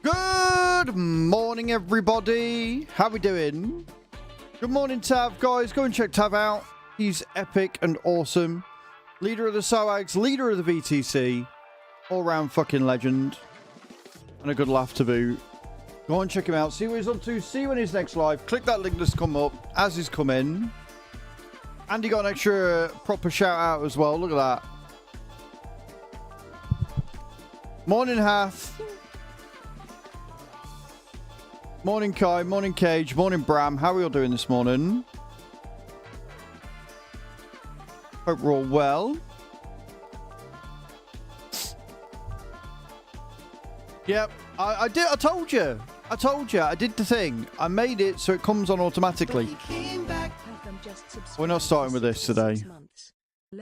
Good morning, everybody. How we doing? Good morning, Tav. Guys, go and check Tav out. He's epic and awesome. Leader of the SOAGs, leader of the VTC. All-round fucking legend. And a good laugh to boot. Go and check him out. See what he's up to. See when he's next live. Click that link that's come up as he's come in. And he got an extra proper shout out as well. Look at that. Morning, Hath. Morning, Kai. Morning, Cage. Morning, Bram. How are you all doing this morning? Hope we're all well. Yep. I did. I told you. I did the thing. I made it so it comes on automatically. We're not starting with this today.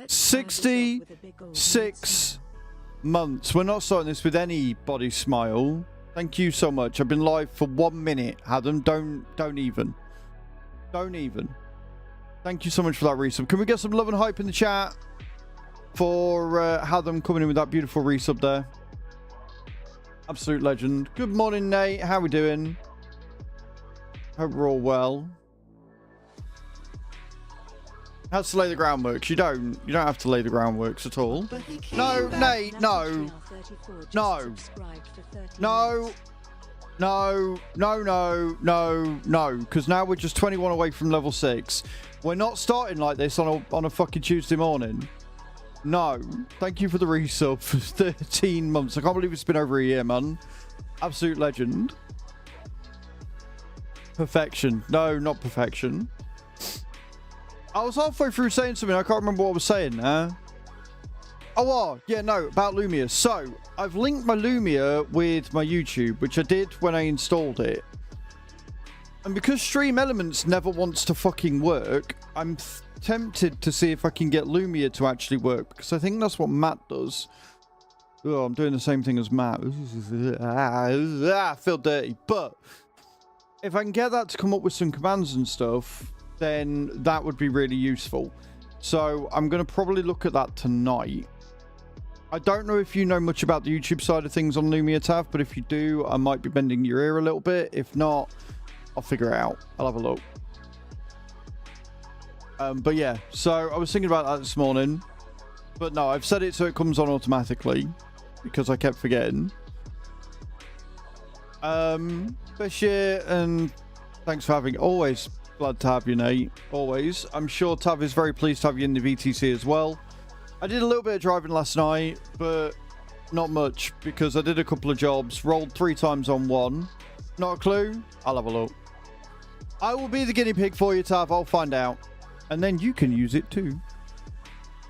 66 months. We're not starting this with anybody's smile. Thank you so much. I've been live for 1 minute. Adam, don't even. Thank you so much for that resub. Can we get some love and hype in the chat for Hadam coming in with that beautiful resub there? Absolute legend. Good morning, Nate. How we doing? Hope we're all well. Has to lay the groundworks. You don't have to lay the groundworks at all. No, Nate, no. No. Because now we're just 21 away from level 6. We're not starting like this on a fucking Tuesday morning. No. Thank you for the resub for 13 months. I can't believe it's been over a year, man. Absolute legend. Perfection. No, not perfection. I was halfway through saying something. I can't remember what I was saying. Yeah, no, about Lumia. So, I've linked my Lumia with my YouTube, which I did when I installed it. And because Stream Elements never wants to fucking work, I'm tempted to see if I can get Lumia to actually work, because I think that's what Matt does. Oh, I'm doing the same thing as Matt. I feel dirty. But if I can get that to come up with some commands and stuff, then that would be really useful. So I'm going to probably look at that tonight. I don't know if you know much about the YouTube side of things on Lumia, Tav, but if you do, I might be bending your ear a little bit. If not, I'll figure it out. I'll have a look. But yeah, so I was thinking about that this morning. But no, I've set it so it comes on automatically because I kept forgetting. Bashir, and thanks for having always. Glad to have you, Nate. Always. I'm sure Tav is very pleased to have you in the VTC as well. I did a little bit of driving last night, but not much because I did a couple of jobs. Rolled 3 times on 1. Not a clue? I'll have a look. I will be the guinea pig for you, Tav. I'll find out. And then you can use it too.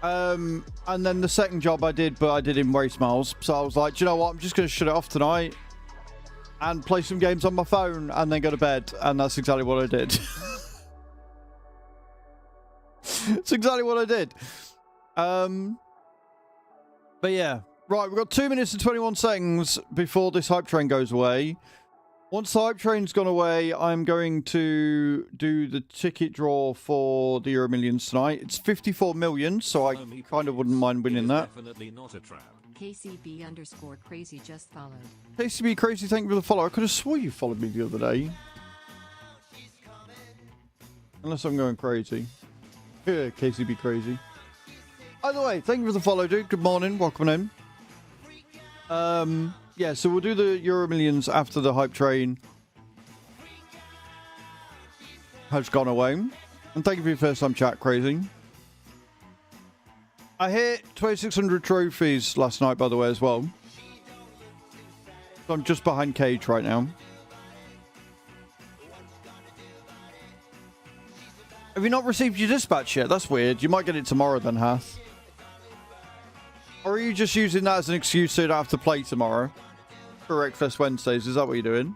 And then the second job I did, but I did in race miles. So I was like, do you know what? I'm just going to shut it off tonight and play some games on my phone and then go to bed. And that's exactly what I did. That's exactly what I did. But yeah. Right, we've got 2 minutes and 21 seconds before this hype train goes away. Once the hype train's gone away, I'm going to do the ticket draw for the Euro Millions tonight. It's 54 million, so I kind of wouldn't mind winning that. Definitely not a trap. KCB_crazy just followed. KCB crazy, thank you for the follow. I could have swore you followed me the other day. Unless I'm going crazy. Yeah, KCB crazy. Either way, thank you for the follow, dude. Good morning. Welcome in. Yeah, so we'll do the Euro Millions after the hype train has gone away. And thank you for your first time chat, crazy. I hit 2,600 trophies last night, by the way, as well. So I'm just behind Cage right now. Have you not received your dispatch yet? That's weird. You might get it tomorrow then, Hath. Or are you just using that as an excuse so you don't have to play tomorrow? For Wreckfest Wednesdays, is that what you're doing?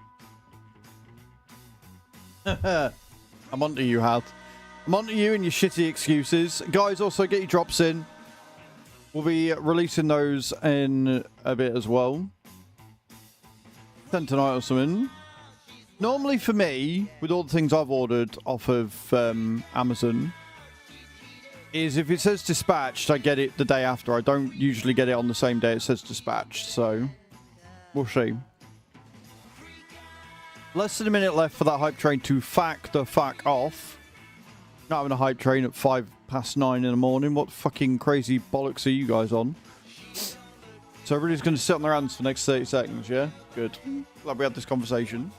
I'm onto you, Hath. I'm onto you and your shitty excuses. Guys, also get your drops in. We'll be releasing those in a bit as well. 10 tonight or something. Normally for me, with all the things I've ordered off of Amazon, is if it says dispatched, I get it the day after. I don't usually get it on the same day it says dispatched, so we'll see. Less than a minute left for that hype train to the fuck off. Not having a hype train at 9:05 in the morning. What fucking crazy bollocks are you guys on? So everybody's going to sit on their hands for the next 30 seconds, yeah? Good. Glad we had this conversation.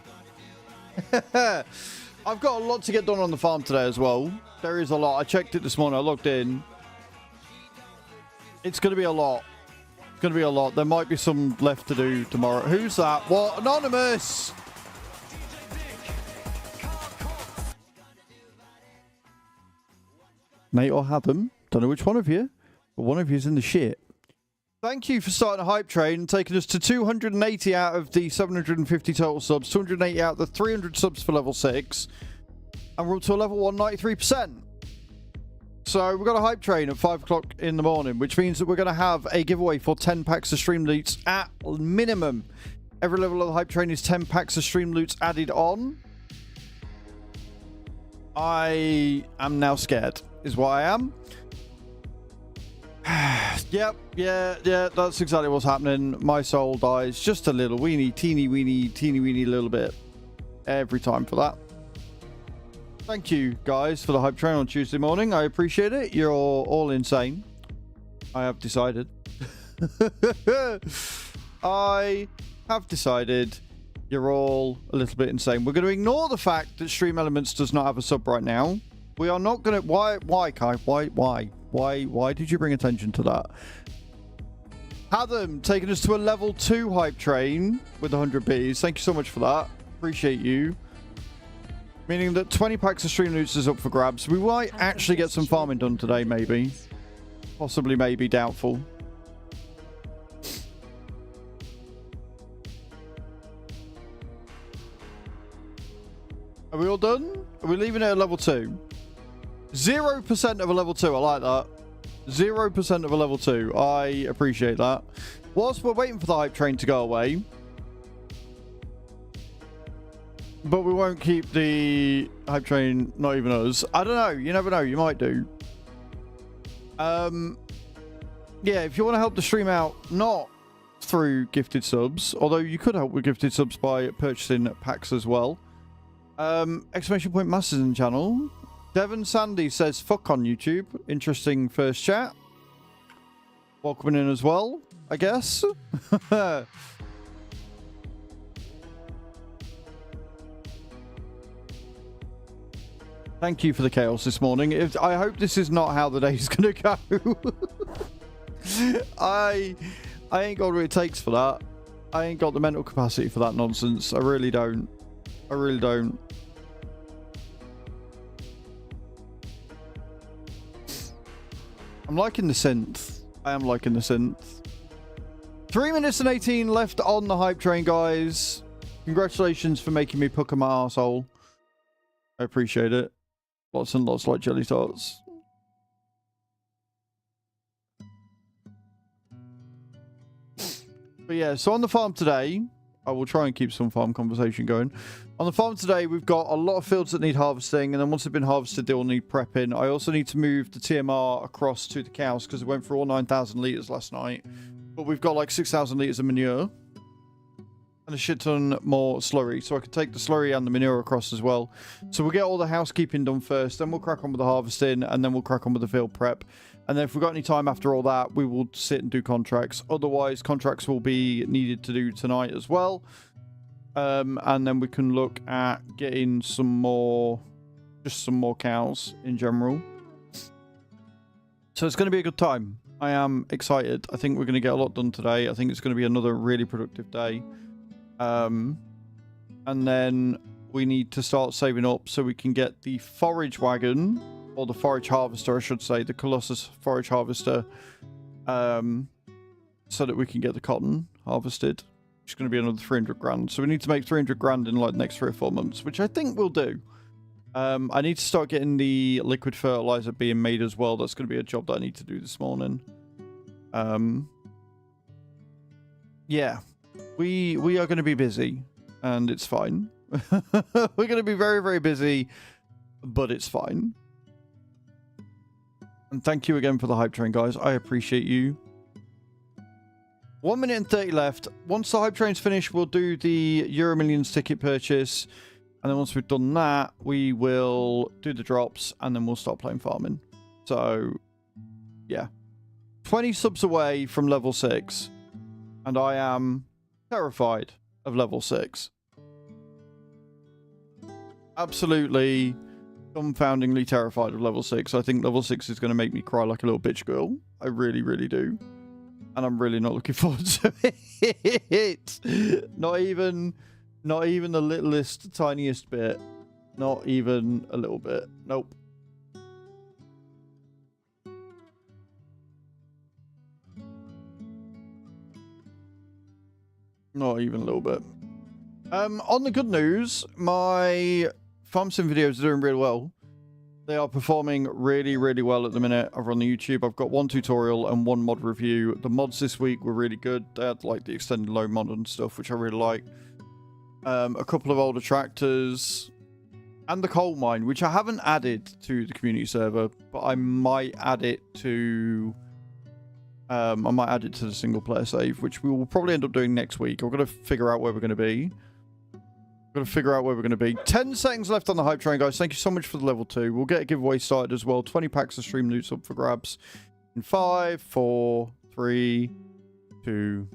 I've got a lot to get done on the farm today as well. There is a lot. I checked it this morning. I logged in. It's going to be a lot. It's going to be a lot. There might be some left to do tomorrow. Who's that? What? Anonymous! Nate or Hatham? Don't know which one of you, but one of you is in the shit. Thank you for starting a hype train and taking us to 280 out of the 750 total subs, 280 out of the 300 subs for level 6, and we're up to a level 193%. So we've got a hype train at 5 o'clock in the morning, which means that we're going to have a giveaway for 10 packs of Streamloots at minimum. Every level of the hype train is 10 packs of Streamloots added on. I am now scared, is what I am. Yep, yeah, that's exactly what's happening. My soul dies just a little teeny weeny little bit every time for that. Thank you guys for the hype train on Tuesday morning. I appreciate it. You're all insane. I have decided. I have decided you're all a little bit insane. We're going to ignore the fact that Stream Elements does not have a sub right now. We are not going to... Why, Kai? Why did you bring attention to that? Hatham taking us to a level 2 hype train with 100 Bs. Thank you so much for that. Appreciate you. Meaning that 20 packs of Streamloots is up for grabs. We might actually get some farming done today, maybe. Possibly, maybe. Doubtful. Are we all done? Are we leaving it at level 2? 0% of a level 2. I like that. 0% of a level 2. I appreciate that. Whilst we're waiting for the hype train to go away, but we won't keep the hype train, not even us. I don't know. You never know. You might do. Yeah, if you want to help the stream out, not through gifted subs, although you could help with gifted subs by purchasing packs as well. Exclamation point Masters in the channel. Devon Sandy says, fuck on YouTube. Interesting first chat. Welcoming in as well, I guess. Thank you for the chaos this morning. I hope this is not how the day's going to go. I ain't got what it takes for that. I ain't got the mental capacity for that nonsense. I really don't. I really don't. I'm liking the synth. I am liking the synth. 3 minutes and 18 left on the hype train, guys. Congratulations for making me pucker my arsehole. I appreciate it. Lots and lots like jelly tarts. But yeah, so on the farm today, I will try and keep some farm conversation going. On the farm today, we've got a lot of fields that need harvesting, and then once they've been harvested, they will need prepping. I also need to move the TMR across to the cows because it went through all 9,000 litres last night. But we've got like 6,000 litres of manure and a shit ton more slurry, so I could take the slurry and the manure across as well. So we'll get all the housekeeping done first, then we'll crack on with the harvesting, and then we'll crack on with the field prep. And then if we've got any time after all that, we will sit and do contracts. Otherwise, contracts will be needed to do tonight as well. And then we can look at getting some more, just some more cows in general. So it's going to be a good time. I am excited. I think we're going to get a lot done today. I think it's going to be another really productive day. And then we need to start saving up so we can get the forage wagon, or the forage harvester, I should say, the Colossus forage harvester, so that we can get the cotton harvested. It's going to be another 300 grand. So we need to make 300 grand in like the next 3 or 4 months, which I think we'll do. I need to start getting the liquid fertilizer being made as well. That's going to be a job that I need to do this morning. Yeah, we are going to be busy, and it's fine. We're going to be very, very busy, but it's fine. And thank you again for the hype train, guys. I appreciate you. 1 minute and 30 left. Once the hype train's finished, we'll do the Euro Millions ticket purchase. And then once we've done that, we will do the drops and then we'll start playing farming. So, yeah. 20 subs away from level 6. And I am terrified of level 6. Absolutely, dumbfoundingly terrified of level 6. I think level 6 is going to make me cry like a little bitch girl. I really, really do. And I'm really not looking forward to it. Not even the littlest, tiniest bit. Not even a little bit. Nope. Not even a little bit. On the good news, my farm sim videos are doing really well. They are performing really, really well at the minute over on the YouTube. I've got 1 tutorial and 1 mod review. The mods this week were really good. They had like the extended low mod and stuff, which I really like. A couple of older tractors and the coal mine, which I haven't added to the community server, but I might add it to the single player save, which we will probably end up doing next week. We're going to figure out where we're going to be. 10 seconds left on the hype train, guys. Thank you so much for the level 2. We'll get a giveaway started as well. 20 packs of Streamloots up for grabs. In 5, 4, 3, 2.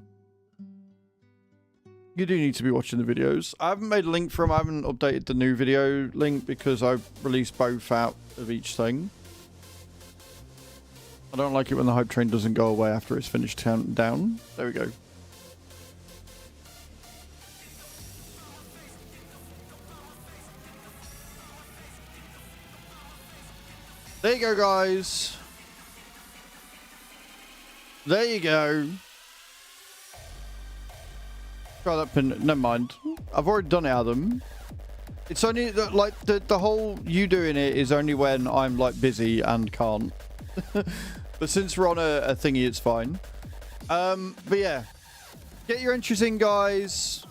You do need to be watching the videos. I haven't made a link for them. I haven't updated the new video link because I've released both out of each thing. I don't like it when the hype train doesn't go away after it's finished counting down. There we go. There you go, guys. There you go. Try that pin. Never mind. I've already done it, Adam. It's only like the whole you doing it is only when I'm like busy and can't. But since we're on a thingy, it's fine. But yeah, get your entries in, guys.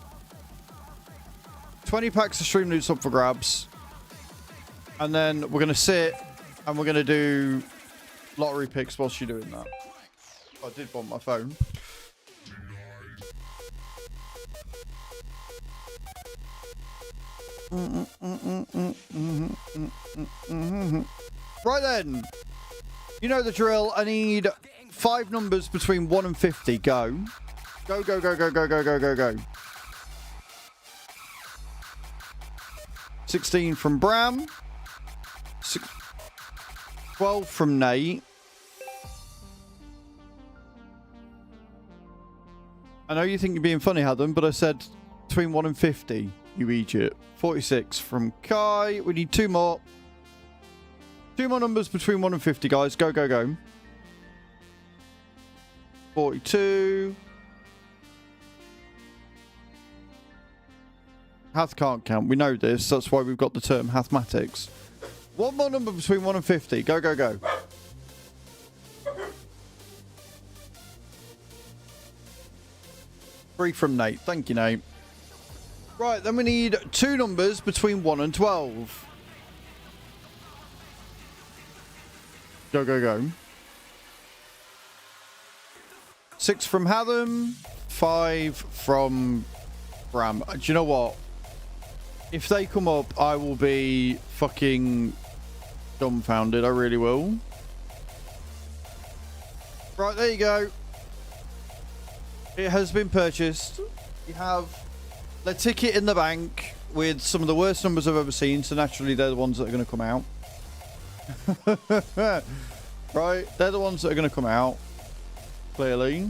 20 packs of Streamloots up for grabs, and then we're gonna sit and we're gonna do lottery picks whilst you're doing that. I did bump my phone. Right then, you know the drill. I need 5 numbers between 1 and 50. Go. Go, go, go, go, go, go, go, go, go. 16 from Bram. 12 from Nate. I know you think you're being funny, Adam, but I said between 1 and 50, you Egypt. 46 from Kai. We need 2 more. 2 more numbers between 1 and 50, guys. Go, go, go. 42. Hath can't count. We know this. That's why we've got the term Hathmatics. 1 more number between 1 and 50. Go, go, go. Three from Nate. Thank you, Nate. Right, then we need 2 numbers between 1 and 12. Go, go, go. 6 from Hatham. 5 from Bram. Do you know what? If they come up, I will be fucking dumbfounded. I really will. Right, there you go. It has been purchased. You have the ticket in the bank with some of the worst numbers I've ever seen, so naturally they're the ones that are going to come out. Right, they're the ones that are going to come out. Clearly.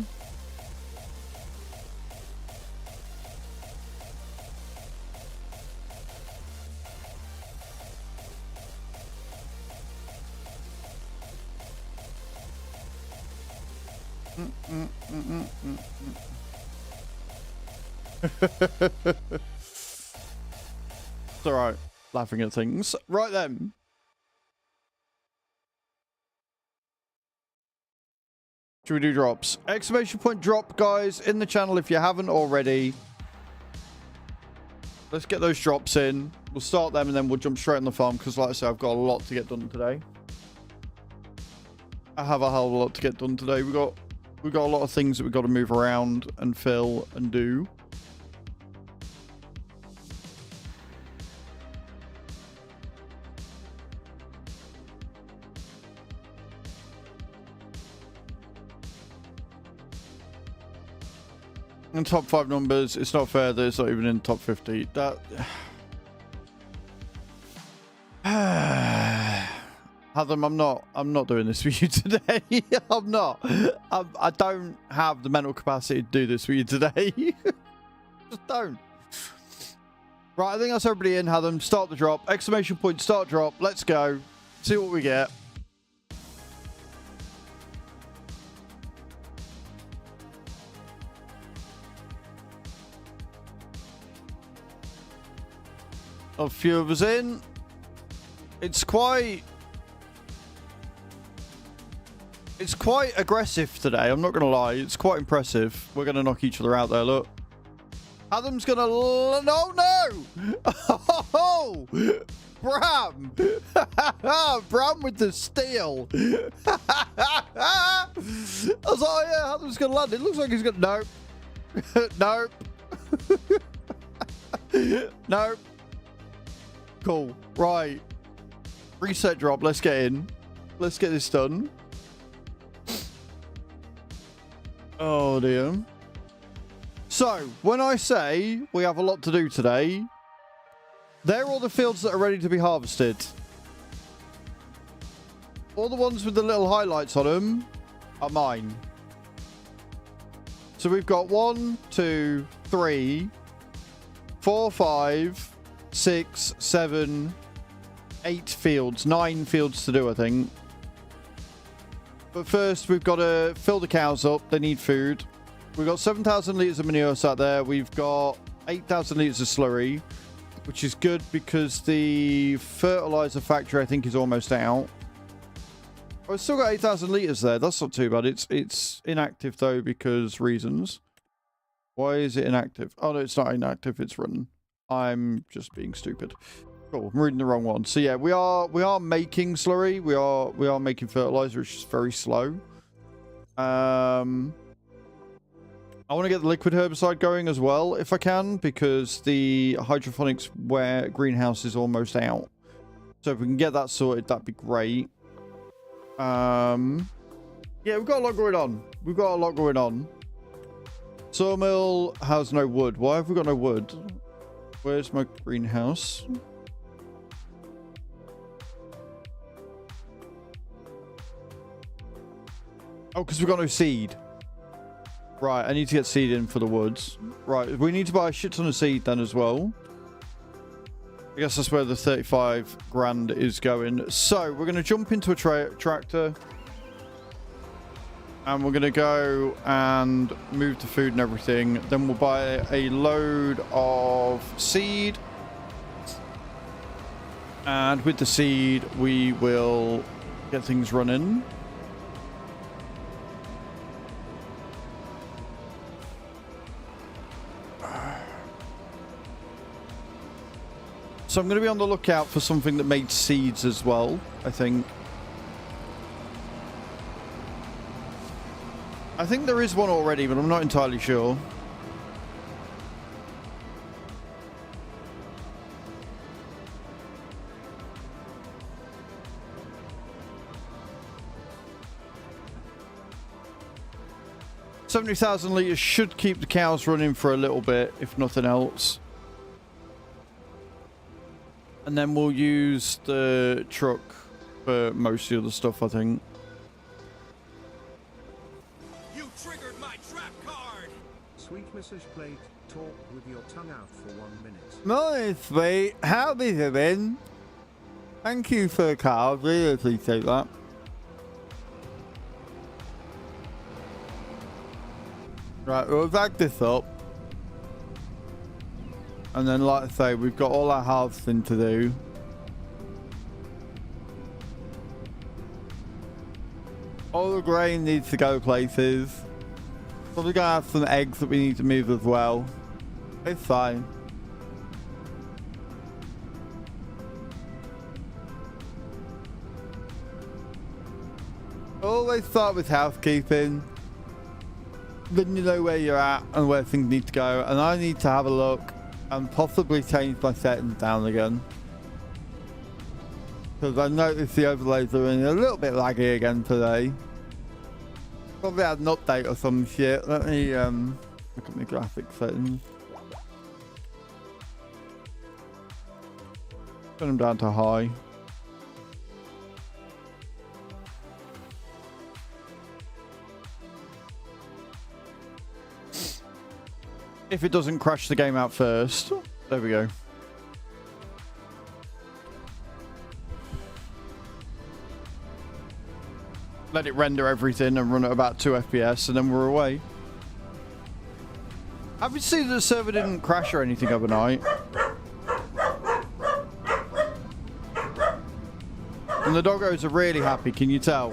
It's alright, laughing at things. Right then. Should we do drops? Exclamation point drop, guys, in the channel if you haven't already. Let's get those drops in. We'll start them and then we'll jump straight on the farm because, like I said, I've got a lot to get done today. I have a hell of a lot to get done today. We've got a lot of things that we've got to move around and fill and do. In top 5 numbers, it's not fair that it's not even in top 50. That Adam, I'm not doing this for you today. I'm not. I don't have the mental capacity to do this for you today. Just don't. Right, I think that's everybody in, Adam. Start the drop. Exclamation point, start drop. Let's go. See what we get. A few of us in. It's quite aggressive today, I'm not gonna lie. It's quite impressive. We're gonna knock each other out there, look. Adam's gonna no. Oh, Bram. Bram with the steal. I was like, oh yeah, Adam's gonna land. It looks like he's gonna nope. Nope. Nope. Cool. Right. Reset drop. Let's get in. Let's get this done. Oh, dear. So, when I say we have a lot to do today, they're all the fields that are ready to be harvested. All the ones with the little highlights on them are mine. So we've got 1, 2, 3, 4, 5... 6, 7, 8 fields, 9 fields to do, I think. But first, we've got to fill the cows up. They need food. We've got 7,000 litres of manure sat there. We've got 8,000 litres of slurry, which is good because the fertilizer factory, I think, is almost out. I've still got 8,000 litres there. That's not too bad. It's inactive, though, because reasons. Why is it inactive? Oh, no, it's not inactive. It's running. I'm just being stupid. Cool, I'm reading the wrong one. So yeah, we are making slurry. We are making fertilizer, which is very slow. I want to get the liquid herbicide going as well, if I can, because the hydroponics greenhouse is almost out. So if we can get that sorted, that'd be great. Yeah, we've got a lot going on. Sawmill has no wood. Why have we got no wood? Where's my greenhouse? Oh, because we've got no seed. Right, I need to get seed in for the woods. Right, we need to buy a shit ton of seed then as well. I guess that's where the 35 grand is going. So, we're going to jump into a tractor. And we're going to go and move the food and everything. Then we'll buy a load of seed. And with the seed, we will get things running. So I'm going to be on the lookout for something that made seeds as well, I think. I think there is one already, but I'm not entirely sure. $70,000 litres should keep the cows running for a little bit, if nothing else. And then we'll use the truck for most of the other stuff, I think. Sweet Mrs. Plate, talk with your tongue out for 1 minute. Morning, sweet. How have you been? Thank you for the card. Really appreciate that. Right, we'll back this up. And then, like I say, we've got all our harvesting to do. All the grain needs to go places. Probably gonna have some eggs that we need to move as well. It's fine. Always start with housekeeping. then you know where you're at and where things need to go. And I need to have a look and possibly change my settings down again. Because I noticed the overlays are running a little bit laggy again today. Probably had an update or some shit. Let me look at my graphics settings. Turn them down to high. If it doesn't crash the game out first. There we go. Let it render everything and run at about 2 FPS and then we're away. Have you seen that the server didn't crash or anything overnight? And the doggos are really happy, can you tell?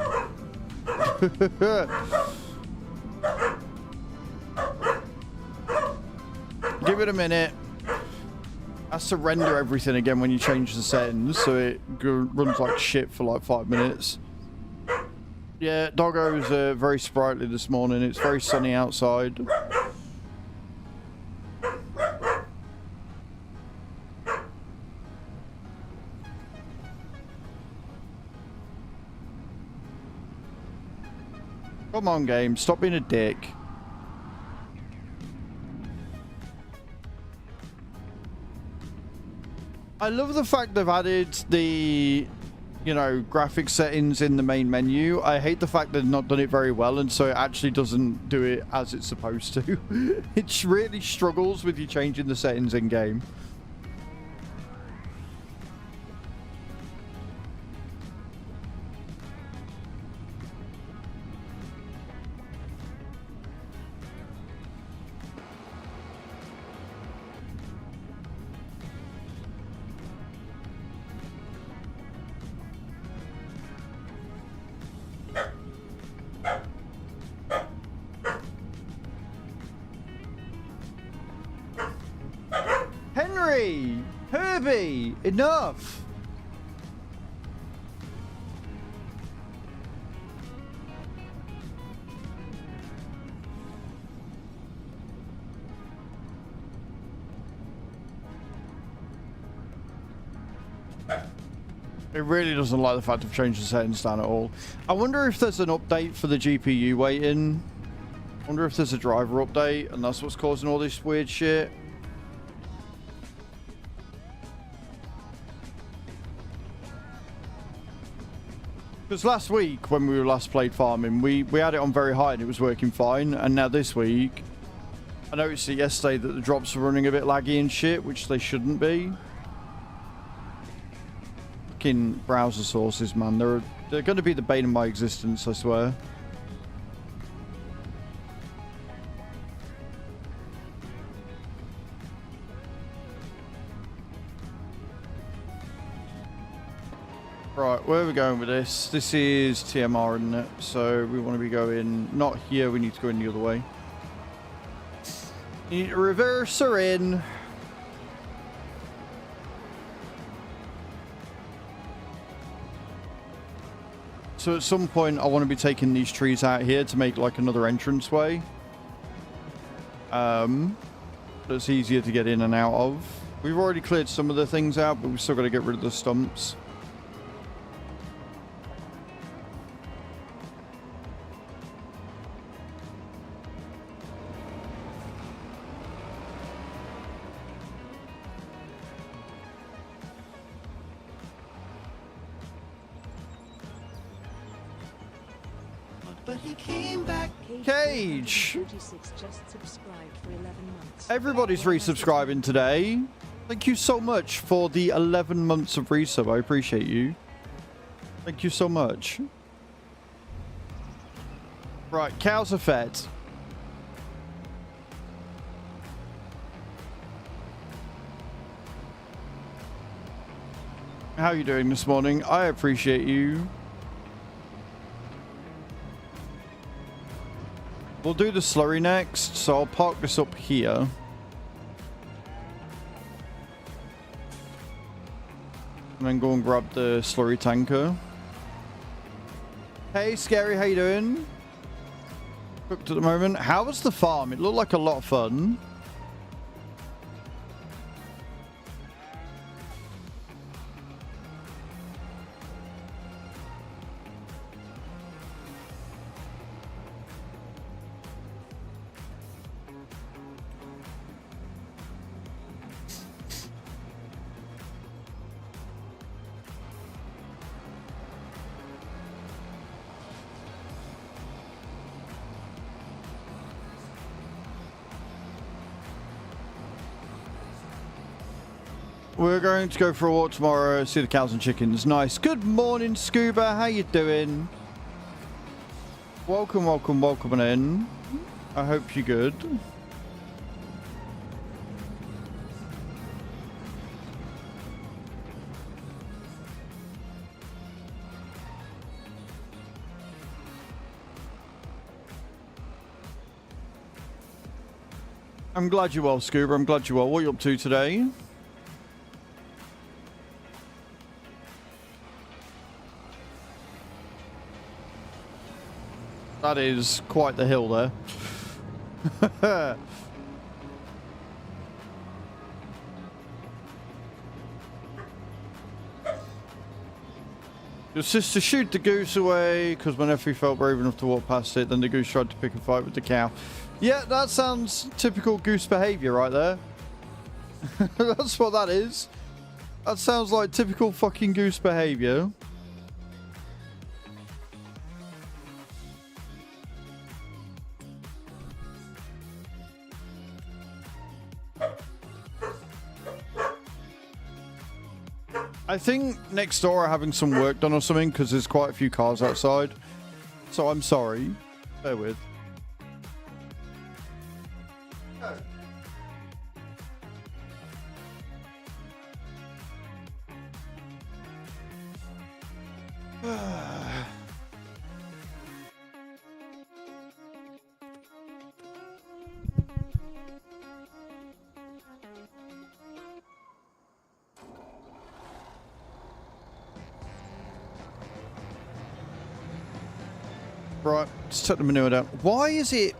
Give it a minute. Has to render everything again when you change the settings, so it runs like shit for like 5 minutes. Yeah, doggos are very sprightly this morning. It's very sunny outside. Come on, game. Stop being a dick. I love the fact they've added the, you know, graphic settings in the main menu. I hate the fact they've not done it very well, and so it actually doesn't do it as it's supposed to. It really struggles with you changing the settings in game. Herbie, enough. It really doesn't like the fact I've changed the settings down at all. I wonder if there's an update for the GPU waiting. I wonder if there's a driver update and that's what's causing all this weird shit. Because last week, when we were last played farming, we had it on very high and it was working fine. And now this week, I noticed it yesterday that the drops were running a bit laggy and shit, which they shouldn't be. Fucking browser sources, man. They're going to be the bane of my existence, I swear. Right, where are we going with this? This is TMR, isn't it? So we want to be going not here, we need to go in the other way. You need to reverse her in. So at some point I want to be taking these trees out here to make like another entranceway. That's easier to get in and out of. We've already cleared some of the things out, but we've still got to get rid of the stumps. But he came back. Cage. 46 just subscribed for 11 months. Everybody's resubscribing today. Thank you so much for the 11 months of resub. I appreciate you. Thank you so much. Right, cows are fed. How are you doing this morning? I appreciate you. We'll do the slurry next, so I'll park this up here. And then go and grab the slurry tanker. Hey, Scary, how you doing? Booked at the moment. How was the farm? It looked like a lot of fun. We're going to go for a walk tomorrow, see the cows and chickens. Nice. Good morning, Scuba. How you doing? Welcome, welcome, welcome in. I hope you're good. I'm glad you're well, Scuba. I'm glad you're well. What are you up to today? That is quite the hill there. Your sister shoot the goose away because my nephew felt brave enough to walk past it. Then the goose tried to pick a fight with the cow. Yeah, that sounds typical goose behavior right there. That's what that is. That sounds like typical fucking goose behavior. I think next door are having some work done or something because there's quite a few cars outside. So I'm sorry. Bear with. Right, let's take the manure down. Why is it...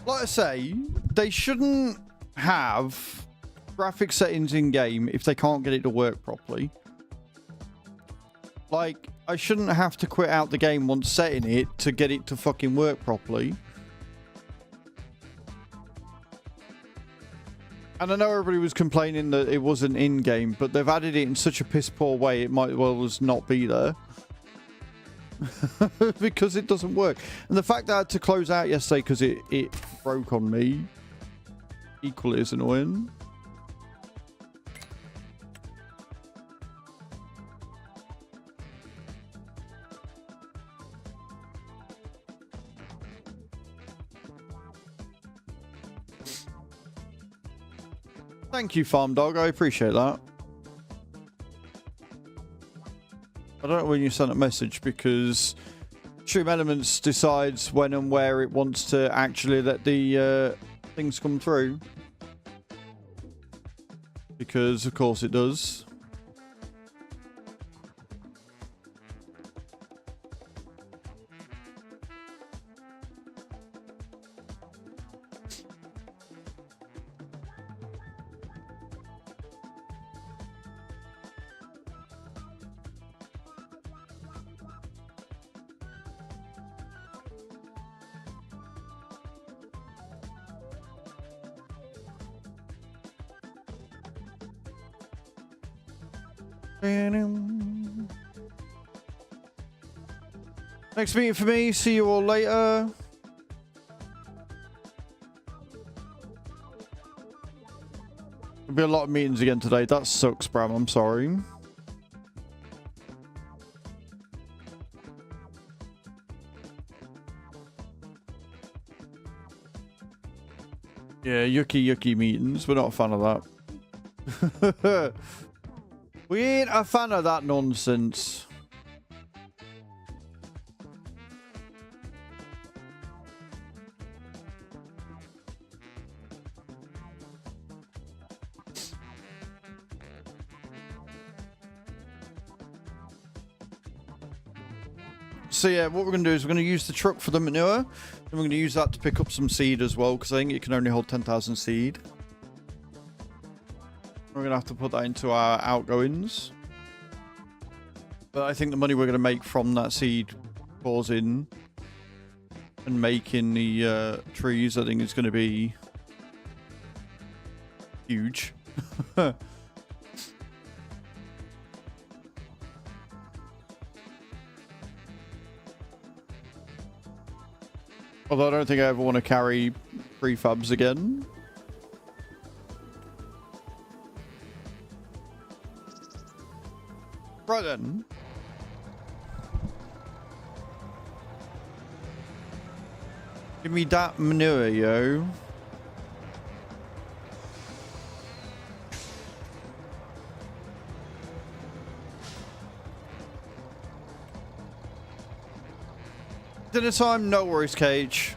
Like I say, they shouldn't have graphic settings in game if they can't get it to work properly. Like, I shouldn't have to quit out the game once setting it to get it to fucking work properly. And I know everybody was complaining that it wasn't in-game, but they've added it in such a piss-poor way it might as well as not be there. Because it doesn't work. And the fact that I had to close out yesterday because it broke on me equally is annoying. Thank you, Farm Dog. I appreciate that. I don't know when you sent a message because Stream Elements decides when and where it wants to actually let the things come through. Because, of course, it does. Next meeting for me. See you all later. There'll be a lot of meetings again today. That sucks, Bram. I'm sorry. Yeah, yucky meetings. We're not a fan of that. We ain't a fan of that nonsense. So yeah, what we're going to do is we're going to use the truck for the manure. And we're going to use that to pick up some seed as well, because I think it can only hold 10,000 seed. We're going to have to put that into our outgoings. But I think the money we're going to make from that seed causing and making the trees, I think is going to be huge. Although I don't think I ever want to carry prefabs again. Right then. Give me that manure, yo. Dinner time, no worries, Cage.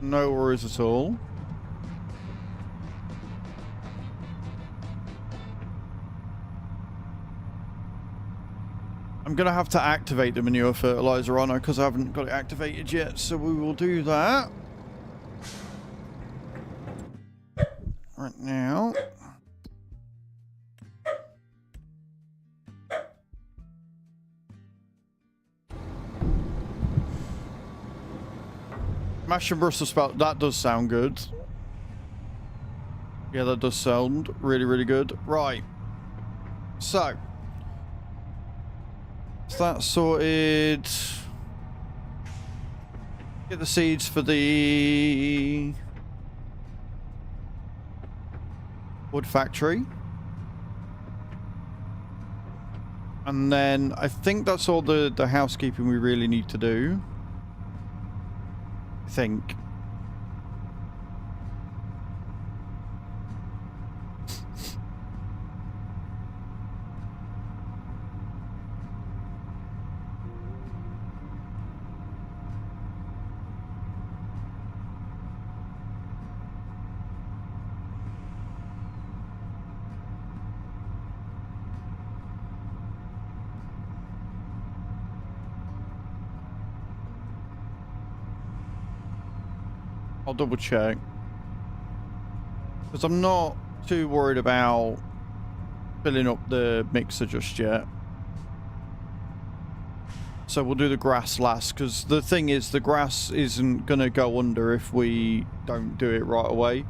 No worries at all. I'm gonna have to activate the manure fertilizer on her because I haven't got it activated yet, so we will do that right now. Mash and Brussels sprout, that does sound good. Yeah, that does sound really, really good. Right. So. That's sorted. Get the seeds for the wood factory. And then I think that's all the housekeeping we really need to do. I think. I'll double check. Because I'm not too worried about filling up the mixer just yet. So we'll do the grass last, because the thing is the grass isn't going to go under if we don't do it right away.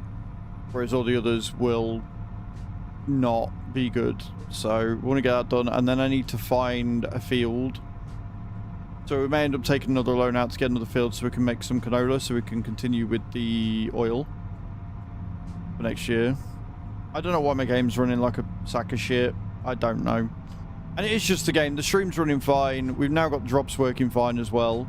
Whereas all the others will not be good. So we want to get that done. And then I need to find a field. So we may end up taking another loan out to get another field so we can make some canola so we can continue with the oil for next year. I don't know why my game's running like a sack of shit. I don't know. And it is just the game. The stream's running fine. We've now got drops working fine as well.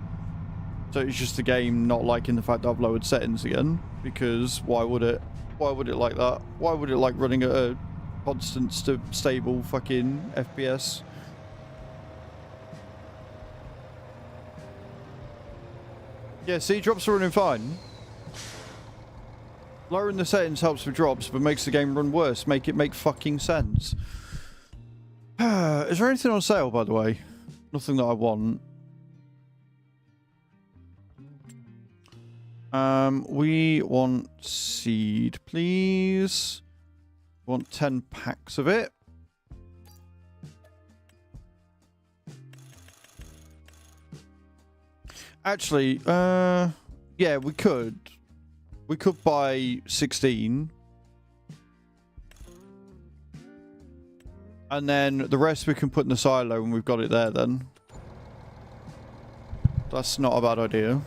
So it's just the game not liking the fact that I've lowered settings again. Because why would it? Why would it like that? Why would it like running at a constant, stable fucking FPS? Yeah, see, drops are running fine. Lowering the settings helps with drops, but makes the game run worse. Make it make fucking sense. Is there anything on sale, by the way? Nothing that I want. We want seed, please. We want 10 packs of it. Actually, yeah, we could. We could buy 16. And then the rest we can put in the silo when we've got it there then. That's not a bad idea.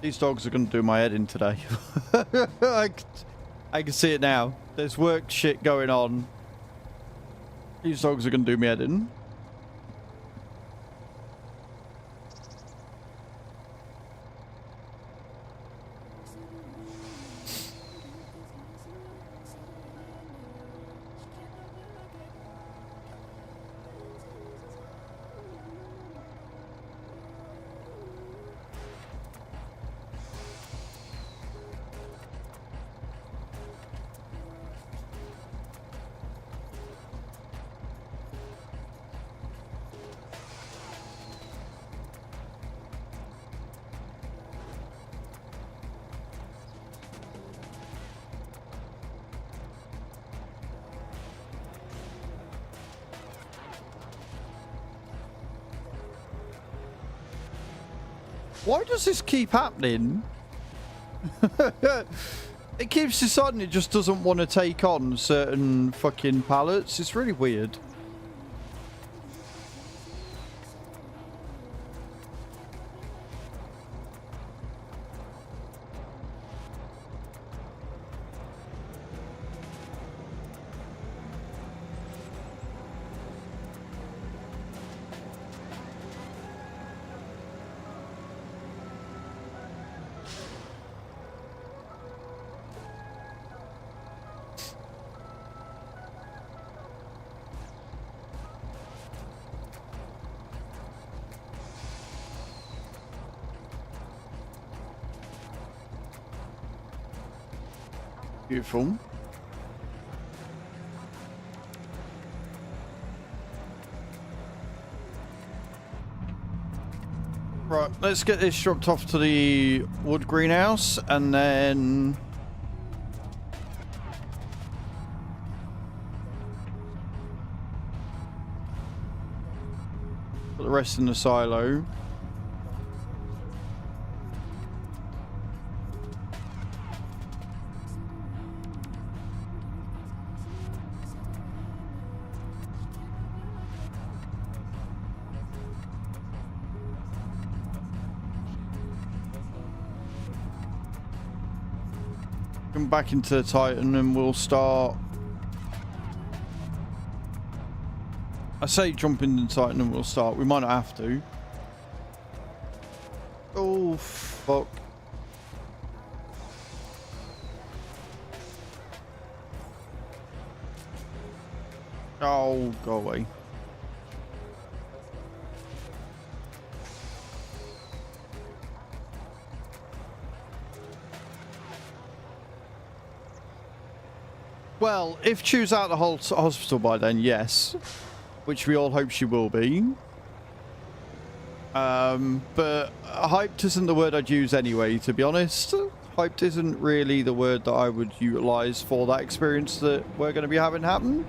These dogs are going to do my head in today. I can see it now. There's work shit going on. These dogs are going to do me head in. Why does this keep happening? It keeps deciding it just doesn't want to take on certain fucking pallets. It's really weird. Beautiful. Right, let's get this dropped off to the wood greenhouse and then put the rest in the silo. Come back into the Titan and we'll start. I say jump into the Titan and we'll start. We might not have to. Oh, fuck. Oh, go away. Well, if Chu's out of the whole hospital by then, yes. Which we all hope she will be. But hyped isn't the word I'd use anyway, to be honest. Hyped isn't really the word that I would utilise for that experience that we're going to be having happen.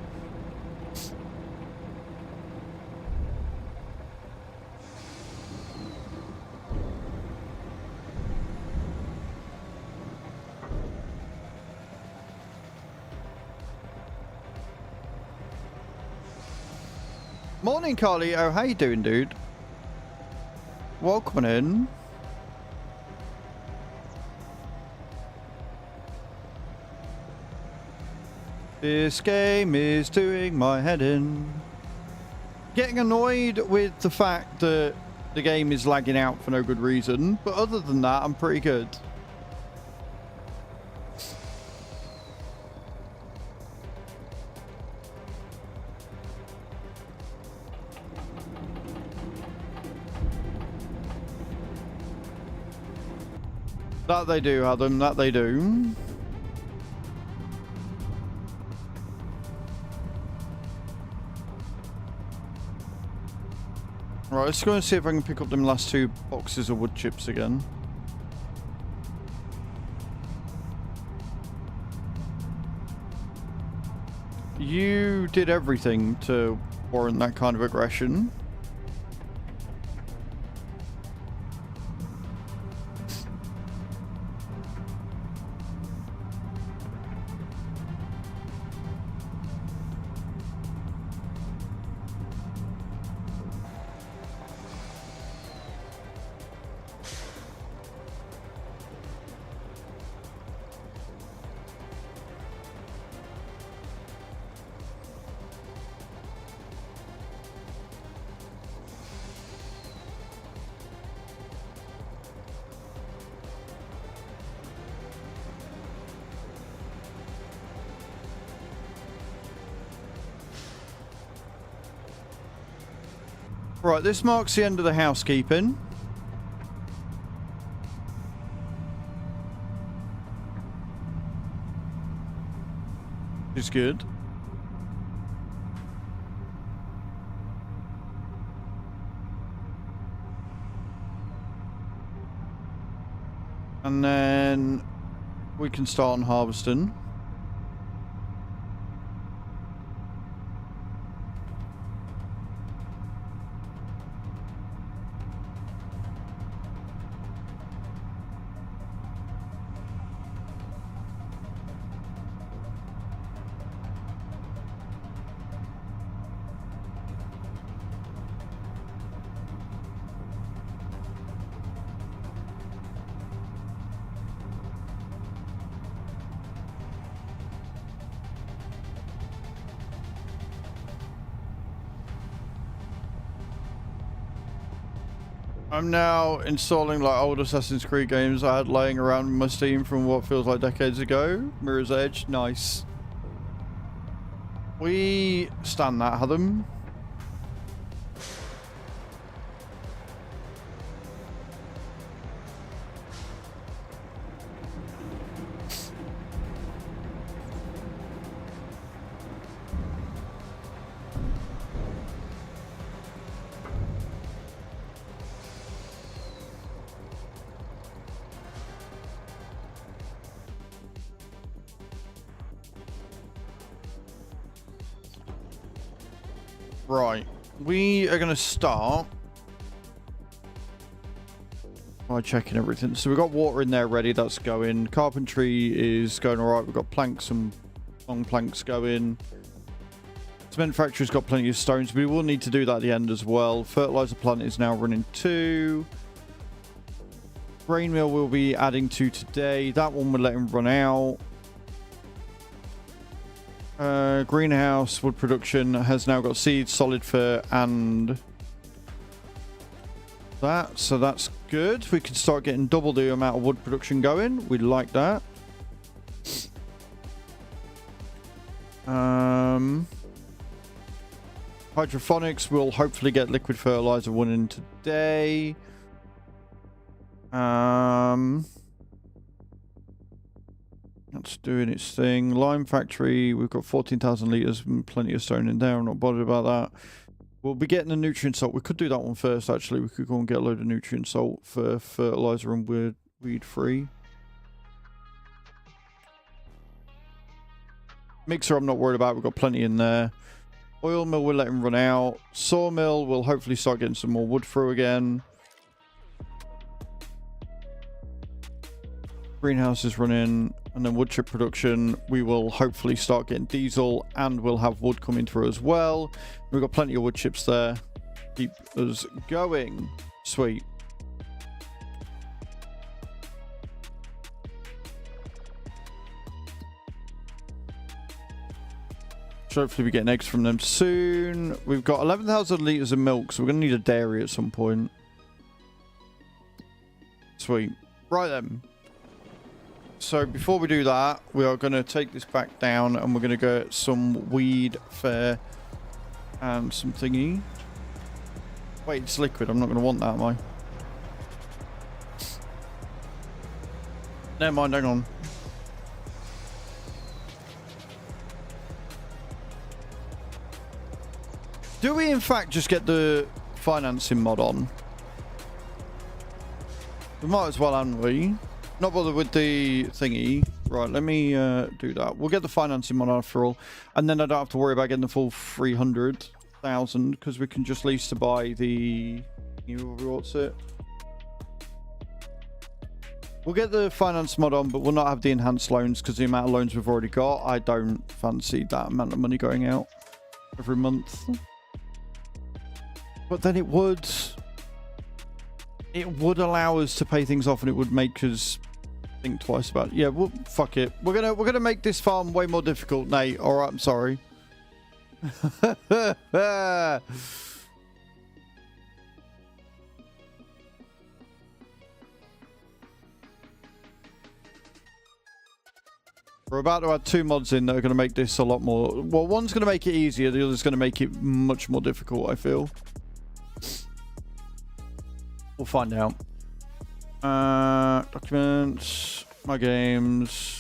Morning, Carlito. How you doing, dude? Welcome in. This game is doing my head in. Getting annoyed with the fact that the game is lagging out for no good reason, but other than that, I'm pretty good. That they do, Adam. That they do. Right, let's go and see if I can pick up them last 2 boxes of wood chips again. You did everything to warrant that kind of aggression. Right, this marks the end of the housekeeping. Which is good. And then we can start on harvesting. I'm now installing like old Assassin's Creed games I had laying around my Steam from what feels like decades ago. Mirror's Edge, nice. We stand that, Hadam. Right, we are going to start by checking everything. So we've got water in there ready, that's going. Carpentry is going all right. We've got planks and long planks going. Cement factory's got plenty of stones. We will need to do that at the end as well. Fertilizer plant is now running 2. Grain mill we'll be adding to today. That one we're letting run out. Greenhouse wood production has now got seeds, solid fur, and that. So that's good. We can start getting double the amount of wood production going. We like that. Hydroponics will hopefully get liquid fertilizer one in today. That's doing its thing. Lime factory, we've got 14,000 litres and plenty of stone in there. I'm not bothered about that. We'll be getting a nutrient salt. We could do that one first, actually. We could go and get a load of nutrient salt for fertilizer and weed free. Mixer, I'm not worried about. We've got plenty in there. Oil mill, we'll let him run out. Sawmill, we'll hopefully start getting some more wood through again. Greenhouse is running. And then wood chip production, we will hopefully start getting diesel and we'll have wood coming through as well. We've got plenty of wood chips there. Keep us going. Sweet. Should hopefully be getting eggs from them soon. We've got 11,000 litres of milk, so we're going to need a dairy at some point. Sweet. Right then. So before we do that, we are going to take this back down and we're going to get some weed, fair, and some thingy. Wait, it's liquid. I'm not going to want that, am I? Never mind, hang on. Do we in fact just get the financing mod on? We might as well, haven't we? Not bothered with the thingy. Right, let me do that. We'll get the financing mod after all. And then I don't have to worry about getting the full 300,000 because we can just lease to buy the... What's it? We'll get the finance mod on, but we'll not have the enhanced loans because the amount of loans we've already got, I don't fancy that amount of money going out every month. But then it would allow us to pay things off and it would make us think twice about it. Yeah, well, fuck it. We're gonna make this farm way more difficult, Nate. All right, I'm sorry. We're about to add 2 mods in that are going to make this a lot more... Well, one's going to make it easier. The other's going to make it much more difficult, I feel. We'll find out. Documents. My games.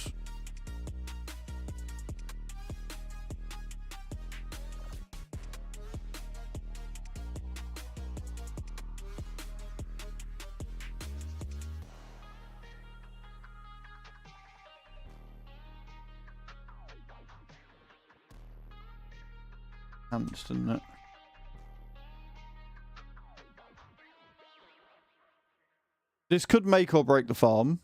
Didn't it? This could make or break the farm.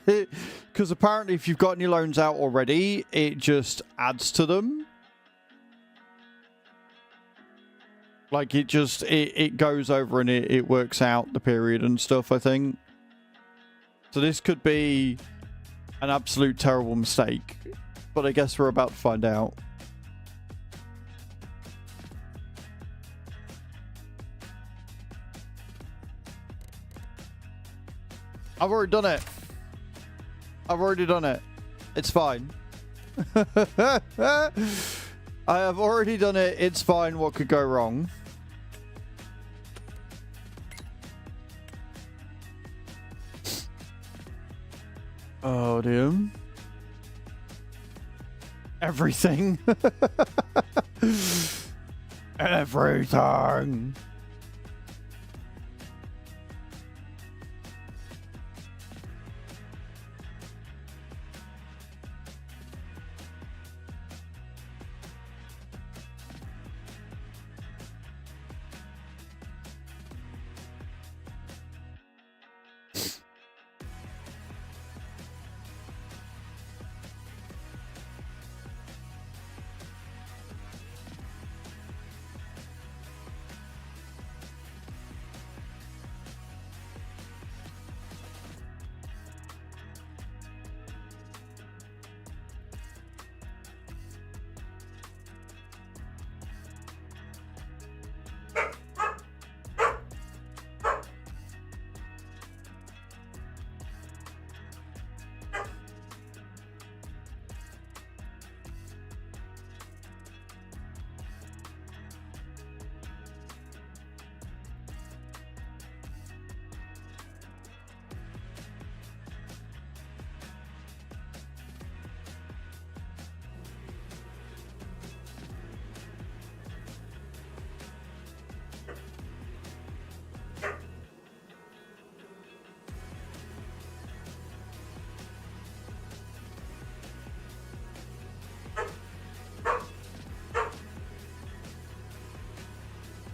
Because apparently if you've got any loans out already, it just adds to them. Like it just, it goes over and it works out the period and stuff, I think. So this could be an absolute terrible mistake. But I guess we're about to find out. I've already done it. I've already done it. It's fine. I have already done it. It's fine. What could go wrong? Oh, dear. Everything. Everything.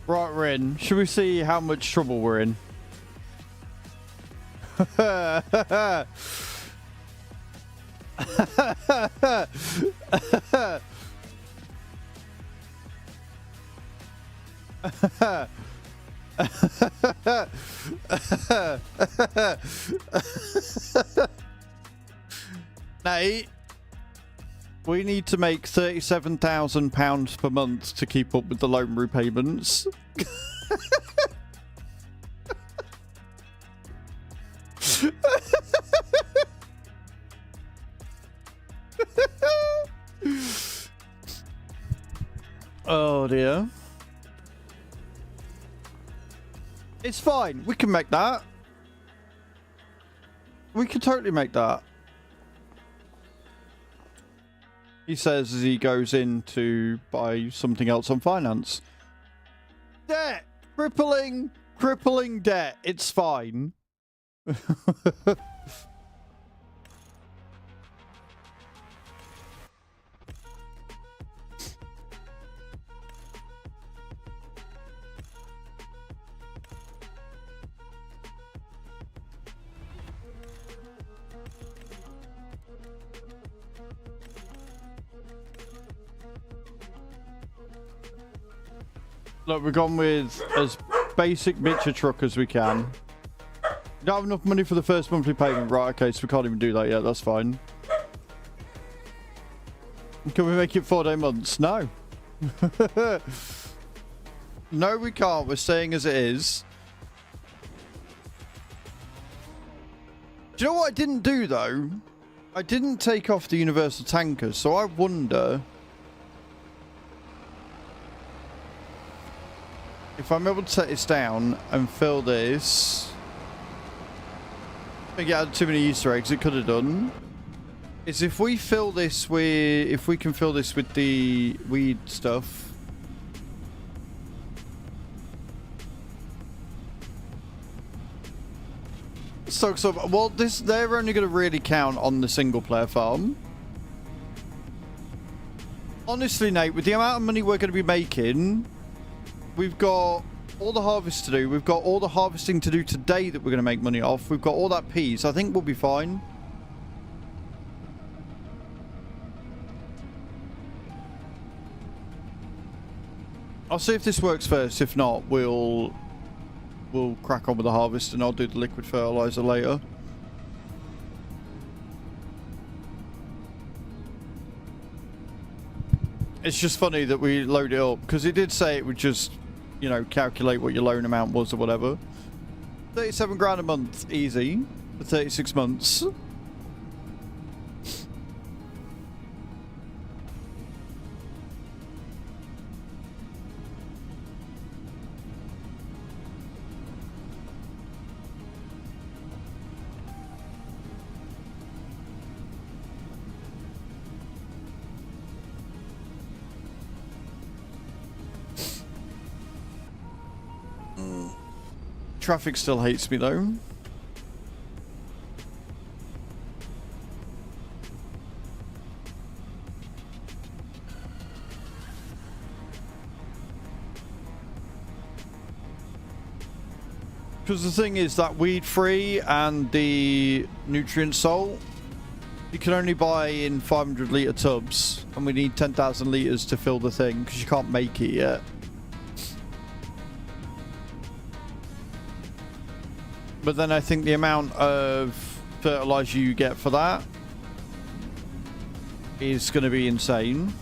Right, we're in. Should we see how much trouble we're in? Nate, we need to make £37,000 per month to keep up with the loan repayments. Oh dear. It's fine. We can make that. We can totally make that. He says as he goes in to buy something else on finance. Debt! Crippling debt. It's fine. Look, we've gone with as basic bitcher truck as we can. We don't have enough money for the first monthly payment. Right, okay, so we can't even do that yet. That's fine. Can we make it 4-day months? No. No, we can't. We're staying as it is. Do you know what I didn't do, though? I didn't take off the universal tanker, so I wonder if I'm able to set this down and fill this. I think it had too many Easter eggs. It could have done. Is if we fill this with, if we can fill this with the weed stuff. So well, this, they're only going to really count on the single player farm. Honestly, Nate, with the amount of money we're going to be making, we've got all the harvest to do. We've got all the harvesting to do today that we're going to make money off. We've got all that peas. I think we'll be fine. I'll see if this works first. If not, we'll crack on with the harvest and I'll do the liquid fertilizer later. It's just funny that we load it up because it did say it would just, you know, calculate what your loan amount was or whatever. 37 grand a month, easy. For 36 months. Traffic still hates me though. Because the thing is that weed free and the nutrient salt, you can only buy in 500 litre tubs, and we need 10,000 litres to fill the thing because you can't make it yet. But then I think the amount of fertilizer you get for that is going to be insane.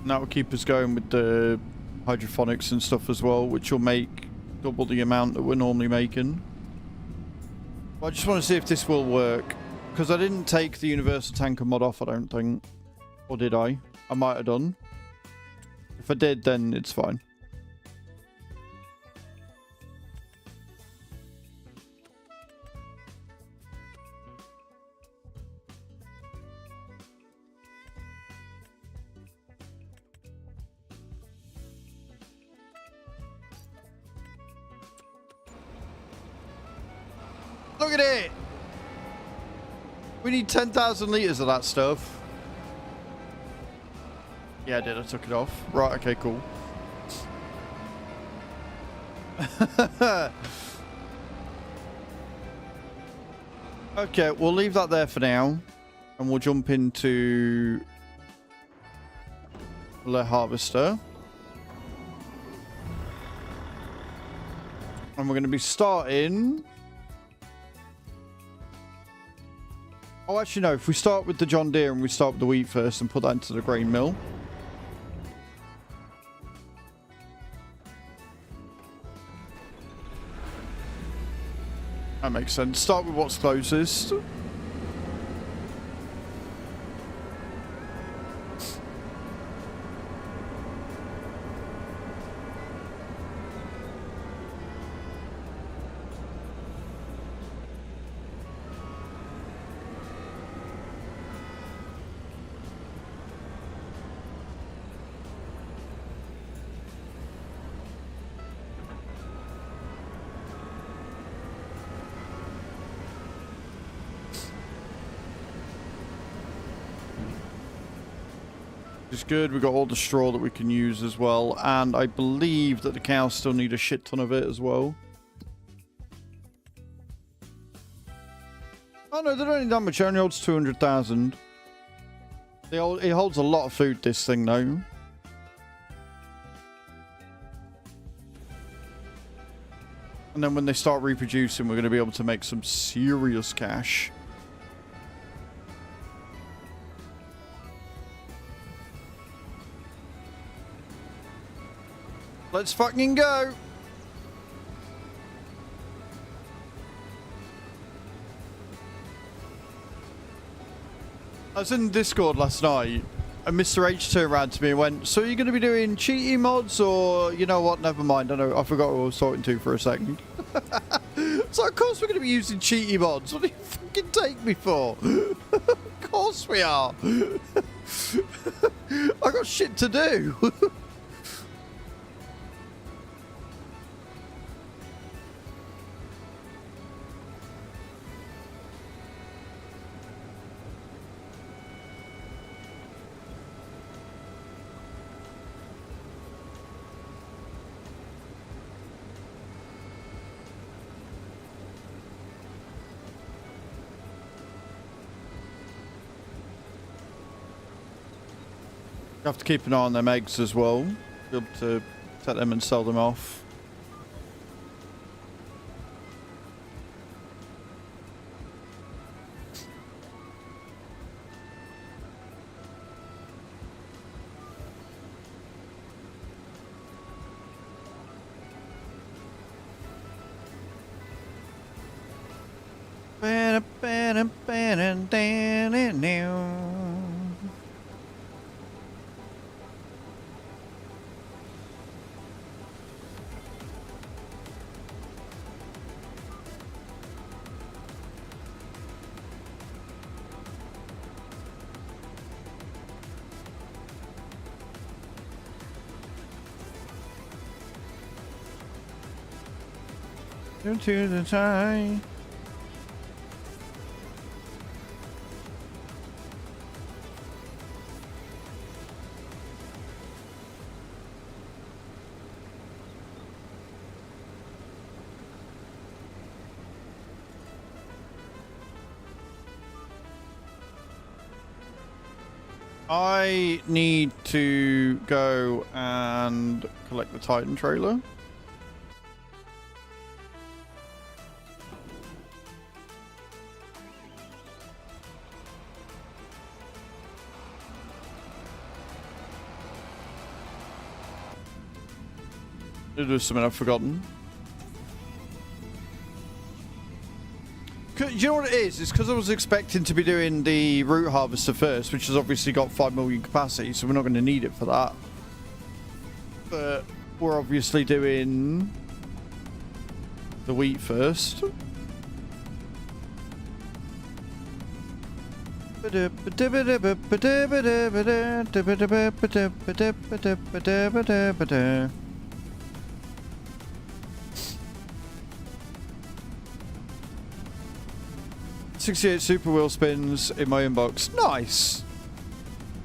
And that will keep us going with the hydroponics and stuff as well, which will make double the amount that we're normally making. I just want to see if this will work, because I didn't take the universal tanker mod off, I don't think. Or did I? I might have done. If I did, then it's fine. Look at it! We need 10,000 litres of that stuff. Yeah, I did. I took it off. Right, okay, cool. Okay, we'll leave that there for now. And we'll jump into the harvester. And we're going to be starting... Oh, actually, no. If we start with the John Deere and we start with the wheat first and put that into the grain mill. That makes sense. Start with what's closest. Is good. We've got all the straw that we can use as well, and I believe that the cows still need a shit ton of it as well. Oh no, they don't need that much. It only holds 200,000. It holds a lot of food, this thing though. And then when they start reproducing, we're going to be able to make some serious cash. Let's fucking go. I was in Discord last night and Mr. H turned around to me and went, so are you going to be doing cheaty mods or, you know what, never mind. I forgot what I was talking to for a second. So of course we're going to be using cheaty mods. What do you fucking take me for? Of course we are. I got shit to do. You have to keep an eye on them eggs as well. Be able to take them and sell them off. Into the tie. I need to go and collect the Titan trailer. It was something I've forgotten. Do you know what it is? It's because I was expecting to be doing the root harvester first, which has obviously got 5 million capacity, so we're not going to need it for that. But we're obviously doing the wheat first. $68 super wheel spins in my inbox. Nice.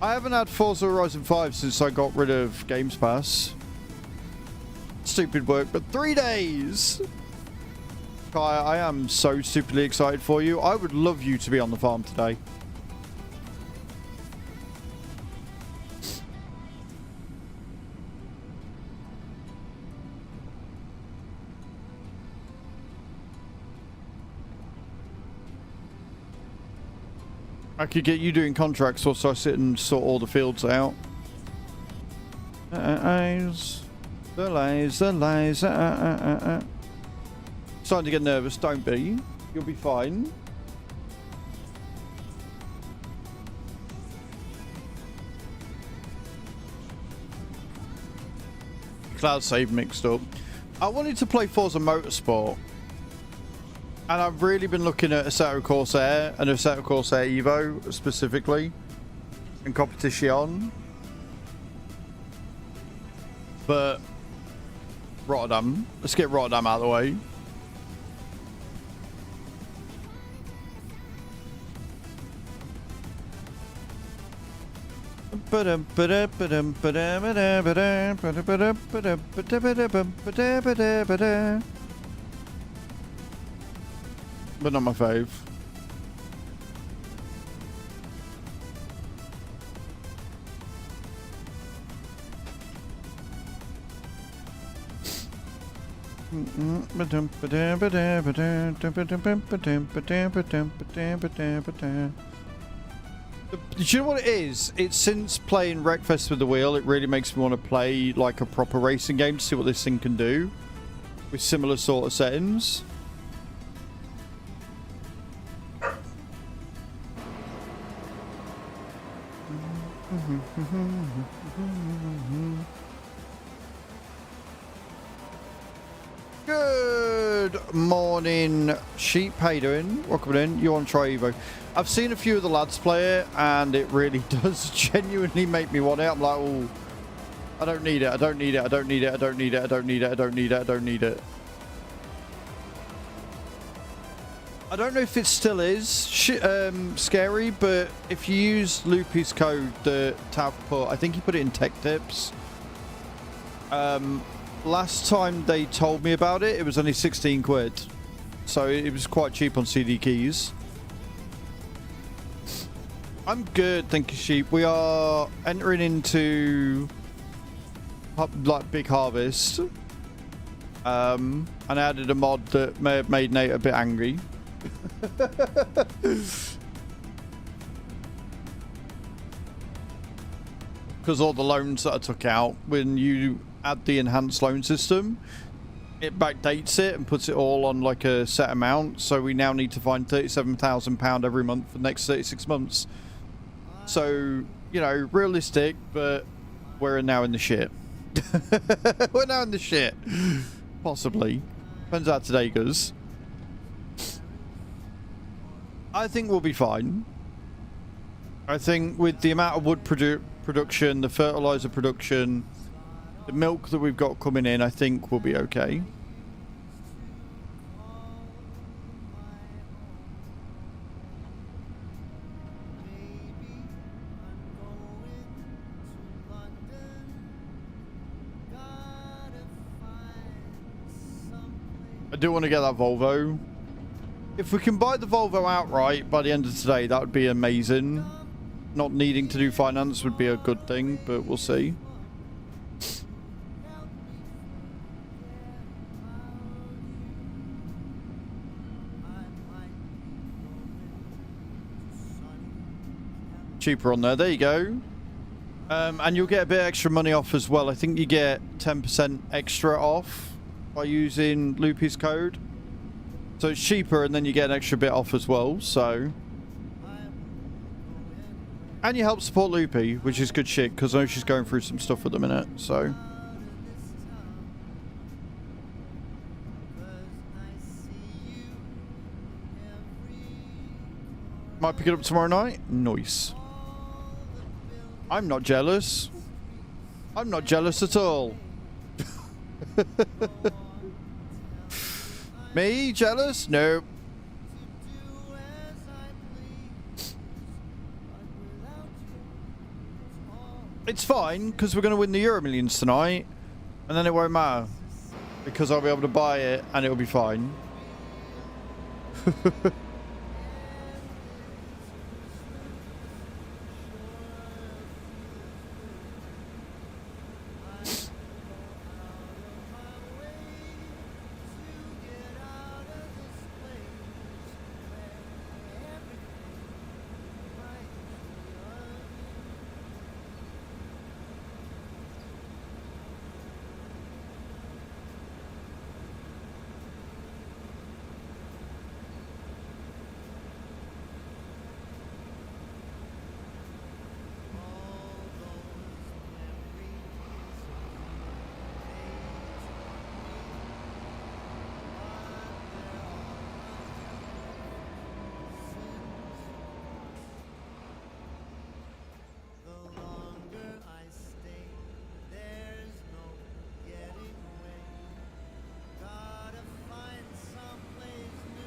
I haven't had Forza Horizon 5 since I got rid of Games Pass. Stupid work, but 3 days. Kai, I am so stupidly excited for you. I would love you to be on the farm today. I could get you doing contracts whilst I sit and sort all the fields out. The lies. Starting to get nervous, don't be. You'll be fine. Cloud save mixed up. I wanted to play Forza Motorsport. And I've really been looking at Assetto Corsair and Assetto Corsair Evo specifically in competition. But Rotterdam. Let's get Rotterdam out of the way. But not my fave. Do you know what it is? It's since playing Wreckfest with the wheel, it really makes me want to play like a proper racing game to see what this thing can do with similar sort of settings. Good morning, sheep. How you doing? Welcome in. You want to try Evo? I've seen a few of the lads play it, and it really does genuinely make me want it. I'm like, oh, I don't need it. I don't need it. I don't need it. I don't need it. I don't need it. I don't need it. I don't need it. I don't know if it still is scary, but if you use Loopy's code that Tao put, I think he put it in tech tips. Last time they told me about it, it was only 16 quid. So it was quite cheap on CD keys. I'm good, thank you, sheep. We are entering into like big harvest. And I added a mod that may have made Nate a bit angry. Because all the loans that I took out, when you add the enhanced loan system, it backdates it and puts it all on like a set amount. So we now need to find £37,000 every month for the next 36 months. So, you know, realistic, but we're now in the shit. We're now in the shit. Possibly. Depends how today goes. I think we'll be fine. I think with the amount of wood production, the fertilizer production, the milk that we've got coming in, I think we'll be okay. I do want to get that Volvo. If we can buy the Volvo outright by the end of today, that would be amazing. Not needing to do finance would be a good thing, but we'll see. Cheaper on there. There you go. And you'll get a bit extra money off as well. I think you get 10% extra off by using Loopy's code. So it's cheaper and then you get an extra bit off as well. So, and you help support Loopy, which is good shit because I know she's going through some stuff at the minute. So might pick it up tomorrow night. Nice. I'm not jealous. I'm not jealous at all. Me jealous? No. It's fine because we're going to win the Euro Millions tonight, and then it won't matter because I'll be able to buy it and it'll be fine.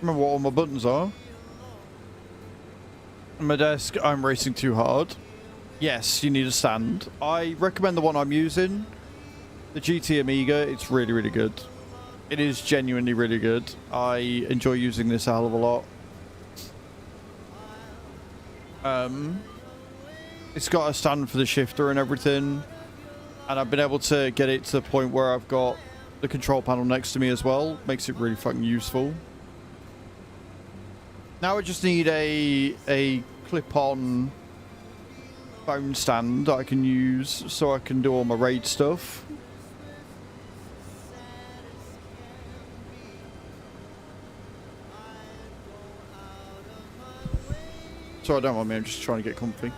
Remember what all my buttons are. On my desk, I'm racing too hard. Yes, you need a stand. I recommend the one I'm using, the GT Amiga. It's really, really good. It is genuinely really good. I enjoy using this a hell of a lot. It's got a stand for the shifter and everything, and I've been able to get it to the point where I've got the control panel next to me as well. Makes it really fucking useful. Now I just need a clip-on phone stand that I can use so I can do all my raid stuff. Sorry, don't mind me, I'm just trying to get comfy.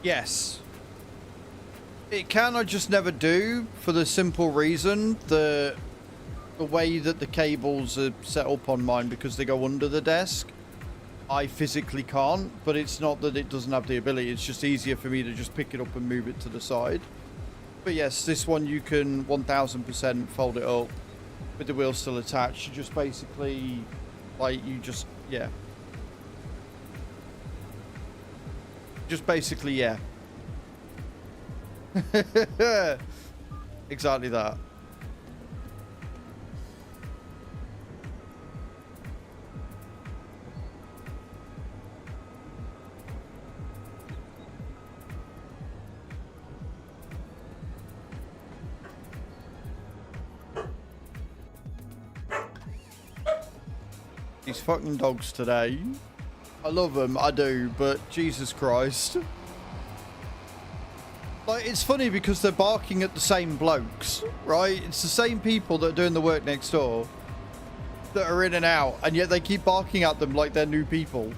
Yes. It can, I just never do, for the simple reason the way that the cables are set up on mine, because they go under the desk. I physically can't, but it's not that it doesn't have the ability. It's just easier for me to just pick it up and move it to the side. But yes, this one you can 1000% fold it up with the wheel still attached. You just basically, like, you just, yeah. Just basically, yeah. Exactly that. These fucking dogs today. I love them, I do, but Jesus Christ. Like, it's funny because they're barking at the same blokes, right? It's the same people that are doing the work next door that are in and out, and yet they keep barking at them like they're new people.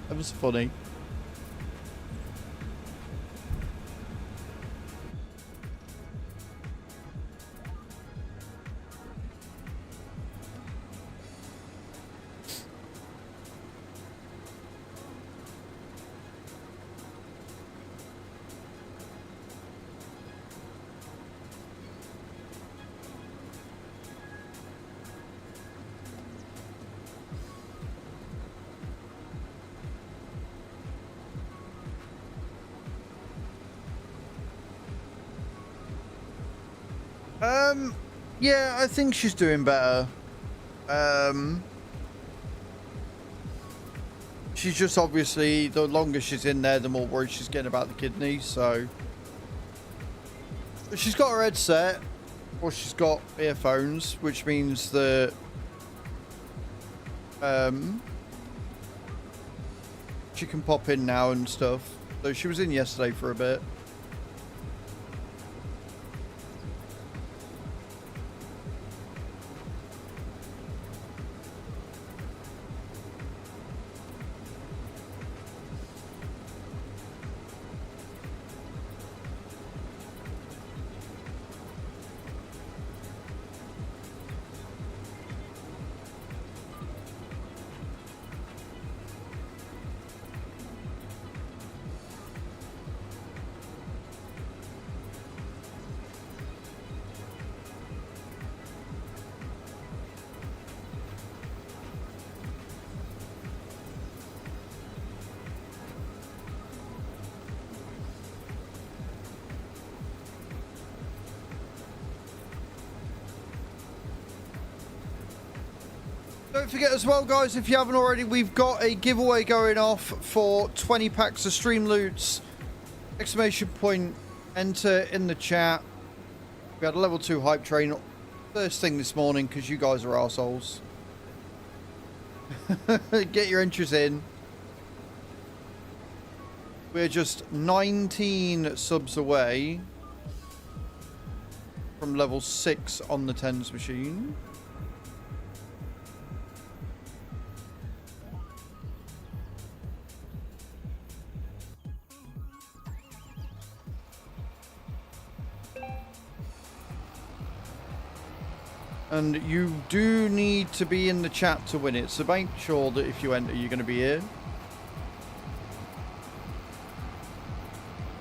That was funny. Yeah, I think she's doing better. She's just obviously, the longer she's in there, the more worried she's getting about the kidneys, so. She's got her headset, or she's got earphones, which means that, she can pop in now and stuff. So she was in yesterday for a bit. Don't forget as well, guys, if you haven't already, we've got a giveaway going off for 20 packs of Streamloots. Exclamation point, enter in the chat. We had a level 2 hype train first thing this morning because you guys are arseholes. Get your entries in. We're just 19 subs away from level 6 on the tens machine. And you do need to be in the chat to win it, so make sure that if you enter, you're going to be here.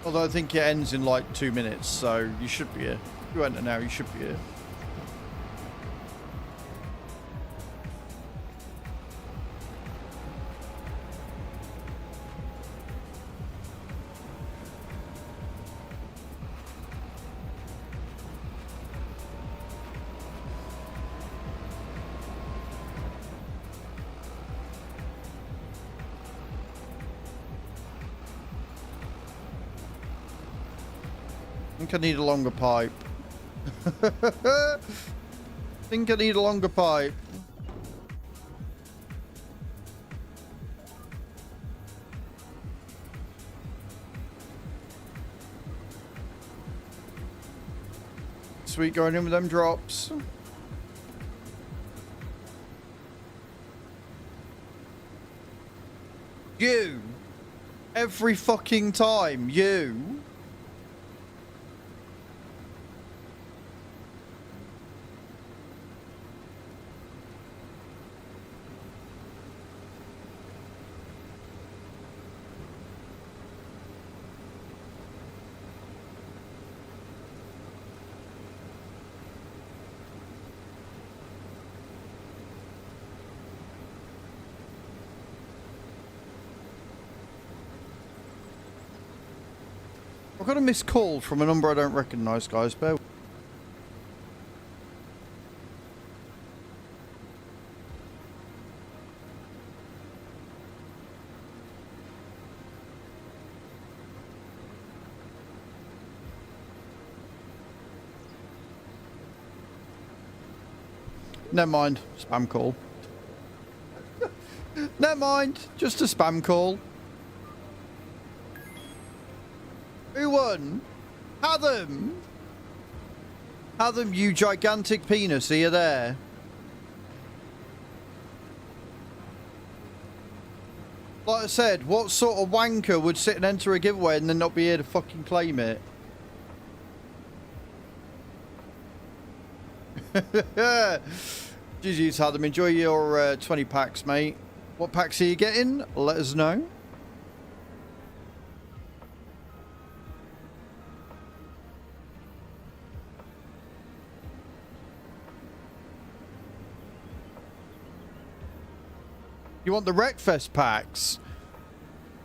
Although I think it ends in like 2 minutes, so you should be here. If you enter now, you should be here. I think I need a longer pipe. Think I need a longer pipe. Sweet, going in with them drops. You. Every fucking time. You. I've got a missed call from a number I don't recognise, guys. Bear. Never mind. Spam call. Never mind. Just a spam call. Who won? Hatham! Hatham, you gigantic penis. Are you there? Like I said, what sort of wanker would sit and enter a giveaway and then not be here to fucking claim it? GG's Hatham. Enjoy your 20 packs, mate. What packs are you getting? Let us know. You want the Wreckfest packs?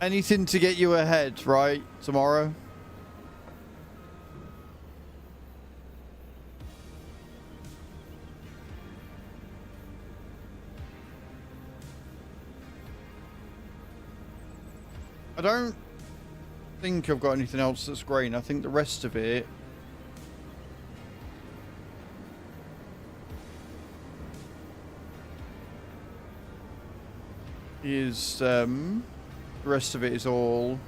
Anything to get you ahead, right? Tomorrow? I don't think I've got anything else that's green. I think the rest of it is the rest of it is all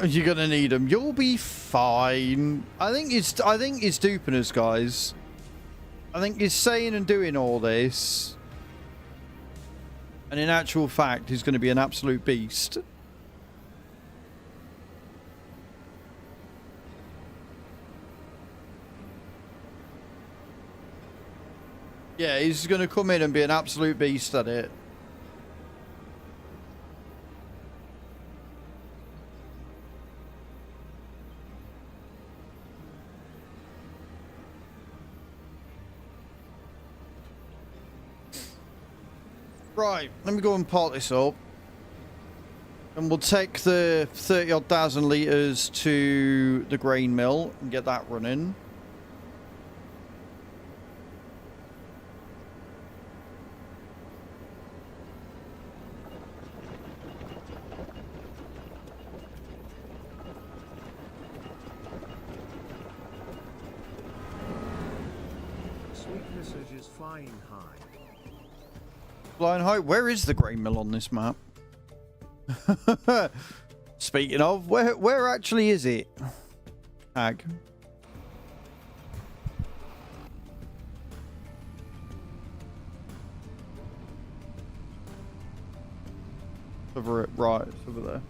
you're gonna need them. You'll be fine. I think he's duping us, guys. I think he's saying and doing all this, and in actual fact he's going to be an absolute beast. Yeah, he's going to come in and be an absolute beast at it. Right, let me go and pot this up. And we'll take the 30-odd thousand litres to the grain mill and get that running. Sweet message is flying high. Flying high. Where is the grain mill on this map? Speaking of, where actually is it? Ag. Over it, right, it's over there.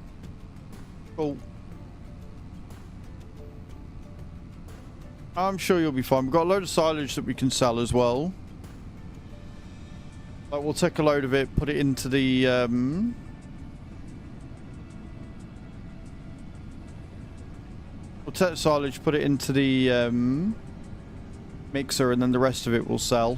Cool. I'm sure you'll be fine. We've got a load of silage that we can sell as well. Like, we'll take a load of it, put it into the we'll take the silage, put it into the mixer, and then the rest of it we'll sell.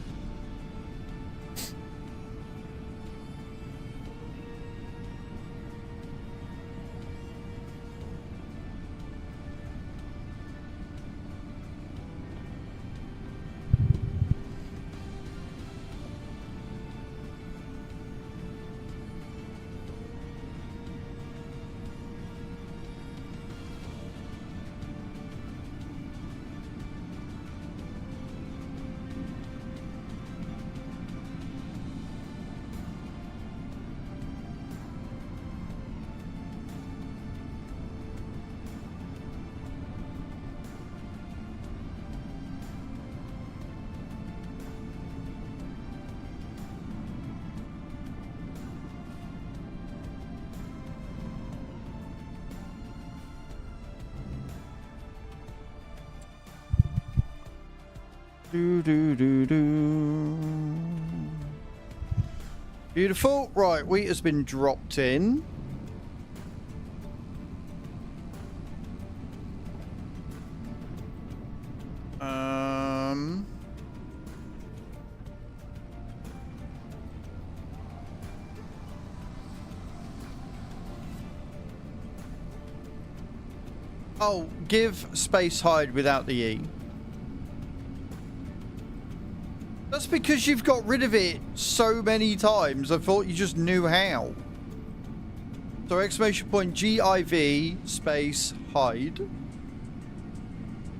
Beautiful. Right, wheat has been dropped in. Oh, give space hide without the E. That's because you've got rid of it so many times. I thought you just knew how. So exclamation point GIV space hide.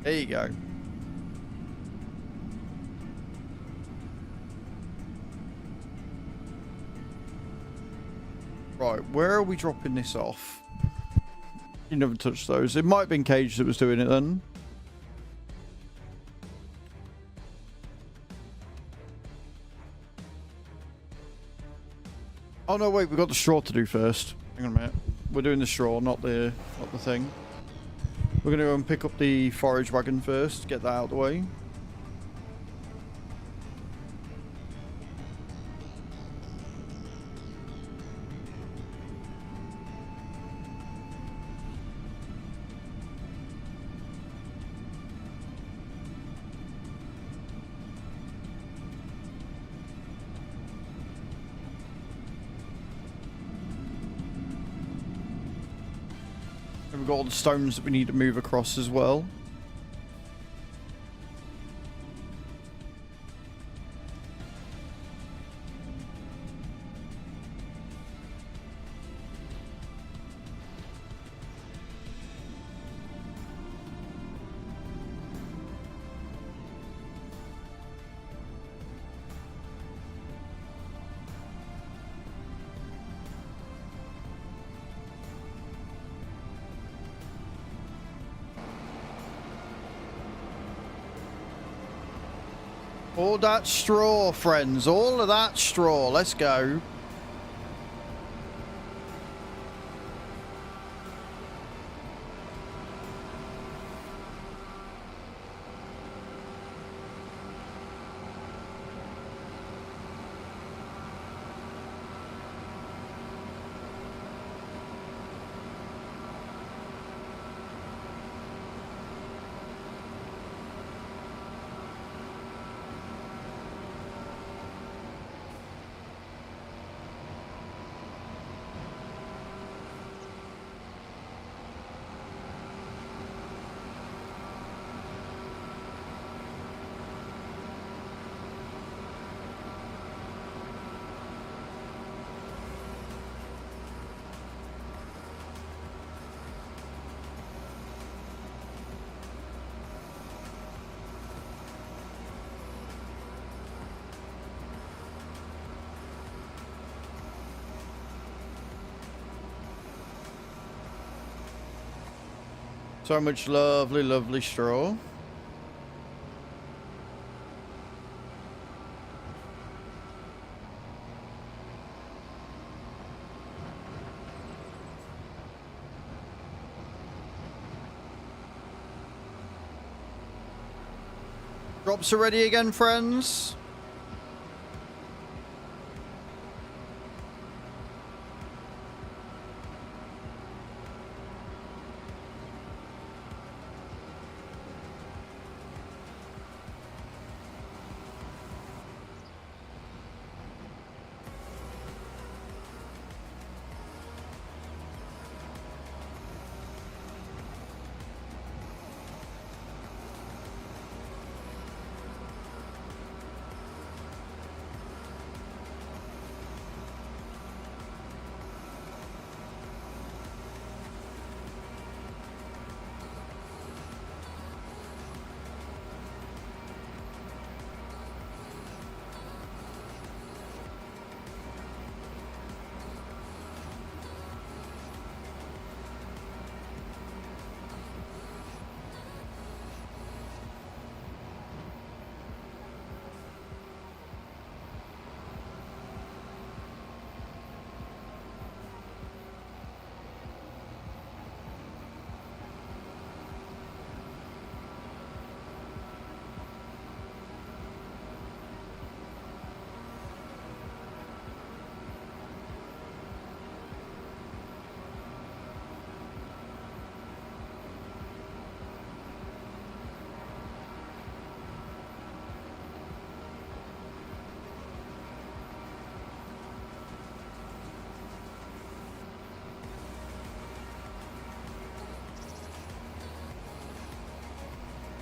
There you go. Right, where are we dropping this off? You never touched those. It might have been Cage that was doing it then. Oh no, wait, we've got the straw to do first. Hang on a minute. We're doing the straw, not the thing. We're gonna go and pick up the forage wagon first, get that out of the way. We've got all the stones that we need to move across as well. All that straw, friends. All of that straw. Let's go. So much lovely, lovely straw. Drops are ready again, friends.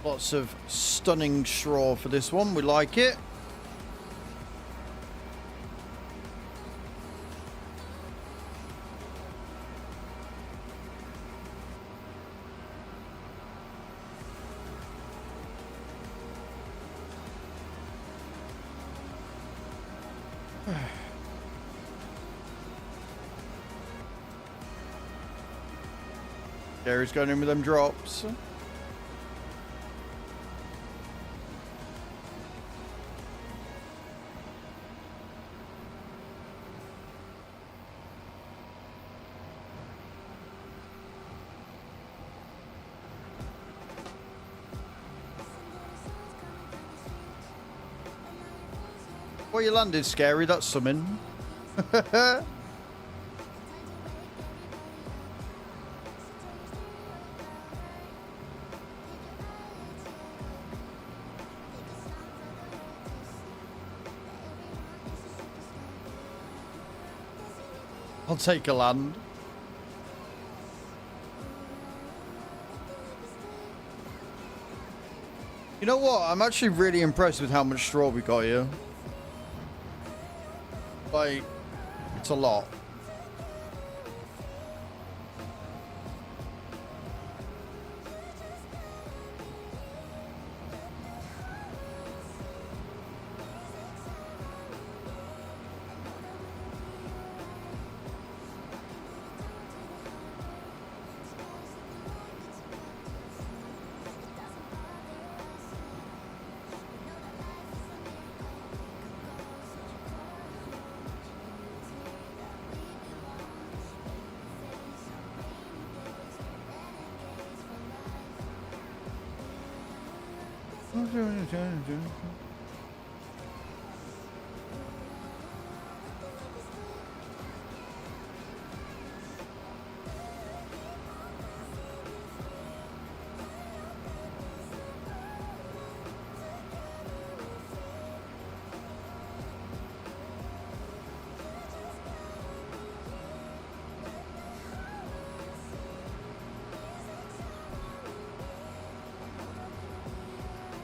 Lots of stunning straw for this one. We like it. Gary's going in with them drops. Well, you landed, Scary. That's something. I'll take a land. You know what? I'm actually really impressed with how much straw we got here. Like, it's a lot.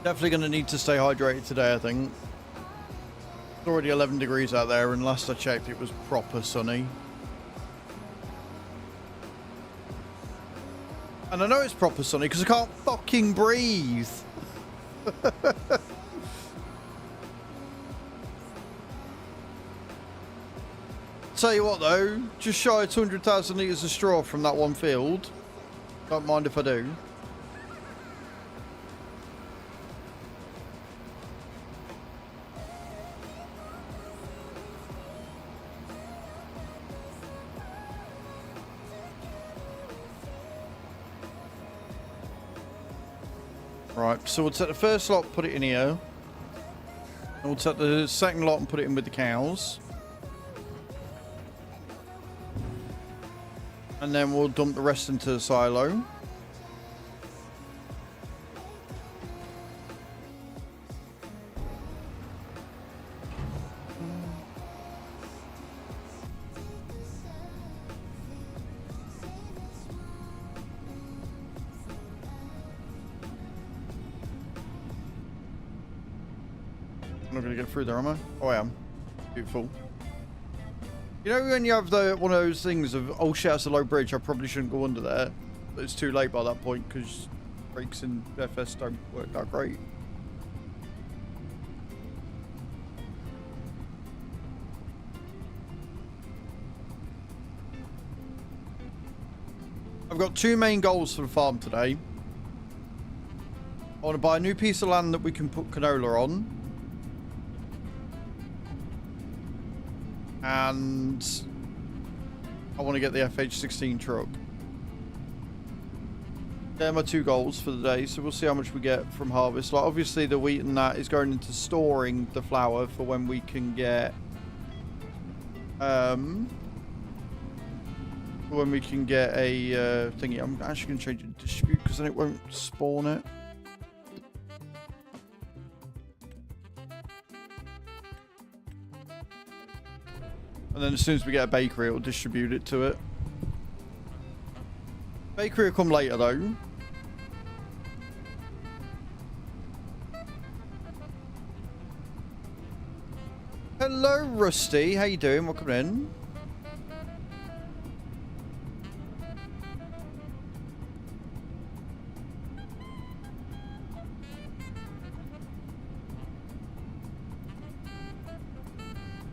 Definitely going to need to stay hydrated today, I think. It's already 11 degrees out there, and last I checked it was proper sunny. And I know it's proper sunny because I can't fucking breathe. Tell you what though, just shy of 200,000 litres of straw from that one field. Don't mind if I do. Right, so we'll take the first lot, put it in here. And we'll take the second lot and put it in with the cows. And then we'll dump the rest into the silo. I'm not going to get through there, am I? Oh, I am. Beautiful. You know when you have one of those things of, oh shit, that's a low bridge, I probably shouldn't go under there. But it's too late by that point because brakes in FS don't work that great. I've got two main goals for the farm today. I want to buy a new piece of land that we can put canola on. And I want to get the FH16 truck. They're my two goals for the day, so we'll see how much we get from harvest. Like, obviously the wheat and that is going into storing the flour for when we can get a thingy. I'm actually going to change it to distribute because then it won't spawn it. And then as soon as we get a bakery, it'll distribute it to it. Bakery will come later though. Hello, Rusty. How you doing? Welcome in.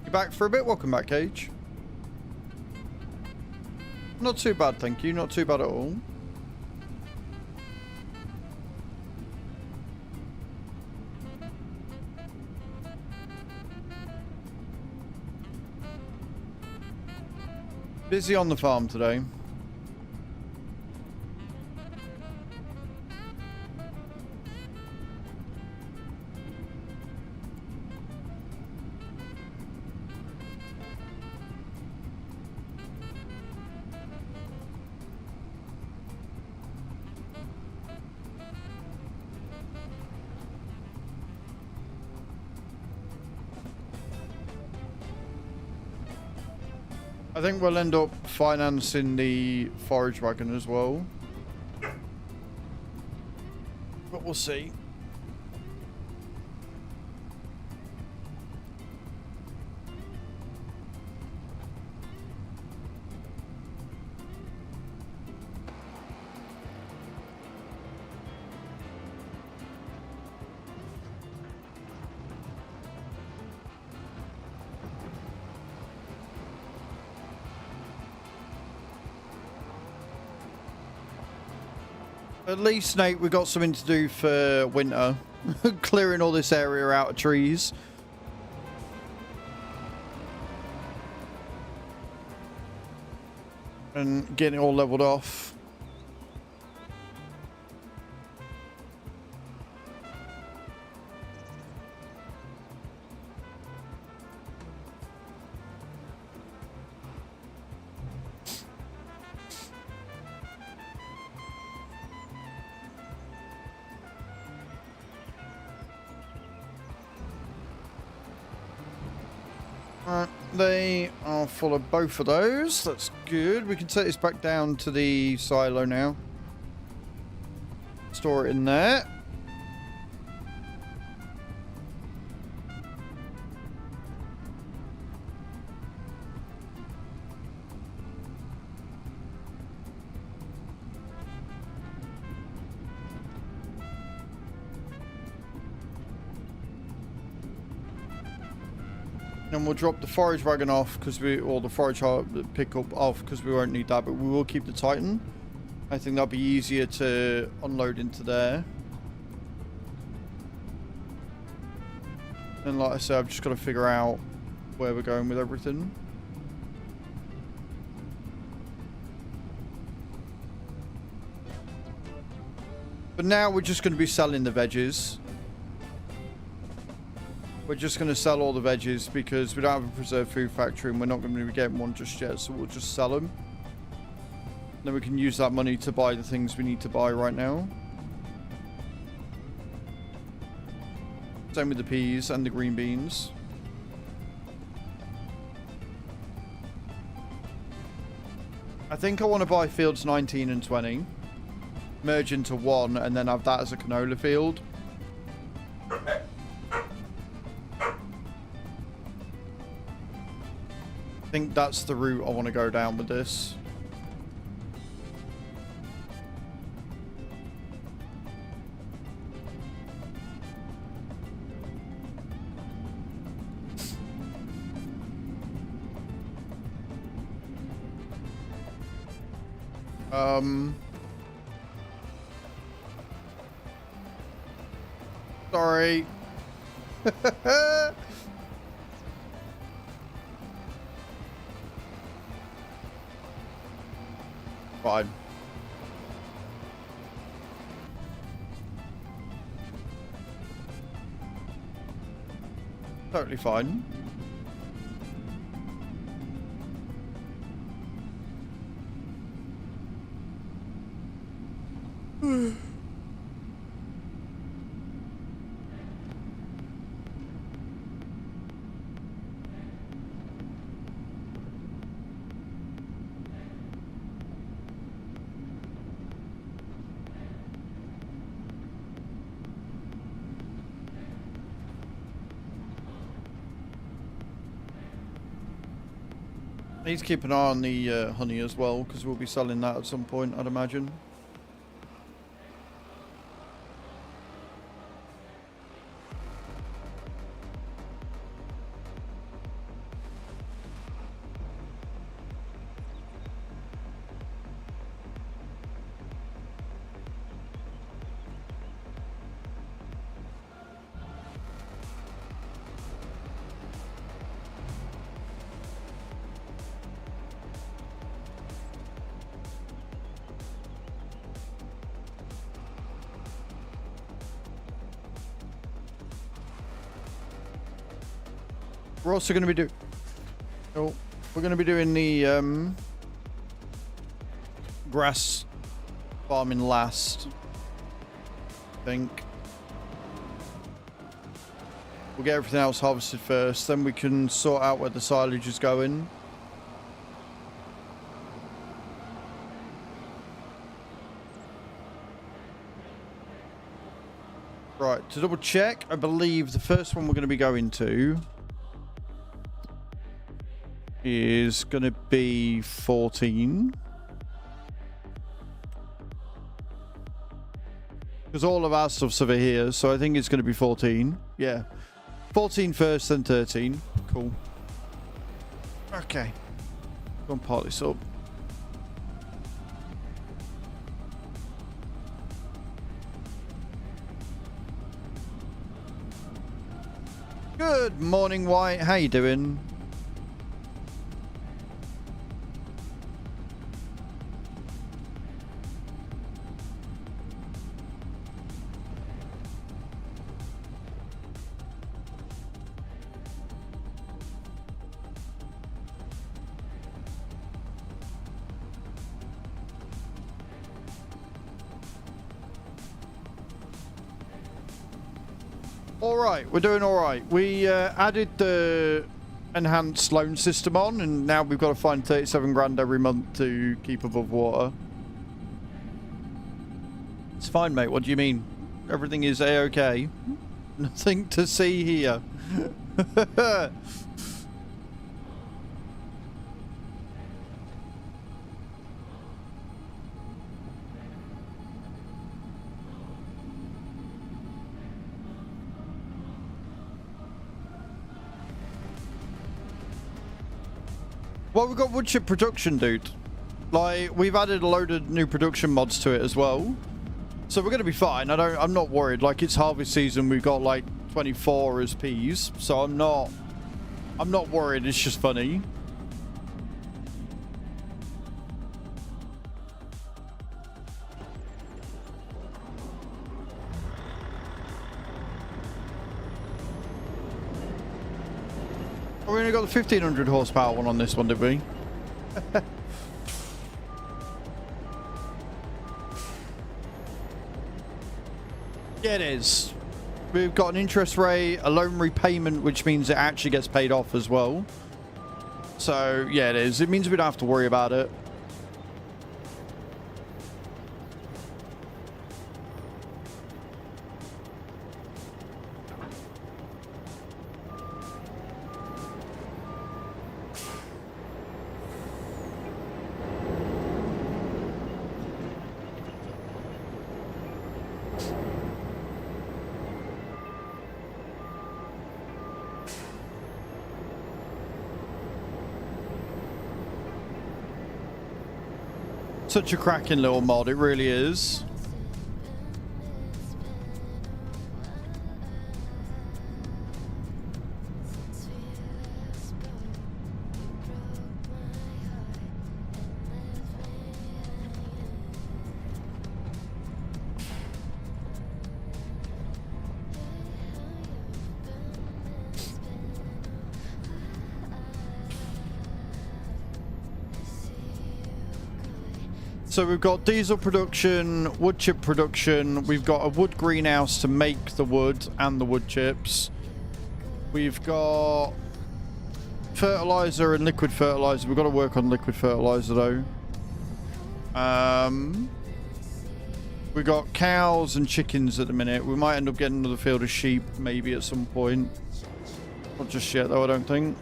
You back for a bit? Welcome back, Cage. Not too bad, thank you. Not too bad at all. Busy on the farm today. I think we'll end up financing the forage wagon as well. But we'll see. At least, Nate, we got something to do for winter. Clearing all this area out of trees. And getting it all leveled off. They are full of both of those. That's good. We can take this back down to the silo now. Store it in there. And we'll drop the forage wagon off because or the forage pickup off because we won't need that, but we will keep the Titan. I think that'll be easier to unload into there. And like I said, I've just got to figure out where we're going with everything. But now we're just going to be selling the veggies. We're just going to sell all the veggies because we don't have a preserved food factory and we're not going to be getting one just yet, so we'll just sell them. Then we can use that money to buy the things we need to buy right now. Same with the peas and the green beans. I think I want to buy fields 19 and 20. Merge into one and then have that as a canola field. I think that's the route I want to go down with this. Sorry. Fine. Totally fine. I need to keep an eye on the honey as well, because we'll be selling that at some point, I'd imagine. We're also going to be we're going to be doing the grass farming last, I think. We'll get everything else harvested first, then we can sort out where the silage is going. Right, to double check, I believe the first one we're going to be going to is going to be 14. Because all of our stuff's over here, so I think it's going to be 14. Yeah. 14 first, then 13. Cool. Okay. Go and part this up. Good morning, White. How you doing? Alright, we're doing alright. We added the enhanced loan system on, and now we've got to find 37 grand every month to keep above water. It's fine, mate. What do you mean? Everything is A-okay. Nothing to see here. Well, we've got woodchip production, dude. Like, we've added a load of new production mods to it as well. So we're going to be fine. I'm not worried. Like, it's harvest season. We've got, like, 24 as peas. So I'm not worried. It's just funny. We only got the 1500 horsepower one on this one, did we? Yeah, it is. We've got an interest rate, a loan repayment, which means it actually gets paid off as well. So, yeah, it is. It means we don't have to worry about it. Such a cracking little mod, it really is. So we've got diesel production, wood chip production, we've got a wood greenhouse to make the wood and the wood chips. We've got fertilizer and liquid fertilizer. We've got to work on liquid fertilizer though. We've got cows and chickens at the minute. We might end up getting another field of sheep maybe at some point. Not just yet though, I don't think.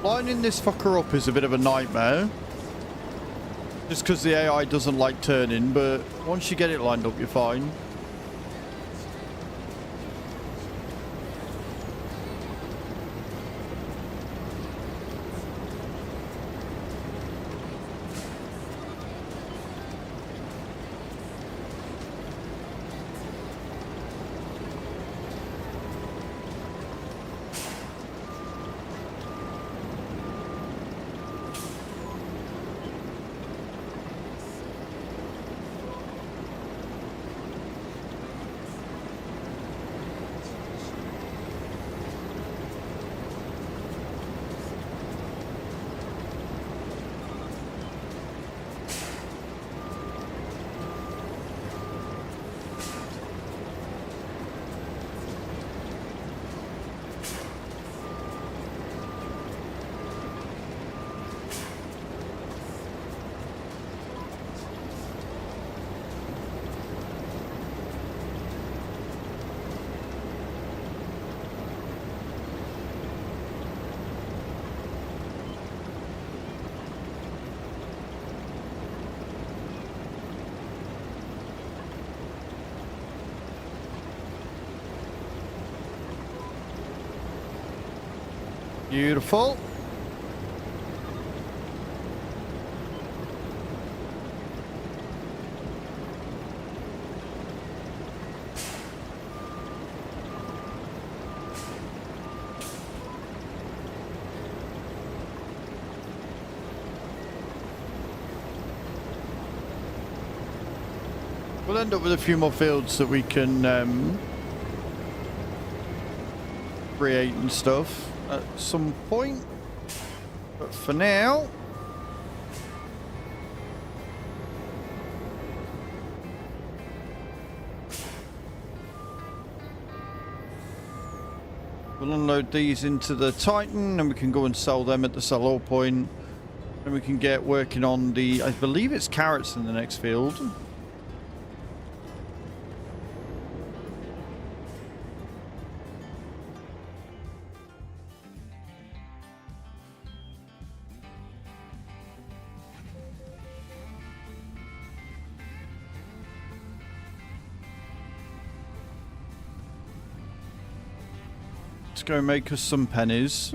Lining this fucker up is a bit of a nightmare. Just because the AI doesn't like turning, but once you get it lined up, you're fine. Beautiful. We'll end up with a few more fields that we can create and stuff at some point, but for now we'll unload these into the Titan and we can go and sell them at the sell-all point, and we can get working on the, I believe it's carrots in the next field. Let's go make us some pennies.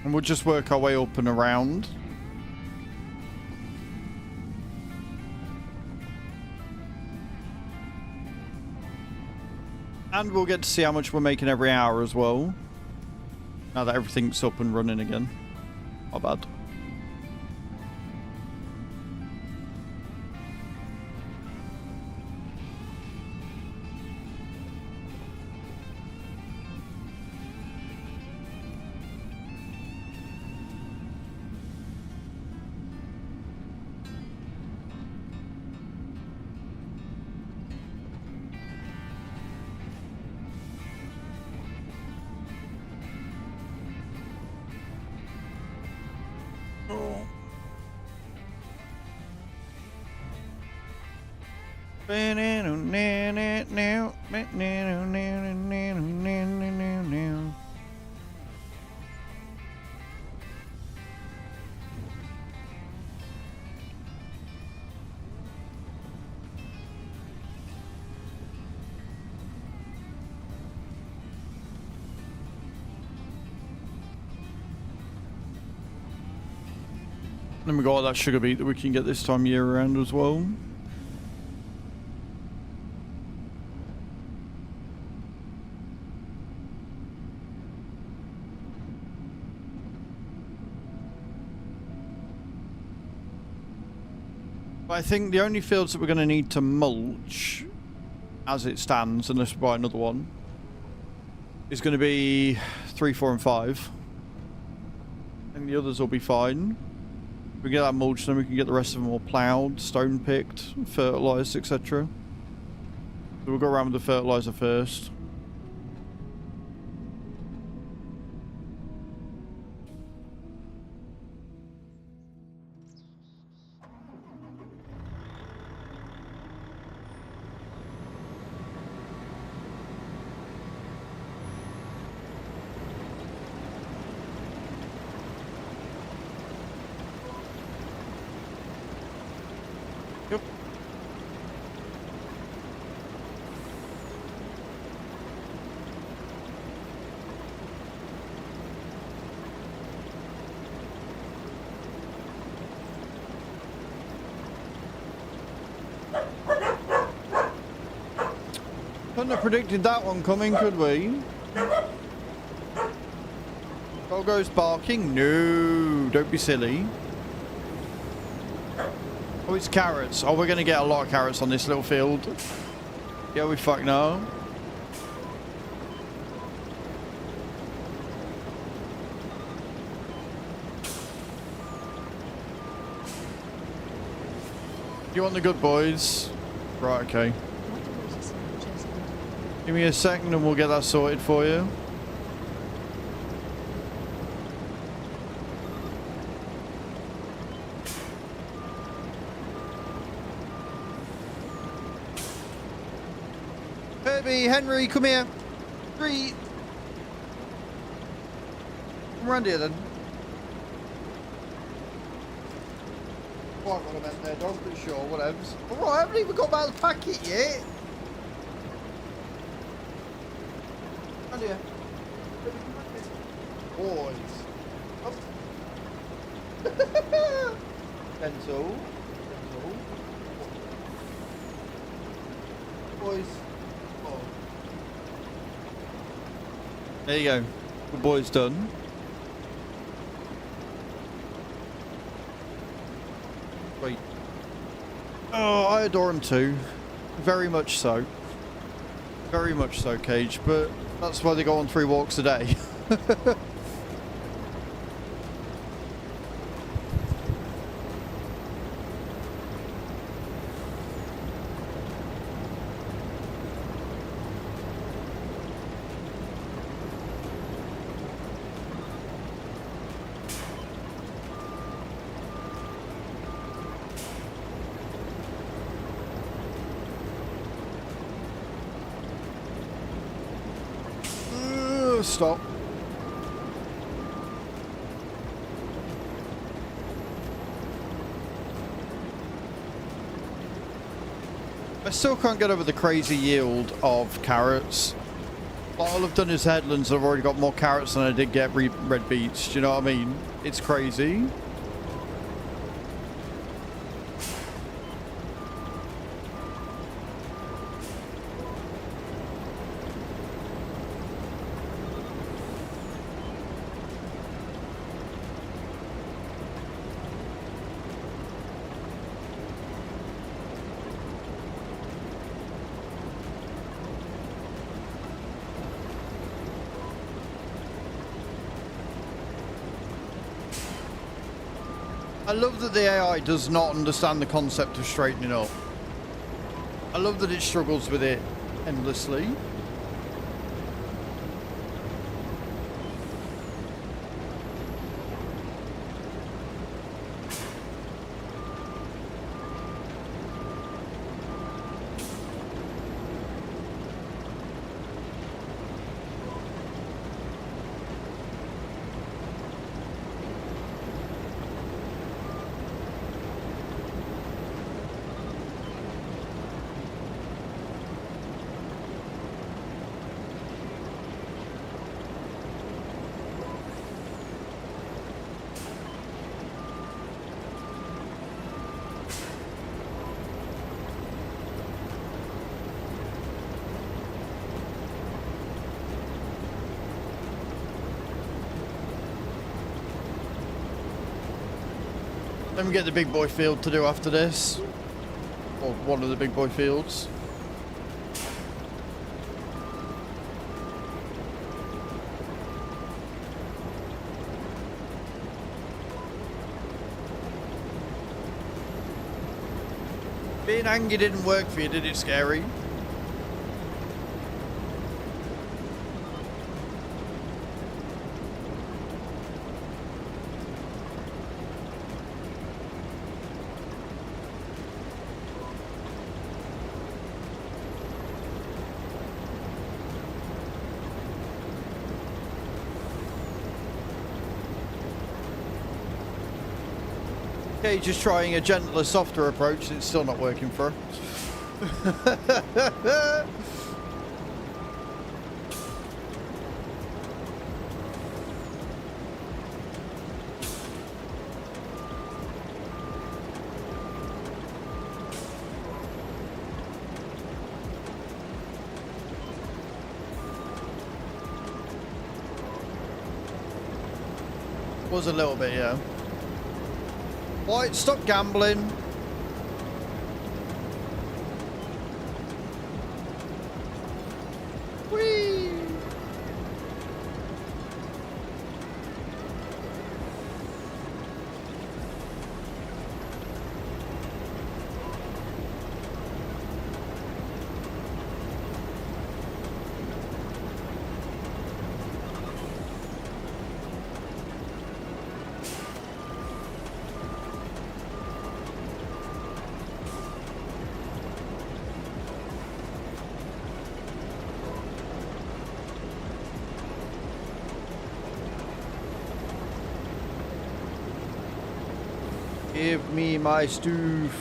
And we'll just work our way up and around. And we'll get to see how much we're making every hour as well. Now that everything's up and running again. Not bad. Then we got that sugar beet that we can get this time year round as well. But I think the only fields that we're going to need to mulch as it stands, unless we buy another one, is going to be 3, 4 and 5. And the others will be fine. We get that mulch, then we can get the rest of them all ploughed, stone picked, fertilised, etc. So we'll go around with the fertiliser first. Yep. Couldn't have predicted that one coming, could we? Doggo's barking? No, don't be silly. Oh, it's carrots. Oh, we're going to get a lot of carrots on this little field. Yeah, we fuck know. You want the good boys? Right, okay. What was it just ended? Give me a second and we'll get that sorted for you. Herbie, Henry, come here. Three. Come around here then. Quite what I meant there, dog, but sure, whatevs. Alright, I haven't even got out of the packet yet. Around here. Boys. Up. Pencil. Pencil. Boys. Oh. There you go. The boy's done. Wait. Oh, I adore him too. Very much so. Very much so, Cage. But that's why they go on 3 walks a day. Stop. I still can't get over the crazy yield of carrots. Like, all I've done is headlands. I've already got more carrots than I did get red beets. Do you know what I mean? It's crazy. I love that the AI does not understand the concept of straightening up. I love that it struggles with it endlessly. Let me get the big boy field to do after this. Or one of the big boy fields. Being angry didn't work for you, did it, Scary? Okay, just trying a gentler, softer approach. It's still not working for her. Was a little bit, yeah. White, stop gambling. Whee! Give me my stoof.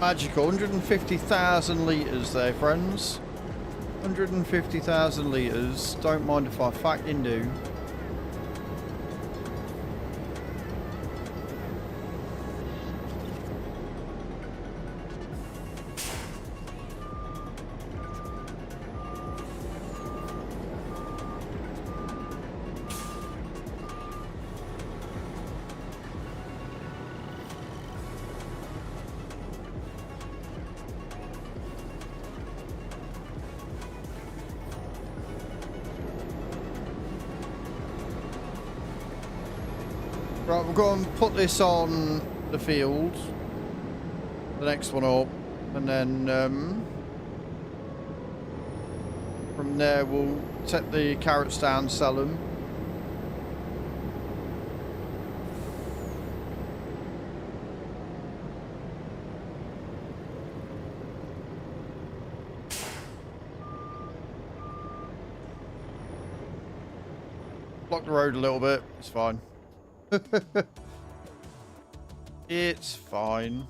Magical, 150,000 litres there, friends. 150,000 litres. Don't mind if I fucking do. Right, we'll go and put this on the field. The next one up. And then from there we'll set the carrots down, sell them. Block the road a little bit, it's fine. It's fine.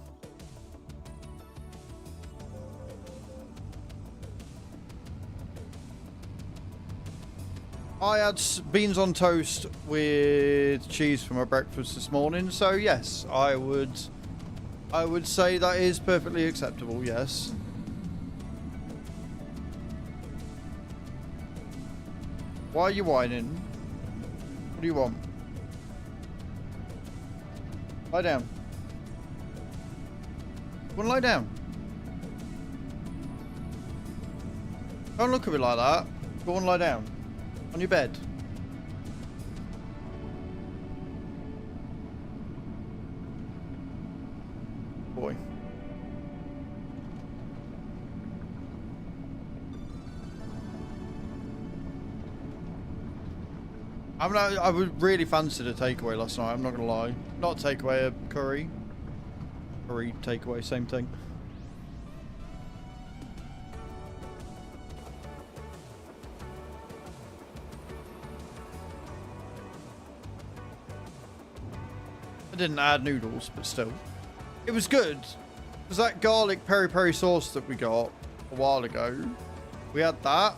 I had beans on toast with cheese for my breakfast this morning, so yes, I would say that is perfectly acceptable, yes. Why are you whining? What do you want? Lie down. Go and lie down. Don't look at me like that. Go and lie down. On your bed. Boy. I mean, I would really fancied a takeaway last night, I'm not going to lie. Not a takeaway, a curry. Curry, takeaway, same thing. I didn't add noodles, but still. It was good. It was that garlic peri-peri sauce that we got a while ago. We had that.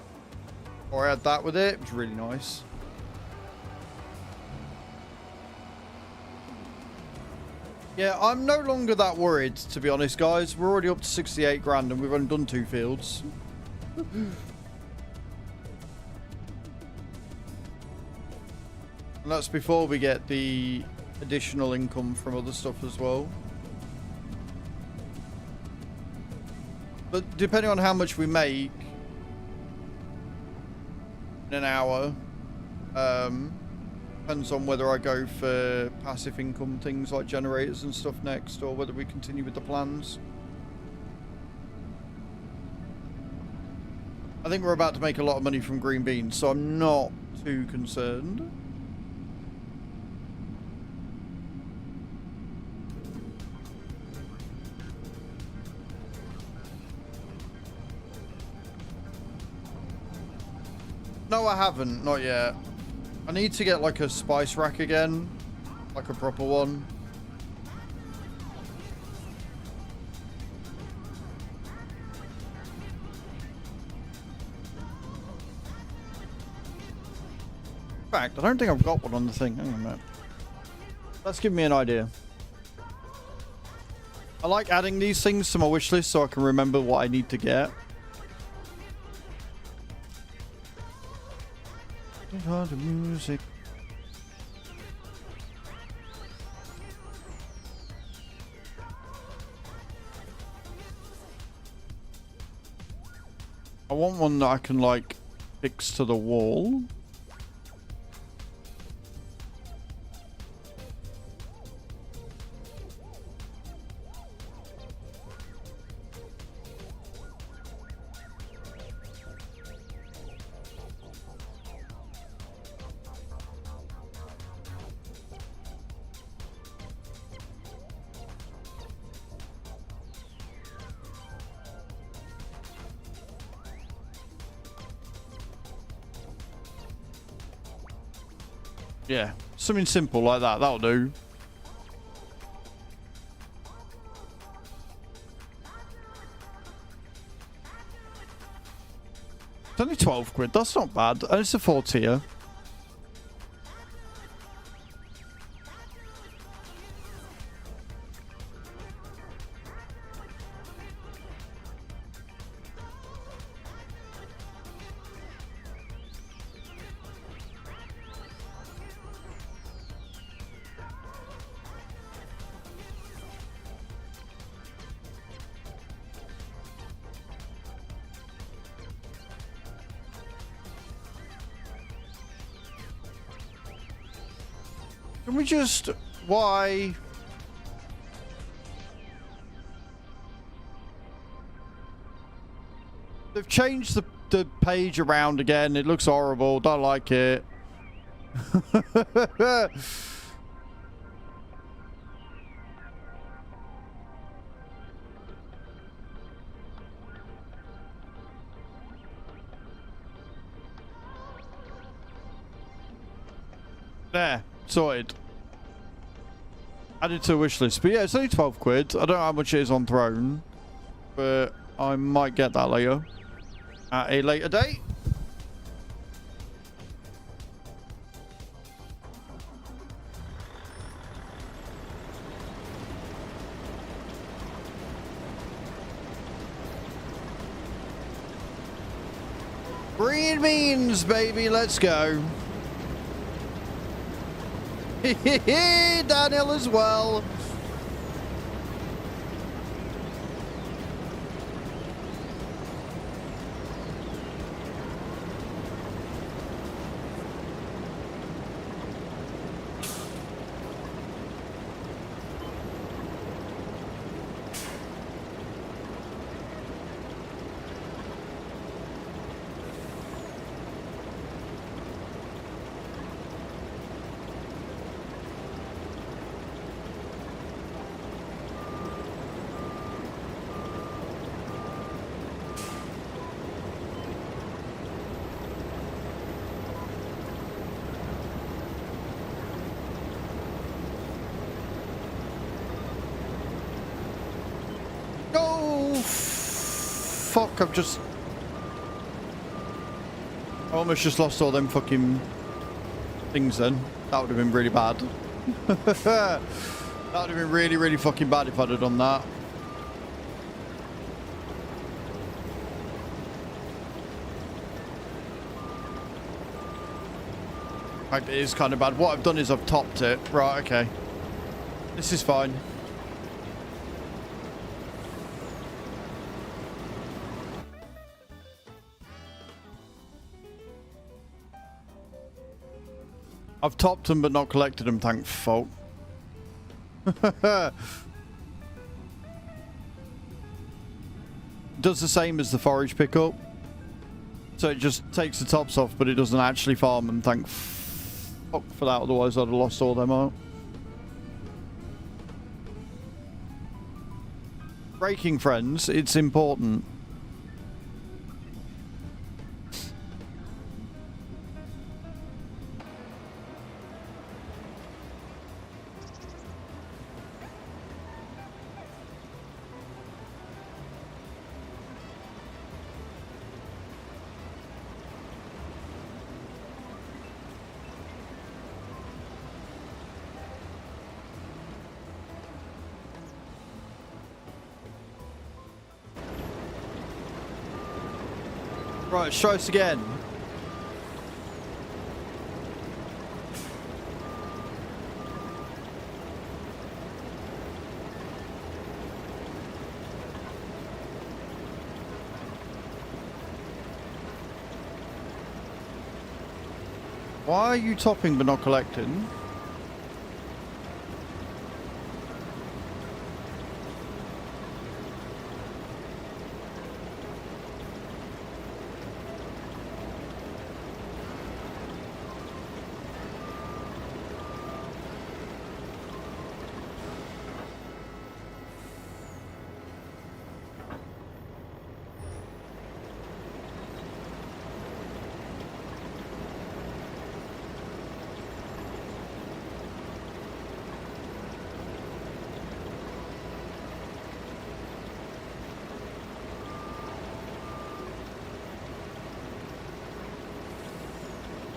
Or I had that with it. It was really nice. Yeah, I'm no longer that worried, to be honest, guys. We're already up to 68 grand and we've only done 2 fields. And that's before we get the additional income from other stuff as well. But depending on how much we make in an hour, depends on whether I go for passive income things like generators and stuff next, or whether we continue with the plans. I think we're about to make a lot of money from green beans, so I'm not too concerned. No, I haven't. Not yet. I need to get like a spice rack again. Like a proper one. In fact, I don't think I've got one on the thing. Hang on a minute. Let's give me an idea. I like adding these things to my wish list so I can remember what I need to get. The music. I want one that I can like fix to the wall. Yeah, something simple like that. That'll do. It's only 12 quid. That's not bad. And it's a 4-tier. Can we just... Why? They've changed the page around again. It looks horrible. Don't like it. There. Sorted. Added to a wish list. But yeah, it's only 12 quid. I don't know how much it is on Throne. But I might get that later. At a later date. Green beans, baby. Let's go. Daniel as well. Fuck, I've just... I almost just lost all them fucking things then. That would have been really bad. That would have been really, really fucking bad if I'd have done that. It is kind of bad. What I've done is I've topped it. Right, okay. This is fine. I've topped them but not collected them, thank fuck. Does the same as the forage pickup. So it just takes the tops off, but it doesn't actually farm them, thank fuck for that, otherwise I'd have lost all them out. Breaking friends, it's important. Right, let's try this again. Why are you topping but not collecting?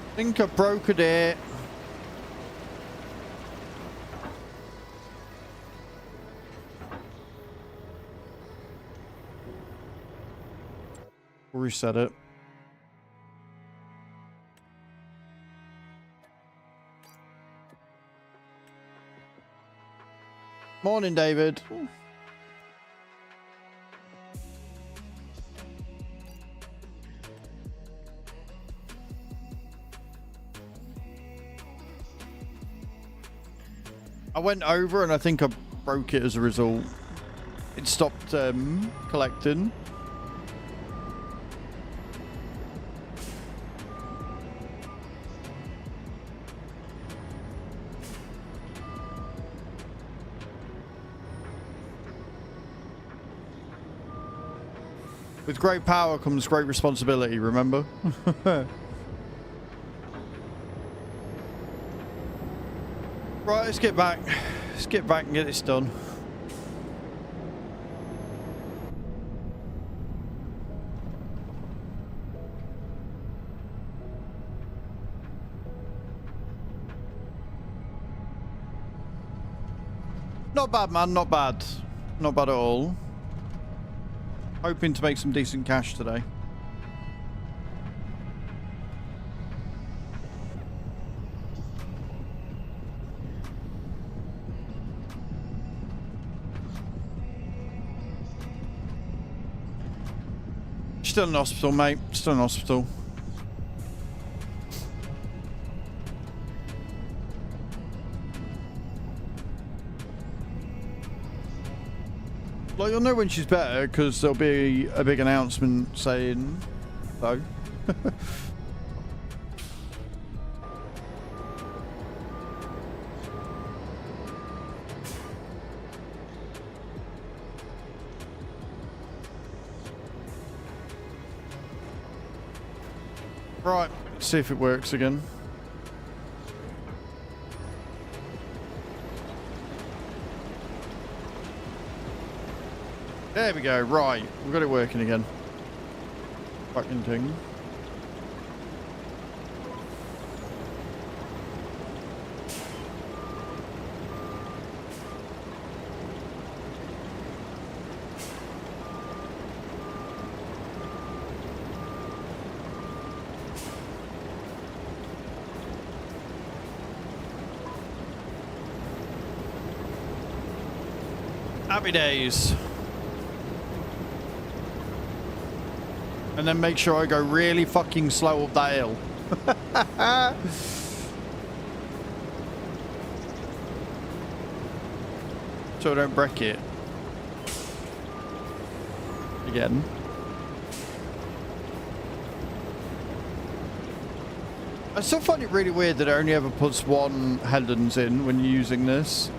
I think I brokered it. Reset it. Morning, David. I went over and I think I broke it as a result. It stopped collecting. With great power comes great responsibility, remember? Right, let's get back. Let's get back and get this done. Not bad, man. Not bad. Not bad at all. Hoping to make some decent cash today. Still in hospital, mate. Still in hospital. Like, you'll know when she's better because there'll be a big announcement saying so. Right, let's see if it works again. There we go, right. We've got it working again. Fucking thing. Happy days. And then make sure I go really fucking slow up that hill. So I don't break it. Again. I still find it really weird that it only ever puts one headlands in when you're using this.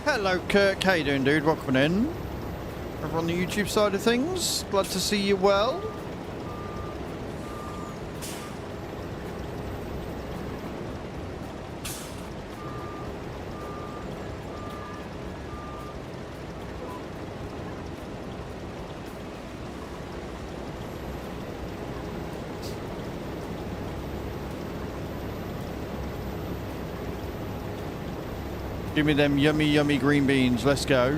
Hello, Kirk. How you doing, dude? Welcome in. Over on the YouTube side of things. Glad to see you well. Give me them yummy, yummy green beans. Let's go.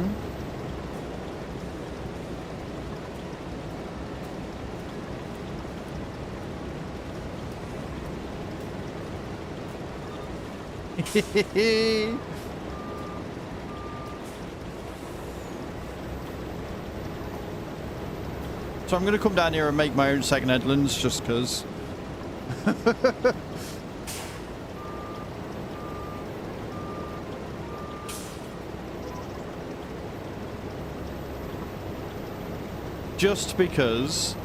So I'm going to come down here and make my own second headlands just because. Just because.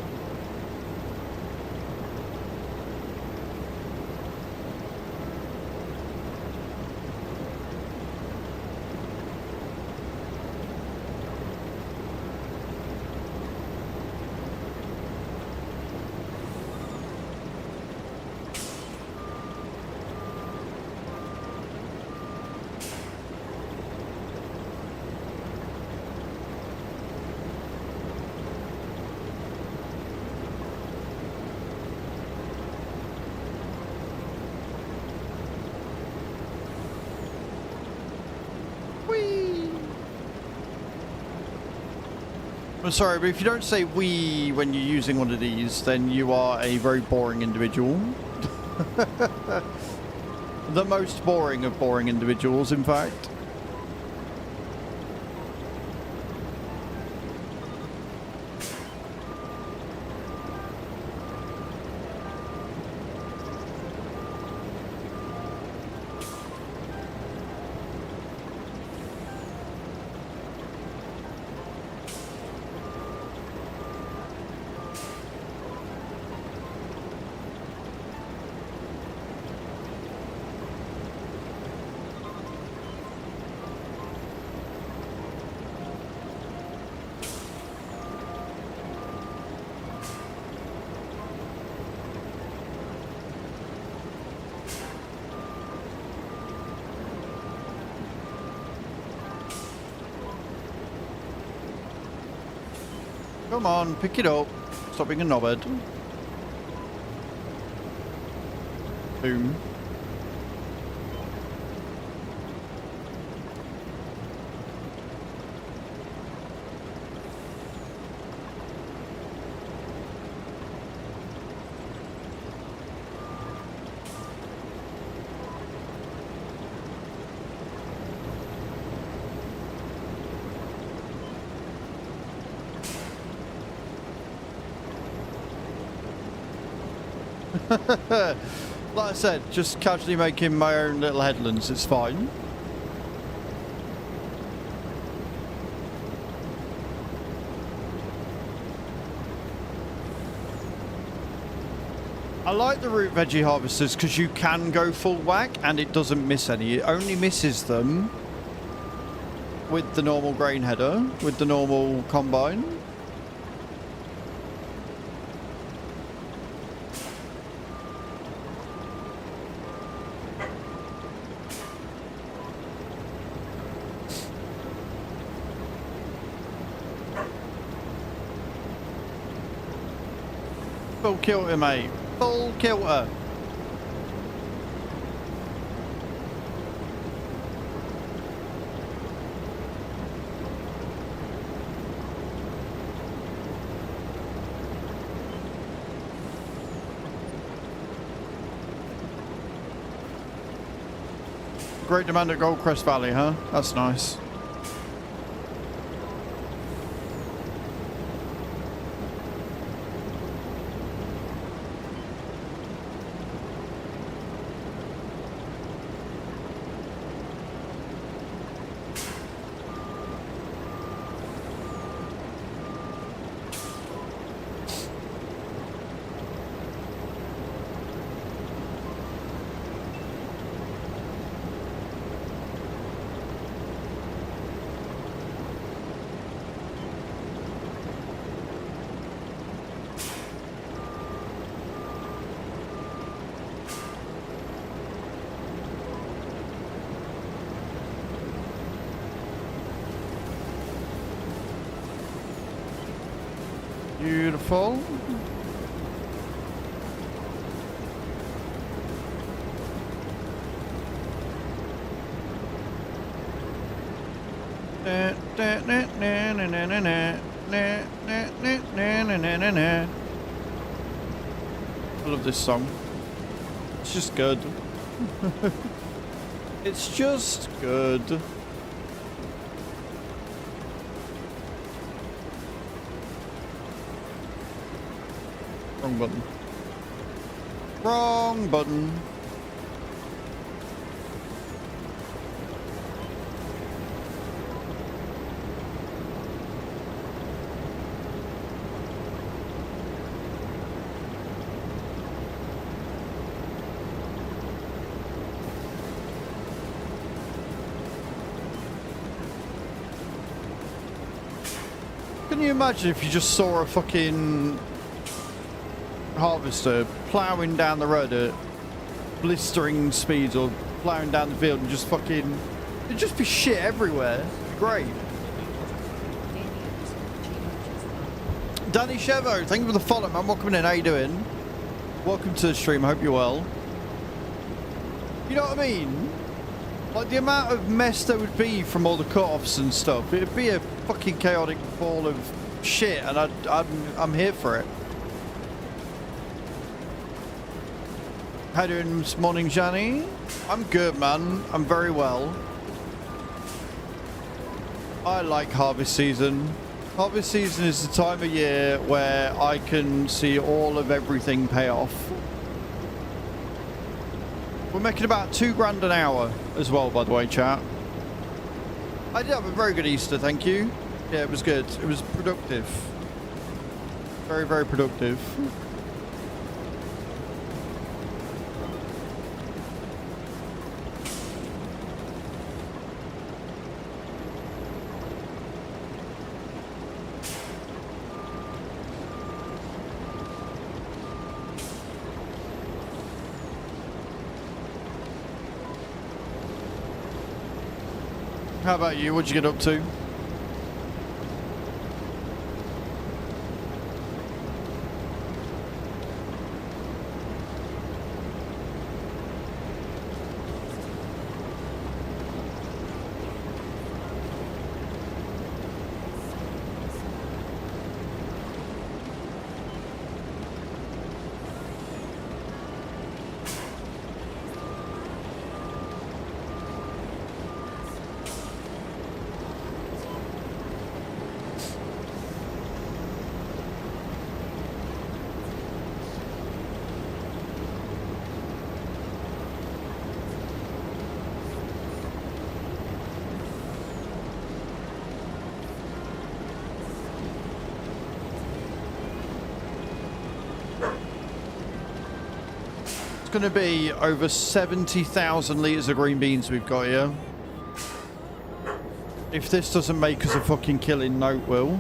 I'm sorry, but if you don't say "we" when you're using one of these, then you are a very boring individual. The most boring of boring individuals, in fact. Come on, pick it up. Stop being a knobhead. Boom. Like I said, just casually making my own little headlands, it's fine. I like the root veggie harvesters because you can go full whack and it doesn't miss any. It only misses them with the normal grain header, with the normal combine. Full kilter, mate. Full kilter. Great demand at Goldcrest Valley, huh? That's nice. Beautiful. I love this song. It's just good. It's just good. Wrong button. Wrong button. Can you imagine if you just saw a fucking harvester ploughing down the road at blistering speeds or ploughing down the field and just fucking... It'd just be shit everywhere. It'd be great. Danny Chevo, thank you for the follow, man. Welcome in. How you doing? Welcome to the stream. I hope you're well. You know what I mean? Like, the amount of mess there would be from all the cut-offs and stuff. It'd be a fucking chaotic ball of shit, and I'm here for it. How you doing this morning, Johnny? I'm good, man. I'm very well. I like harvest season. Harvest season is the time of year where I can see all of everything pay off. We're making about $2 an hour as well, by the way, chat. I did have a very good Easter, thank you. Yeah, it was good. It was productive. Very, very productive. How about you? What'd you get up to? It's going to be over 70,000 litres of green beans we've got here. If this doesn't make us a fucking killing, note will.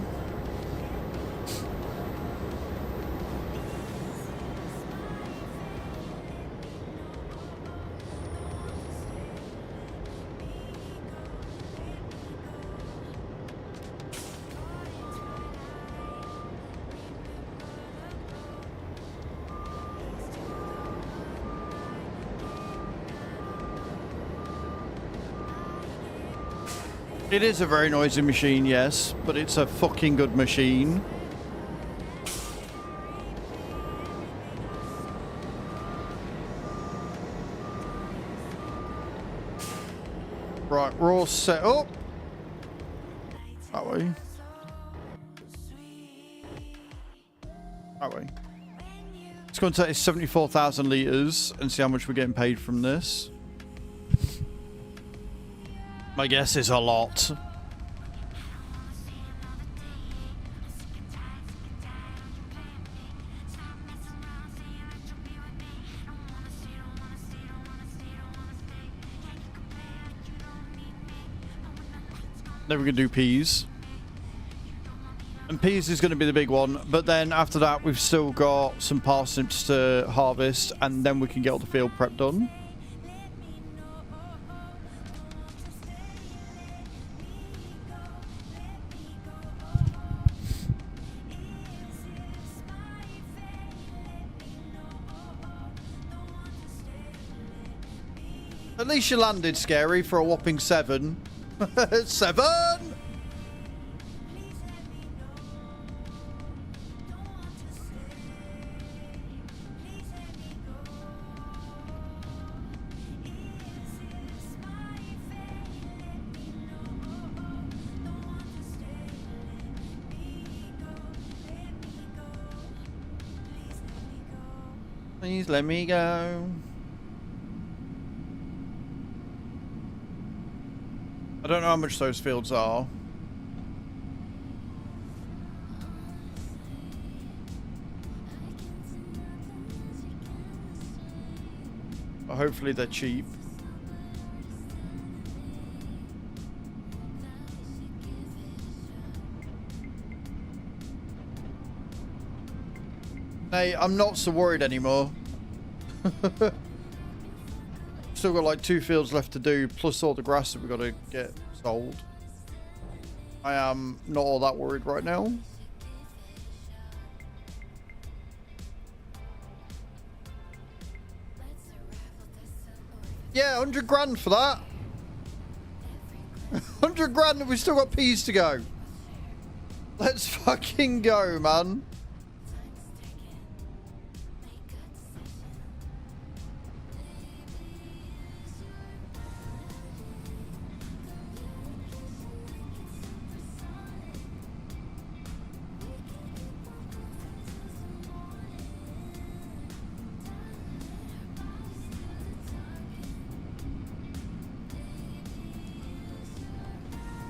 It is a very noisy machine, yes, but it's a fucking good machine. Right, we're all set up. That way. That way. It's going to take 74,000 litres and see how much we're getting paid from this. My guess is a lot. Then we're going to do peas. And peas is going to be the big one. But then after that, we've still got some parsnips to harvest. And then we can get all the field prep done. At least you landed scary for a whopping 7. 7! Please let me go. I don't know how much those fields are. But hopefully they're cheap. Hey, I'm not so worried anymore. Still got like 2 fields left to do, plus all the grass that we've got to get sold. I am not all that worried right now. Yeah, 100 grand for that. 100 grand and we've still got peas to go. Let's fucking go, man.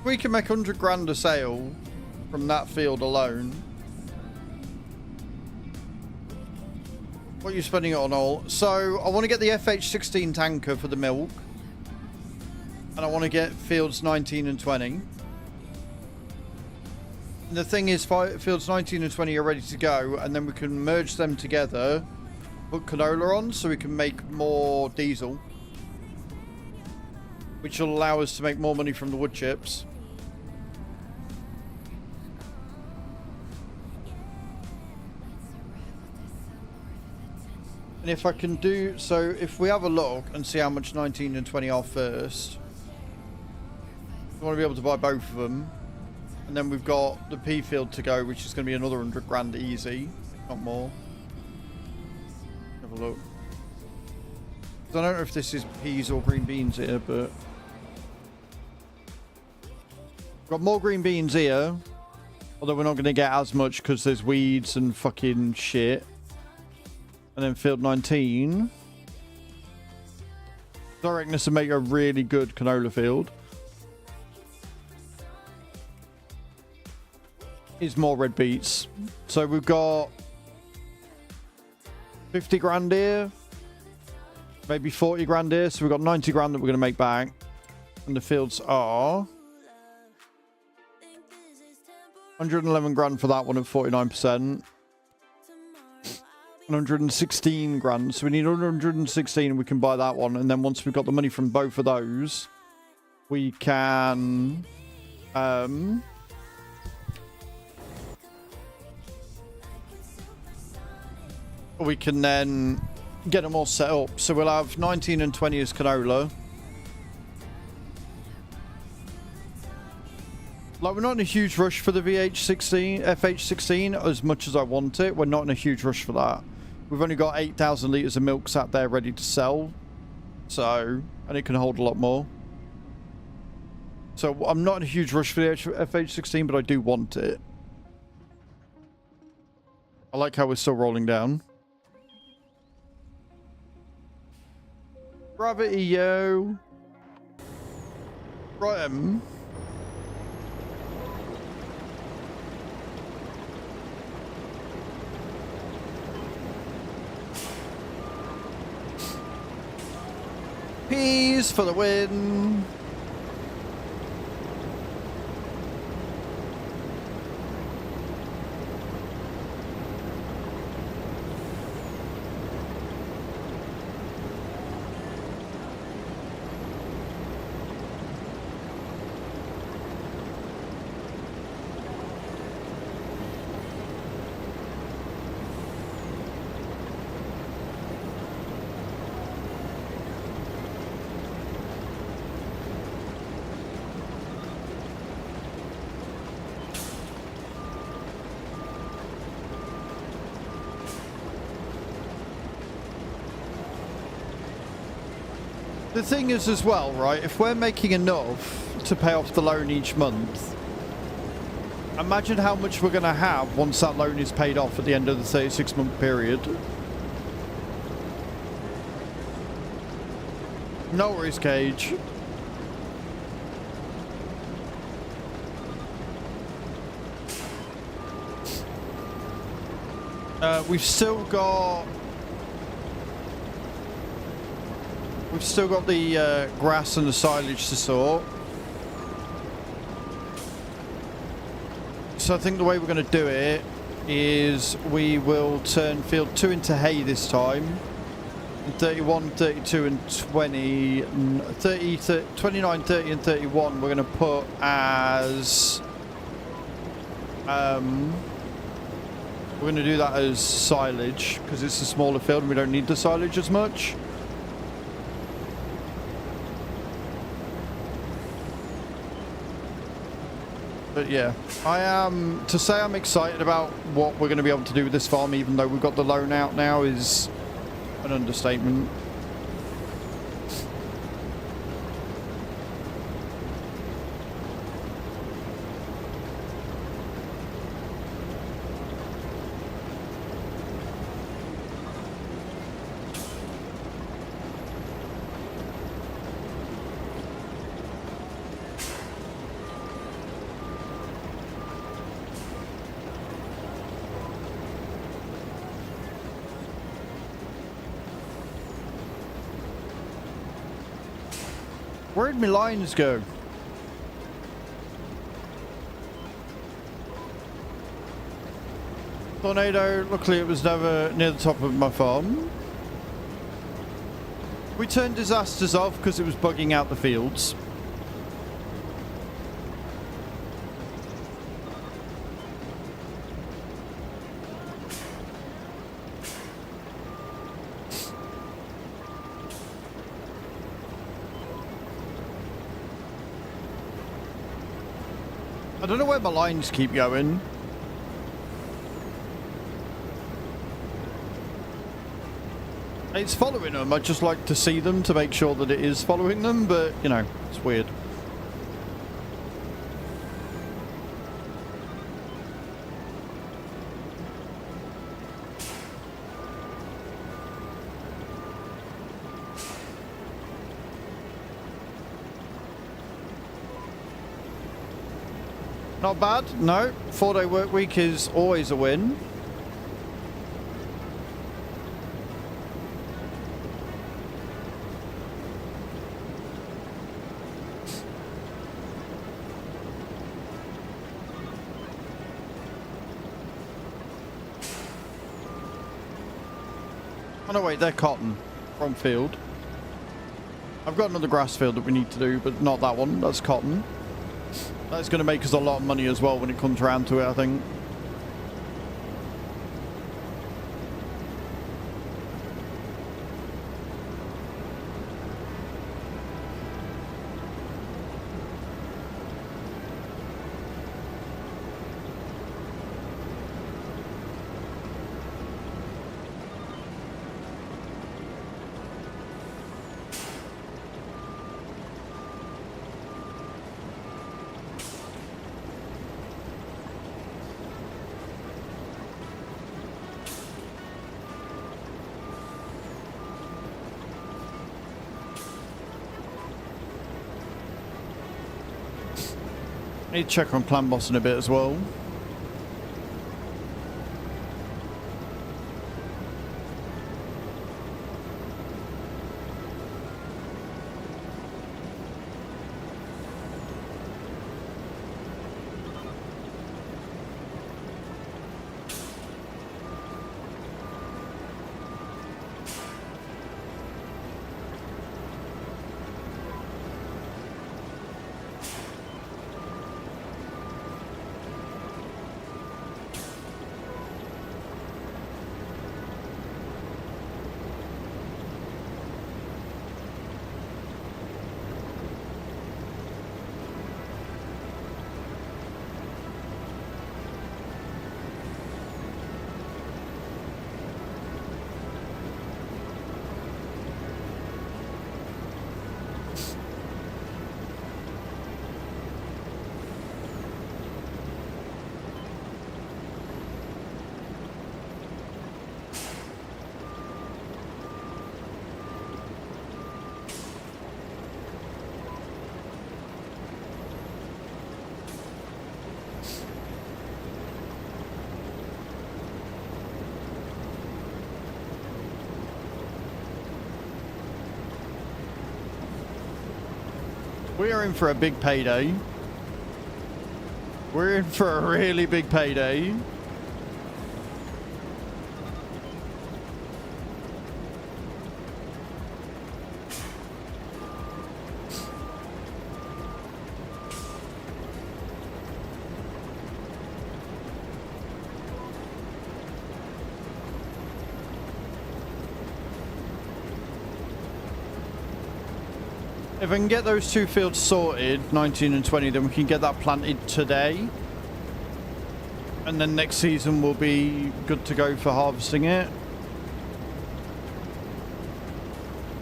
We can make 100 grand a sale from that field alone. What are you spending it on all? So I want to get the FH16 tanker for the milk. And I want to get fields 19 and 20. And the thing is, fields 19 and 20 are ready to go. And then we can merge them together. Put canola on so we can make more diesel. Which will allow us to make more money from the wood chips. And if I can do... So if we have a look and see how much 19 and 20 are first. We want to be able to buy both of them. And then we've got the pea field to go, which is going to be another 100 grand easy. Not more. Have a look. I don't know if this is peas or green beans here, but... Got more green beans here. Although we're not going to get as much because there's weeds and fucking shit. And then field 19. I reckon this will make a really good canola field. Is more red beets. So we've got 50 grand here. Maybe 40 grand here. So we've got 90 grand that we're going to make back. And the fields are 111 grand for that one at 49%. 116 grand. So we need 116 and we can buy that one. And then once we've got the money from both of those, we can... we can then get them all set up. So we'll have 19 and 20 as canola. Like, we're not in a huge rush for the FH16 as much as I want it. We're not in a huge rush for that. We've only got 8,000 litres of milk sat there ready to sell. So, and it can hold a lot more. So I'm not in a huge rush for the FH16, but I do want it. I like how we're still rolling down. Gravity, yo. Right, peas for the win. The thing is as well, right, if we're making enough to pay off the loan each month, imagine how much we're going to have once that loan is paid off at the end of the 36-month period. No worries, Cage. We've still got the grass and the silage to sort. So I think the way we're going to do it is we will turn field 2 into hay this time. And 31, 32 and 20, 30, 29, 30 and 31 we're going to put as... we're going to do that as silage because it's a smaller field and we don't need the silage as much. But yeah, to say I'm excited about what we're going to be able to do with this farm, even though we've got the loan out now, is an understatement. Where'd my lines go? Tornado, luckily it was never near the top of my farm. We turned disasters off because it was bugging out the fields. I don't know where my lines keep going. It's following them. I'd just like to see them to make sure that it is following them, but, you know, it's weird. Not bad, no. 4-day work week is always a win. Oh no, wait, they're cotton. Wrong field. I've got another grass field that we need to do, but not that one. That's cotton. That's going to make us a lot of money as well when it comes around to it, I think. Need to check on Clan Boss in a bit as well. We are in for a big payday. We're in for a really big payday. If I can get those two fields sorted, 19 and 20, then we can get that planted today. And then next season we'll be good to go for harvesting it.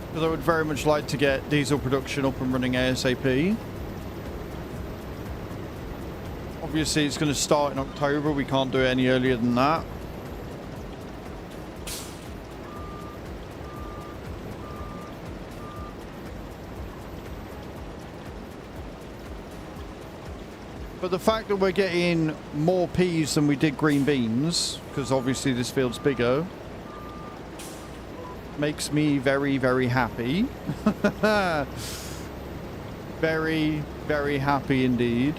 Because I would very much like to get diesel production up and running ASAP. Obviously it's going to start in October, we can't do it any earlier than that. But the fact that we're getting more peas than we did green beans, because obviously this field's bigger, makes me very, very happy. Very, very happy indeed.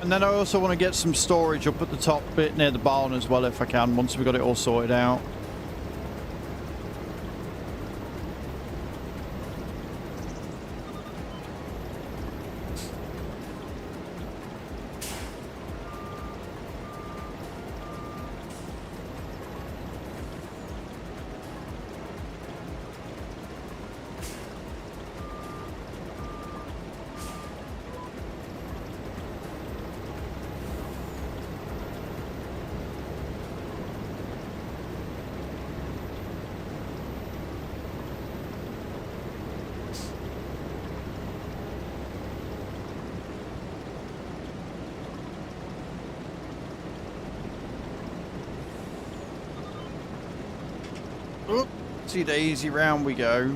And then I also want to get some storage up at the top bit near the barn as well if I can, once we've got it all sorted out. See the easy round we go.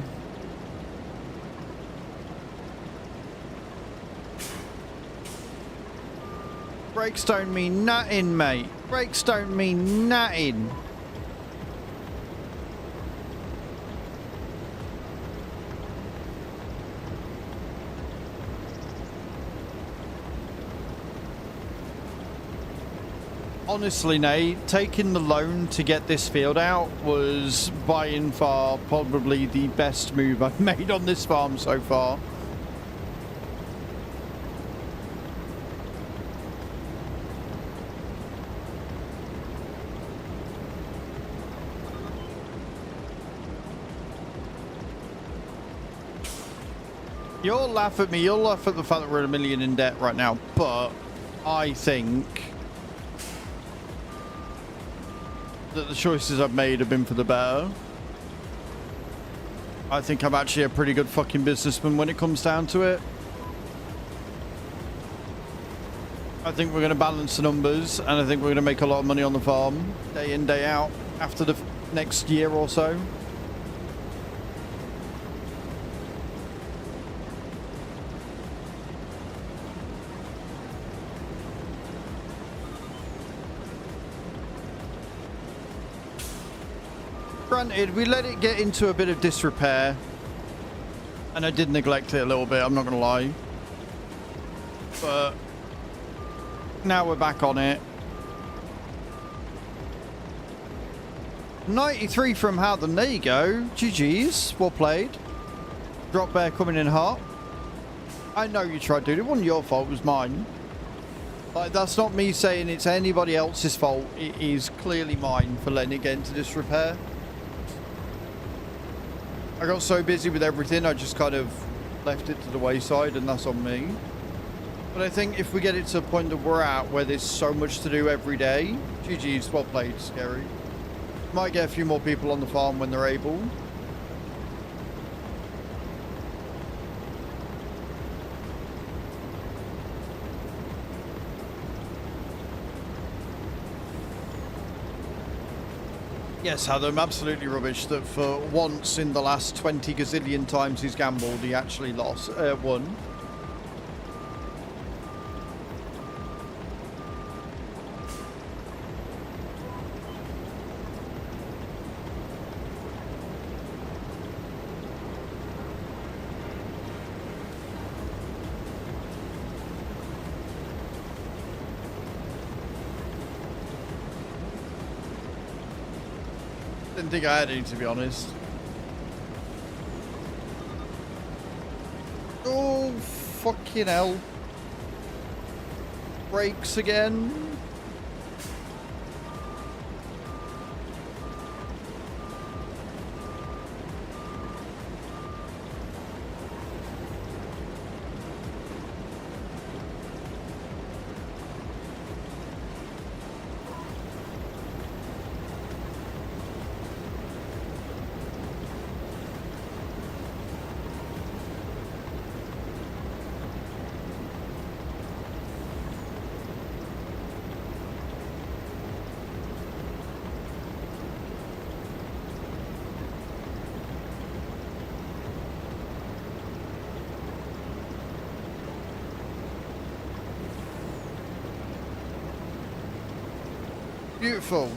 Brakes don't mean nothing, mate. Brakes don't mean nothing. Honestly, Nate, taking the loan to get this field out was by far probably the best move I've made on this farm so far. You'll laugh at me, you'll laugh at the fact that we're $1 million in debt right now, but I think that the choices I've made have been for the better. I think I'm actually a pretty good fucking businessman when it comes down to it. I think we're going to balance the numbers, and I think we're going to make a lot of money on the farm, day in, day out, after the next year or so. Granted, we let it get into a bit of disrepair, and I did neglect it a little bit, I'm not going to lie. But now we're back on it. 93 from Howden, there you go. GG's, well played. Drop bear coming in hot. I know you tried, dude. It wasn't your fault, it was mine. Like, that's not me saying it's anybody else's fault. It is clearly mine for letting it get into disrepair. I got so busy with everything, I just kind of left it to the wayside, and that's on me. But I think if we get it to the point that we're at, where there's so much to do every day, GG's, well played, Scary. Might get a few more people on the farm when they're able. Yes, Adam, absolutely rubbish that for once in the last 20 gazillion times he's gambled, he actually won. Didn't think I had any, to be honest. Oh, fucking hell. Brakes again. Beautiful.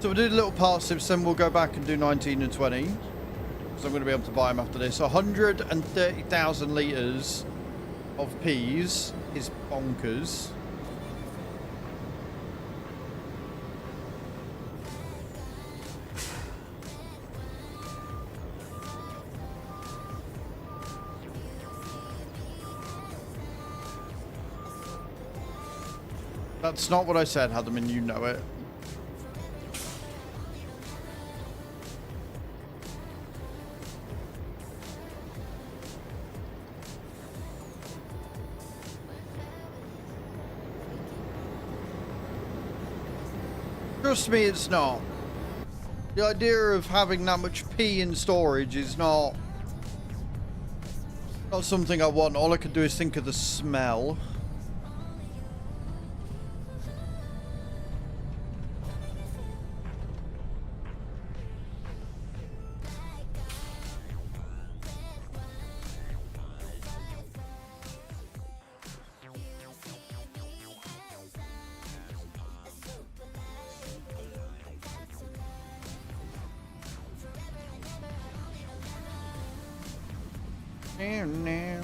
So we'll do the little parsips, then we'll go back and do 19 and 20. Because I'm going to be able to buy them after this. 130,000 litres of peas is bonkers. That's not what I said, Hadam, and you know it. Trust me, it's not. The idea of having that much pee in storage is not something I want. All I could do is think of the smell. Now.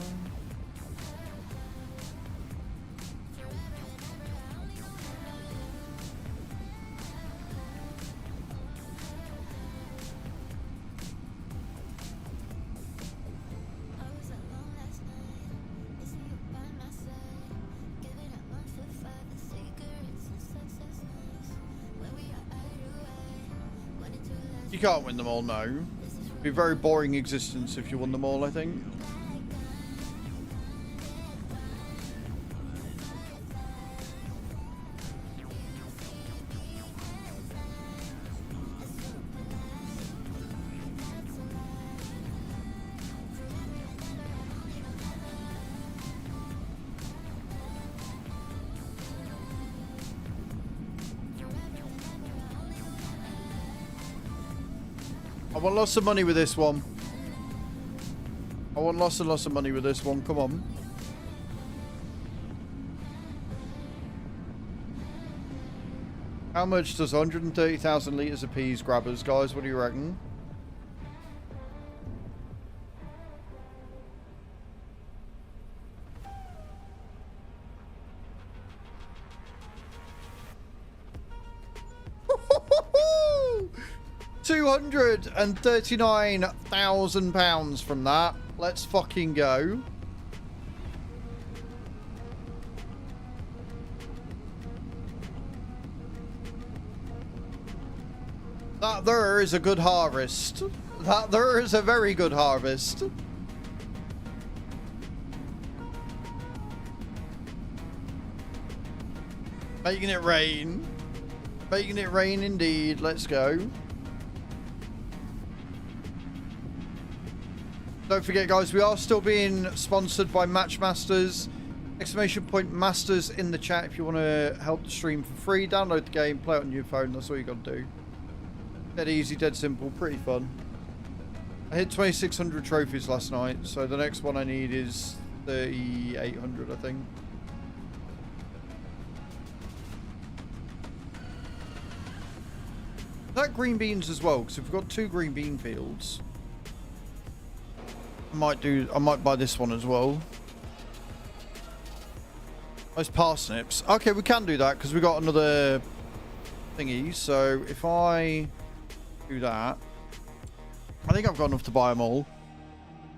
You can't win them all, no. It'd be a very boring existence if you won them all, I think. I want lots of money with this one. I want lots and lots of money with this one. Come on. How much does 130,000 litres of peas grab us, guys? What do you reckon? £239,000 from that. Let's fucking go. That there is a good harvest. That there is a very good harvest. Making it rain. Making it rain indeed. Let's go. Don't forget, guys, we are still being sponsored by Matchmasters. Exclamation point Masters in the chat if you want to help the stream for free. Download the game, play it on your phone. That's all you got to do. Dead easy, dead simple, pretty fun. I hit 2,600 trophies last night, so the next one I need is 3,800, I think. Is that green beans as well? Because if we've got 2 green bean fields, I might buy this one as well. Those parsnips. Okay, we can do that because we got another thingy. So if I do that, I think I've got enough to buy them all.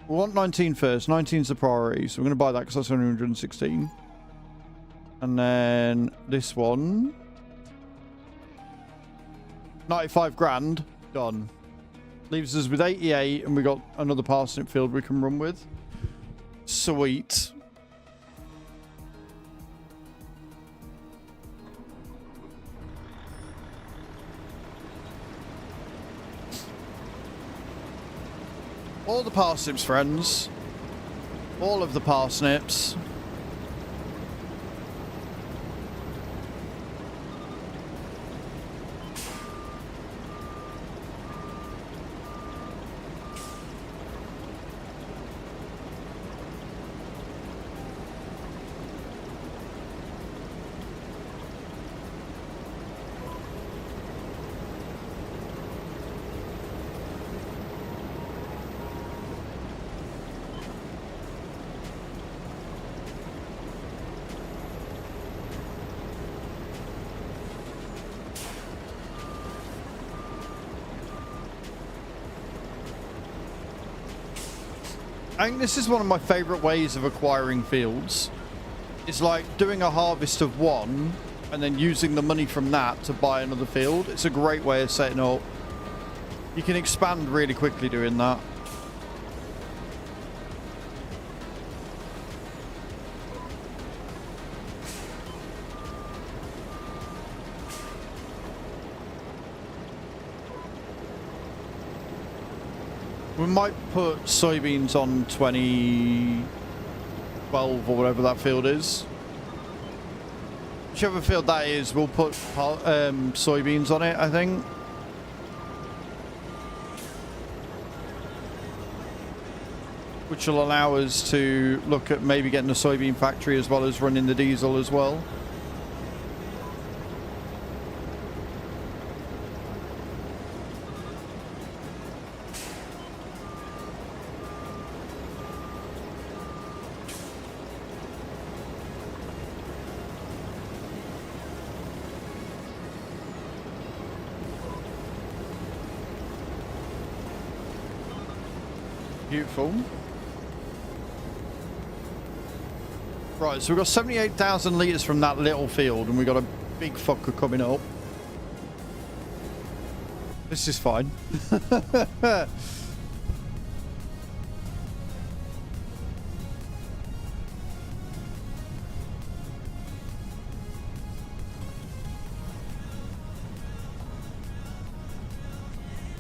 We want 19 first. 19's the priority, so we're going to buy that because that's only 116. And then this one, 95 grand, done. Leaves us with 88, and we got another parsnip field we can run with. Sweet. All the parsnips, friends. All of the parsnips. I think this is one of my favorite ways of acquiring fields. It's like doing a harvest of one and then using the money from that to buy another field. It's a great way of setting up. You can expand really quickly doing that. We might put soybeans on 2012 or whatever that field is. Whichever field that is, we'll put soybeans on it, I think. Which will allow us to look at maybe getting a soybean factory as well as running the diesel as well. Beautiful. Right, so we've got 78,000 litres from that little field, and we've got a big fucker coming up. This is fine.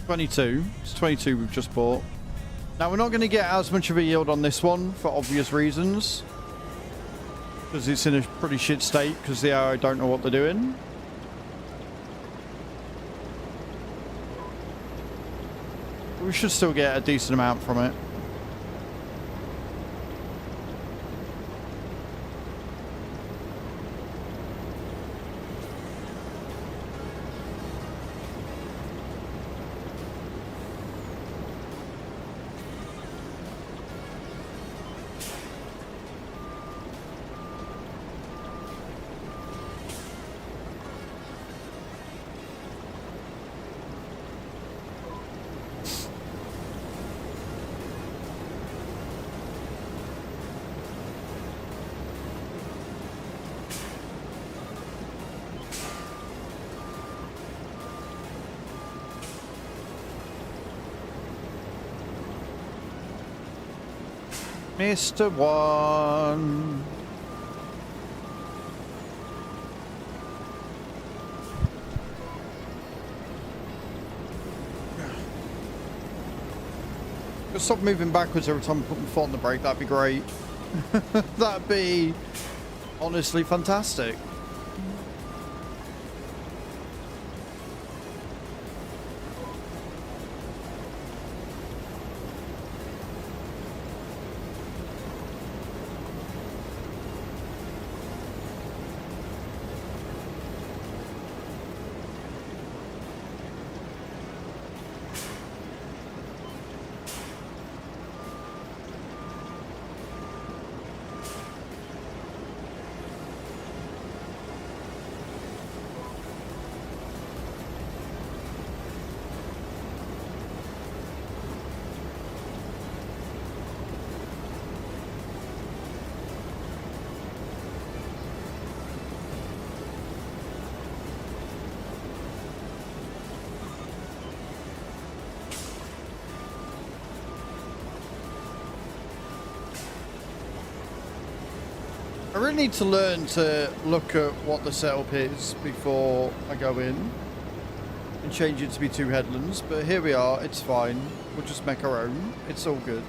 It's 22 we've just bought. Now, we're not going to get as much of a yield on this one for obvious reasons. Because it's in a pretty shit state because the AI don't know what they're doing. But we should still get a decent amount from it. Mr. One. Just stop moving backwards every time I put my foot on the brake. That'd be great. That'd be honestly fantastic. I really need to learn to look at what the setup is before I go in and change it to be 2 headlands, but here we are, it's fine. We'll just make our own. It's all good.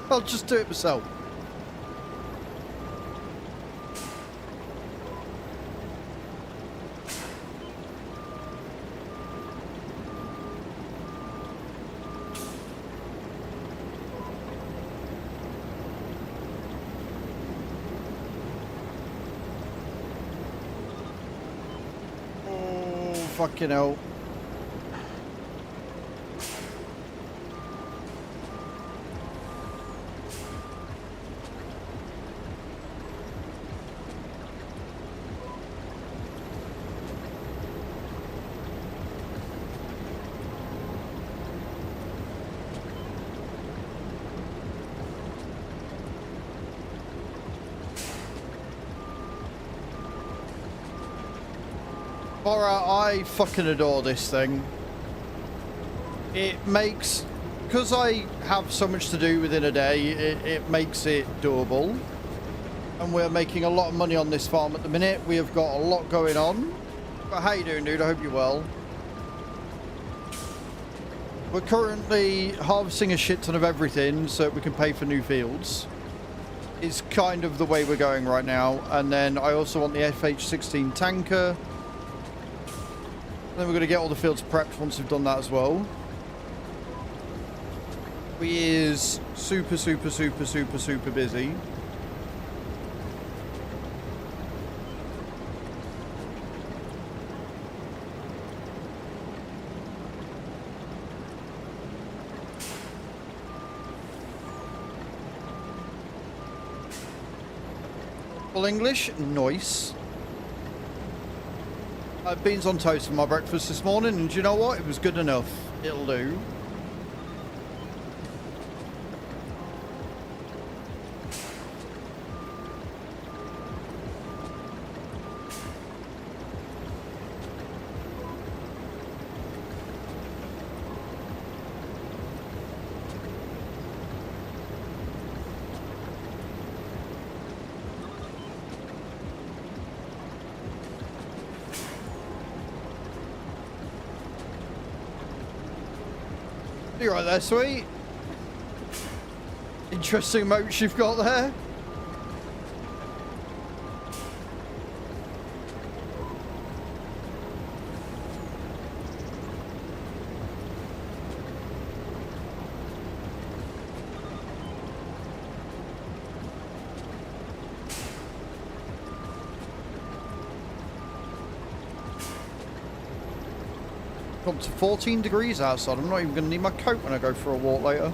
I'll just do it myself. Fucking hell. Alright, I fucking adore this thing. It makes, because I have so much to do within a day, it makes it doable. And we're making a lot of money on this farm at the minute. We have got a lot going on. But how you doing, dude? I hope you're well. We're currently harvesting a shit ton of everything so we can pay for new fields. It's kind of the way we're going right now. And then I also want the FH16 tanker. Then we're going to get all the fields prepped once we've done that as well. We is super busy. Full English, nice. Beans on toast for my breakfast this morning, and do you know what? It was good enough. It'll do. You're right there, sweet. Interesting moats you've got there. Up to 14 degrees outside. I'm not even going to need my coat when I go for a walk later.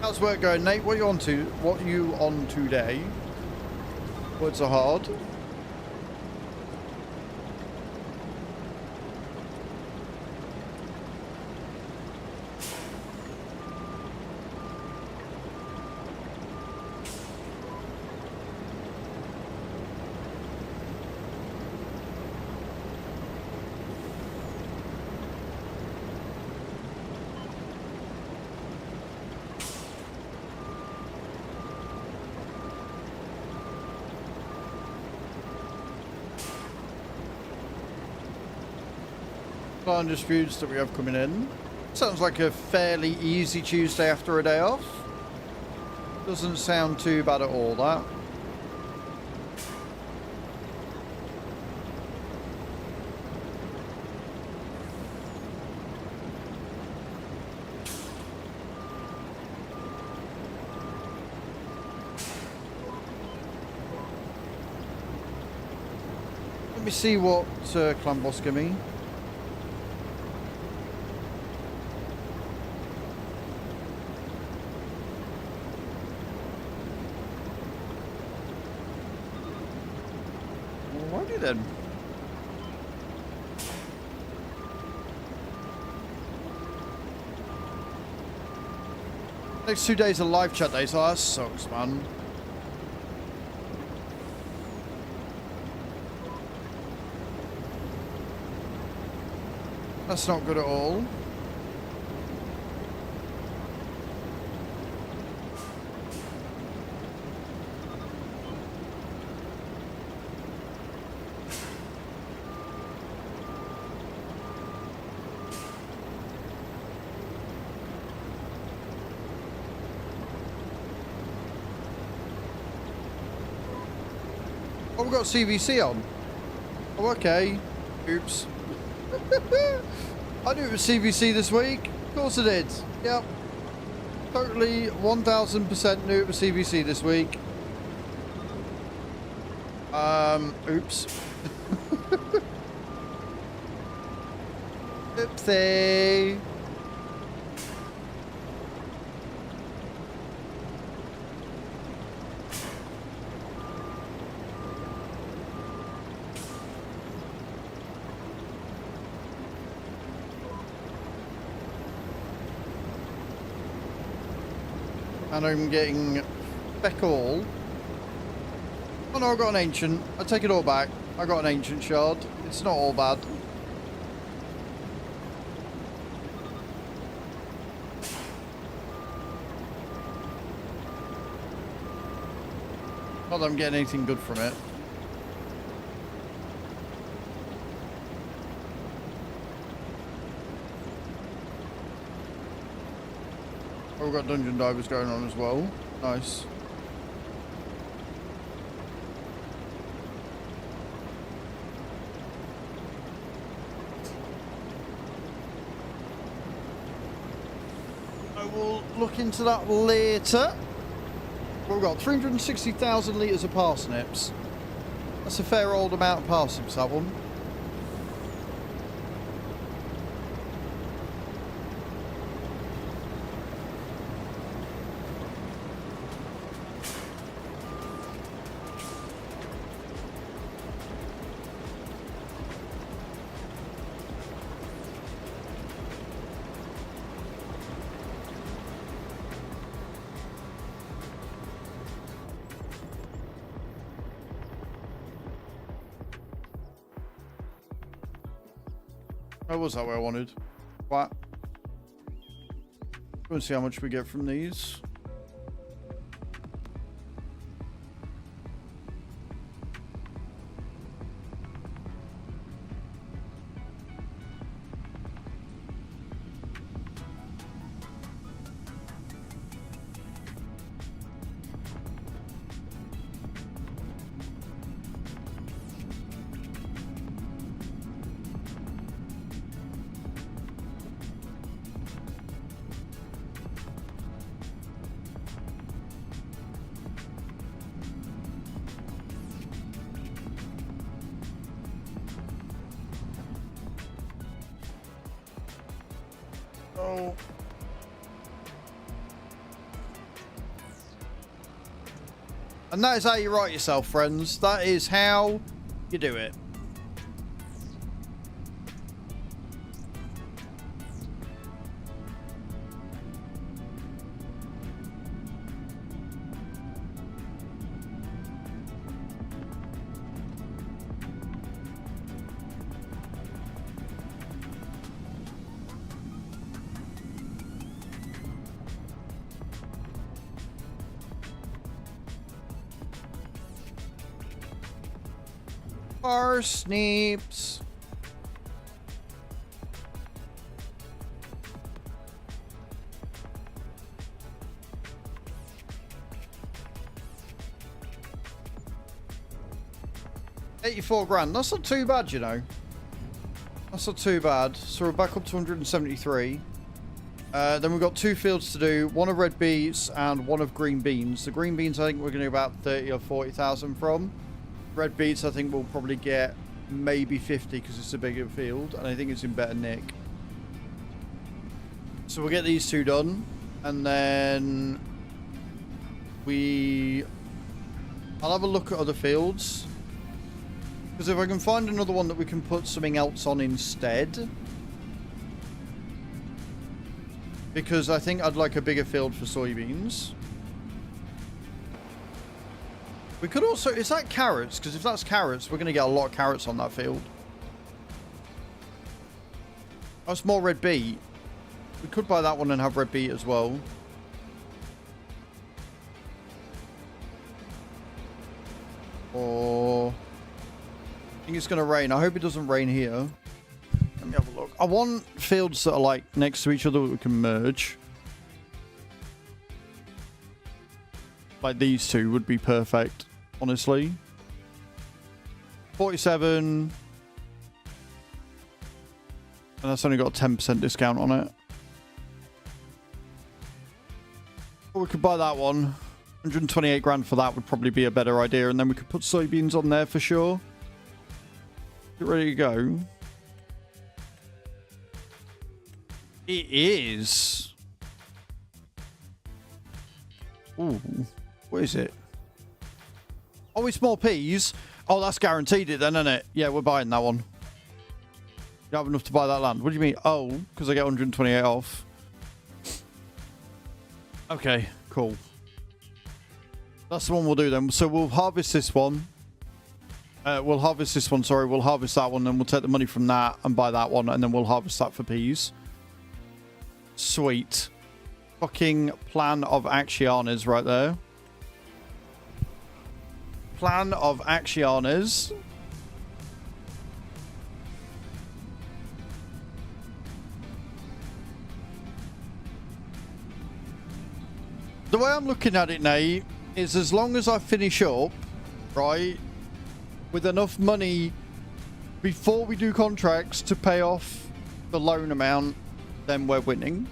How's work going, Nate? What are you on to? What are you on today? Words are hard. Starting disputes that we have coming in. Sounds like a fairly easy Tuesday after a day off. Doesn't sound too bad at all, that. Let me see what Clan Boss give me. Alrighty then. Next 2 days are live chat days, so that sucks, man. That's not good at all. Oh, we've got CVC on. Oh, okay. Oops. I knew it was CVC this week. Of course I did. Yep. Totally 1000% knew it was CVC this week. Oops. Oopsie. And I'm getting Beckall. Oh no, I got an ancient. I take it all back. I got an ancient shard. It's not all bad. Not that I'm getting anything good from it. Oh, we've got dungeon divers going on as well. Nice. I will look into that later. We've got 360,000 litres of parsnips. That's a fair old amount of parsnips, that one. That was that way I wanted. What? Let's see how much we get from these. Oh. And that is how you write yourself, friends. That is how you do it. Parsnips. 84 grand. That's not too bad, you know. That's not too bad. So we're back up to 173. Then we've got 2 fields to do. One of red beets and one of green beans. The green beans, I think we're going to do about 30 or 40,000 from. Red beets, I think we'll probably get maybe 50 because it's a bigger field. And I think it's in better nick. So we'll get these 2 done. And then I'll have a look at other fields. Because if I can find another one that we can put something else on instead. Because I think I'd like a bigger field for soybeans. We could also... Is that carrots? Because if that's carrots, we're going to get a lot of carrots on that field. That's more red beet. We could buy that one and have red beet as well. Or... I think it's going to rain. I hope it doesn't rain here. Let me have a look. I want fields that are like next to each other that we can merge. Like these 2 would be perfect, honestly. 47. And that's only got a 10% discount on it. Or we could buy that one. 128 grand for that would probably be a better idea. And then we could put soybeans on there for sure. Get ready to go. It is. Ooh. What is it? Oh, it's more peas. Oh, that's guaranteed it then, isn't it? Yeah, we're buying that one. You don't have enough to buy that land. What do you mean? Oh, because I get 128 off. Okay, cool. That's the one we'll do then. So we'll harvest this one. We'll harvest this one, sorry. We'll harvest that one, and we'll take the money from that and buy that one, and then we'll harvest that for peas. Sweet. Fucking plan of actiones right there. Plan of actiones. The way I'm looking at it, Nate, is as long as I finish up, right, with enough money before we do contracts to pay off the loan amount, then we're winning.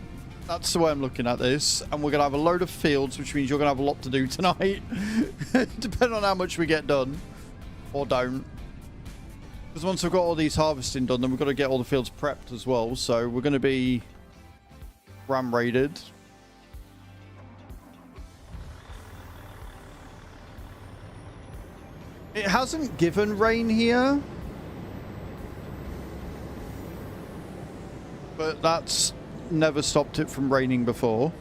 That's the way I'm looking at this. And we're going to have a load of fields, which means you're going to have a lot to do tonight. Depending on how much we get done. Or don't. Because once I've got all these harvesting done, then we've got to get all the fields prepped as well. So we're going to be ram raided. It hasn't given rain here. But that's never stopped it from raining before.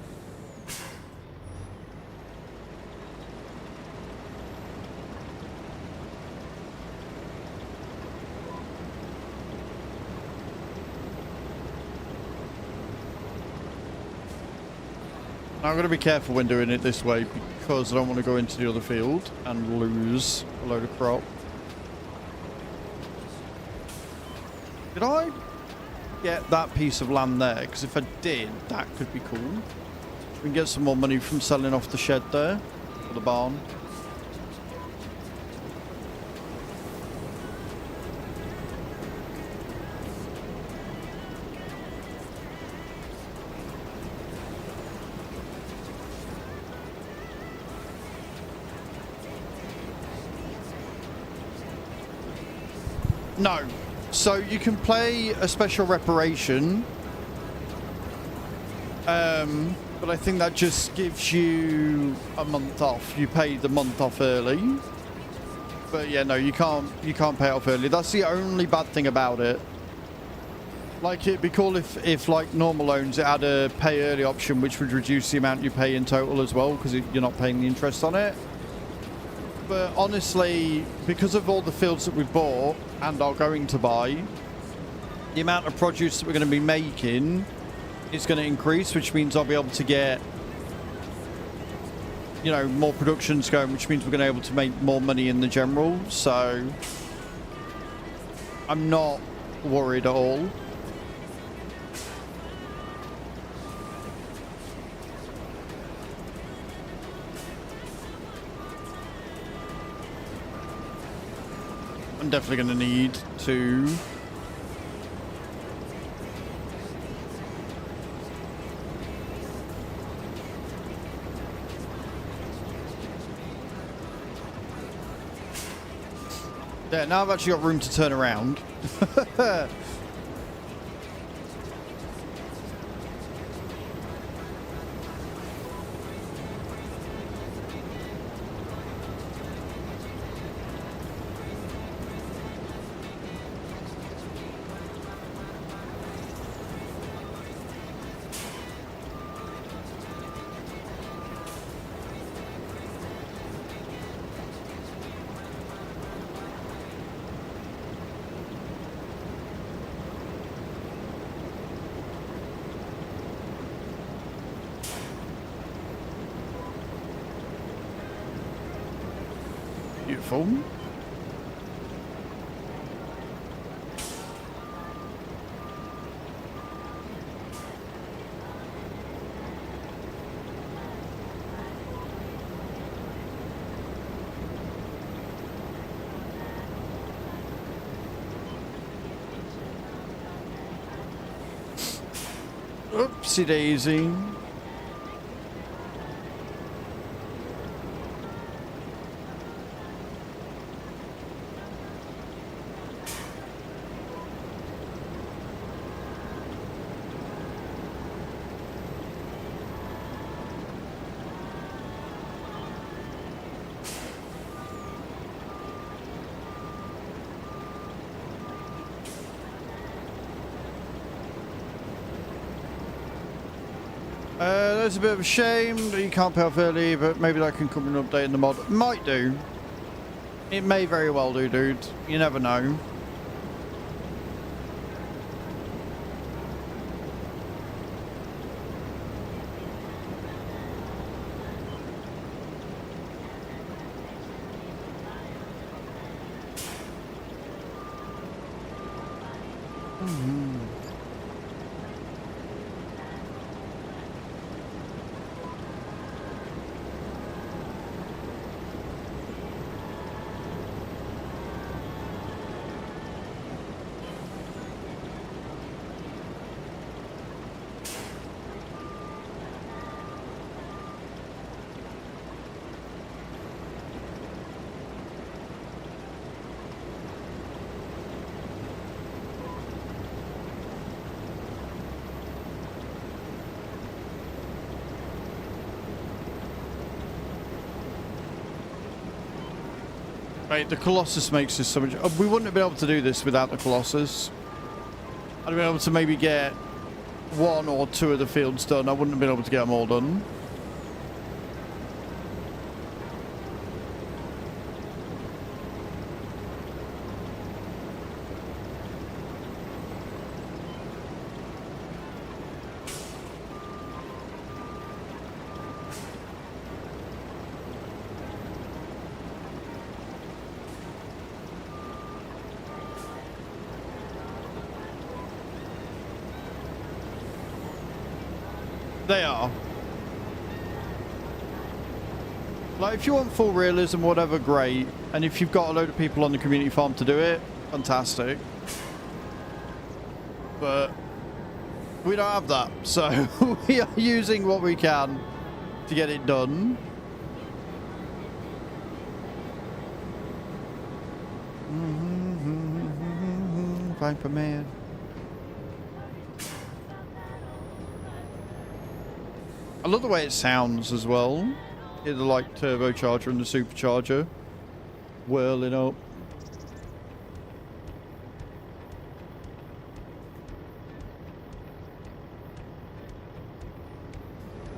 I'm going to be careful when doing it this way because I don't want to go into the other field and lose a load of crop. Did I get that piece of land there? Because if I did, that could be cool. We can get some more money from selling off the shed there, or the barn. No. So you can play a special reparation, but I think that just gives you a month off. You pay the month off early, but yeah, no, you can't pay it off early. That's the only bad thing about it. Like, it'd be cool if like normal loans, it had a pay early option, which would reduce the amount you pay in total as well, because you're not paying the interest on it. But honestly, because of all the fields that we've bought and are going to buy, the amount of produce that we're going to be making is going to increase, which means I'll be able to get, you know, more productions going, which means we're going to be able to make more money in the general. So I'm not worried at all. I'm definitely going to need to... Yeah, now I've actually got room to turn around. Beautiful. Oopsie daisy. It's a bit of a shame that you can't pay off early, but maybe that can come in an update in the mod. Might do. It may very well do, dude. You never know. Right, the Colossus makes this so much... we wouldn't have been able to do this without the Colossus. I'd have been able to maybe get 1 or 2 of the fields done. I wouldn't have been able to get them all done. They are. Like, if you want full realism, whatever, great. And if you've got a load of people on the community farm to do it, fantastic. But we don't have that, so we are using what we can to get it done. Viper man. I love the way it sounds as well. Hear the like turbocharger and the supercharger whirling up.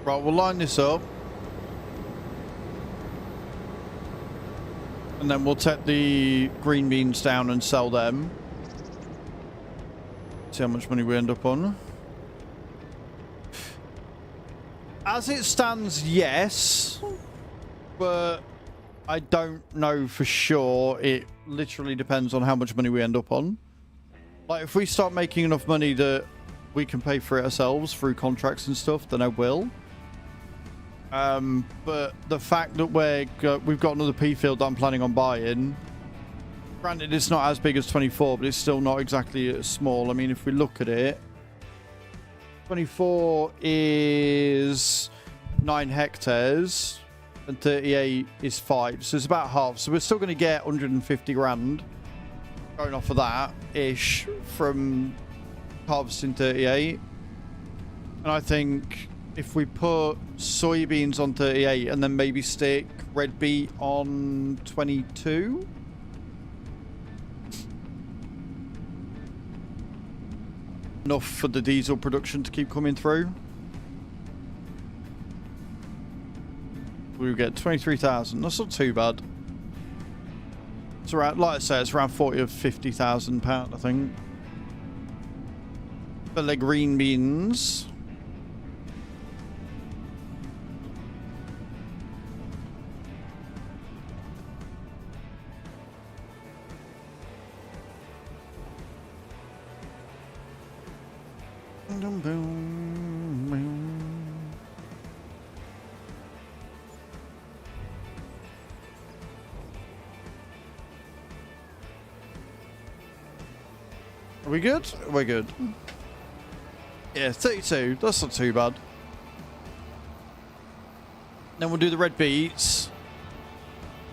Right, we'll line this up. And then we'll take the green beans down and sell them. See how much money we end up on. As it stands, yes, but I don't know for sure. It literally depends on how much money we end up on. Like, if we start making enough money that we can pay for it ourselves through contracts and stuff, then I will. But the fact that we've got another P field that I'm planning on buying, Granted, it's not as big as 24, but it's still not exactly as small. I mean, if we look at it, 24 is 9 hectares and 38 is 5. So it's about half. So we're still going to get 150 grand going off of that-ish from harvesting 38. And I think if we put soybeans on 38 and then maybe stick red beet on 22... enough for the diesel production to keep coming through. We'll get 23,000. That's not too bad. It's around, like I say, it's around 40 or 50,000 pound, I think. For the green beans. Are we good? We're good. Yeah, 32. That's not too bad. Then we'll do the red beets.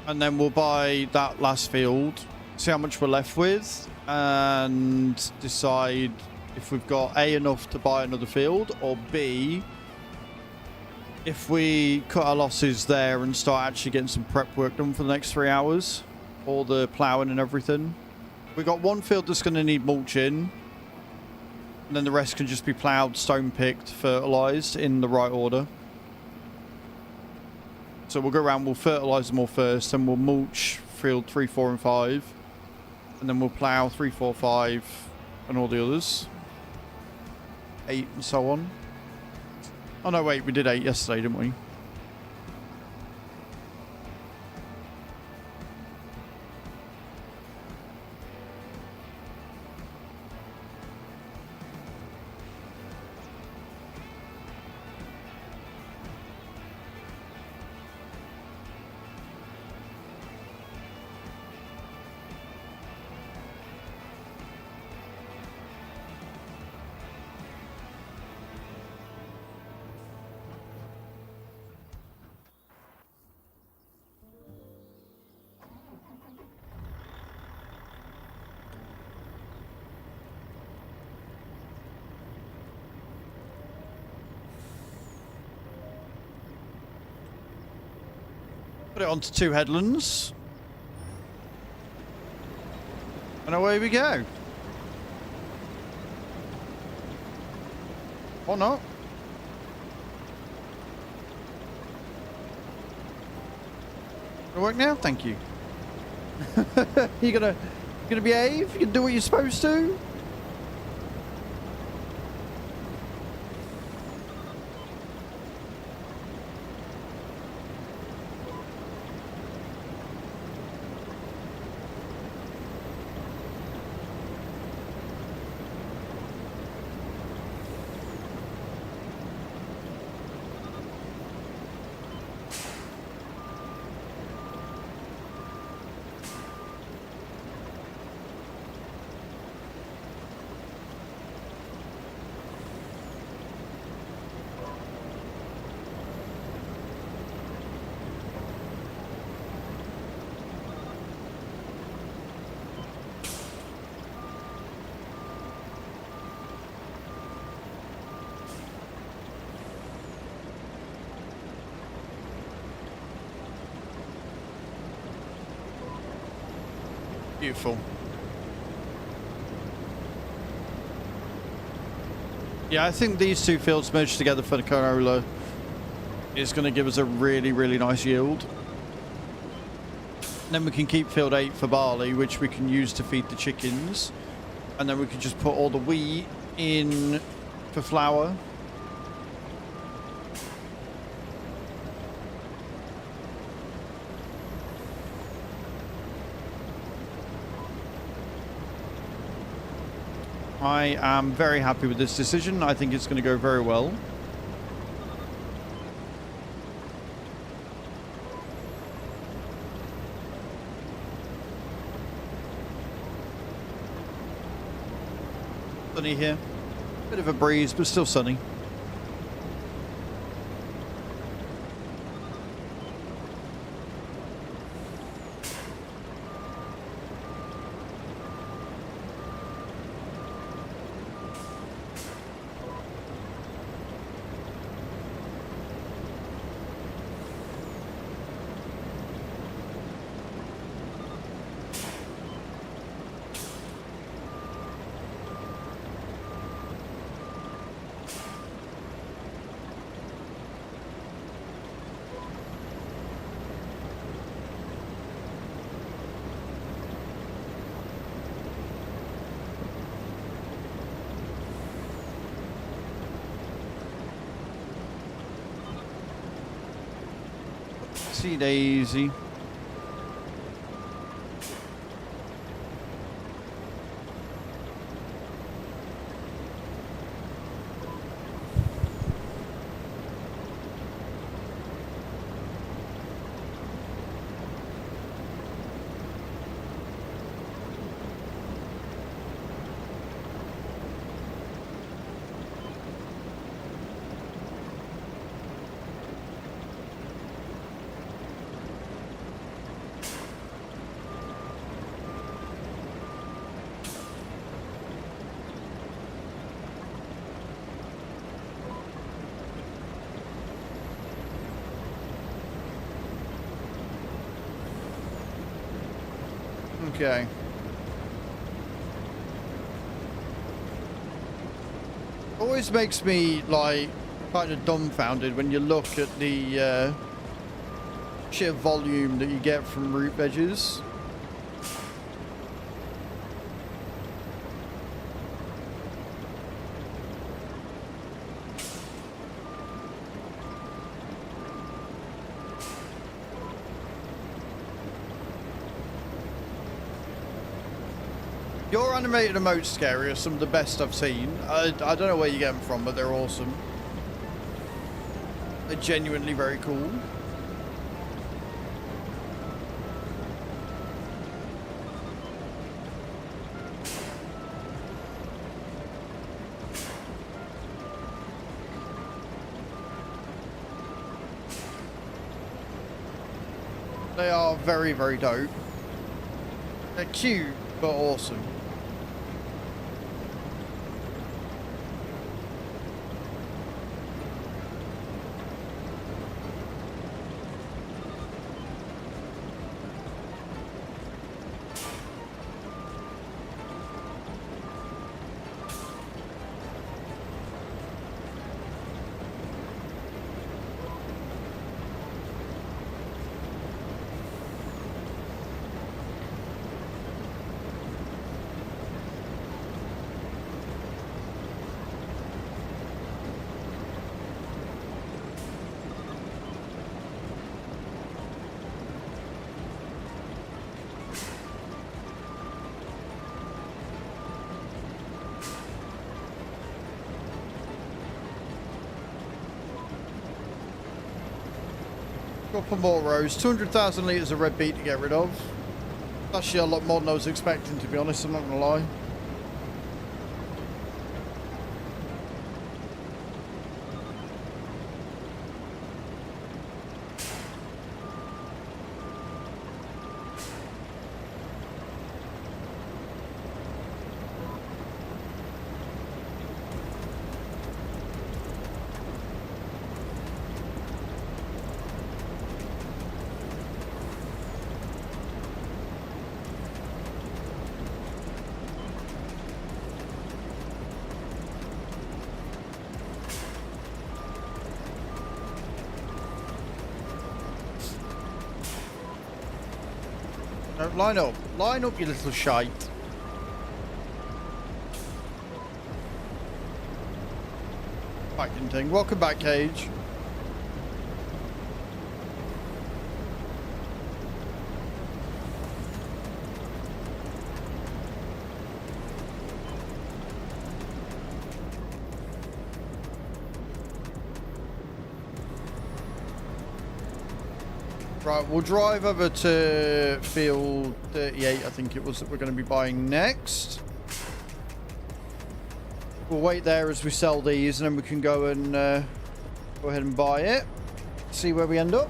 And then we'll buy that last field. See how much we're left with. And decide if we've got A, enough to buy another field. Or B, if we cut our losses there and start actually getting some prep work done for the next 3 hours. All the ploughing and everything. We've got one field that's going to need mulching. And then the rest can just be ploughed, stone picked, fertilised in the right order. So we'll go around, we'll fertilise them all first, then we'll mulch field 3, 4 and 5. And then we'll plough 3, 4, 5 and all the others. 8 and so on. Oh no, wait, we did 8 yesterday, didn't we? Put it onto 2 headlands. And away we go. Or not. Gonna work now? Thank you. You gonna behave? You can do what you're supposed to? Beautiful. Yeah, I think these 2 fields merged together for the canola is going to give us a really, really nice yield. And then we can keep field 8 for barley, which we can use to feed the chickens. And then we can just put all the wheat in for flour. I am very happy with this decision. I think it's going to go very well. Sunny here. Bit of a breeze, but still sunny. Daisy. Okay. Always makes me like kind of dumbfounded when you look at the sheer volume that you get from root veggies. Your animated emotes, Scary, are some of the best I've seen. I don't know where you get them from, but they're awesome. They're genuinely very cool. They are very, very dope. They're cute, but awesome. Couple more rows. 200,000 litres of red beet to get rid of. Actually a lot more than I was expecting, to be honest, I'm not going to lie. No, line up. Line up, you little shite. Fighting thing. Welcome back, Cage. Right, we'll drive over to field 38, I think it was, that we're going to be buying next. We'll wait there as we sell these, and then we can go and go ahead and buy it. See where we end up.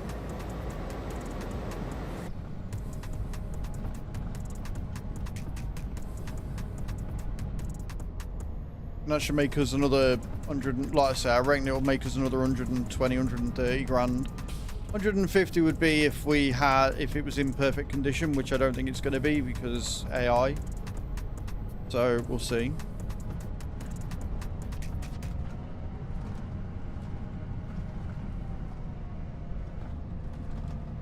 And that should make us another 100, like I say, I reckon it will make us another 120, 130 grand. 150 would be if it was in perfect condition, which I don't think it's going to be because AI. So we'll see.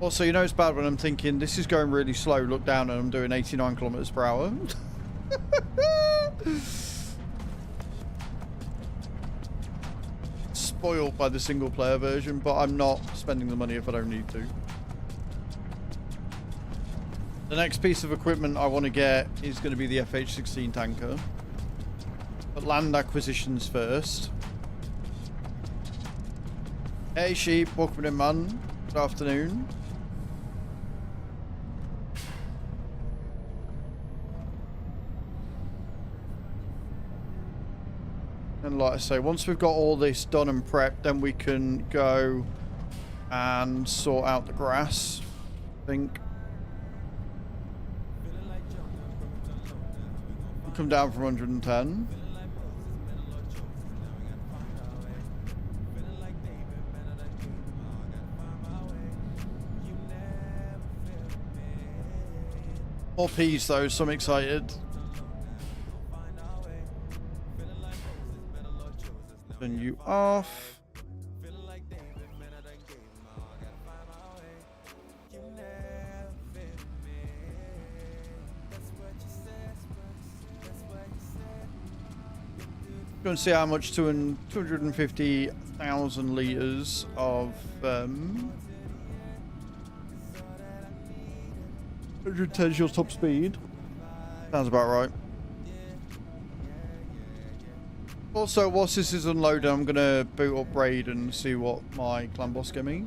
Also, you know it's bad when I'm thinking this is going really slow, look down and I'm doing 89 kilometers per hour. Spoiled by the single player version, but I'm not spending the money if I don't need to. The next piece of equipment I want to get is going to be the FH-16 tanker. But land acquisitions first. Hey sheep, welcome in man. Good afternoon. And like I say, once we've got all this done and prepped, then we can go and sort out the grass, I think. We'll come down from 110. More peas though, so I'm excited. Turn you off. Go and see how much 250,000 litres of 110 is your top speed. Sounds about right. Also, whilst this is unloading, I'm going to boot up Raid and see what my clan boss get me.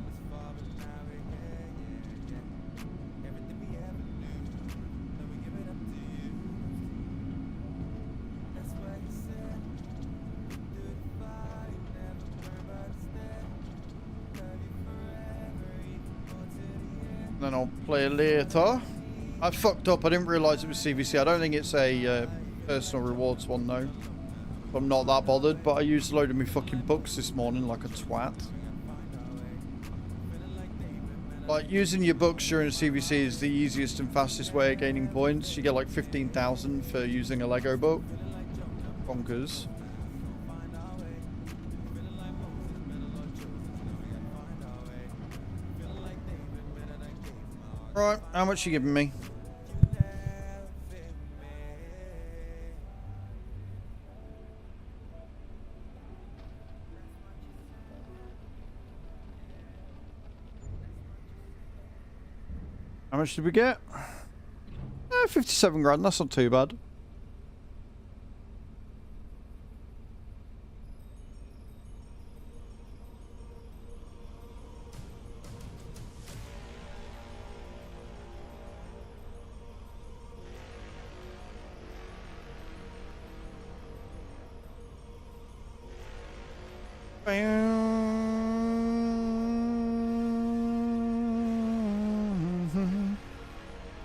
Then I'll play later. I fucked up. I didn't realise it was CVC. I don't think it's a personal rewards one though. I'm not that bothered, but I used a load of my fucking books this morning like a twat. Like, using your books during a CVC is the easiest and fastest way of gaining points. You get like 15,000 for using a Lego book. Bonkers. Right, how much you giving me? How much did we get? 57 grand, that's not too bad.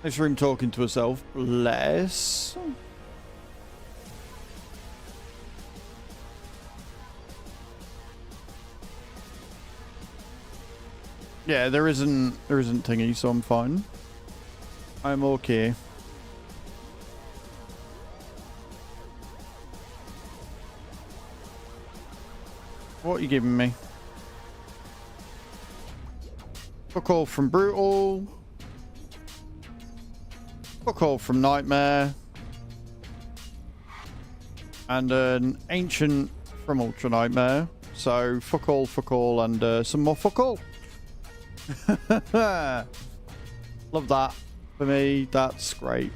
This room talking to herself. Bless. Yeah, there isn't thingy, so I'm fine. I'm okay. What are you giving me? Fuck all from Brutal. Fuck all from Nightmare. And an Ancient from Ultra Nightmare. So fuck all, and some more fuck all. Love that. For me, that's great.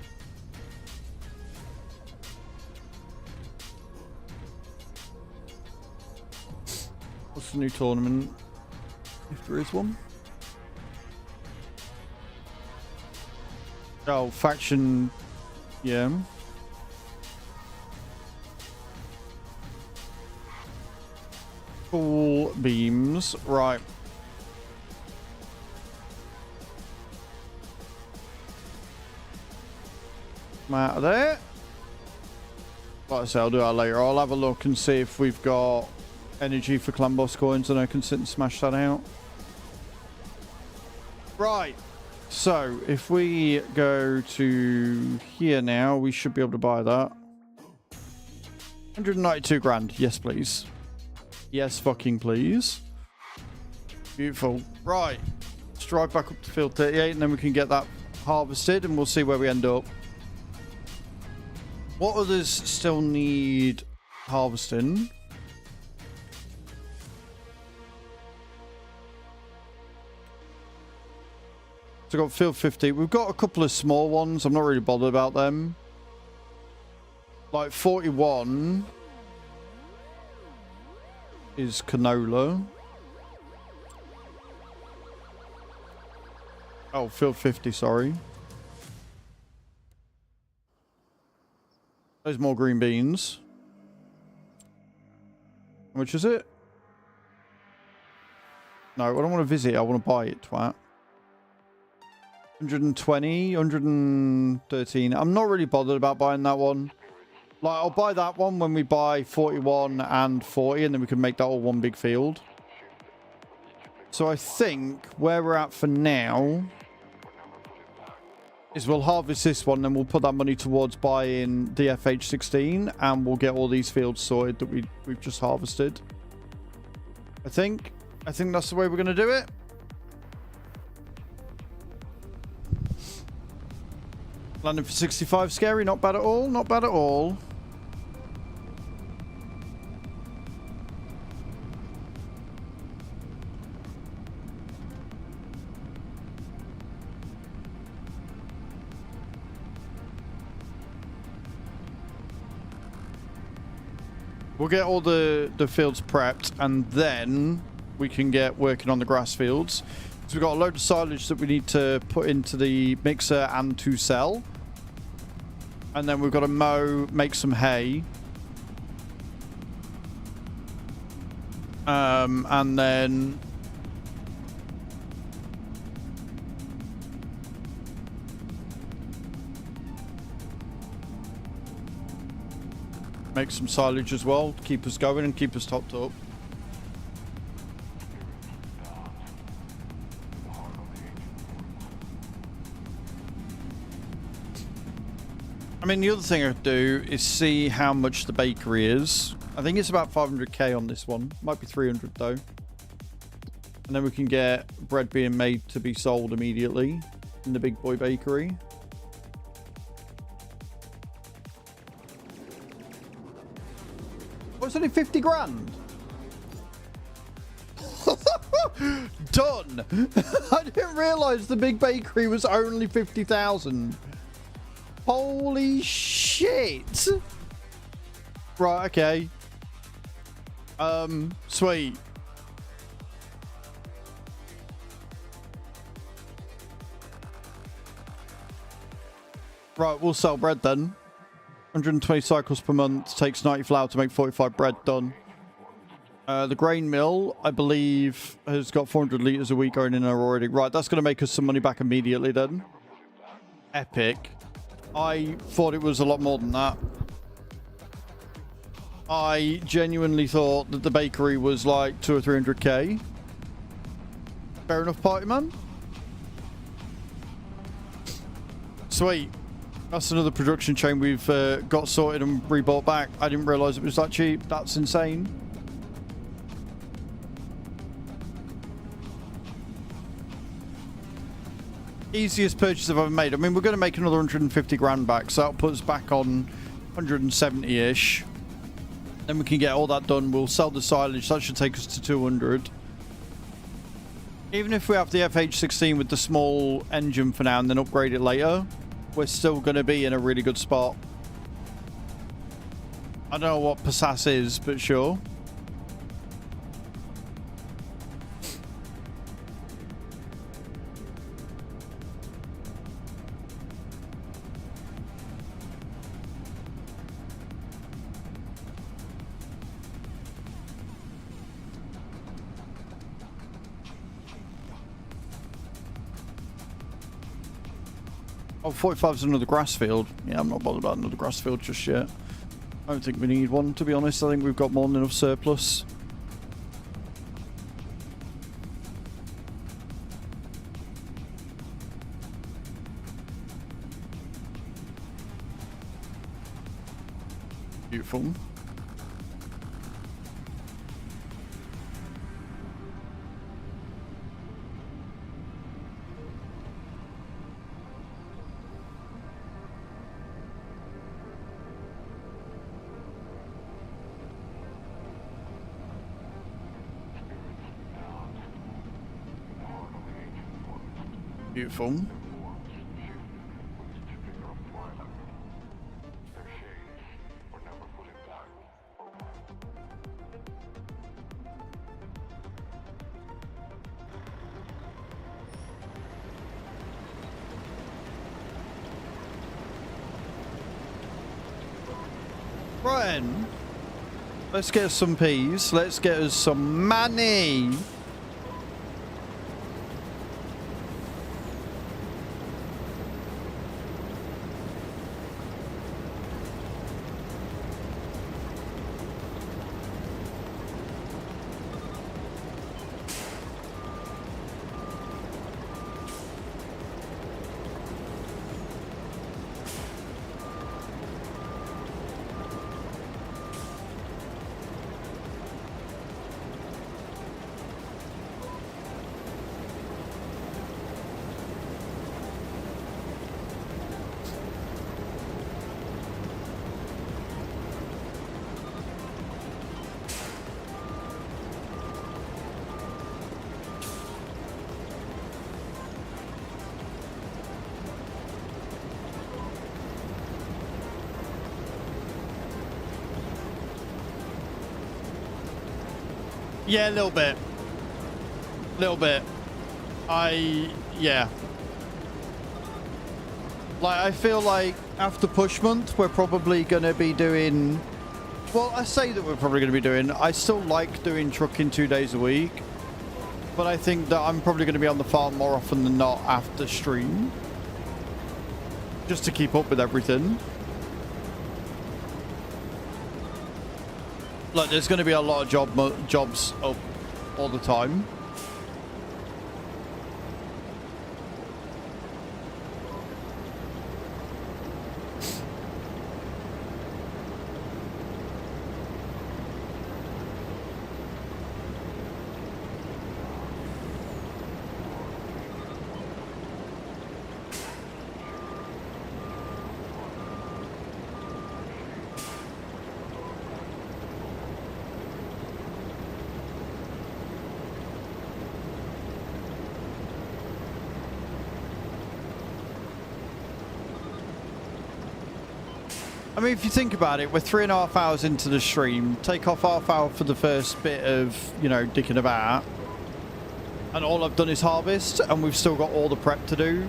What's the new tournament? If there is one. Oh, faction. Yeah. Full beams. Right. I'm out of there. Like I say, I'll do that later. I'll have a look and see if we've got energy for clan boss coins and I can sit and smash that out. Right. So, if we go to here now, we should be able to buy that. 192 grand. Yes, please. Yes, fucking please. Beautiful. Right. Let's drive back up to field 38 and then we can get that harvested and we'll see where we end up. What others still need harvesting? So we've got field 50. We've got a couple of small ones. I'm not really bothered about them. Like 41 is canola. Oh, field 50, sorry. There's more green beans. How much is it? No, I don't want to visit. I want to buy it, twat. 120, 113. I'm not really bothered about buying that one. Like, I'll buy that one when we buy 41 and 40, and then we can make that all one big field. So I think where we're at for now is we'll harvest this one, then we'll put that money towards buying the FH16, and we'll get all these fields sorted that we've just harvested. I think that's the way we're going to do it. Landing for 65, scary, not bad at all, not bad at all. We'll get all the fields prepped and then we can get working on the grass fields. So we've got a load of silage that we need to put into the mixer and to sell. And then we've got to mow, make some hay. And then make some silage as well to keep us going and keep us topped up. I mean, the other thing I'd do is see how much the bakery is. I think it's about 500k on this one. Might be 300 though. And then we can get bread being made to be sold immediately in the big boy bakery. Oh, it's only 50 grand. Done. I didn't realize the big bakery was only 50,000. Holy shit. Right, okay. Sweet. Right, we'll sell bread then. 120 cycles per month, takes 90 flour to make 45 bread, done. The grain mill, I believe, has got 400 litres a week going in there already. Right, that's going to make us some money back immediately then. Epic. I thought it was a lot more than that. I genuinely thought that the bakery was like 200 or 300k. Fair enough, party man. Sweet. That's another production chain we've got sorted and rebought back. I didn't realise it was that cheap. That's insane. Easiest purchase I've ever made. I mean, we're going to make another 150 grand back, so that'll put us back on 170-ish. Then we can get all that done. We'll sell the silage. That should take us to 200. Even if we have the FH16 with the small engine for now and then upgrade it later, we're still going to be in a really good spot. I don't know what Passas is, but sure. Oh, 45 is another grass field. Yeah, I'm not bothered about another grass field just yet. I don't think we need one, to be honest. I think we've got more than enough surplus. Beautiful. Beautiful. Right, let's get us some peas. Let's get us some money. Yeah, a little bit. Yeah. Like, I feel like after push month, we're probably going to be doing... Well, I say that we're probably going to be doing... I still like doing trucking 2 days a week. But I think that I'm probably going to be on the farm more often than not after stream. Just to keep up with everything. Like, there's going to be a lot of jobs up all the time. I mean, if you think about it, we're 3.5 hours into the stream. Take off half hour for the first bit of, you know, dicking about. And all I've done is harvest, and we've still got all the prep to do.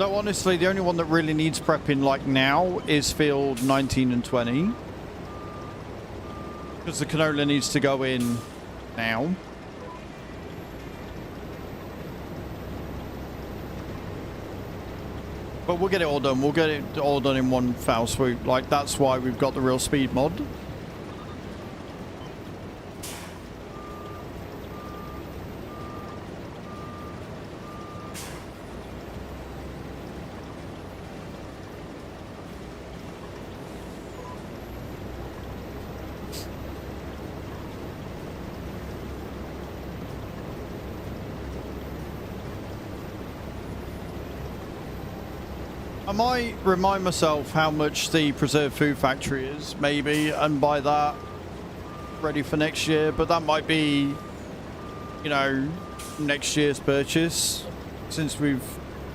No, honestly, the only one that really needs prepping, like, now is field 19 and 20. Because the canola needs to go in now. But we'll get it all done. We'll get it all done in one foul swoop. Like, that's why we've got the real speed mod. I might remind myself how much the preserved food factory is, maybe, and buy that ready for next year. But that might be, you know, next year's purchase, since we've,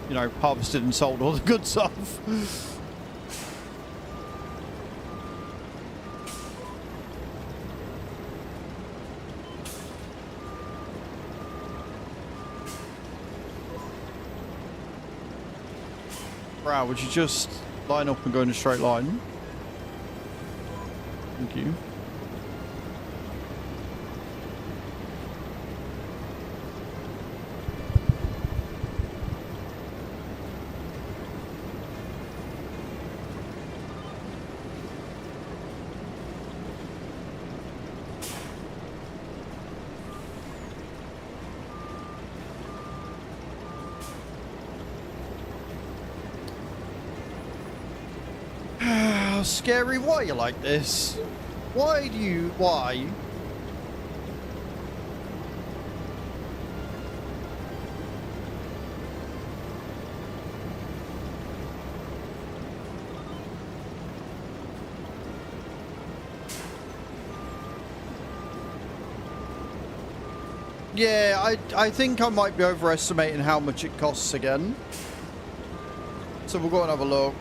you know, harvested and sold all the good stuff. Wow, would you just line up and go in a straight line? Thank you. Oh, Scary, why are you like this? Why? Yeah, I think I might be overestimating how much it costs again. So we'll go and have a look.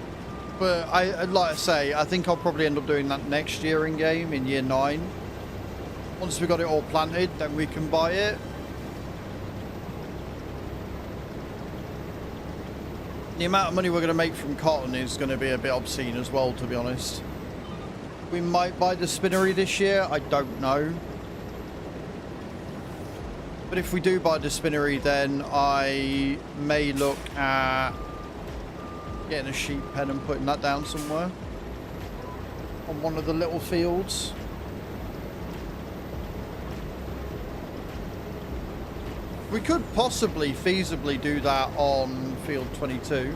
But like I say, I think I'll probably end up doing that next year in game, in year 9. Once we got it all planted, then we can buy it. The amount of money we're going to make from cotton is going to be a bit obscene as well, to be honest. We might buy the spinnery this year, I don't know. But if we do buy the spinnery, then I may look at getting a sheep pen and putting that down somewhere on one of the little fields. We could possibly feasibly do that on field 22.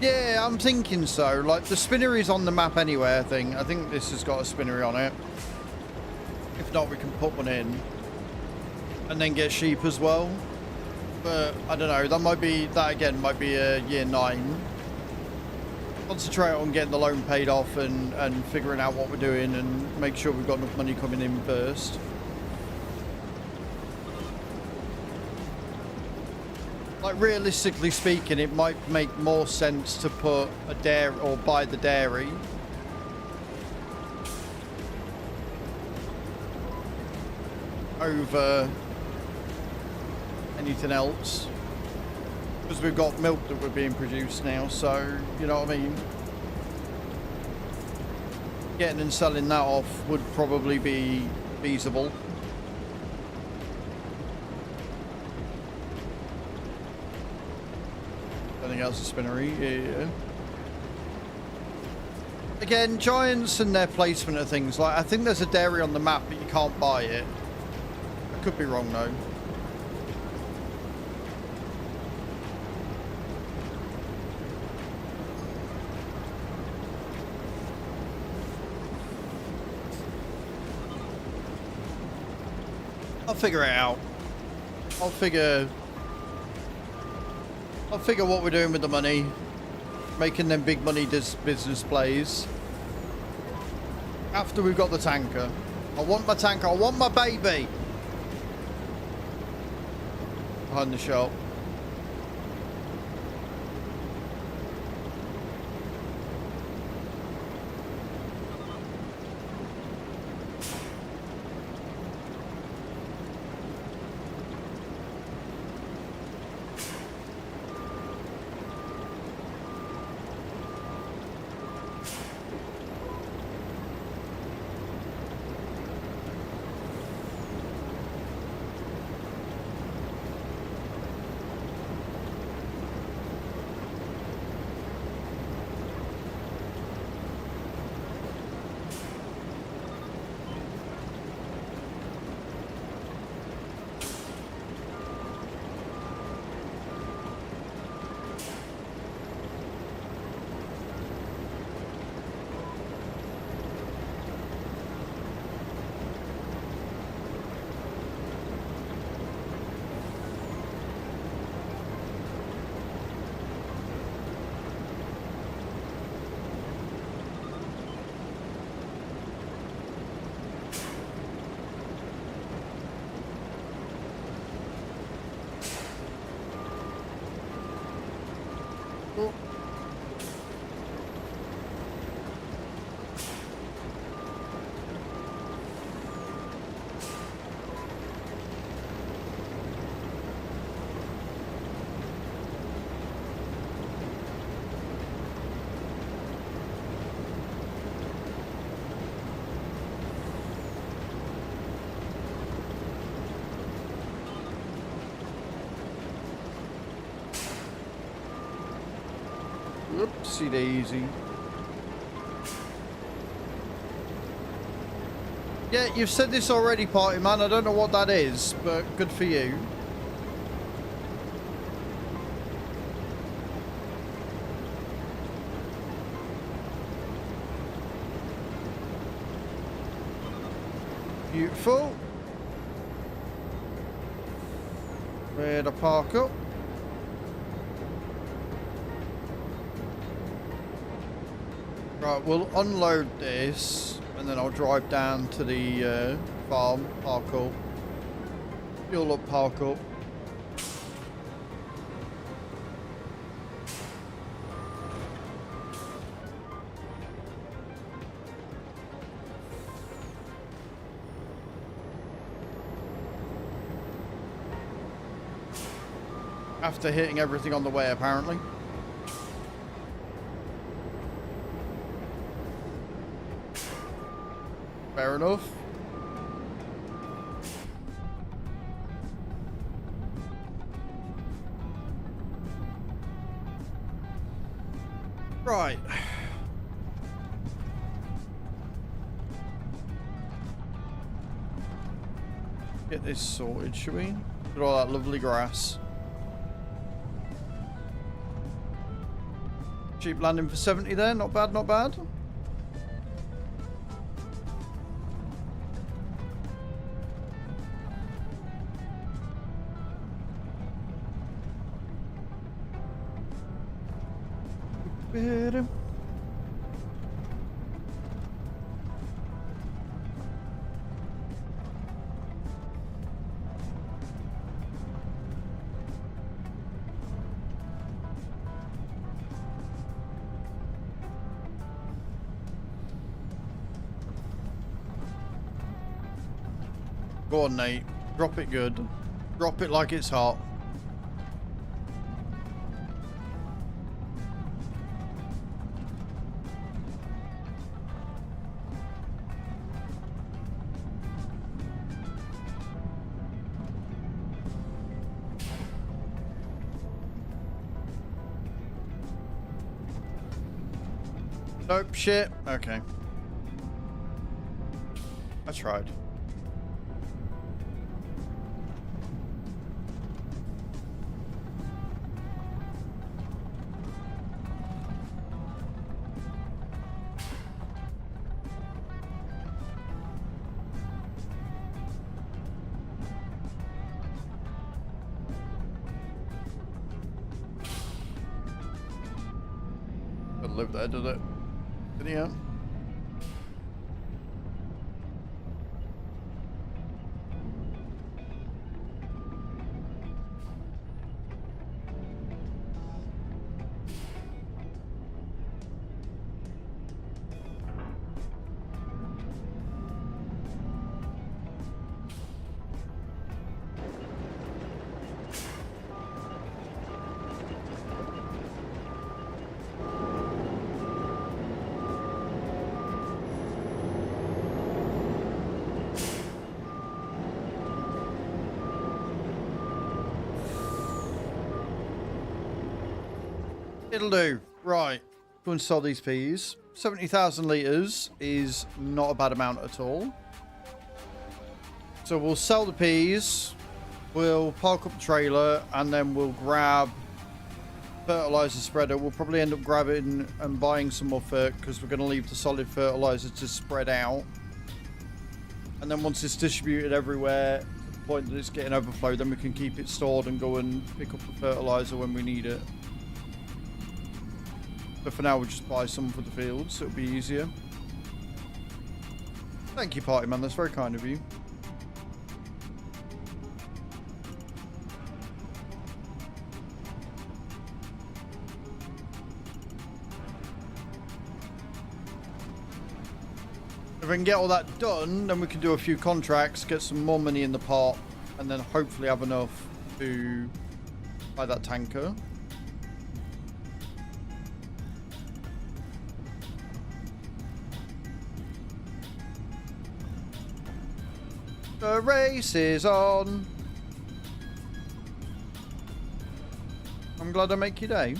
Yeah, I'm thinking so. Like, the spinnery's on the map anyway, I think. I think this has got a spinnery on it. If not, we can put one in. And then get sheep as well. But, I don't know. That again might be a year 9. Concentrate on getting the loan paid off and figuring out what we're doing and make sure we've got enough money coming in first. Like, realistically speaking, it might make more sense to put a dairy or buy the dairy over anything else, because we've got milk that we're being produced now, so you know what I mean. Getting and selling that off would probably be feasible. Else a spinnery, yeah. Again, giants and their placement of things. Like, I think there's a dairy on the map, but you can't buy it. I could be wrong though. I'll figure it out. I'll figure what we're doing with the money. Making them big money business plays. After we've got the tanker. I want my tanker. I want my baby. Behind the shop. Whoopsie daisy. Yeah, you've said this already, party man. I don't know what that is, but good for you. Beautiful. Where'd I park up? Right, we'll unload this and then I'll drive down to the farm, park up. Fuel up, park up. After hitting everything on the way, apparently. Fair enough. Right. Get this sorted, shall we? Look at all that lovely grass. Cheap landing for 70 there, not bad, not bad. Better. Go on, Nate. Drop it good. Drop it like it's hot. Nope, shit. Okay. I tried. Doesn't live there, does it? Yeah. It'll do. Right. Go and sell these peas. 70,000 litres is not a bad amount at all. So we'll sell the peas. We'll park up the trailer and then we'll grab fertilizer spreader. We'll probably end up grabbing and buying some more fert because we're going to leave the solid fertilizer to spread out. And then once it's distributed everywhere, to the point that it's getting overflow, then we can keep it stored and go and pick up the fertilizer when we need it. But for now, we'll just buy some for the fields, so it'll be easier. Thank you, party man. That's very kind of you. If we can get all that done, then we can do a few contracts, get some more money in the pot, and then hopefully have enough to buy that tanker. The race is on. I'm glad I make your day.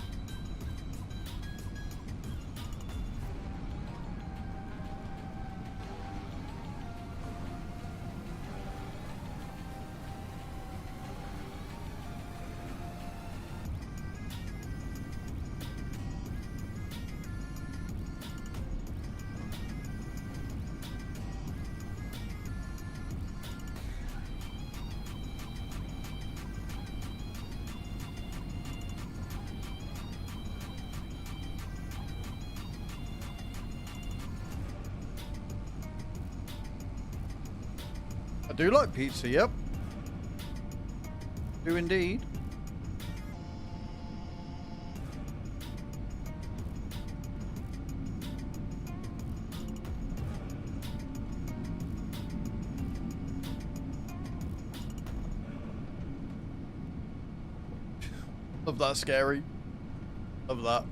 I do like pizza, yep. Do indeed. Love that, Scary. Love that.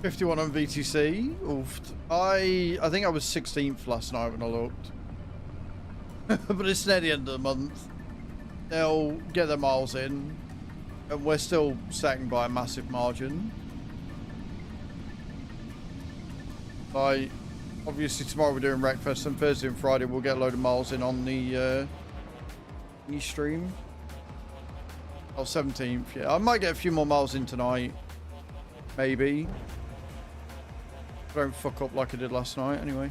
$51 on VTC. Oof. I think I was 16th last night when I looked. But it's near the end of the month. They'll get their miles in. And we're still second by a massive margin. Like, obviously tomorrow we're doing Wreckfest, and Thursday and Friday we'll get a load of miles in on the stream. Oh, 17th, yeah. I might get a few more miles in tonight. Maybe. Don't fuck up like I did last night, anyway.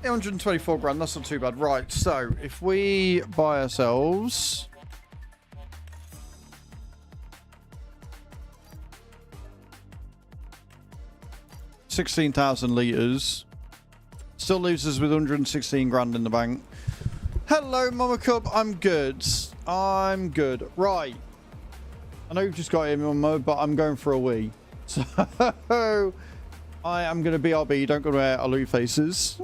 $124 that's not too bad. Right, so if we buy ourselves $16,000 litres, still leaves us with 116 grand in the bank. Hello, Mama Cub. I'm good. I'm good. Right. I know you've just got here, Mama, but I'm going for a wee. So I am going to BRB. Don't go to Alu faces.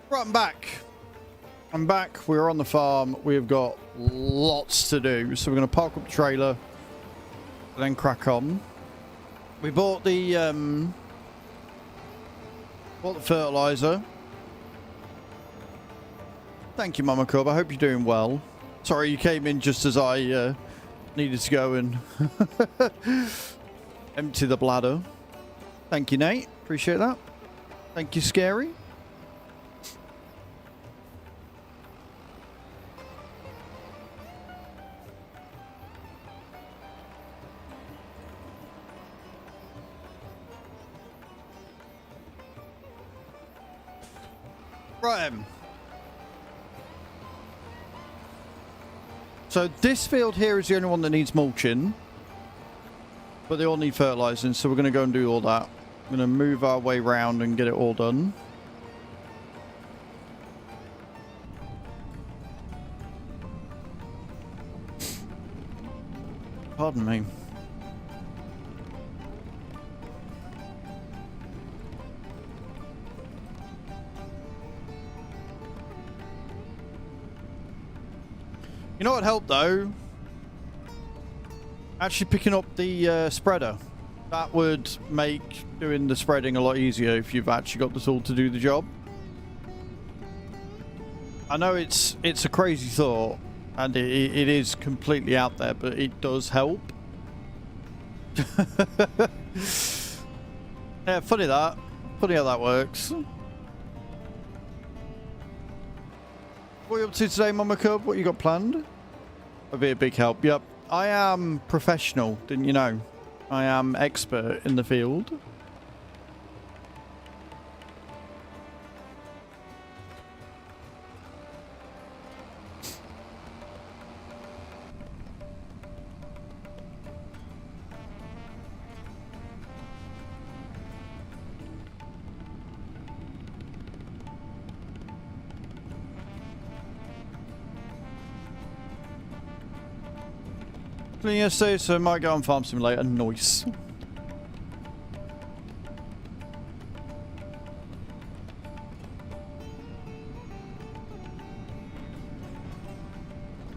Right, I'm back. I'm back. We're on the farm. We've got lots to do. So we're going to park up the trailer and then crack on. We bought the fertilizer. Thank you, Mama Cub. I hope you're doing well. Sorry, you came in just as I needed to go and empty the bladder. Thank you, Nate. Appreciate that. Thank you, Scary. Right. So this field here is the only one that needs mulching. But they all need fertilizing, so we're going to go and do all that. I'm going to move our way around and get it all done. Pardon me. You know what helped though? Actually picking up the spreader. That would make doing the spreading a lot easier if you've actually got the tool to do the job. I know it's a crazy thought, and it is completely out there, but it does help. Yeah, funny how that works. What are you up to today, Mama Cub? What you got planned? That'd be a big help. Yep. I am professional, didn't you know? I am expert in the field. Yesterday, so I might go on Farm Simulator. Nice.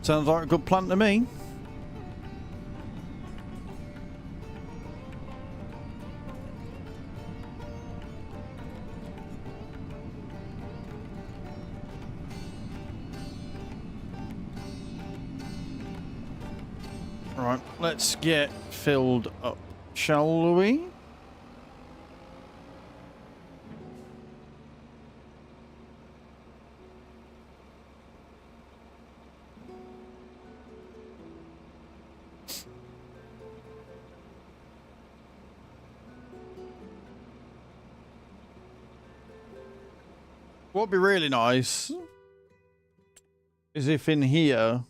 Sounds like a good plan to me. Right, let's get filled up, shall we? What would be really nice is if in here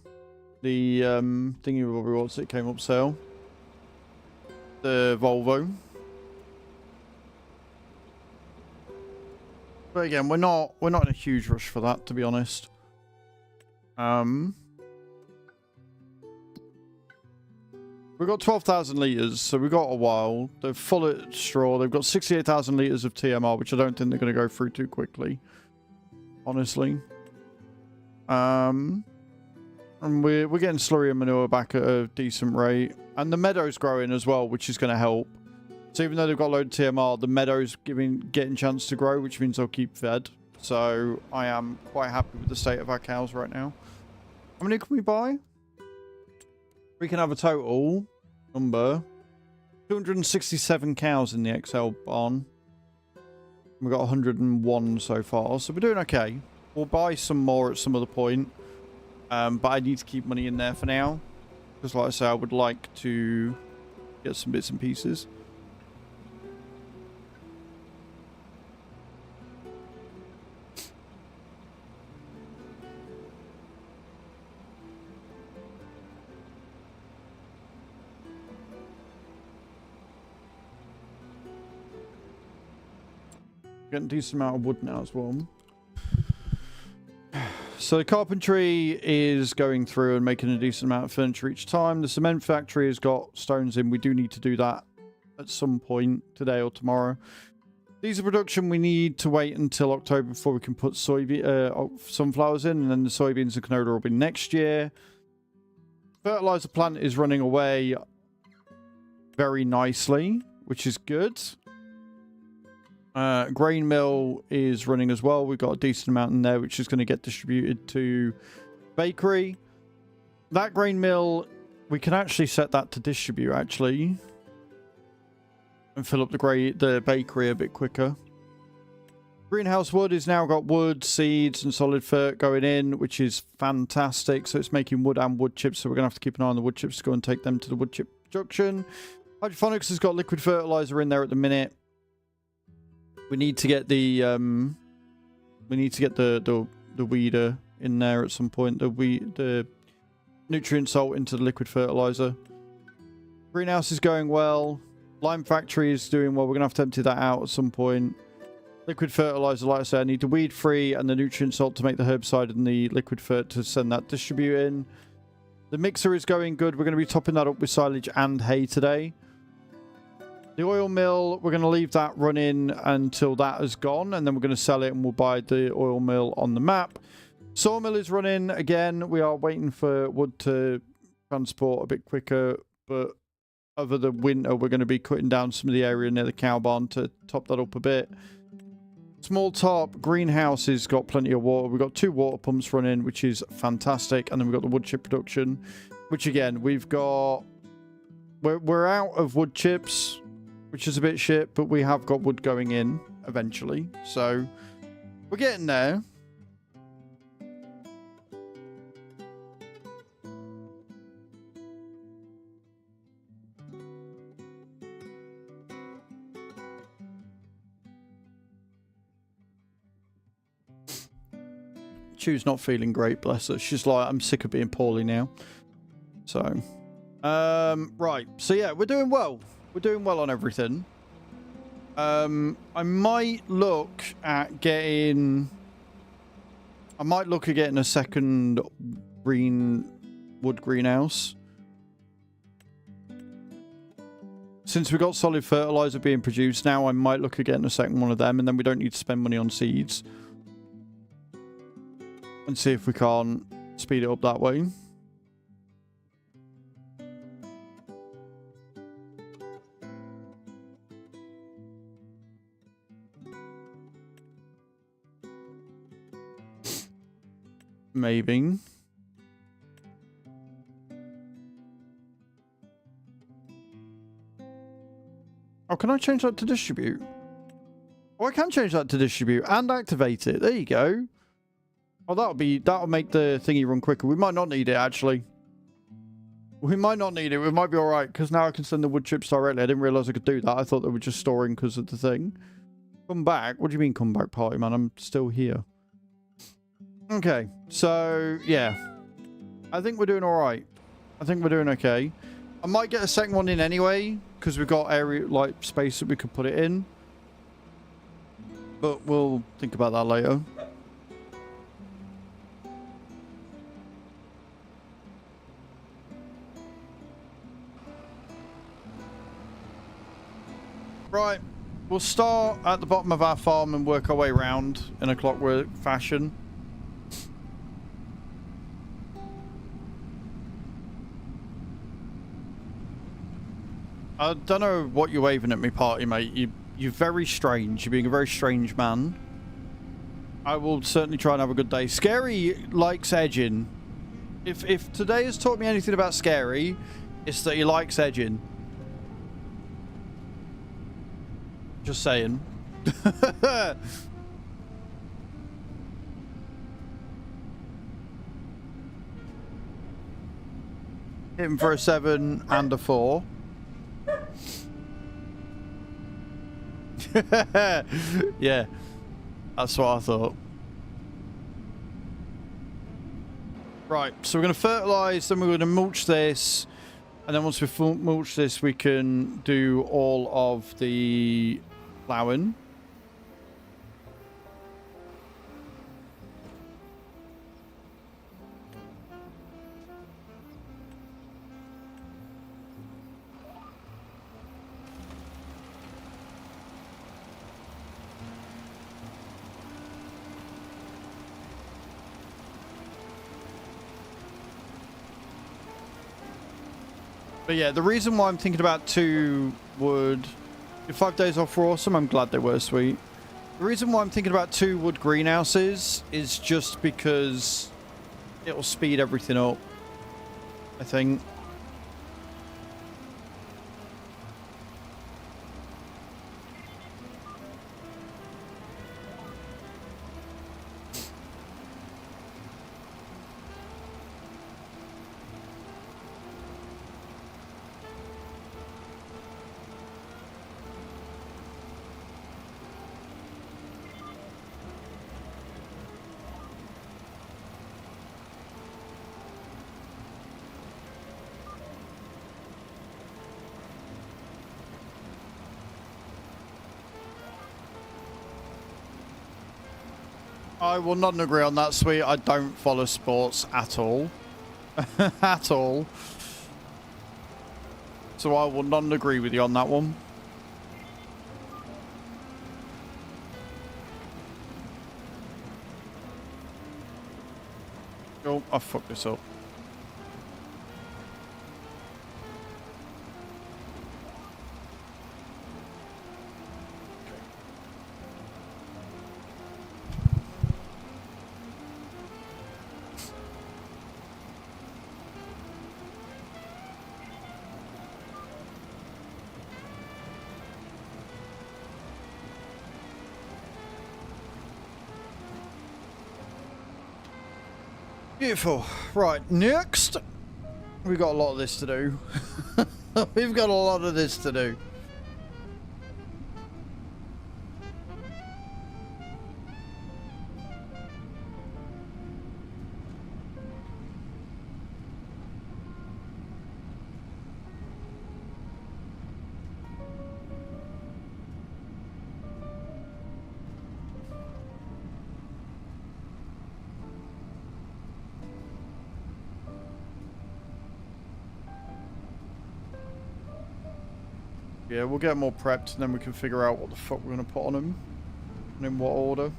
the thingy rewards that came up sale, the Volvo. But again, we're not in a huge rush for that, to be honest. We've got 12,000 litres, so we've got a while. They're full at straw. They've got 68,000 litres of TMR, which I don't think they're going to go through too quickly, honestly. And we're getting slurry and manure back at a decent rate. And the meadow's growing as well, which is going to help. So even though they've got a load of TMR, the meadow's getting chance to grow, which means they'll keep fed. So I am quite happy with the state of our cows right now. How many can we buy? We can have a total number. 267 cows in the XL barn. We've got 101 so far, so we're doing okay. We'll buy some more at some other point. But I need to keep money in there for now. Because like I say, I would like to get some bits and pieces. Getting a decent amount of wood now as well. So the carpentry is going through and making a decent amount of furniture each time. The cement factory has got stones in. We do need to do that at some point today or tomorrow. Diesel production, we need to wait until October before we can put sunflowers in, and then the soybeans and canola will be next year. Fertilizer plant is running away very nicely, which is good. Grain mill is running as well. We've got a decent amount in there, which is going to get distributed to bakery. That grain mill, we can actually set that to distribute, actually, and fill up the bakery a bit quicker. Greenhouse wood has now got wood, seeds, and solid fert going in, which is fantastic. So it's making wood and wood chips, so we're going to have to keep an eye on the wood chips to go and take them to the wood chip production. Hydroponics has got liquid fertilizer in there at the minute. We need to get the the weeder in there at some point. The nutrient salt into the liquid fertilizer. Greenhouse is going well. Lime factory is doing well. We're gonna have to empty that out at some point. Liquid fertilizer, like I said, I need the weed free and the nutrient salt to make the herbicide and the liquid fert to send that distributing. The mixer is going good. We're going to be topping that up with silage and hay today. The oil mill, we're going to leave that running until that is gone, and then we're going to sell it and we'll buy the oil mill on the map. Sawmill is running again. We are waiting for wood to transport a bit quicker, but over the winter we're going to be cutting down some of the area near the cow barn to top that up a bit. Small top greenhouse has got plenty of water. We've got 2 water pumps running, which is fantastic, and then we've got the wood chip production, which again we've got. We're out of wood chips, which is a bit shit, but we have got wood going in eventually. So we're getting there. Chu's not feeling great, bless her. She's like, I'm sick of being poorly now. So, right. So yeah, we're doing well. We're doing well on everything. I might look at getting a second wood greenhouse. Since we got solid fertilizer being produced now, I might look at getting a second one of them, and then we don't need to spend money on seeds. And see if we can't speed it up that way. Maybe. Oh, can I change that to distribute? Oh, I can change that to distribute and activate it. There you go. Oh, that'll make the thingy run quicker. We might not need it, actually. We might not need it. We might be alright, because now I can send the wood chips directly. I didn't realise I could do that. I thought they were just storing because of the thing. Come back? What do you mean come back, party man? I'm still here. Okay, so, yeah. I think we're doing alright. I think we're doing okay. I might get a second one in anyway, because we've got area, like, space that we could put it in. But we'll think about that later. Right, we'll start at the bottom of our farm and work our way around in a clockwork fashion. I don't know what you're waving at me, party mate. You're very strange. You're being a very strange man. I will certainly try and have a good day. Scary likes edging. If today has taught me anything about Scary, it's that he likes edging. Just saying. Hit him for a 7 and a 4. Yeah, that's what I thought. Right, so we're going to fertilise, then we're going to mulch this, and then once we mulch this, we can do all of the plowing. But yeah, the reason why I'm thinking about 2 wood... If 5 days off were awesome, I'm glad they were sweet. The reason why I'm thinking about 2 wood greenhouses is just because it'll speed everything up, I think. I will not agree on that, sweet. I don't follow sports at all. At all. So I will not agree with you on that one. Oh, I fucked this up. Beautiful. Right, next. We've got a lot of this to do. We've got a lot of this to do. Yeah, we'll get more prepped and then we can figure out what the fuck we're going to put on them. And in what order.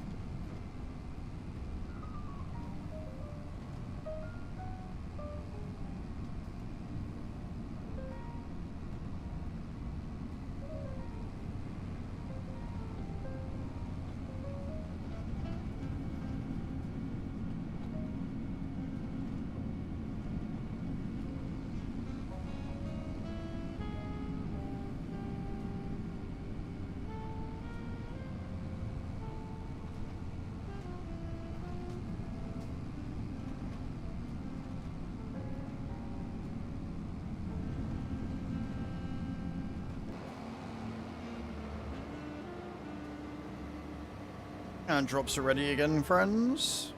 And drops are ready again, friends.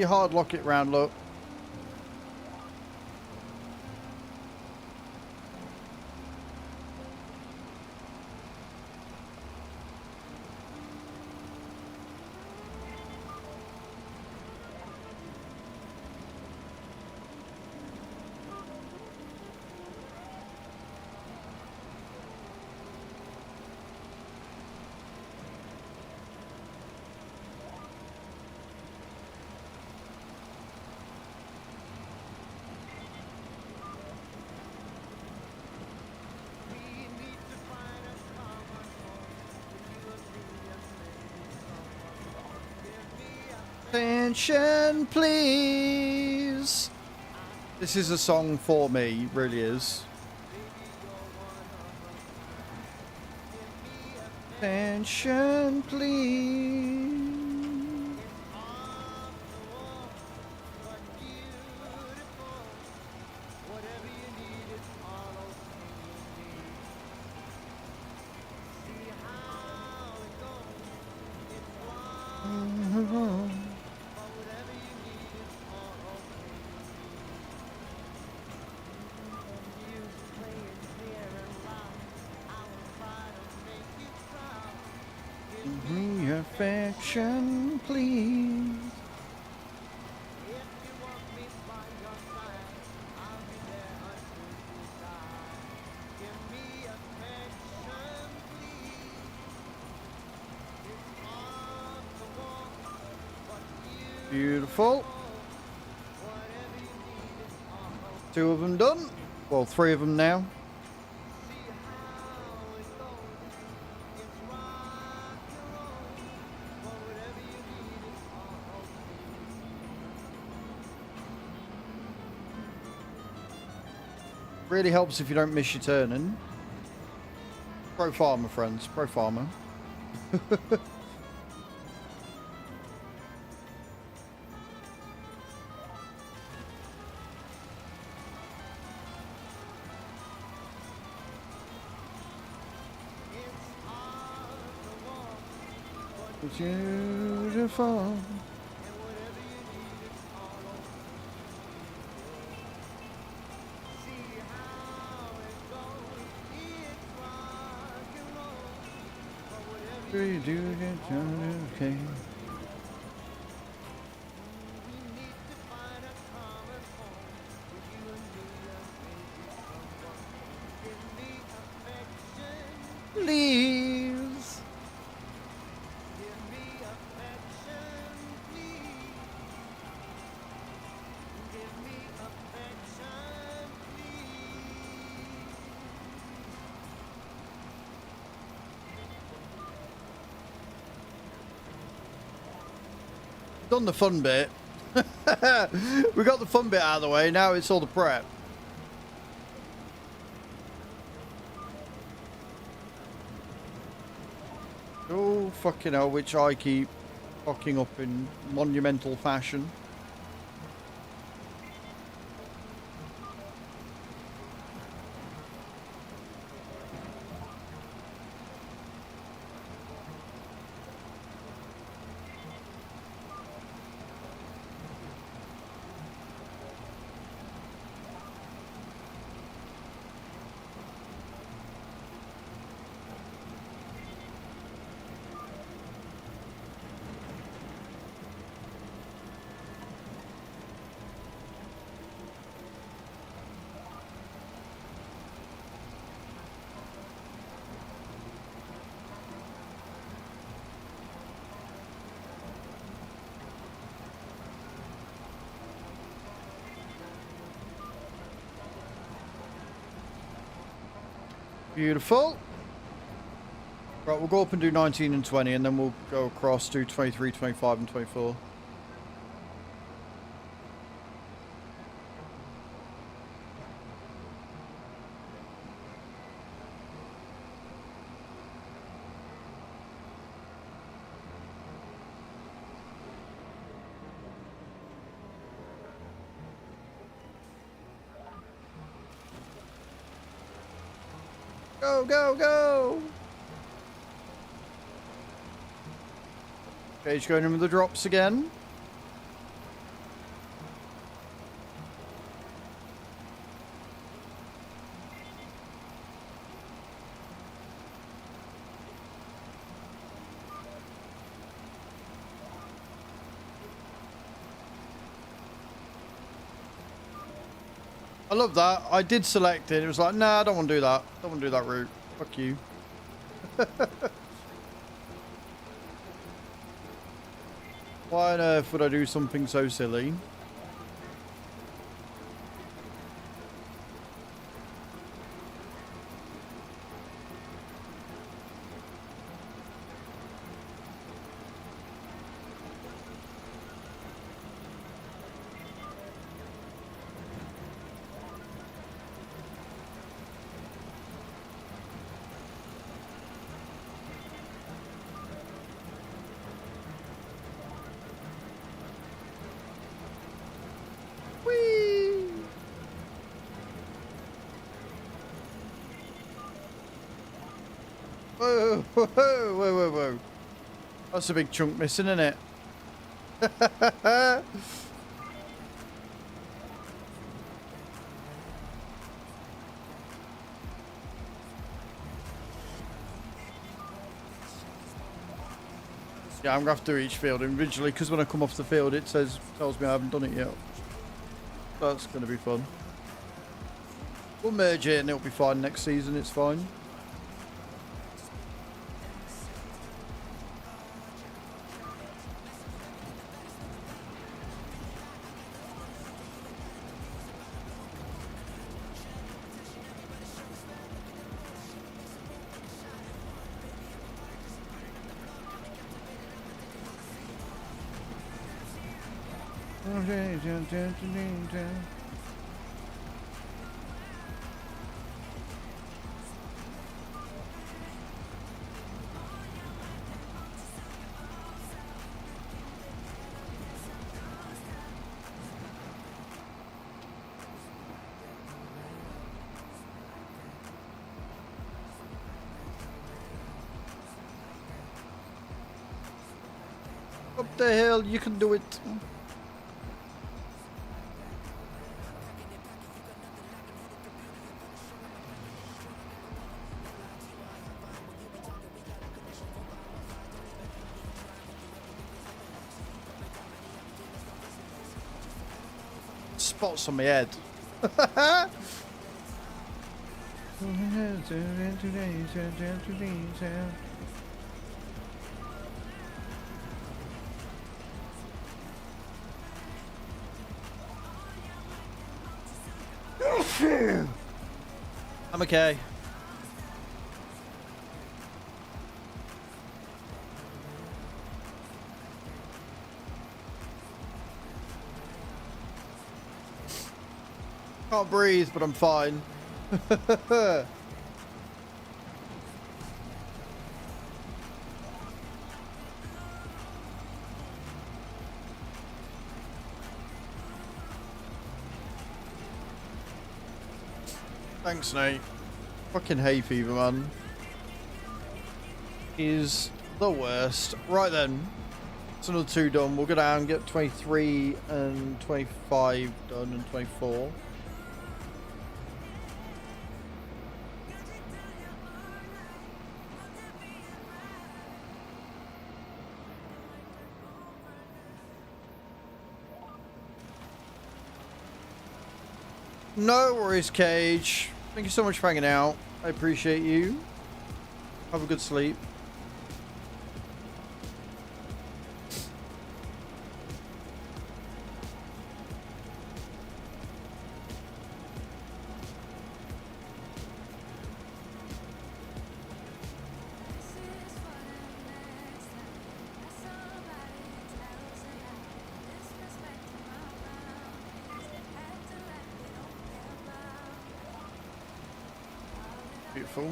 Hard lock it round, look. Attention, please. This is a song for me, really is. Attention, please. Affection, please. Beautiful. 2 of them done. Well, 3 of them now. Really helps if you don't miss your turning. Pro farmer, friends. Pro farmer. Beautiful. Okay. Please. Done the fun bit. We got the fun bit out of the way. Now it's all the prep. Oh, fucking hell, which I keep fucking up in monumental fashion. Beautiful. Right, we'll go up and do 19 and 20, and then we'll go across, do 23, 25, and 24. Go, go, go! Page going in with the drops again. I love that. I did select it. It was like, nah, I don't want to do that. Don't want to do that route. Fuck you. Why on earth would I do something so silly? Whoa, whoa, whoa, whoa, whoa. That's a big chunk missing, isn't it? Yeah, I'm going to have to do each field individually, because when I come off the field it tells me I haven't done it yet. That's going to be fun. We'll merge it and it'll be fine next season, it's fine. Up the hill, you can do it. Spots on my head. I'm okay. Can't breathe, but I'm fine. Thanks, Nate. Fucking hay fever, man. Is the worst. Right then. It's another 2 done. We'll go down, get 23 and 25 done and 24. No worries, Cage. Thank you so much for hanging out. I appreciate you. Have a good sleep. Beautiful.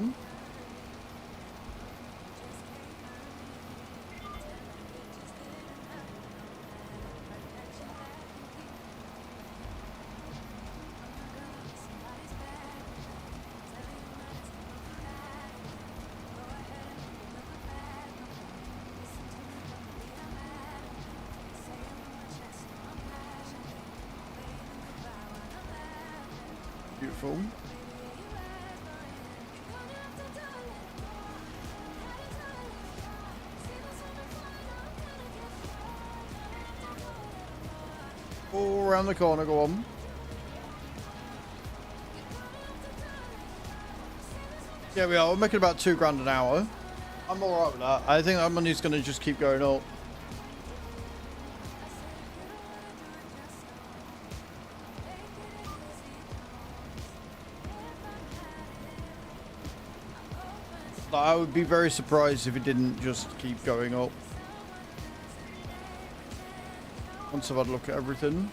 Beautiful. All around the corner, go on. Yeah, we are. We're making about £2 grand an hour. I'm alright with that. I think that money's going to just keep going up. Like, I would be very surprised if it didn't just keep going up. Once I've had a look at everything.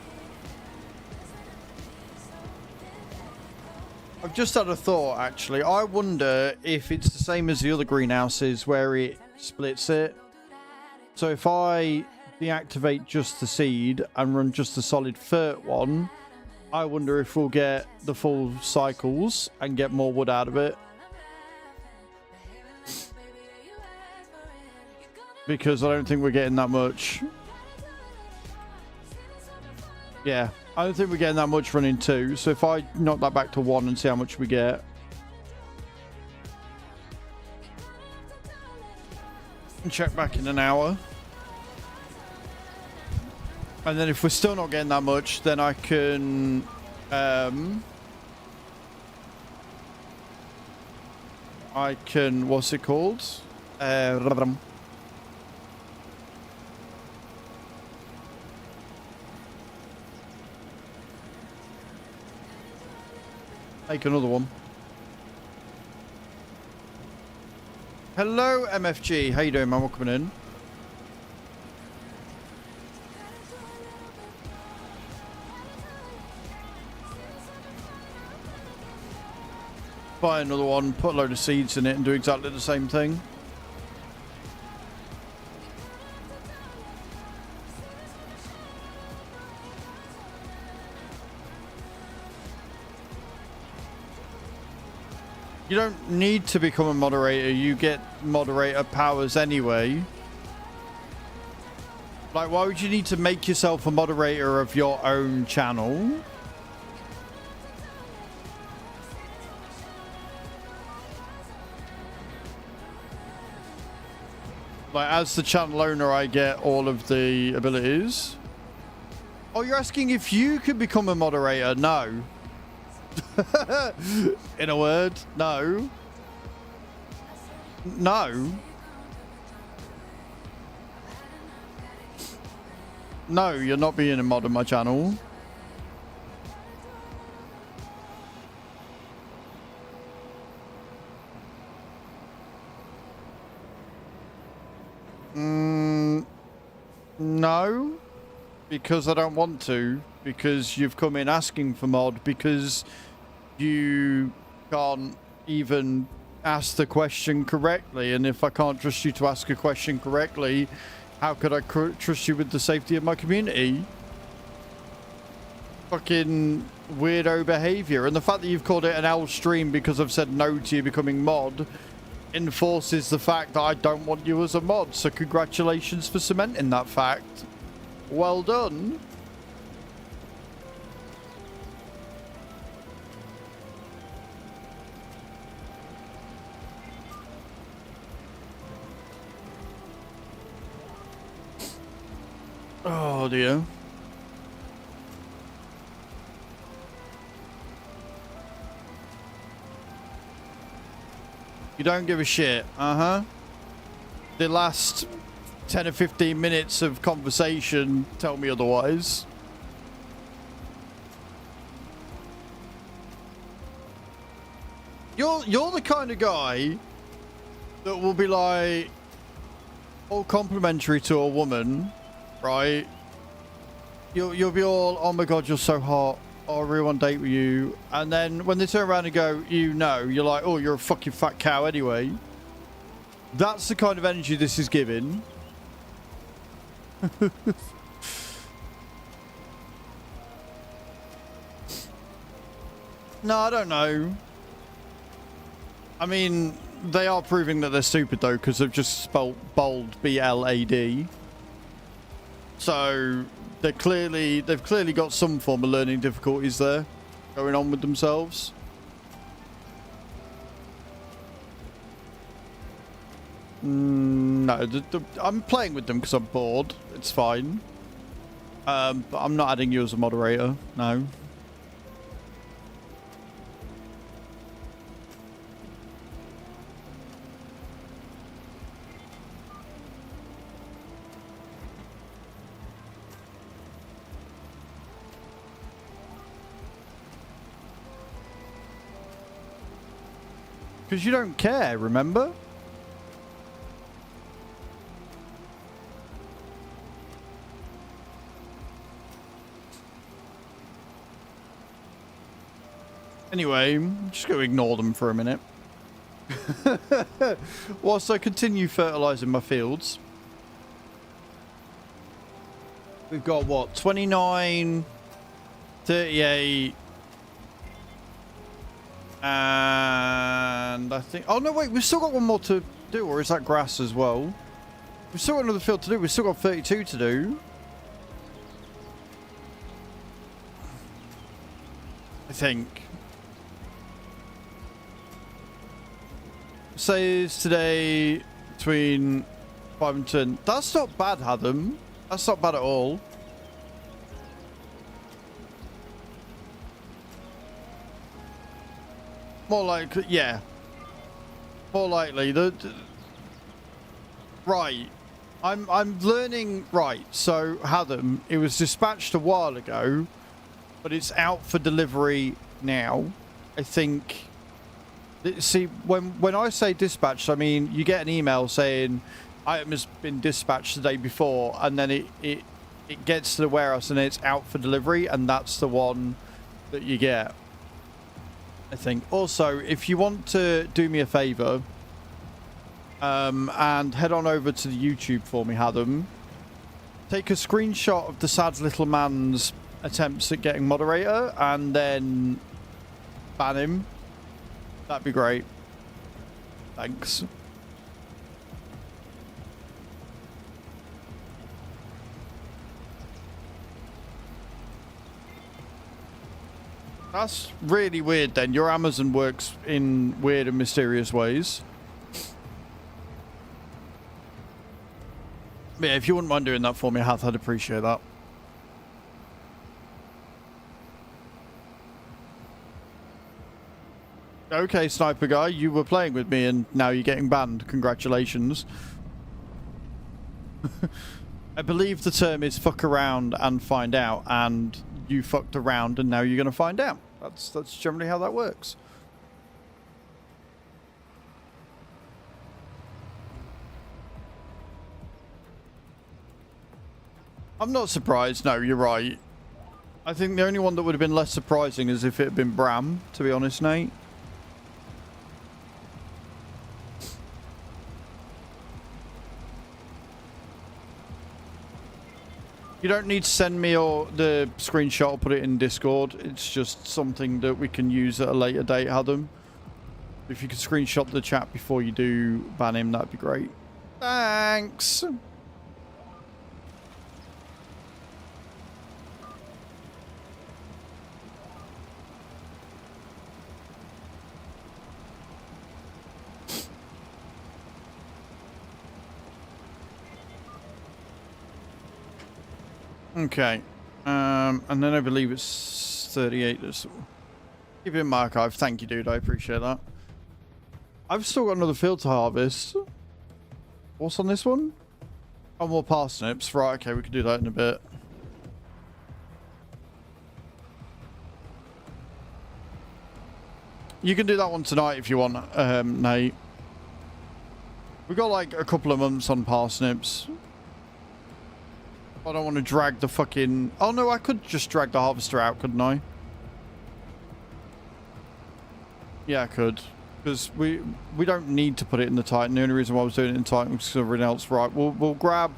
I've just had a thought, actually. I wonder if it's the same as the other greenhouses where it splits it. So if I deactivate just the seed and run just the solid fert one, I wonder if we'll get the full cycles and get more wood out of it. Because I don't think we're getting that much. Yeah, I don't think we're getting that much running 2. So if I knock that back to 1 and see how much we get. And check back in an hour. And then if we're still not getting that much, then I can... what's it called? Make another one. Hello, MFG. How you doing, man? Welcome in. buy another one, put a load of seeds in it, and do exactly the same thing. You don't need to become a moderator. You get moderator powers anyway. Like, why would you need to make yourself a moderator of your own channel? Like, as the channel owner, I get all of the abilities. Oh, you're asking if you could become a moderator? No. In a word, no. No. No, you're not being a mod on my channel. No, because I don't want to, because you've come in asking for mod, because you can't even ask the question correctly, and if I can't trust you to ask a question correctly, how could I trust you with the safety of my community? Fucking weirdo behavior. And the fact that you've called it an L stream because I've said no to you becoming mod enforces the fact that I don't want you as a mod. So congratulations for cementing that fact. Well done. Oh dear. You don't give a shit. Uh-huh. The last 10 or 15 minutes of conversation tell me otherwise. You're the kind of guy that will be like all complimentary to a woman, right? You'll be all, oh my god, you're so hot. Oh, I really want to date with you. And then when they turn around and go, you know, you're like, oh, you're a fucking fat cow anyway. That's the kind of energy this is giving. No, I don't know. I mean, they are proving that they're stupid though, because they've just spelled bold B-L-A-D. So they've clearly got some form of learning difficulties there going on with themselves. No, I'm playing with them because I'm bored. It's fine. But I'm not adding you as a moderator. No. Because you don't care, remember? Anyway, I'm just going to ignore them for a minute. Whilst I continue fertilizing my fields. We've got what? 29, 38... And I think... Oh, no, wait. We've still got one more to do. Or is that grass as well? We've still got another field to do. We've still got 32 to do. I think. Says today between 5 and 10. That's not bad, Hadam. That's not bad at all. More like, yeah. More likely. Right. I'm learning. Right. So, Hadam, it was dispatched a while ago, but it's out for delivery now. I think. See, when I say dispatched, I mean you get an email saying item has been dispatched the day before, and then it gets to the warehouse and it's out for delivery, and that's the one that you get. I think. Also, if you want to do me a favor, and head on over to the YouTube for me, Adam. Take a screenshot of the sad little man's attempts at getting moderator, and then ban him. That'd be great. Thanks. That's really weird then. Your Amazon works in weird and mysterious ways. Yeah, if you wouldn't mind doing that for me, Hath, I'd appreciate that. Okay, Sniper Guy, you were playing with me and now you're getting banned. Congratulations. I believe the term is fuck around and find out, and you fucked around and now you're going to find out. That's generally how that works. I'm not surprised. No, you're right. I think the only one that would have been less surprising is if it had been Bram, to be honest, Nate. You don't need to send me the screenshot or put it in Discord. It's just something that we can use at a later date, Adam. If you could screenshot the chat before you do ban him, that'd be great. Thanks. Okay, and then I believe it's 38. Keep it in my archive. Thank you, dude. I appreciate that. I've still got another field to harvest. What's on this one? Oh, more parsnips. Right, okay, we can do that in a bit. You can do that one tonight if you want, Nate. We've got like a couple of months on parsnips. I don't want to drag the fucking... Oh, no, I could just drag the harvester out, couldn't I? Yeah, I could. Because we don't need to put it in the Titan. The only reason why I was doing it in Titan was because everything else. Right, we'll grab...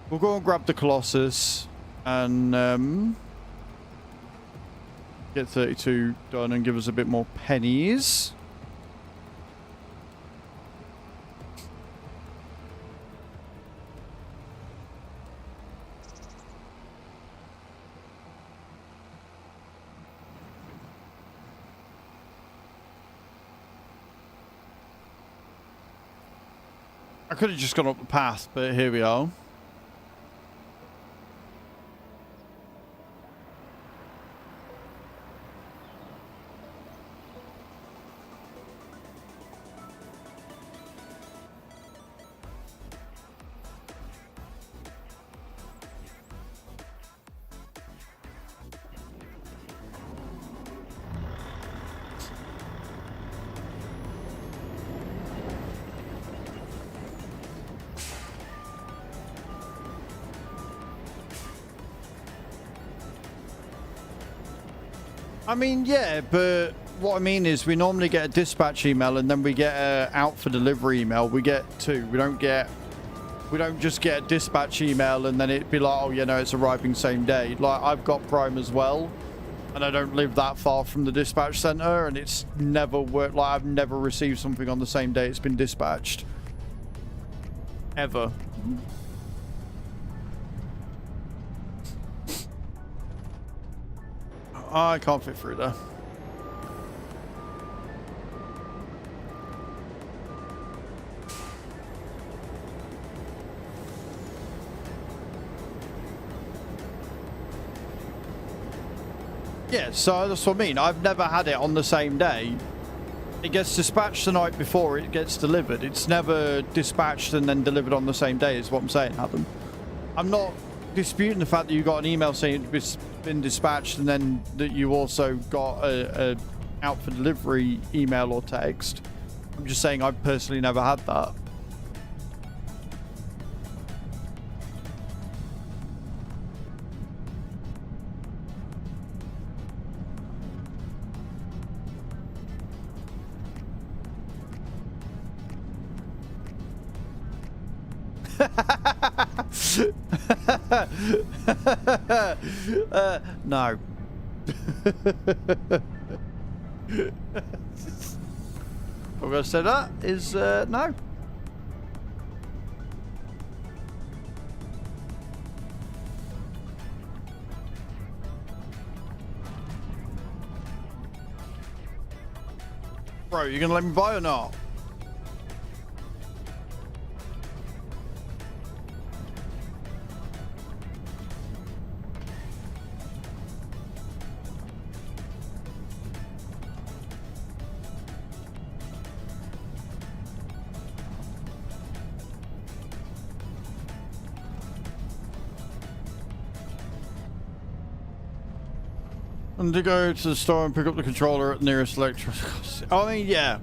We'll go and grab the Colossus and get 32 done and give us a bit more pennies. I could have just gone up the path, but here we are. I mean, yeah, but what I mean is we normally get a dispatch email and then we get a out for delivery email. We get two. We don't just get a dispatch email and then it'd be like, oh, you know, it's arriving same day. Like, I've got Prime as well, and I don't live that far from the dispatch center, and it's never worked. Like, I've never received something on the same day it's been dispatched. Ever. I can't fit through there. Yeah, so that's what I mean. I've never had it on the same day. It gets dispatched the night before it gets delivered. It's never dispatched and then delivered on the same day, is what I'm saying, Adam. I'm not disputing the fact that you got an email saying it's been dispatched and then that you also got a out for delivery email or text. I'm just saying I've personally never had that. No. What I'm going to say that is no. Bro, you gonna let me buy or not? And to go to the store and pick up the controller at the nearest electric. I mean, yeah.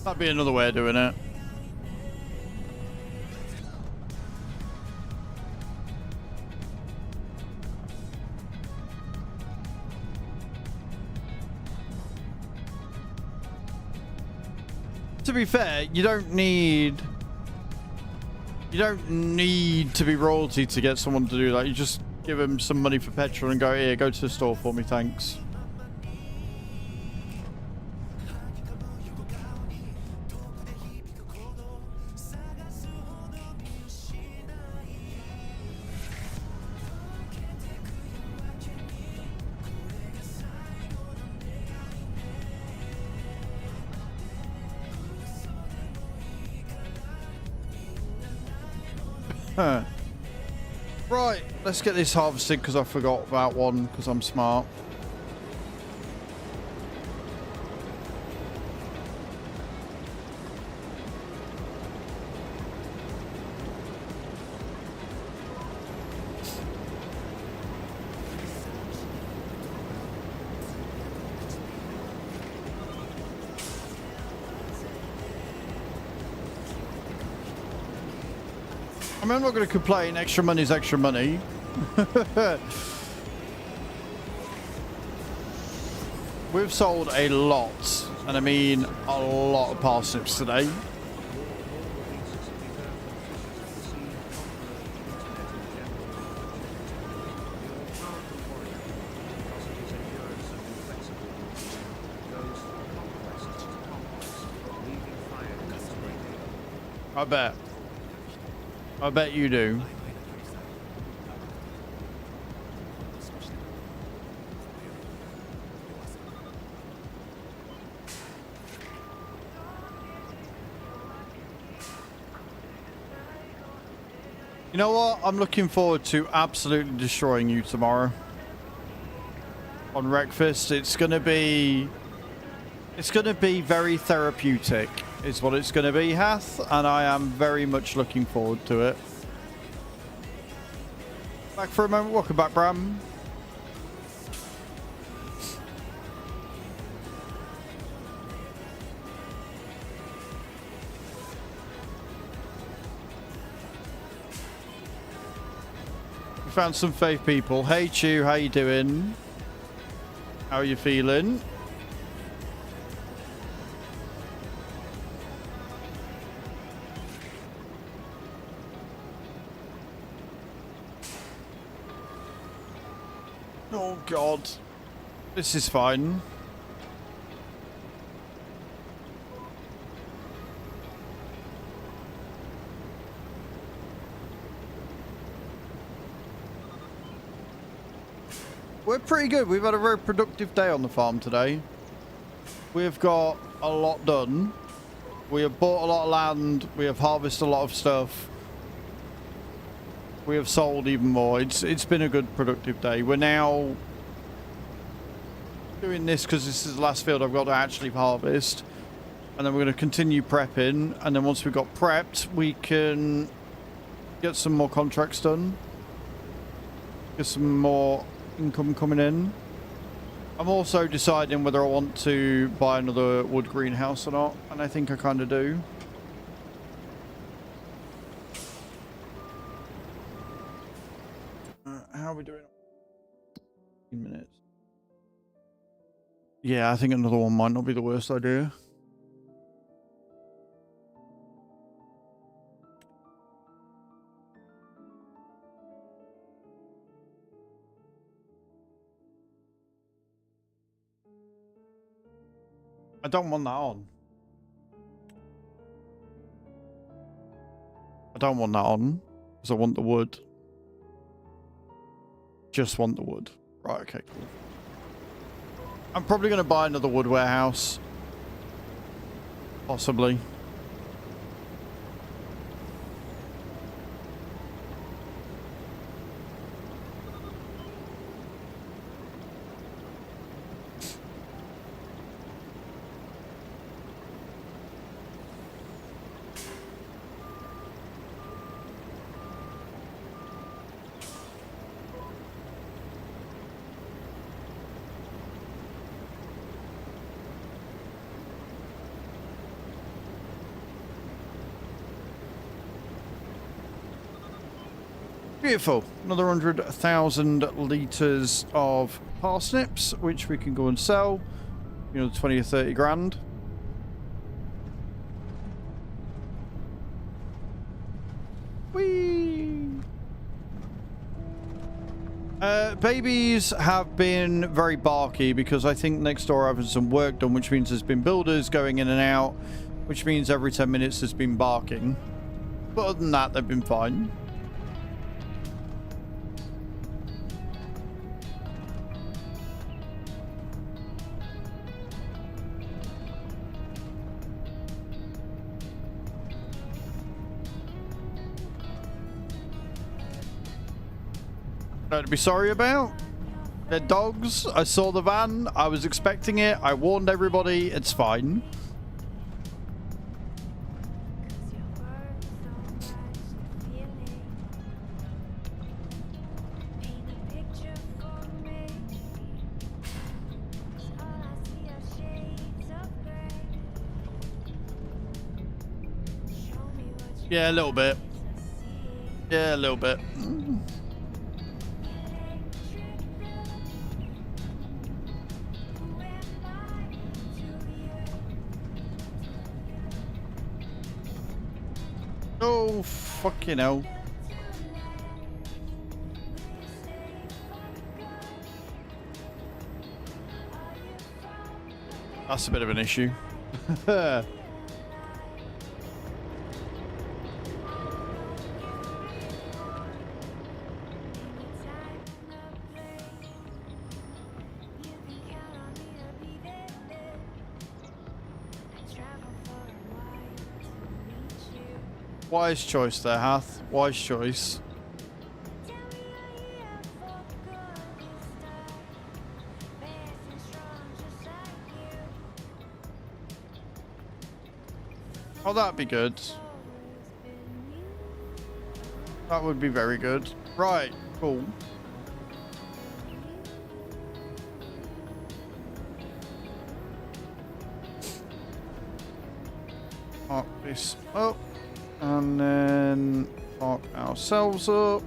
That'd be another way of doing it. To be fair, you don't need to be royalty to get someone to do that. You just give them some money for petrol and go, here, go to the store for me, thanks. Huh. Right, let's get this harvested because I forgot about one because I'm smart. I mean, I'm not going to complain. Extra money is extra money. We've sold a lot, and I mean a lot of parsnips today. I bet. I bet you do. You know what? I'm looking forward to absolutely destroying you tomorrow. On Wreckfest, it's gonna be very therapeutic, is what it's gonna be, Hath, and I am very much looking forward to it. Back for a moment. Welcome back, Bram. We found some faith people. Hey, Chew, how you doing? How are you feeling? Oh God, this is fine. We're pretty good. We've had a very productive day on the farm today. We've got a lot done. We have bought a lot of land. We have harvested a lot of stuff. We have sold even more. It's been a good productive day. We're now doing this because this is the last field I've got to actually harvest, and then we're going to continue prepping, and then once we've got prepped we can get some more contracts done, get some more income coming in. I'm also deciding whether I want to buy another wood greenhouse or not, and I think I kind of do. How are we doing? 15 minutes. Yeah, I think another one might not be the worst idea. I don't want that on. I don't want that on because I want the wood. Just want the wood. Right, okay, cool. I'm probably going to buy another wood warehouse. Possibly. Beautiful. Another 100,000 litres of parsnips, which we can go and sell. You know, 20 or 30 grand. Whee! Babies have been very barky because I think next door having some work done, which means there's been builders going in and out, which means every 10 minutes there's been barking. But other than that, they've been fine. To be sorry about. They're dogs. I saw the van. I was expecting it. I warned everybody. It's fine. Yeah, a little bit. Yeah, a little bit. Oh, fucking hell. That's a bit of an issue. Wise choice there, Hath. Wise choice. Oh, that'd be good. That would be very good. Right, cool. Mark this up. And then park ourselves up.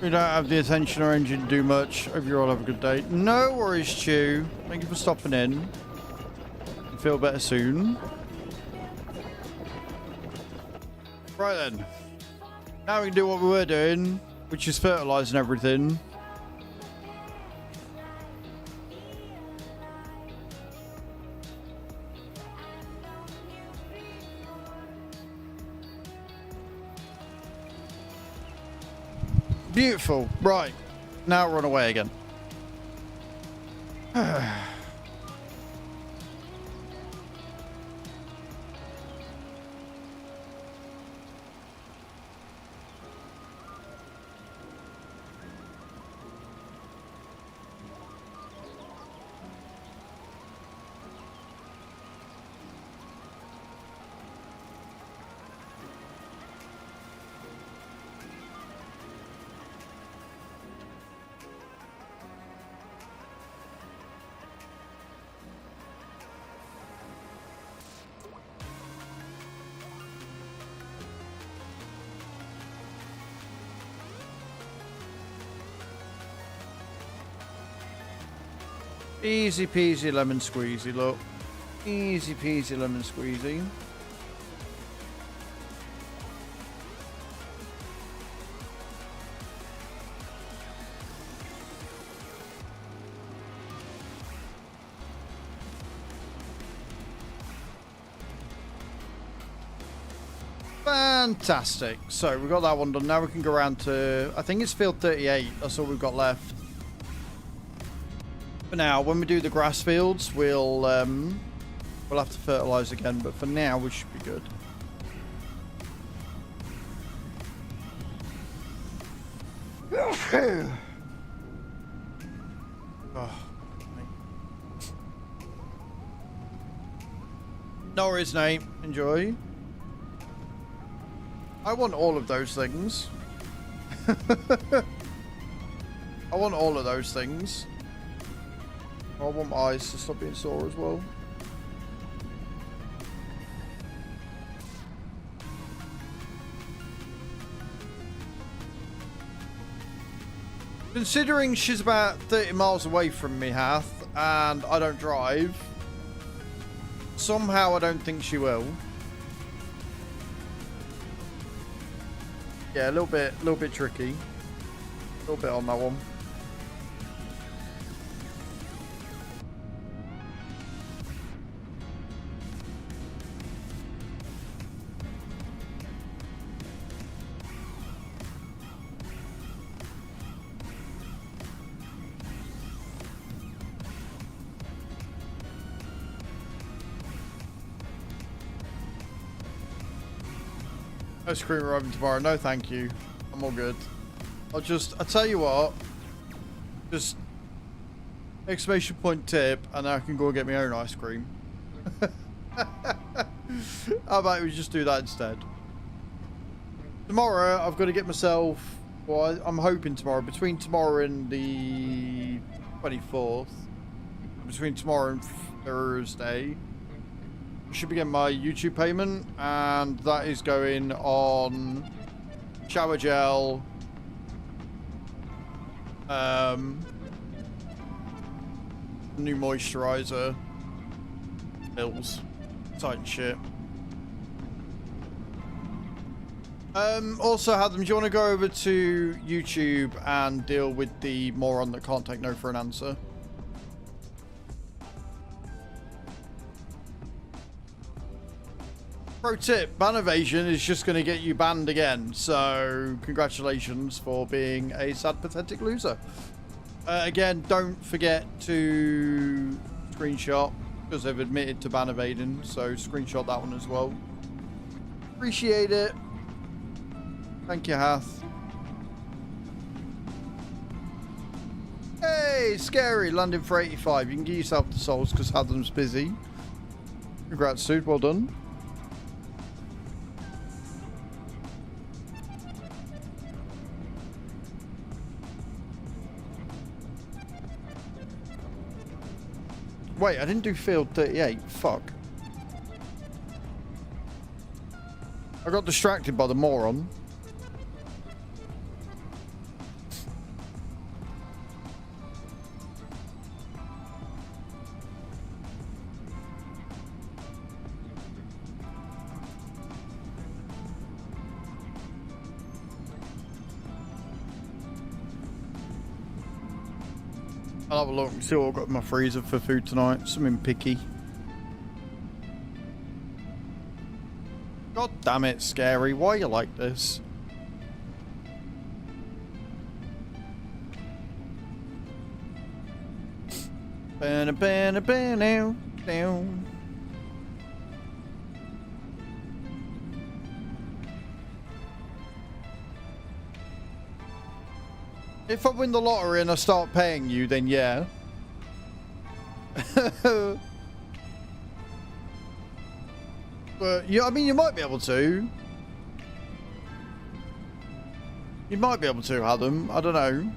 We don't have the attention or engine to do much. Hope you all have a good day. No worries, Chew. Thank you for stopping in. Feel better soon. Right then. Now we can do what we were doing, which is fertilising everything. Beautiful. Right. Now run away again. Easy peasy lemon squeezy, look. Easy peasy lemon squeezy. Fantastic. So we got that one done. Now we can go around to, I think it's field 38. That's all we've got left. For now, when we do the grass fields, we'll have to fertilize again. But for now, we should be good. Oh. No worries, Nate. Enjoy. I want all of those things. I want all of those things. I want my eyes to stop being sore as well. Considering she's about 30 miles away from me, Hath, and I don't drive, somehow I don't think she will. Yeah, a little bit tricky. A little bit on that one. Ice cream arriving tomorrow. No, thank you. I'm all good. I'll tell you what. Just exclamation point tip, and I can go and get my own ice cream. How about we just do that instead? Tomorrow, I've got to get myself. Well, I'm hoping tomorrow, between tomorrow and the 24th, between tomorrow and Thursday, I should be getting my YouTube payment, and that is going on shower gel, new moisturizer, pills, tight shit. Also, Adam, do you want to go over to YouTube and deal with the moron that can't take no for an answer? Pro tip, ban evasion is just going to get you banned again. So, congratulations for being a sad, pathetic loser. Again, don't forget to screenshot, because they've admitted to ban evading. So, screenshot that one as well. Appreciate it. Thank you, Hath. Hey, Scary, landing for 85. You can give yourself the souls because Adam's busy. Congrats, dude. Well done. Wait, I didn't do field 38. Fuck. I got distracted by the moron. I'll have a look and see what I've got in my freezer for food tonight. Something picky. God damn it, Scary. Why are you like this? Down. If I win the lottery and I start paying you, then yeah. But yeah, I mean, you might be able to. You might be able to, Adam. I don't know.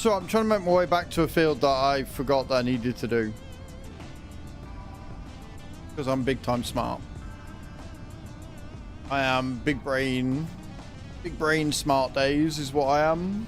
So I'm trying to make my way back to a field that I forgot that I needed to do. Because I'm big time smart. I am big brain smart days is what I am.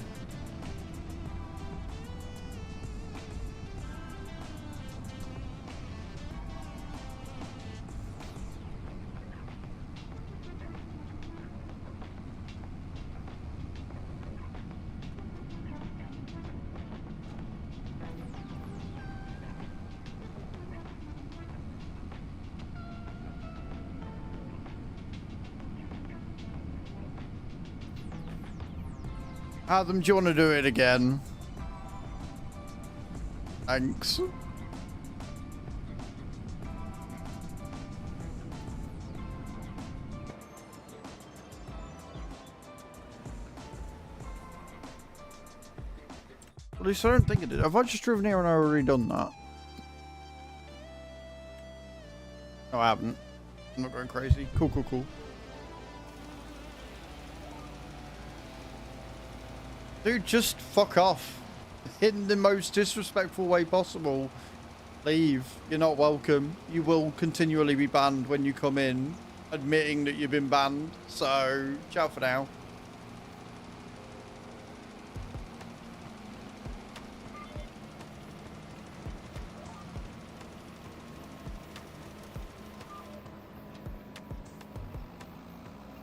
Adam, do you want to do it again? Thanks. At least I don't think I did. Have I just driven here and already done that? No, I haven't. I'm not going crazy. Cool, cool, cool. Dude, just fuck off. In the most disrespectful way possible. Leave. You're not welcome. You will continually be banned when you come in, admitting that you've been banned. So, ciao for now.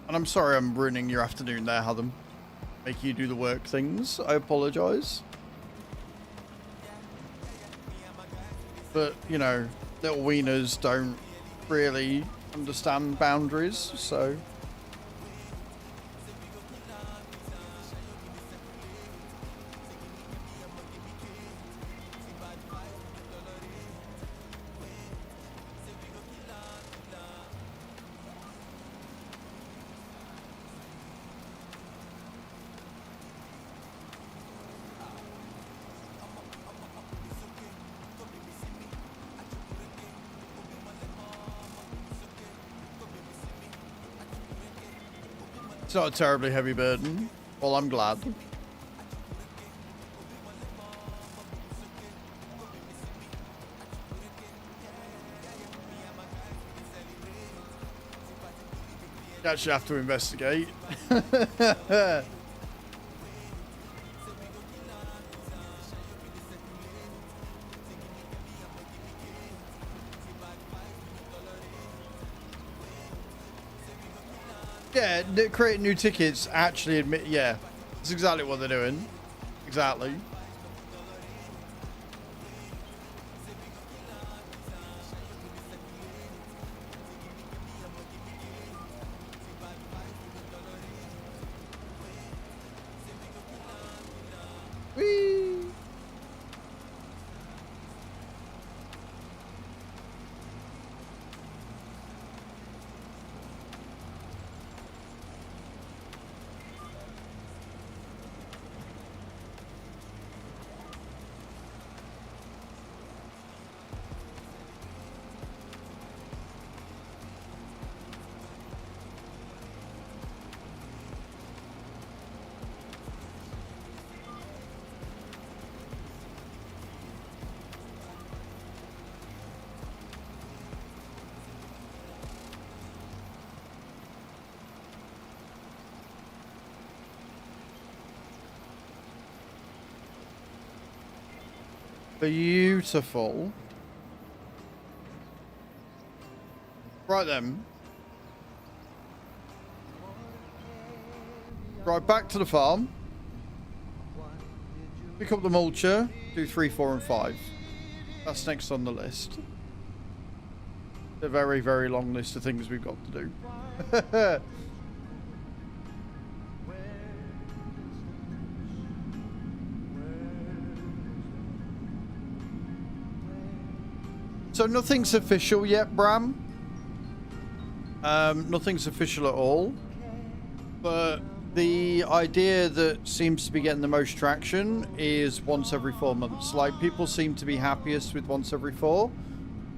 And I'm sorry I'm ruining your afternoon there, Adam. Make you do the work things. I apologize. But, you know, little wieners don't really understand boundaries, so... It's not a terribly heavy burden. Well, I'm glad. You actually have to investigate. Yeah, creating new tickets actually admit, yeah, that's exactly what they're doing. Exactly. Whee! Beautiful. Right then. Right, back to the farm. Pick up the mulcher. Do 3, 4, and 5. That's next on the list. A very, very long list of things we've got to do. So nothing's official yet, Bram. Nothing's official at all. But the idea that seems to be getting the most traction is once every 4 months. Like, people seem to be happiest with once every 4.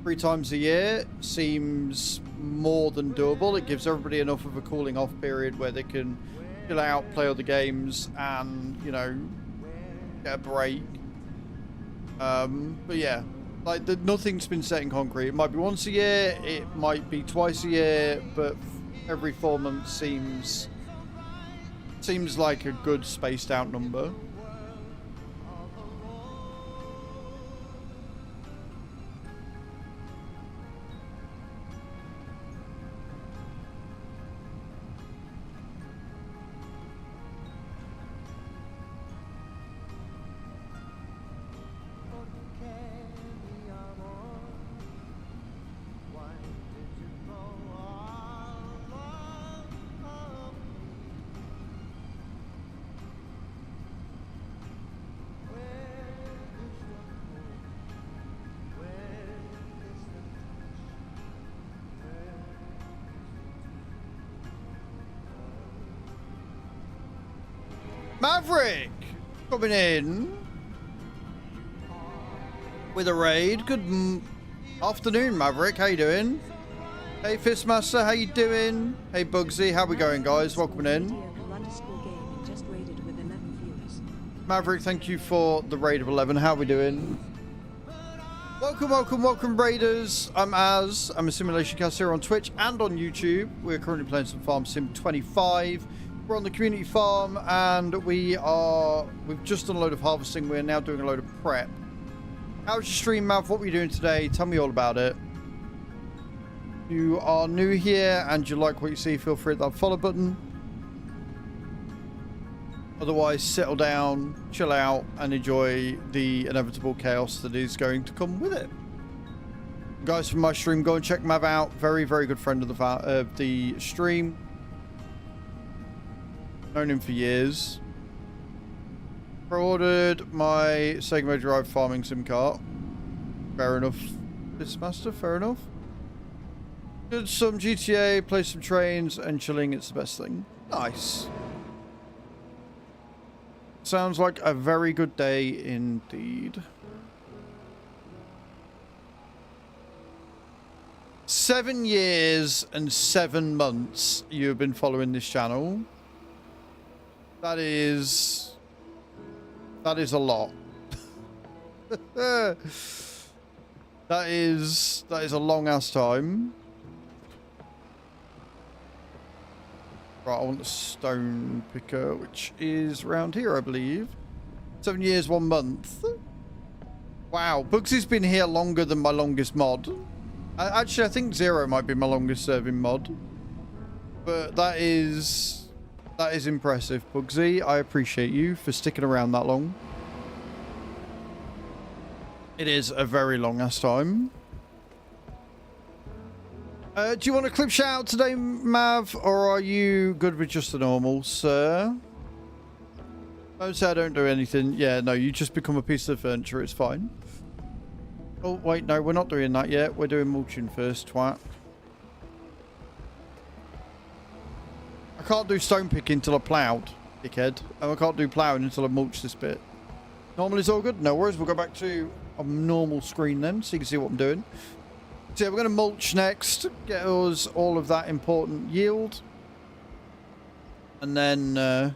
3 times a year seems more than doable. It gives everybody enough of a cooling off period where they can chill out, play other games, and, you know, get a break. But yeah, like nothing's been set in concrete. It might be once a year, it might be twice a year, but every 4 months seems like a good spaced out number. Maverick coming in with a raid. Good afternoon, Maverick. How you doing? Hey, Fistmaster. How you doing? Hey, Bugsy. How we going, guys? Welcome in. Maverick, thank you for the raid of 11. How we doing? Welcome, Raiders. I'm Az. I'm a simulation caster on Twitch and on YouTube. We're currently playing some Farm Sim 25. We're on the community farm, and we've just done a load of harvesting. We're now doing a load of prep. How's your stream, Mav? What were you doing today? Tell me all about it. If you are new here and you like what you see, feel free to hit that follow button. Otherwise, settle down, chill out, and enjoy the inevitable chaos that is going to come with it. Guys from my stream, go and check Mav out. Very, very good friend of the stream. Known him for years. Pre-ordered my Sega Mega Drive farming sim cart. Fair enough, Fistmaster, fair enough. Did some GTA, play some trains, and chilling, it's the best thing. Nice. Sounds like a very good day indeed. 7 years and 7 months you have been following this channel. That is a lot. that is a long ass time. Right, I want the stone picker, which is around here, I believe. 7 years, 1 month. Wow, Bugsy's been here longer than my longest mod. Actually, I think 0 might be my longest serving mod. But that is impressive, Bugsy. I appreciate you for sticking around that long. It is a very long ass time. Do you want a clip shout out today, Mav, or are you good with just the normal, sir? Don't say I don't do anything. Yeah, no, you just become a piece of furniture. It's fine. Oh, wait, no, we're not doing that yet. We're doing mulching first, twat. I can't do stone picking until I ploughed, dickhead. And I can't do ploughing until I mulch this bit. Normal is all good? No worries. We'll go back to a normal screen then, so you can see what I'm doing. So yeah, we're going to mulch next. Get us all of that important yield. And then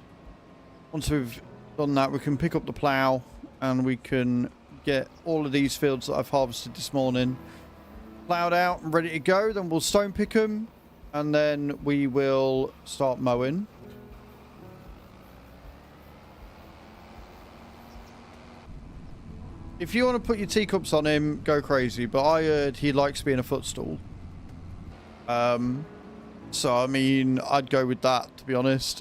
once we've done that, we can pick up the plough and we can get all of these fields that I've harvested this morning ploughed out and ready to go. Then we'll stone pick them. And then we will start mowing. If you want to put your teacups on him, go crazy. But I heard he likes being a footstool. So, I mean, I'd go with that, to be honest.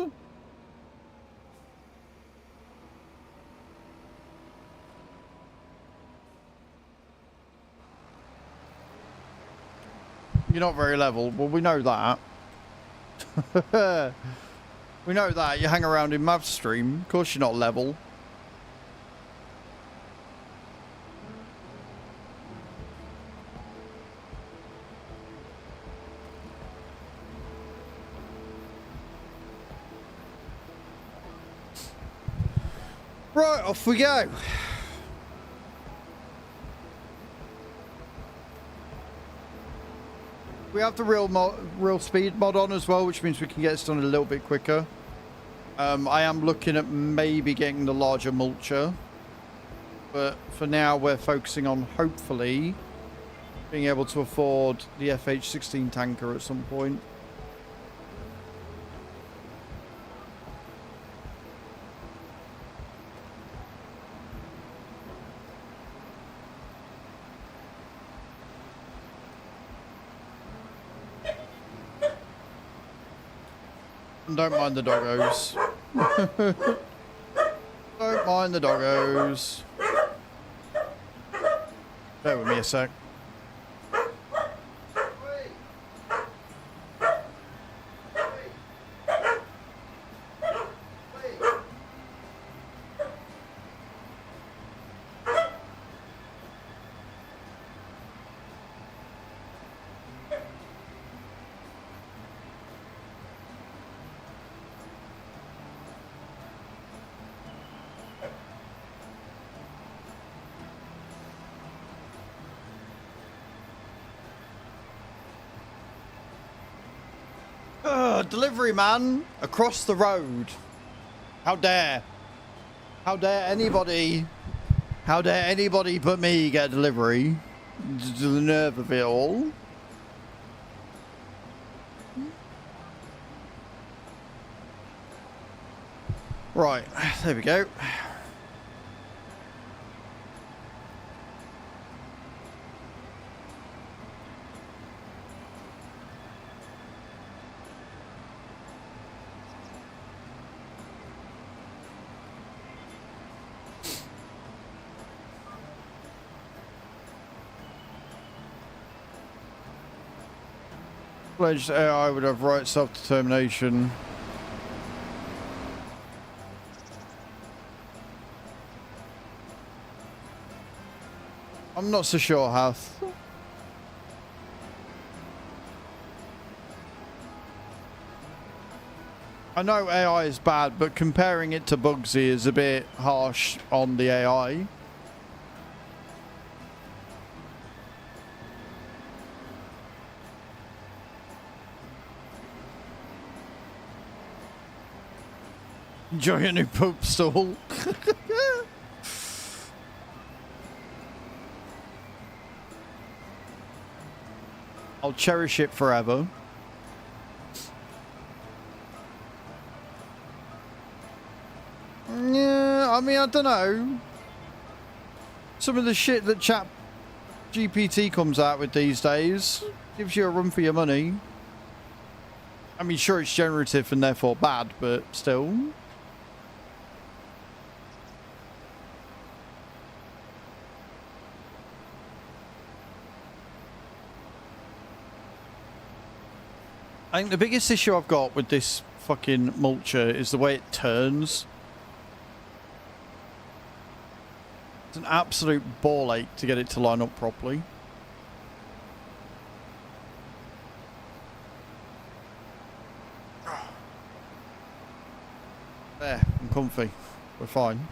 You're not very level. Well, we know that. We know that. You hang around in Mav's stream. Of course you're not level. Right, off we go. We have the real speed mod on as well, which means we can get this done a little bit quicker. I am looking at maybe getting the larger mulcher. But for now, we're focusing on hopefully being able to afford the FH-16 tanker at some point. Don't mind the doggos. Don't mind the doggos. Bear with me a sec. Delivery man across the road. How dare? How dare anybody? How dare anybody but me get a delivery? The nerve of it all. Right, there we go. Pledged AI would have right self-determination. I'm not so sure, Hath. I know AI is bad, but comparing it to Bugsy is a bit harsh on the AI. Enjoy a new poop stall. I'll cherish it forever. Yeah, I mean, I don't know. Some of the shit that Chat GPT comes out with these days gives you a run for your money. I mean, sure, it's generative and therefore bad, but still. I think the biggest issue I've got with this fucking mulcher is the way it turns. It's an absolute ball ache to get it to line up properly. There, I'm comfy. We're fine.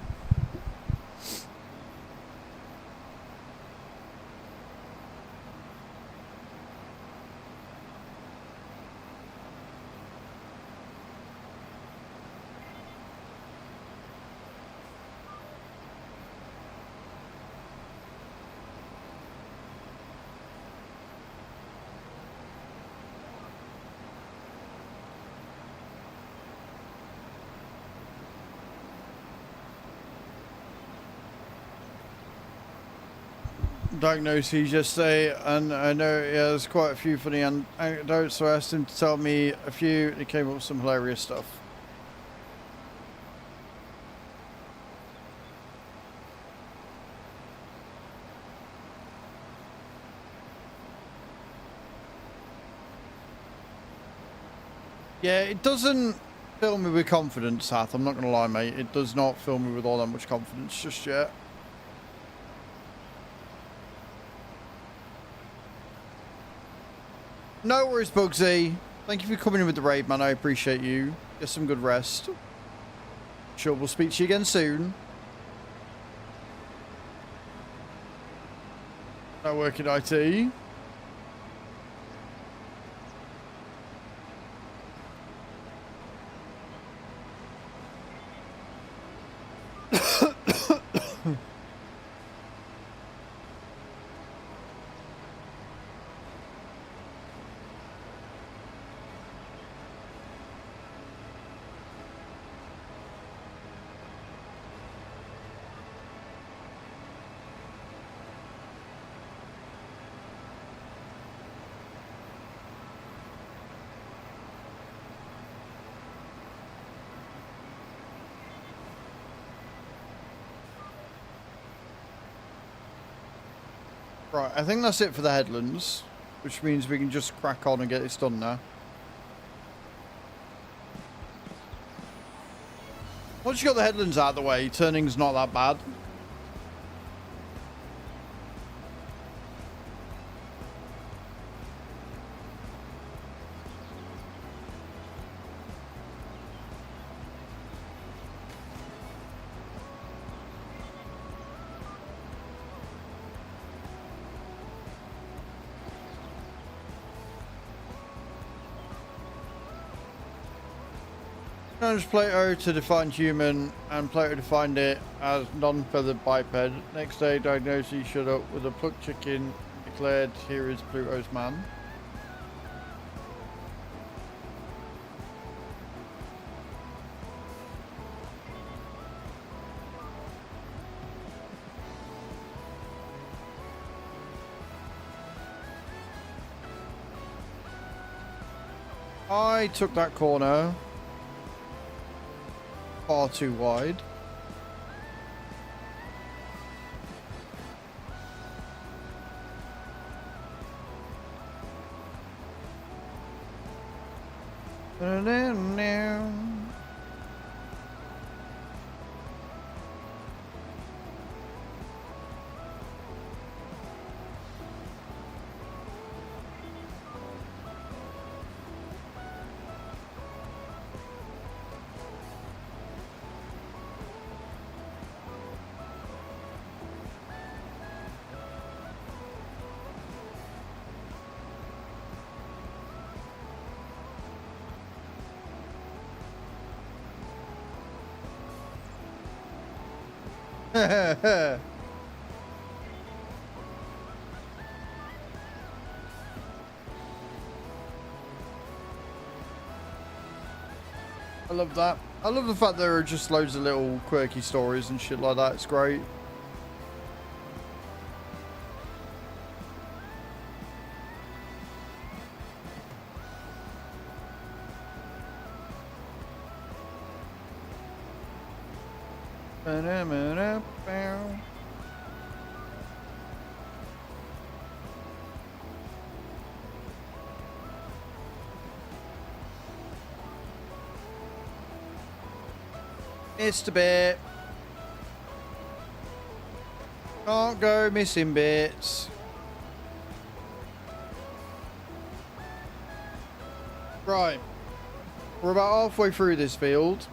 Diagnosed, he just say, and I know he has quite a few funny anecdotes, so I asked him to tell me a few. He came up with some hilarious stuff. Yeah, it doesn't fill me with confidence, Hath. I'm not going to lie, mate. It does not fill me with all that much confidence just yet. No worries, Bugsy. Thank you for coming in with the raid, man. I appreciate you. Get some good rest. Sure, we'll speak to you again soon. No work in IT. Right, I think that's it for the headlands, which means we can just crack on and get this done now. Once you got the headlands out of the way, turning's not that bad. Challenge Plato to define human, and Plato defined it as non-feathered biped. Next day, diagnosis showed up with a plucked chicken, declared, "Here is Pluto's man." I took that corner far too wide. I love that. I love the fact there are just loads of little quirky stories and shit like that. It's great. Missed a bit. Can't go missing bits. Right. We're about halfway through this field.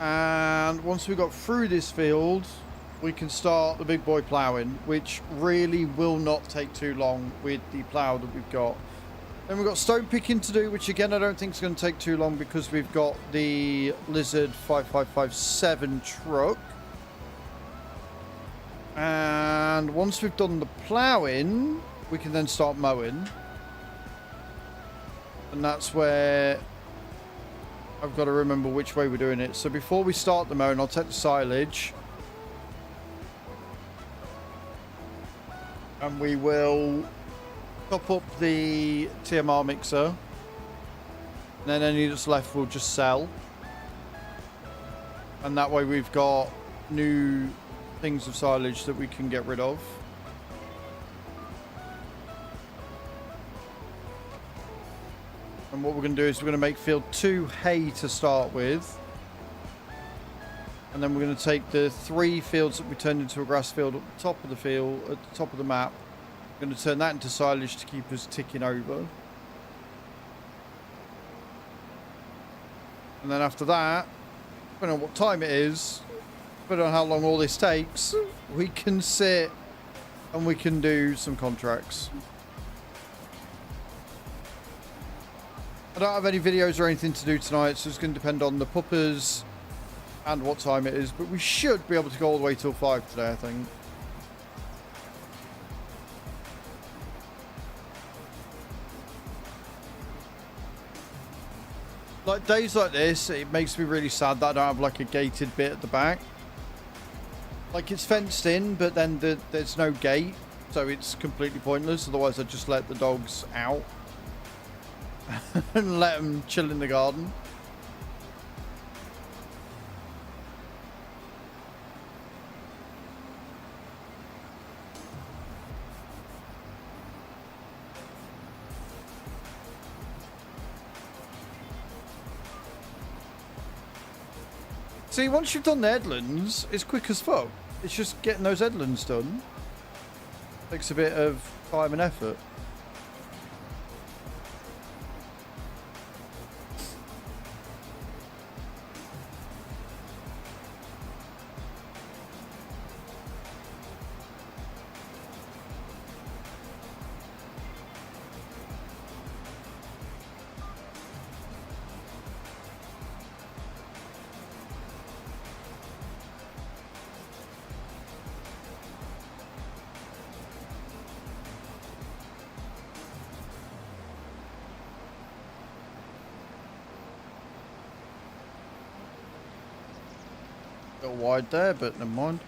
And once we got through this field, we can start the big boy ploughing, which really will not take too long with the plough that we've got. Then we've got stone picking to do, which again I don't think is going to take too long because we've got the Lizard 5557 truck. And once we've done the ploughing, we can then start mowing. And that's where I've got to remember which way we're doing it. So before we start the mowing, I'll take the silage. And we will top up the TMR mixer. And then any that's left we'll just sell. And that way we've got new things of silage that we can get rid of. And what we're going to do is we're going to make field 2 hay to start with. And then we're going to take the 3 fields that we turned into a grass field at the top of the field, at the top of the map. We're going to turn that into silage to keep us ticking over. And then after that, depending on what time it is, depending on how long all this takes, we can sit and we can do some contracts. I don't have any videos or anything to do tonight, so it's going to depend on the puppers and what time it is, but we should be able to go all the way till 5 today, I think. Like days like this, it makes me really sad that I don't have like a gated bit at the back. Like it's fenced in, but then there's no gate, so it's completely pointless. Otherwise I'd just let the dogs out and let them chill in the garden. See, once you've done the headlands, it's quick as fuck. It's just getting those headlands done. Takes a bit of time and effort. A little wide there, but never mind.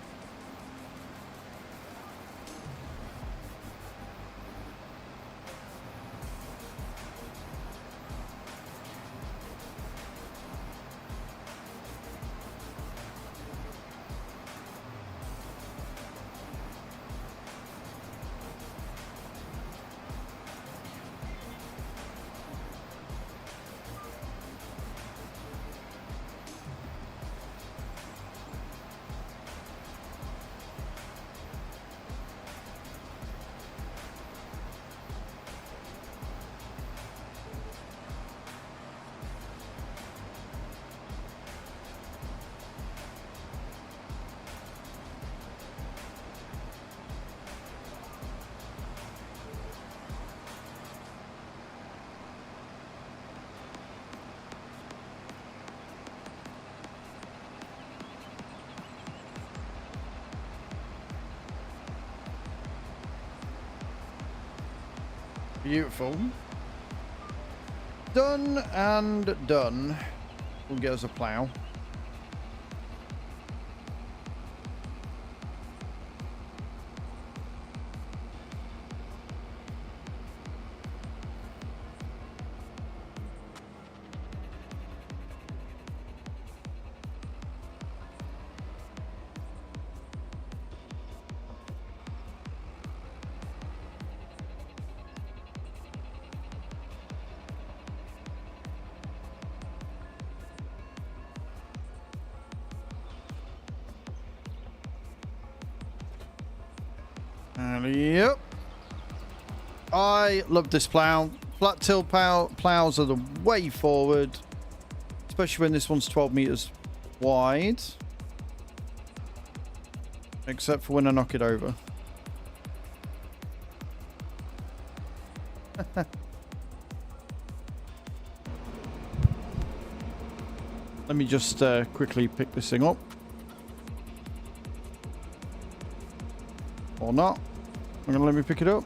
Beautiful. Done and done. We'll get us a plough. Yep. I love this plough. Flat till ploughs are the way forward. Especially when this one's 12 meters wide. Except for when I knock it over. Let me just quickly pick this thing up. Or not. I'm going to let me pick it up.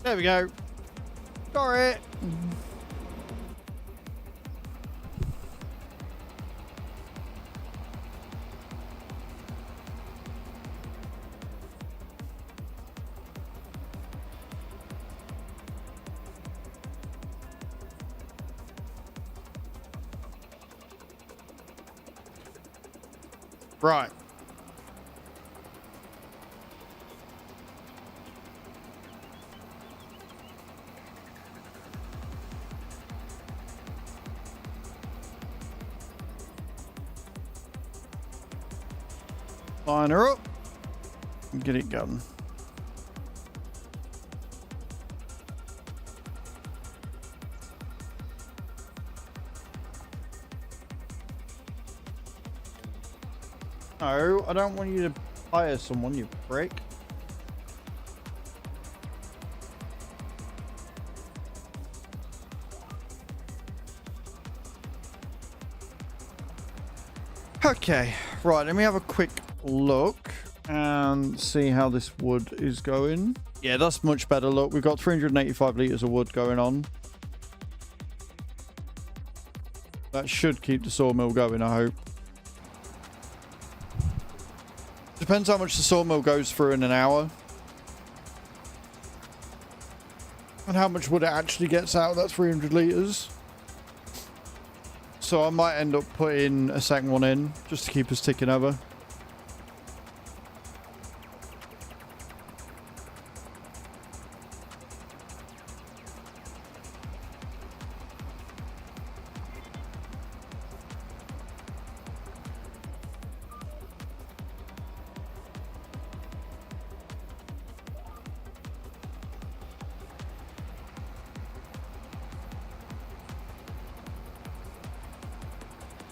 There we go. Got it. Right. Line her up and get it going. No, I don't want you to hire someone, you prick. Okay, right, let me have a quick look and see how this wood is going. Yeah, that's much better. Look, we've got 385 litres of wood going on. That should keep the sawmill going, I hope. Depends how much the sawmill goes through in an hour. and how much wood it actually gets out of that 300 litres. So I might end up putting a second one in just to keep us ticking over.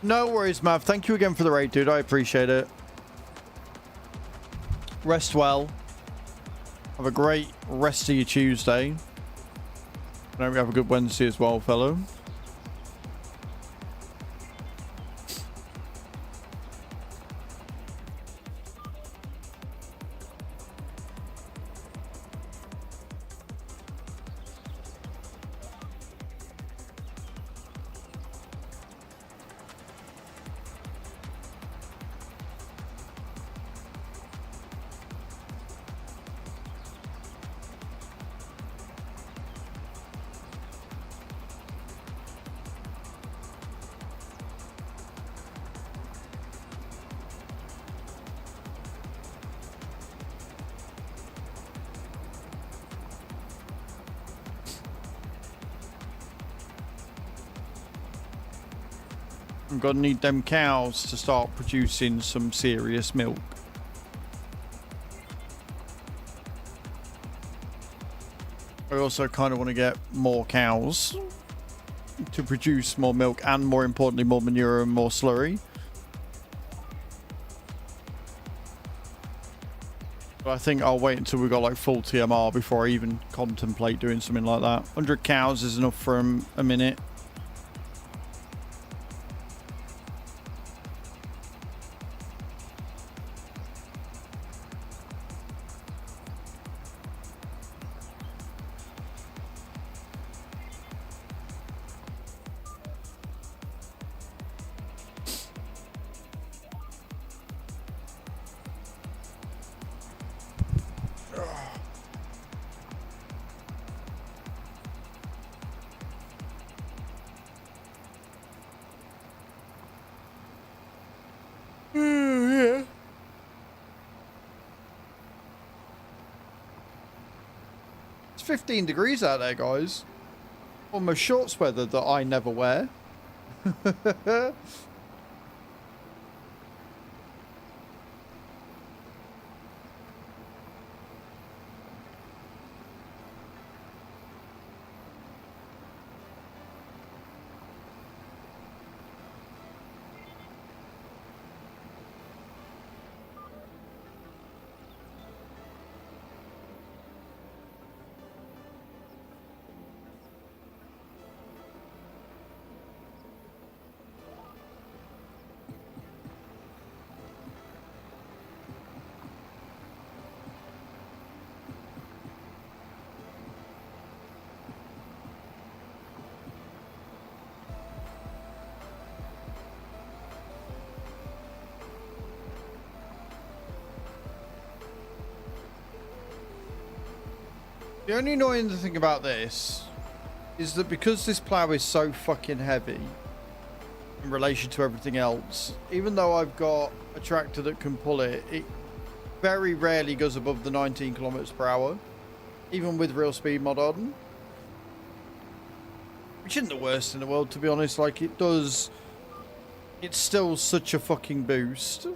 No worries, Mav. Thank you again for the raid, dude. I appreciate it. Rest well. Have a great rest of your Tuesday. I hope you have a good Wednesday as well, fellow. I'm gonna need them cows to start producing some serious milk. I also kind of want to get more cows to produce more milk and, more importantly, more manure and more slurry. But I think I'll wait until we got like full TMR before I even contemplate doing something like that. 100 cows is enough for a minute. It's 15 degrees out there, guys. Almost shorts weather that I never wear. The only annoying thing about this is that because this plow is so fucking heavy in relation to everything else, even though I've got a tractor that can pull it, it very rarely goes above the 19 kilometers per hour, even with real speed mod on. Which isn't the worst in the world, to be honest. Like, it does... It's still such a fucking boost.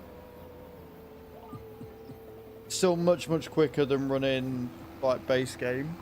Still much, much quicker than running... like base game.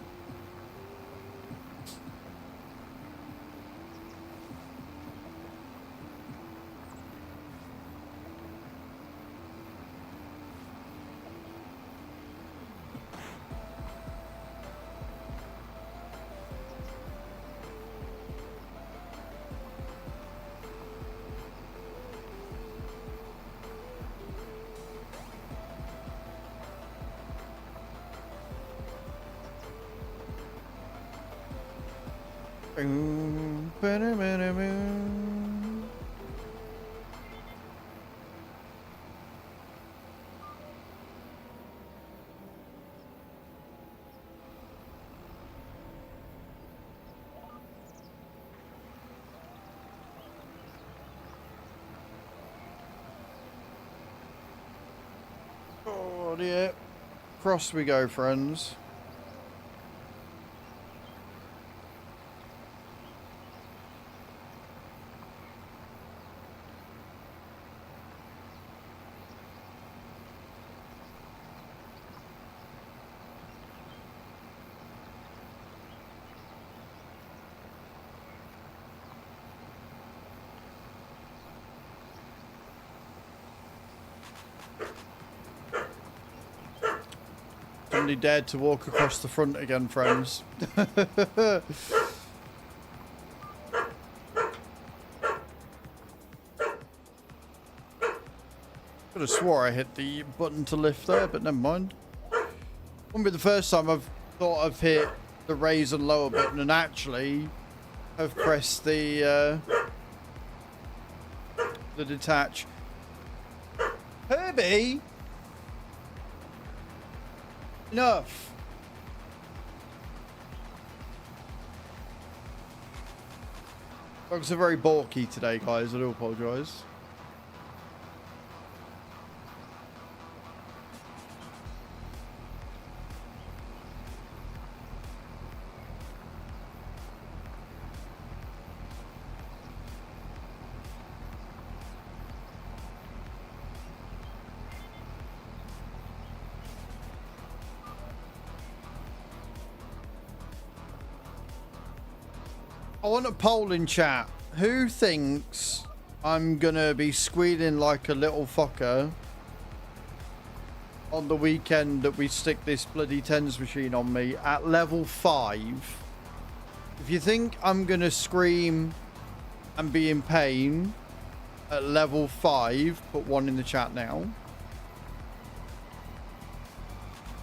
Ready it. Cross we go, friends. Somebody dared to walk across the front again, friends. Could have swore I hit the button to lift there, but never mind. Won't be the first time I've thought I've hit the raise and lower button and actually have pressed the detach. Herbie! Enough. Dogs are very balky today, guys. I do apologise. I want a poll in chat. Who thinks I'm gonna be squealing like a little fucker on the weekend that we stick this bloody tens machine on me at level 5? If you think I'm gonna scream and be in pain at level 5, put 1 in the chat now.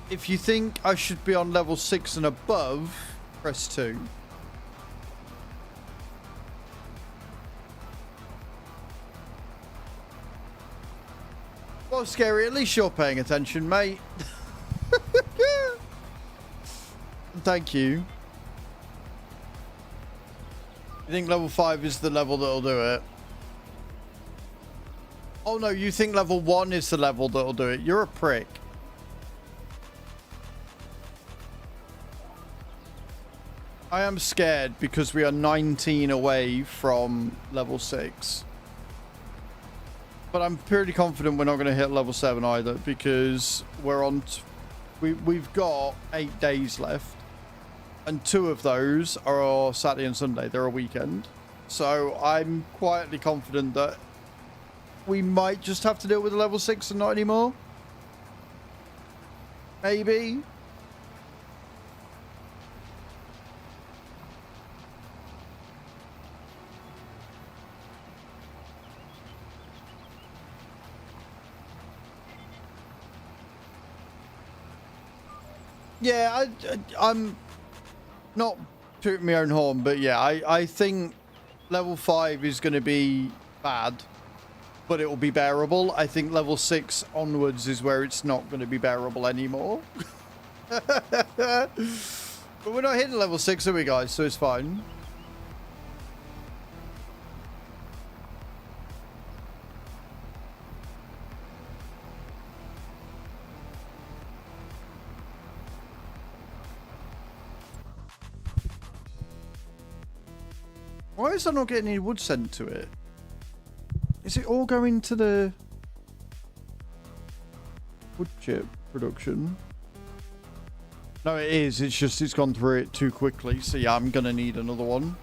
If you think I should be on level 6 and above, press 2. Well, Scary, at least you're paying attention, mate. Thank you. You think level 5 is the level that'll do it? Oh no, you think level 1 is the level that'll do it. You're a prick. I am scared because we are 19 away from level 6. But I'm pretty confident we're not going to hit level 7 either, because we're on... we've got 8 days left. And 2 of those are Saturday and Sunday. They're a weekend. So I'm quietly confident that we might just have to deal with a level 6 and not anymore. Maybe. Yeah, I'm not tooting my own horn, but yeah, I think level 5 is going to be bad, but it will be bearable. I think level 6 onwards is where it's not going to be bearable anymore. But we're not hitting level 6, are we, guys? So it's fine. Why is I not getting any wood sent to it? Is it all going to the wood chip production? No, it is. It's just it's gone through it too quickly. So yeah, I'm going to need another one.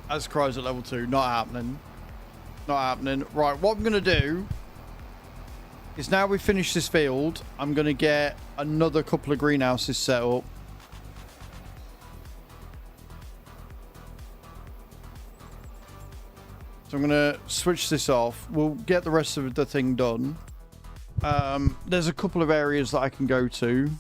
As cries at level 2. Not happening. Not happening. Right, what I'm going to do is now we finish this field, I'm going to get another couple of greenhouses set up. So I'm going to switch this off. We'll get the rest of the thing done. There's a couple of areas that I can go to.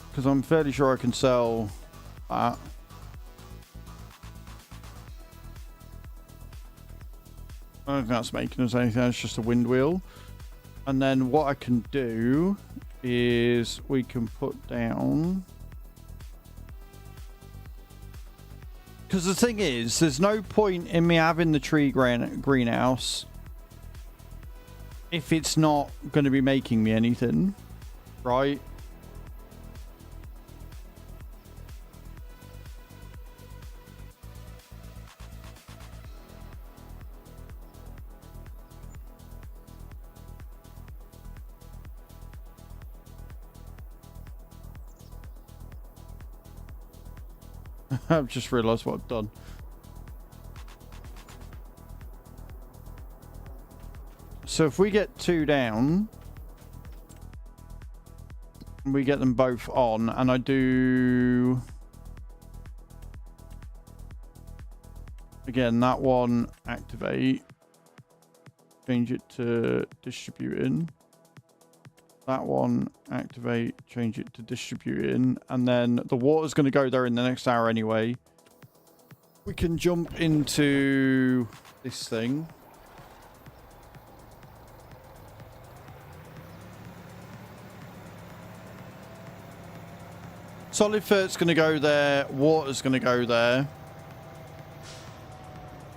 Because I'm fairly sure I can sell that. I don't think that's making us anything. It's just a wind wheel. And then what I can do is we can put down... Because the thing is, there's no point in me having the tree greenhouse if it's not going to be making me anything, right? I've just realised what I've done. So if we get 2 down, we get them both on, and I do... Again, that one activate. Change it to distributing. That one activate, change it to distributing, and then the water's going to go there in the next hour anyway. We can jump into this thing. Solid fert's going to go there, water's going to go there.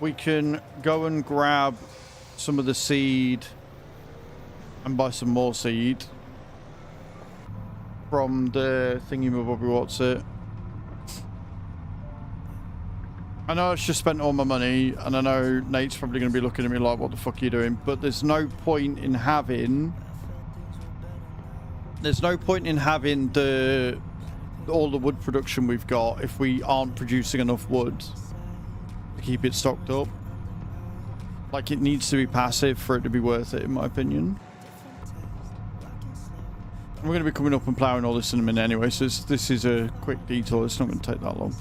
We can go and grab some of the seed and buy some more seed from the thingy-mabobby, what's it? I know I just spent all my money, and I know Nate's probably going to be looking at me like, what the fuck are you doing? But there's no point in having... There's no point in having all the wood production we've got if we aren't producing enough wood to keep it stocked up. Like, it needs to be passive for it to be worth it, in my opinion. We're going to be coming up and ploughing all this in a minute anyway, so this is a quick detour. It's not going to take that long.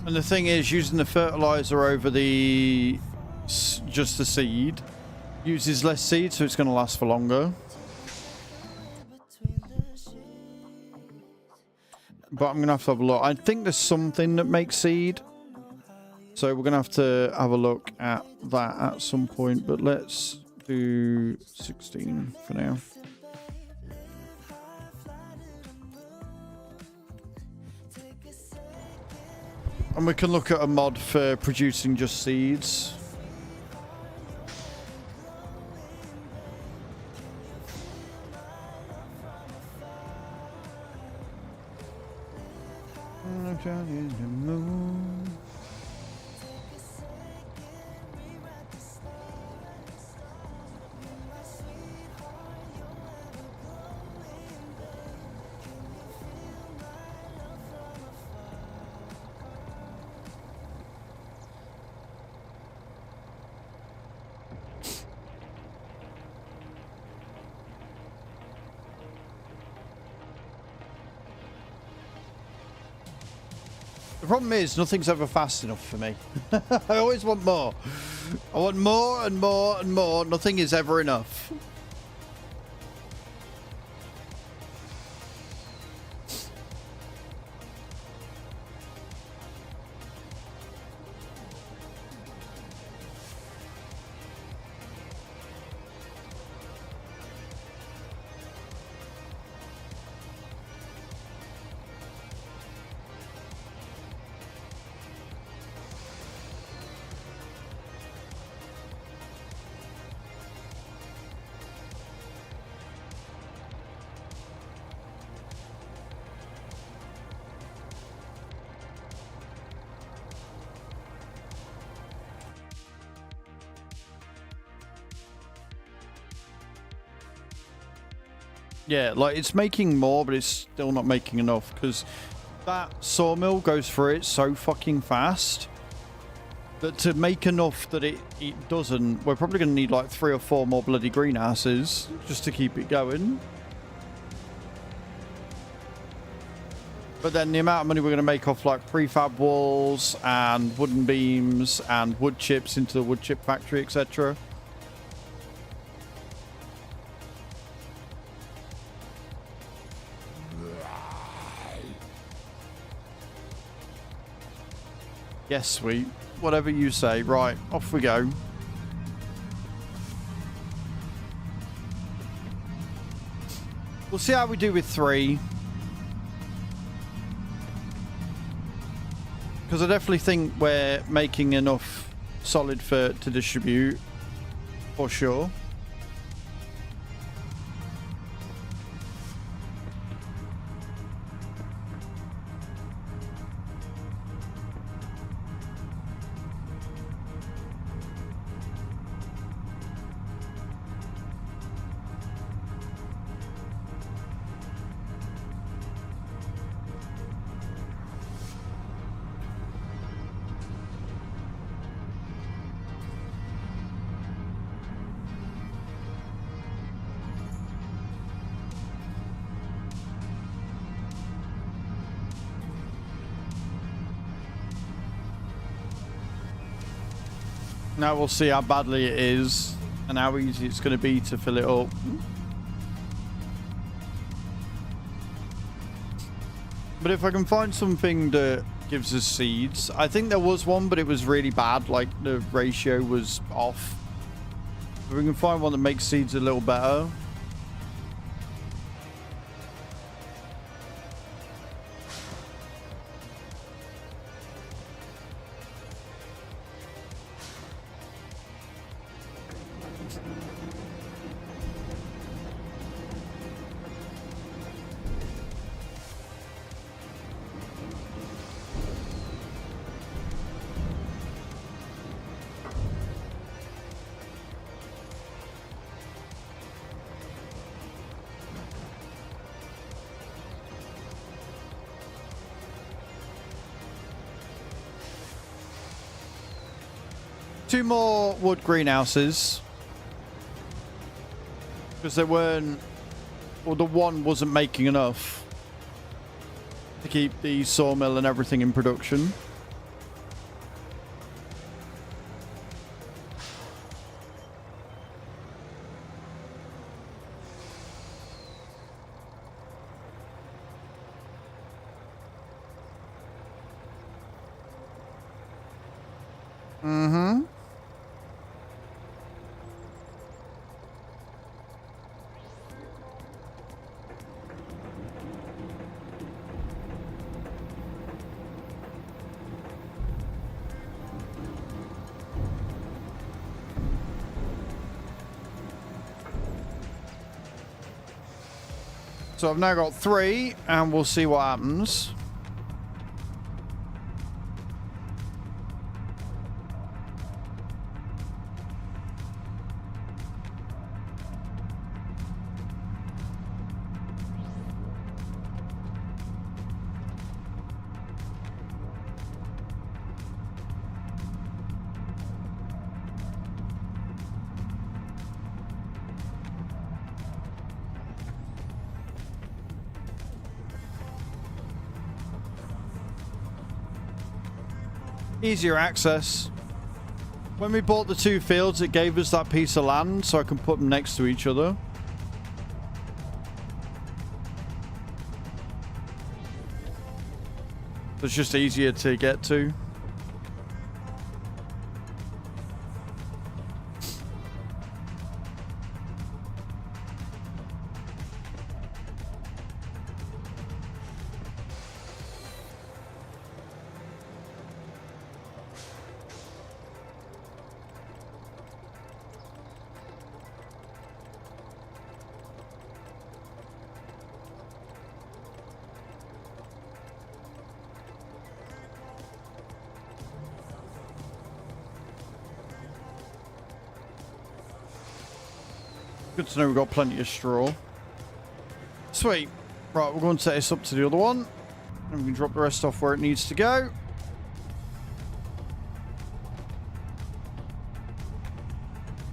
And the thing is, using the fertilizer over just the seed uses less seed, so it's going to last for longer. But I'm going to have a look. I think there's something that makes seed, so we're going to have a look at that at some point. But let's do 16 for now. And we can look at a mod for producing just seeds. The problem is, nothing's ever fast enough for me. I always want more. I want more and more and more. Nothing is ever enough. Yeah, like it's making more, but it's still not making enough because that sawmill goes through it so fucking fast that to make enough that it doesn't, we're probably going to need like 3 or 4 more bloody greenhouses just to keep it going. But then the amount of money we're going to make off like prefab walls and wooden beams and wood chips into the wood chip factory, etc. Yes, sweet. Whatever you say. Right, off we go. We'll see how we do with 3. Because I definitely think we're making enough solid to distribute. For sure. Now we'll see how badly it is and how easy it's going to be to fill it up. But if I can find something that gives us seeds, I think there was one, but it was really bad. Like the ratio was off. If we can find one that makes seeds a little better. Two more wood greenhouses. Because there weren't... Well, the one wasn't making enough to keep the sawmill and everything in production. Mm-hmm. So I've now got 3, and we'll see what happens. Easier access. When we bought the 2 fields, it gave us that piece of land so I can put them next to each other. It's just easier to get to. Good to know we've got plenty of straw. Sweet. Right, we're going to set this up to the other one. And we can drop the rest off where it needs to go.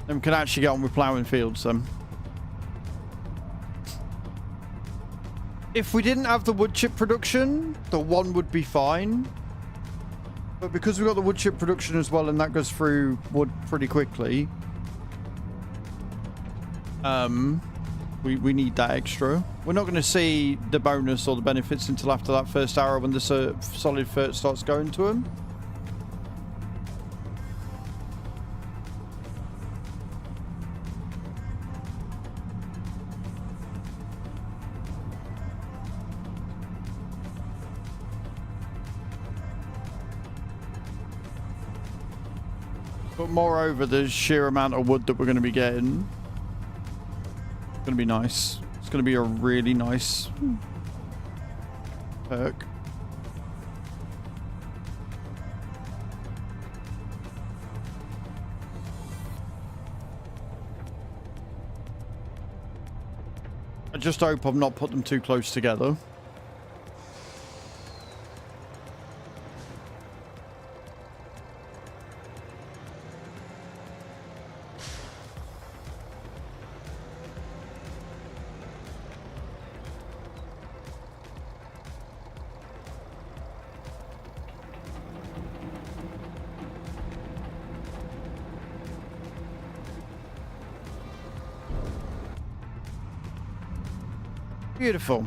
Then we can actually get on with ploughing fields then. If we didn't have the wood chip production, the one would be fine. But because we've got the wood chip production as well, and that goes through wood pretty quickly, we need that extra. We're not going to see the bonus or the benefits until after that first hour when the solid fert starts going to them. But moreover, the sheer amount of wood that we're going to be getting is going to be nice. It's going to be a really nice perk. I just hope I've not put them too close together. Beautiful.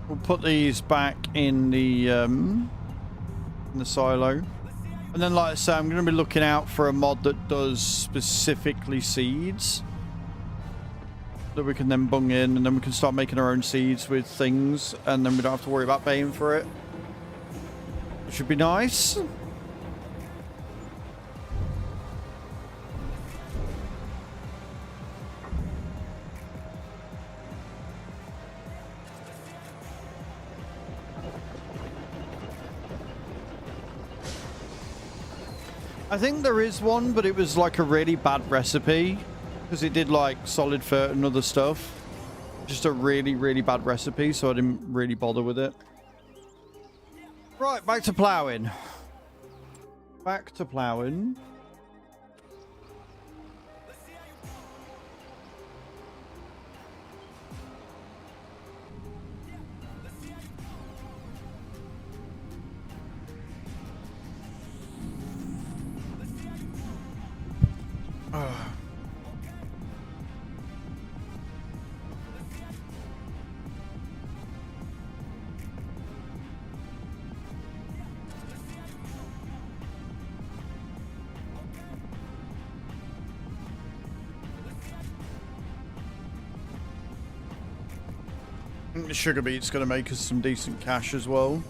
We'll put these back in the silo. And then, like I say, I'm going to be looking out for a mod that does specifically seeds that we can then bung in, and then we can start making our own seeds with things, and then we don't have to worry about paying for it. It should be nice. I think there is one, but it was like a really bad recipe because it did like solid fert and other stuff. Just a really, really bad recipe, so I didn't really bother with it. Right, back to ploughing. Back to ploughing. The sugar beet's going to make us some decent cash as well.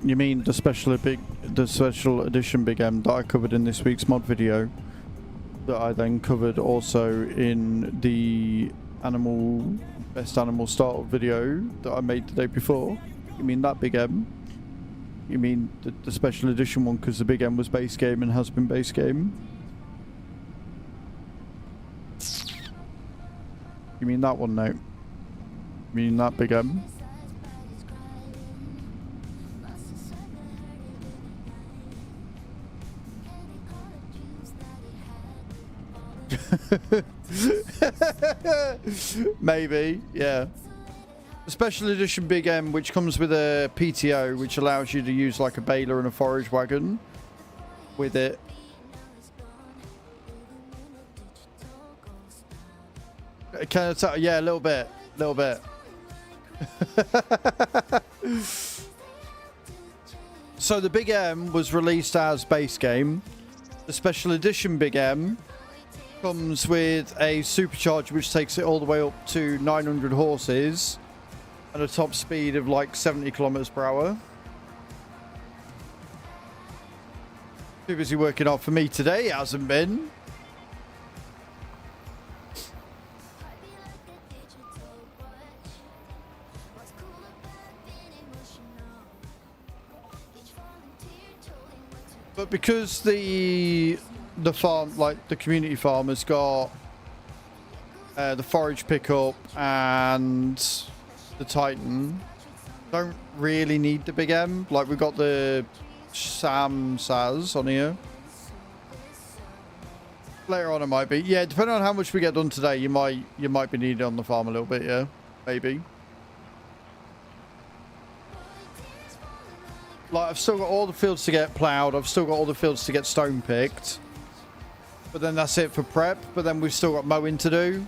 You mean the special edition Big M that I covered in this week's mod video, that I then covered also in the best animal startup video that I made the day before? You mean that Big M? You mean the special edition one, because the Big M was base game and has been base game? You mean that one now? You mean that Big M? Maybe, yeah. The special edition Big M, which comes with a PTO, which allows you to use like a baler and a forage wagon with it. Can I tell? Yeah, a little bit. So the Big M was released as base game. The special edition Big M comes with a supercharger which takes it all the way up to 900 horses and a top speed of like 70 kilometers per hour. Too busy working hard for me today, it hasn't been. But because the farm, like the community farm, has got the forage pickup and the Titan, don't really need the Big M. Like we've got the Sam Saz on here. Later on it might be. Yeah, depending on how much we get done today, you might be needed on the farm a little bit, yeah. Maybe. Like, I've still got all the fields to get ploughed. I've still got all the fields to get stone picked. But then that's it for prep. But then we've still got mowing to do.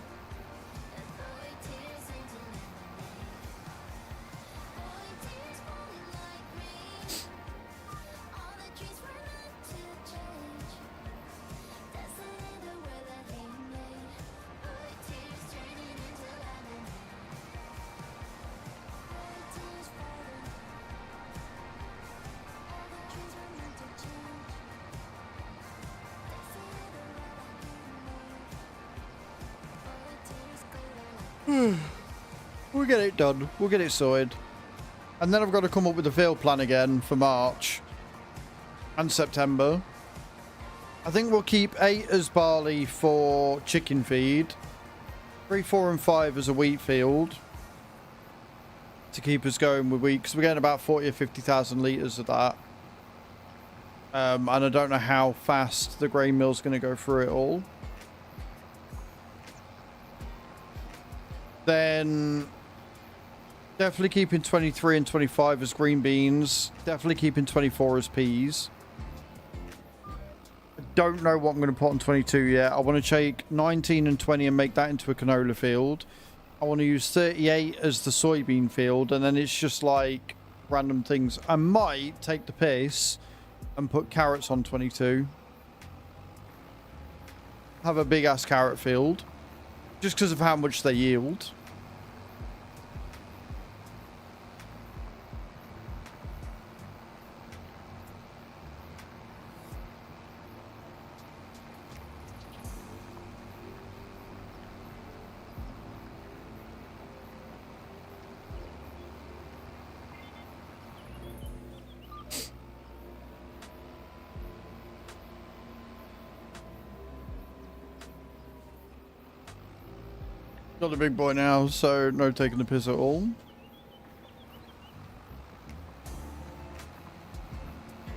We'll get it done. We'll get it sorted. And then I've got to come up with a field plan again for March and September. I think we'll keep 8 as barley for chicken feed, 3, 4 and 5 as a wheat field to keep us going with wheat, because we're getting about 40 or 50,000 litres of that. And I don't know how fast the grain mill's going to go through it all. Then definitely keeping 23 and 25 as green beans. Definitely keeping 24 as peas. I don't know what I'm going to put on 22 yet. I want to take 19 and 20 and make that into a canola field. I want to use 38 as the soybean field, and then it's just like random things. I might take the piss and put carrots on 22. Have a big ass carrot field. Just because of how much they yield. Not a big boy now, so no taking the piss at all.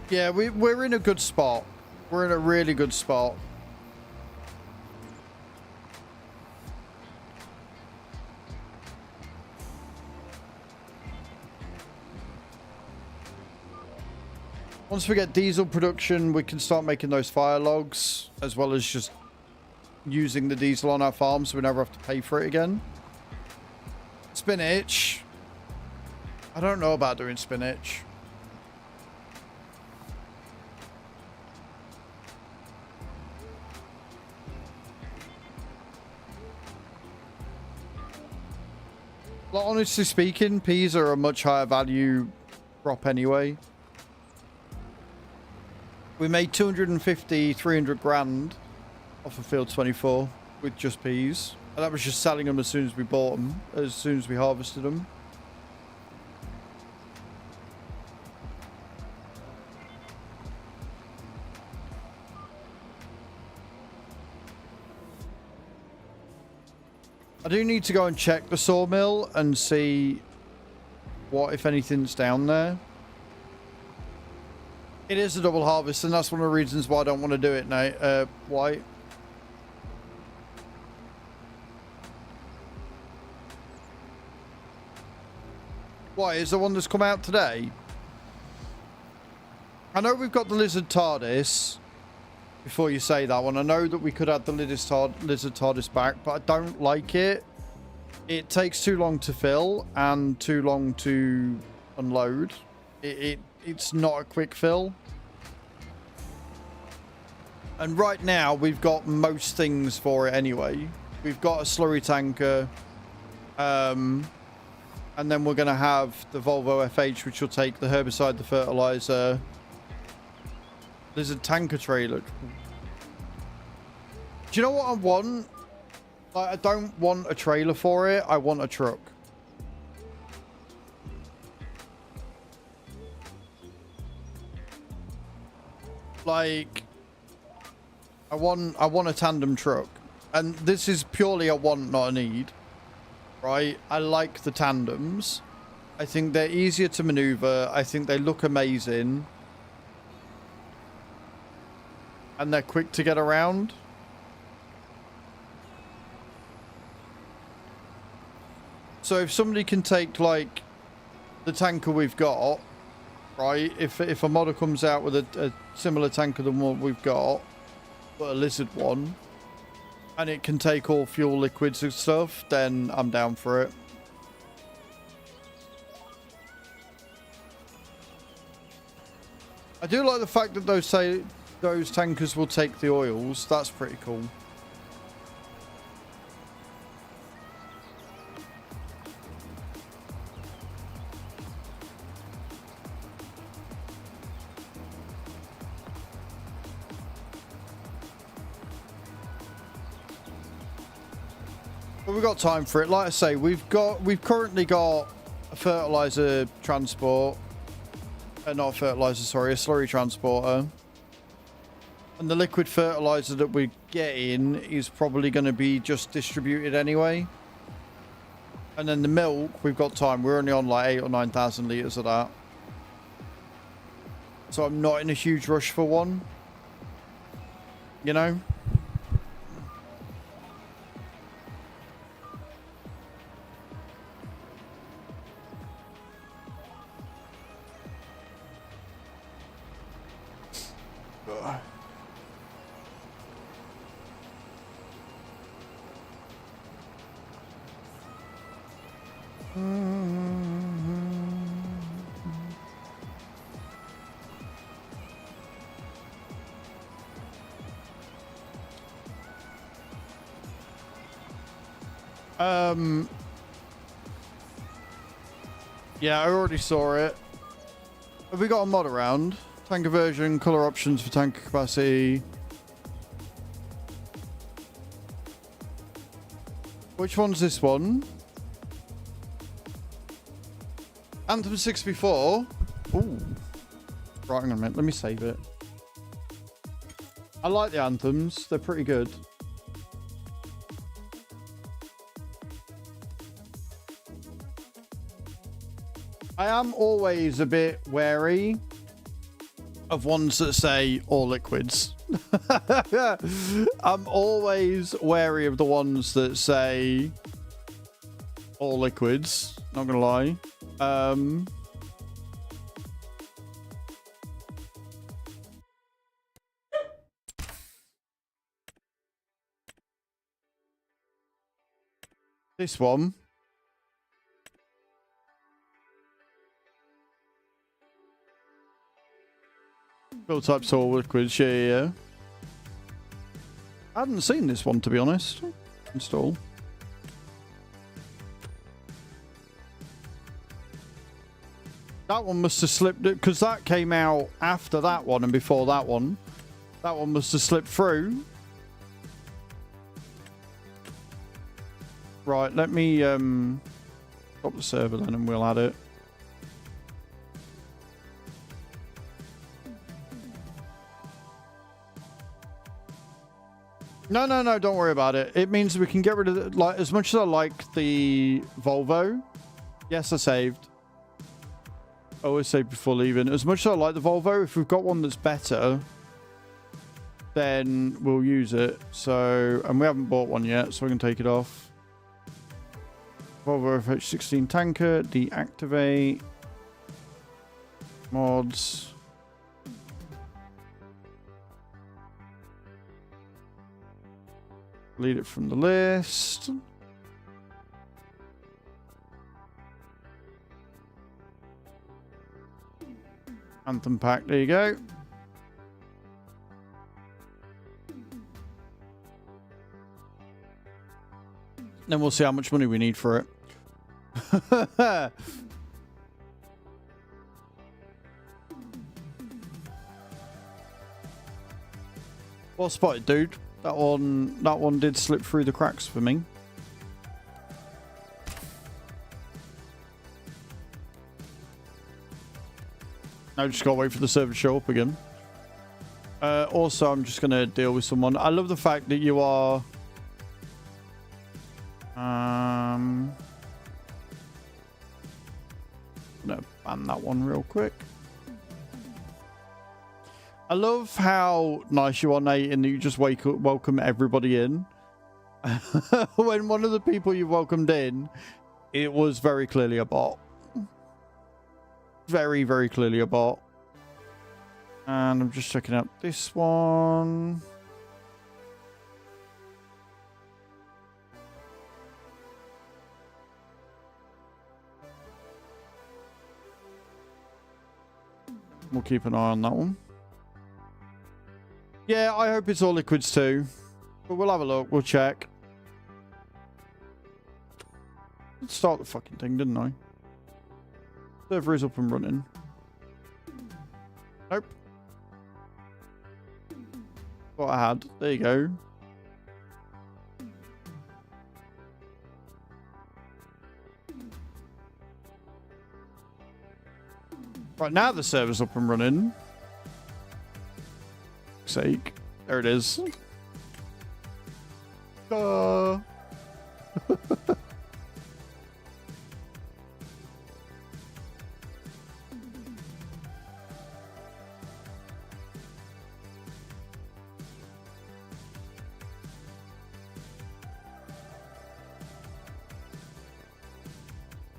Yeah, we're in a good spot. We're in a really good spot. Once we get diesel production, we can start making those fire logs, as well as just using the diesel on our farm so we never have to pay for it again. Spinach. I don't know about doing spinach. Like, honestly speaking, peas are a much higher value crop anyway. We made 250, 300 grand off of field 24 with just peas, and that was just selling them as soon as we bought them, as soon as we harvested them. I do need to go and check the sawmill and see what, if anything's down there. It is a double harvest, and that's one of the reasons why I don't want to do it now. White. Why, is the one that's come out today? I know we've got the Lizard TARDIS. Before you say that one, I know that we could add the Lizard TARDIS back, but I don't like it. It takes too long to fill and too long to unload. It's not a quick fill. And right now, we've got most things for it anyway. We've got a slurry tanker. And then we're going to have the Volvo FH, which will take the herbicide, the fertilizer. There's a tanker trailer. Do you know what I want? Like, I don't want a trailer for it. I want a truck. Like, I want a tandem truck. And this is purely a want, not a need. Right? I like the tandems. I think they're easier to maneuver. I think they look amazing. And they're quick to get around. So if somebody can take, like, the tanker we've got, right? If a modder comes out with a similar tanker than what we've got, but a Lizard one, and it can take all fuel liquids and stuff, then I'm down for it. I do like the fact that those tankers will take the oils. That's pretty cool. But we've got time for it. Like I say, we've currently got a fertilizer transport. Not a fertilizer, sorry, a slurry transporter. And the liquid fertilizer that we're getting is probably going to be just distributed anyway. And then the milk, we've got time. We're only on like 8,000 or 9,000 litres of that. So I'm not in a huge rush for one. You know? Yeah, I already saw it. Have we got a mod around? Tanker version, color options for tanker capacity. Which one's this one? Anthem 64. Ooh. Right, hang on a minute. Let me save it. I like the anthems. They're pretty good. I am always a bit wary of ones that say all liquids. I'm always wary of the ones that say all liquids. Not gonna lie. This one. Build types all liquids, yeah. I hadn't seen this one, to be honest. Install. That one must have slipped, because that came out after that one and before that one. That one must have slipped through. Right, let me stop the server then and we'll add it. No, don't worry about it. It means we can get rid of it. Like, as much as I like the Volvo, yes, I saved. I always save before leaving. As much as I like the Volvo, if we've got one that's better, then we'll use it. So, and we haven't bought one yet, so we can take it off. Volvo FH16 tanker, deactivate. Mods. Delete it from the list. Anthem pack, there you go. Then we'll see how much money we need for it. Well spotted, dude. That one did slip through the cracks for me. Now just gotta wait for the server to show up again. Also, I'm just gonna deal with someone. I love the fact that you are. I'm gonna ban that one real quick. I love how nice you are, Nate, and that you just welcome everybody in. When one of the people you welcomed in, it was very clearly a bot. Very, very clearly a bot. And I'm just checking out this one. We'll keep an eye on that one. Yeah, I hope it's all liquids too. But we'll have a look. We'll check. Let's start the fucking thing, didn't I? Server is up and running. Nope. What I had. There you go. Right, now the server's up and running. Sake. There it is. Oh.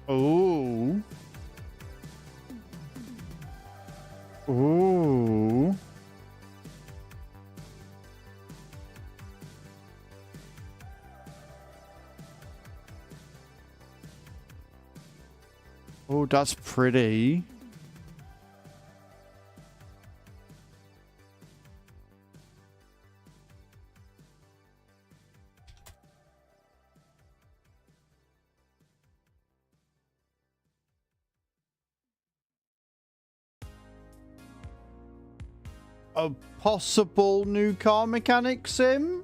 Oh. Oh, that's pretty. A possible new car mechanic sim?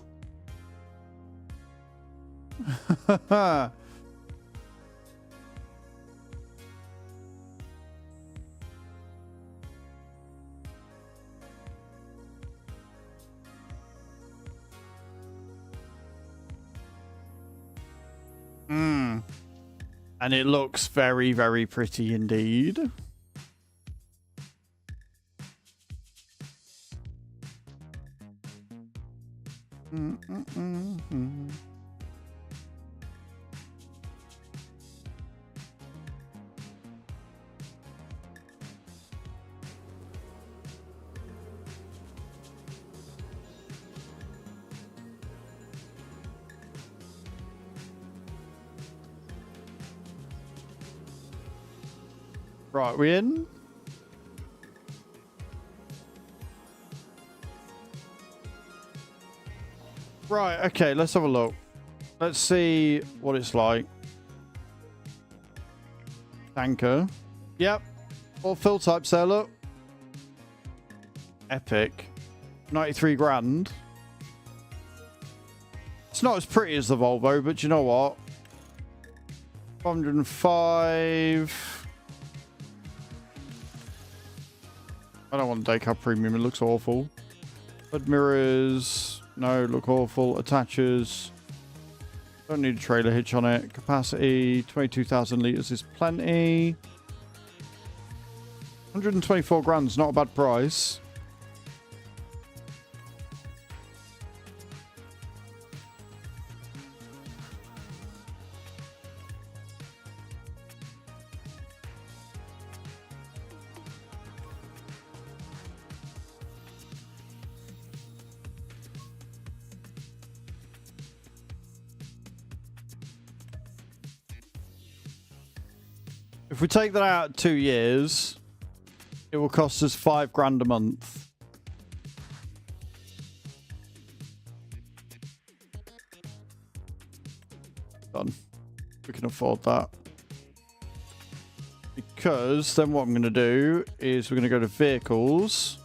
And it looks very, very pretty indeed. Right, we in? Right, okay, let's have a look. Let's see what it's like. Tanker. Yep. All fill types there, look. Epic. 93 grand. It's not as pretty as the Volvo, but you know what? 105. I don't want a Decal Premium, it looks awful. Hood mirrors, no, look awful. Attachers, don't need a trailer hitch on it. Capacity, 22,000 litres is plenty. 124 grand's not a bad price. If we take that out 2 years, it will cost us $5 grand a month. Done. We can afford that. Because then what I'm going to do is we're going to go to vehicles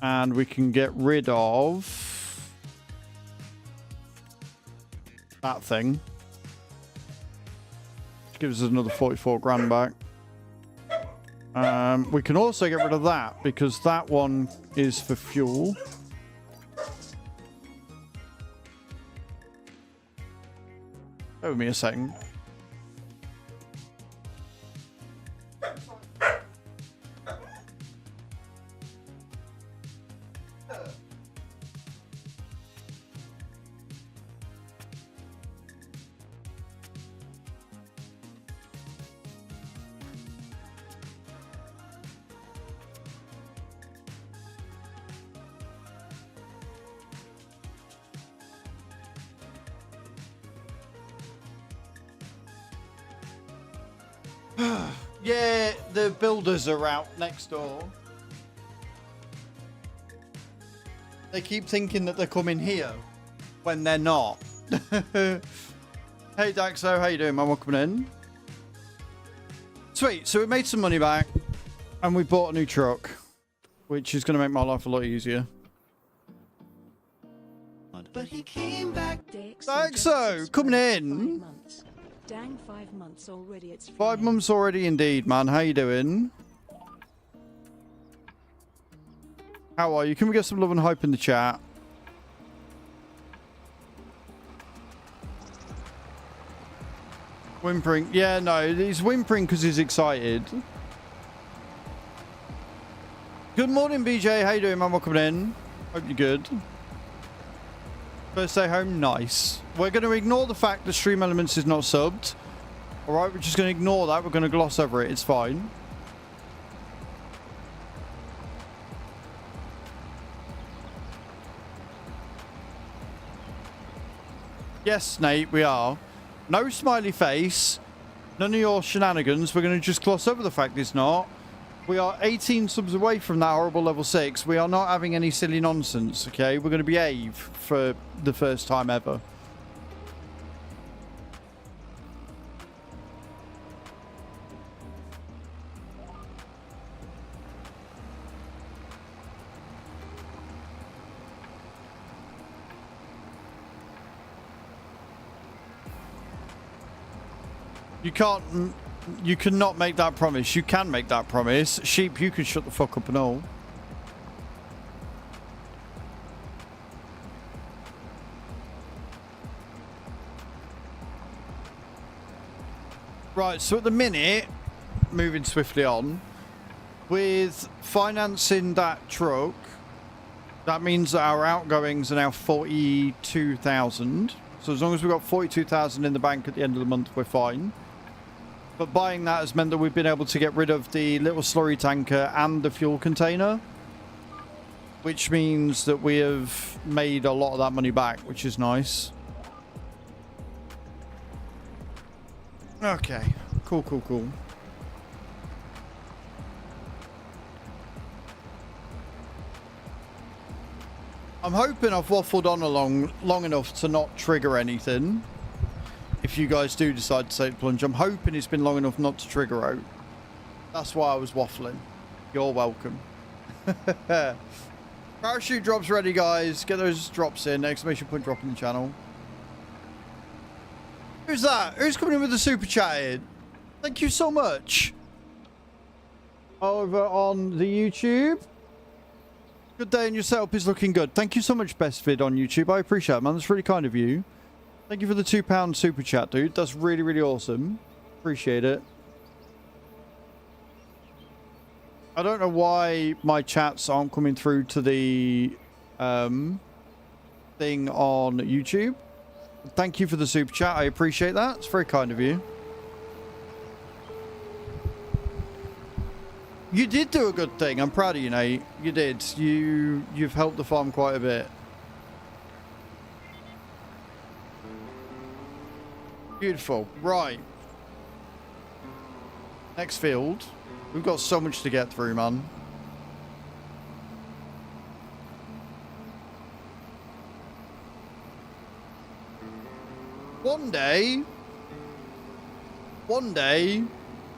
and we can get rid of that thing. Which gives us another 44 grand back. We can also get rid of that because that one is for fuel. Bear with me a second. Yeah, the builders are out next door. They keep thinking that they're coming here when they're not. Hey Daxo, how you doing, man? Welcome in. Sweet, so we made some money back and we bought a new truck, which is going to make my life a lot easier. But he came back. Daxo, coming in. 5 months. Dang, 5 months already. It's 5 months already indeed, man. How you doing? How are you? Can we get some love and hype in the chat? Whimpering. Yeah, no, he's whimpering because he's excited. Good morning, BJ. How you doing, man? Welcome in. Hope you're good. First day home, nice. We're going to ignore the fact that Stream Elements is not subbed. Alright, we're just going to ignore that. We're going to gloss over it. It's fine. Yes, Nate, we are. No smiley face. None of your shenanigans. We're going to just gloss over the fact it's not. We are 18 subs away from that horrible level 6. We are not having any silly nonsense, okay? We're going to behave for the first time ever. You cannot make that promise. You can make that promise. Sheep, you can shut the fuck up and all. Right, so at the minute, moving swiftly on, with financing that truck, that means that our outgoings are now 42,000. So as long as we've got 42,000 in the bank at the end of the month, we're fine. But buying that has meant that we've been able to get rid of the little slurry tanker and the fuel container, which means that we have made a lot of that money back, which is nice. Okay, cool. I'm hoping I've waffled on long enough to not trigger anything. If you guys do decide to take the plunge, I'm hoping it's been long enough not to trigger out. That's why I was waffling. You're welcome. Parachute drops ready, guys. Get those drops in. Exclamation point drop in the channel. Who's that? Who's coming in with the super chat? Thank you so much. Over on the YouTube. Good day and your setup is looking good. Thank you so much, Best Vid on YouTube. I appreciate it, man. That's really kind of you. Thank you for the £2 super chat, dude. That's really, really awesome. Appreciate it. I don't know why my chats aren't coming through to the thing on YouTube. Thank you for the super chat. I appreciate that. It's very kind of you. You did do a good thing. I'm proud of you, Nate. You did. You've helped the farm quite a bit. Beautiful. Right. Next field. We've got so much to get through, man. One day,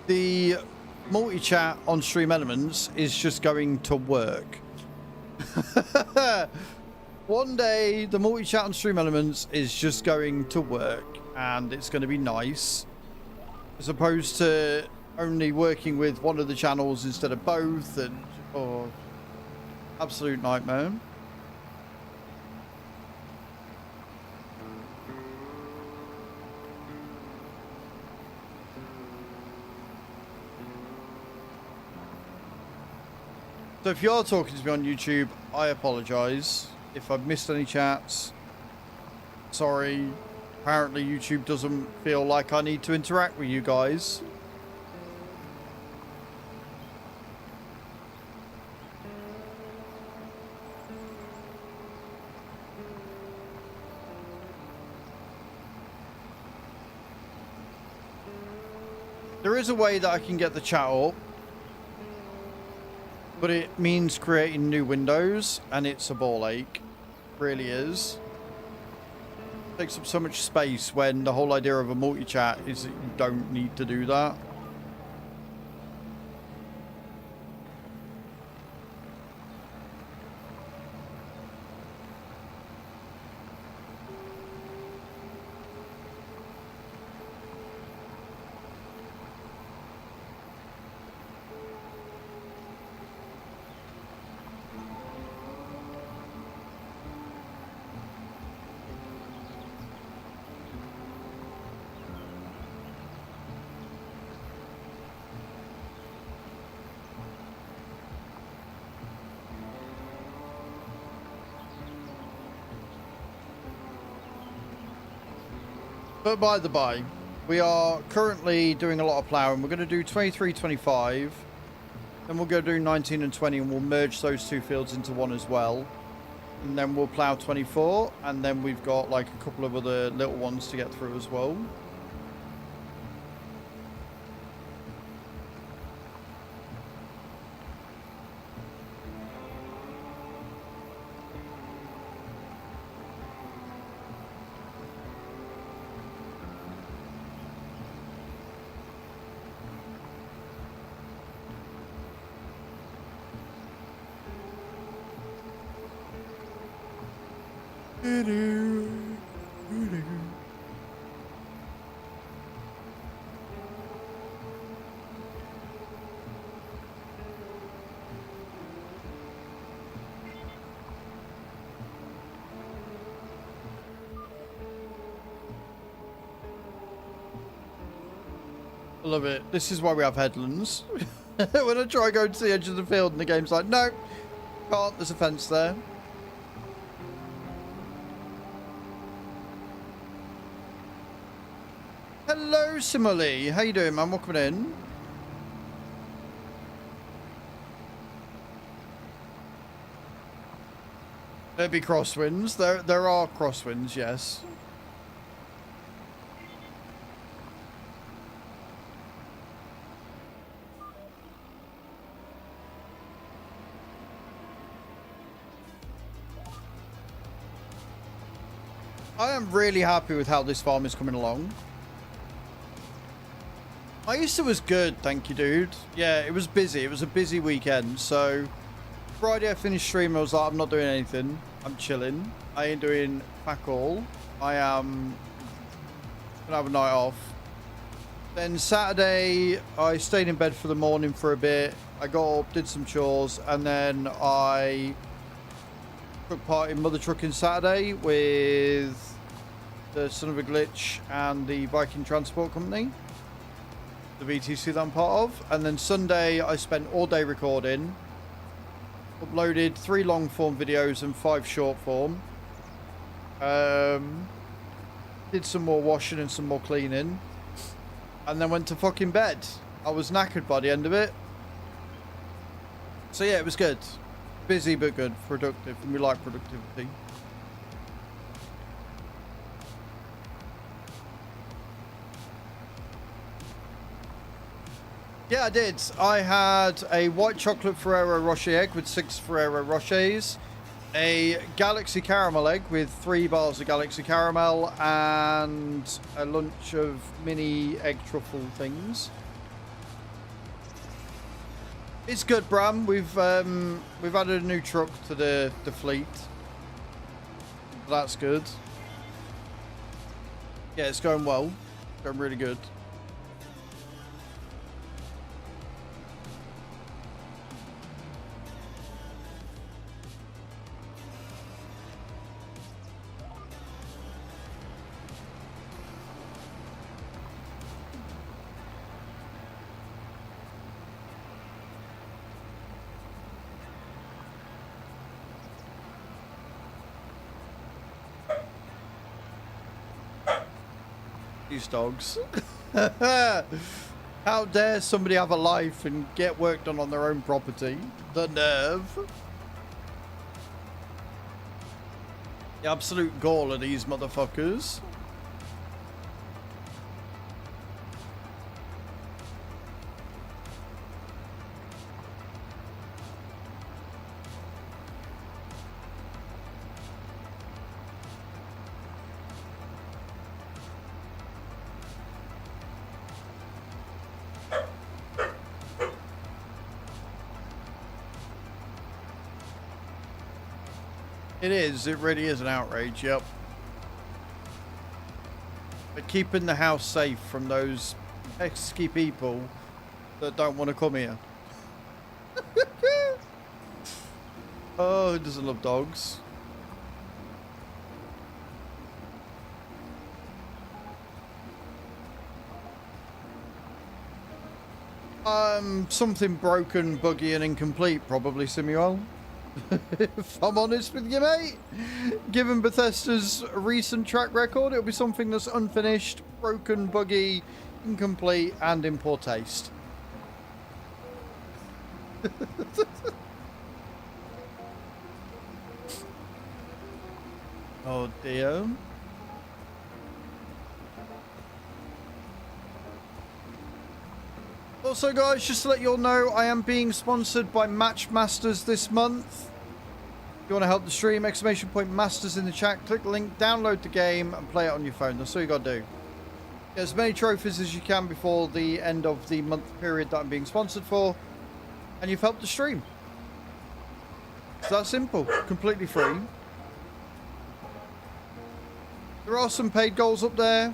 the multi-chat on Stream Elements is just going to work. One day, the multi-chat on Stream Elements is just going to work, and it's going to be nice. As opposed to only working with one of the channels instead of both, and oh, absolute nightmare. So if you're talking to me on YouTube, I apologize if I've missed any chats. Sorry. Apparently YouTube doesn't feel like I need to interact with you guys. There is a way that I can get the chat up, but it means creating new windows, and it's a ball ache. It really is. It takes up so much space when the whole idea of a multi-chat is that you don't need to do that. But by the by, we are currently doing a lot of ploughing. We're going to do 23, 25. Then we'll go do 19 and 20, and we'll merge those two fields into one as well. And then we'll plough 24. And then we've got like a couple of other little ones to get through as well. I love it. This is why we have headlands. When I try going to the edge of the field and the game's like, no, can't, there's a fence there. Hello, Simile. How you doing, man? Welcome in. There'd be crosswinds. There are crosswinds, yes. I am really happy with how this farm is coming along. My Easter was good, thank you, dude. Yeah, it was busy. It was a busy weekend. So, Friday I finished stream. I was like, I'm not doing anything. I'm chilling. I ain't doing fuck all. I am gonna have a night off. Then Saturday, I stayed in bed for the morning for a bit. I got up, did some chores, and then I took part in Mother Trucking Saturday with the Son of a Glitch and the Viking Transport Company, the VTC that I'm part of. And then Sunday I spent all day recording, uploaded 3 long form videos and 5 short form, did some more washing and some more cleaning, and then went to fucking bed. I was knackered by the end of it. So yeah, it was good. Busy but good, productive, and we like productivity. Yeah, I did. I had a white chocolate Ferrero Rocher egg with 6 Ferrero Rochers, a Galaxy Caramel egg with 3 bars of Galaxy Caramel, and a lunch of mini egg truffle things. It's good, Bram. We've added a new truck to the fleet. That's good. Yeah, it's going well. Going really good. These dogs. How dare somebody have a life and get work done on their own property? The nerve. The absolute gall of these motherfuckers. It is. It really is an outrage. Yep. But keeping the house safe from those pesky people that don't want to come here. Oh, who doesn't love dogs? Something broken, buggy, and incomplete, probably, Samuel. If I'm honest with you, mate. Given Bethesda's recent track record, it'll be something that's unfinished, broken, buggy, incomplete, and in poor taste. Oh dear. Also, guys, just to let you all know, I am being sponsored by Matchmasters this month. If you want to help the stream, exclamation point Masters in the chat. Click the link, download the game, and play it on your phone. That's all you got to do. Get as many trophies as you can before the end of the month period that I'm being sponsored for. And you've helped the stream. It's that simple. Completely free. There are some paid goals up there.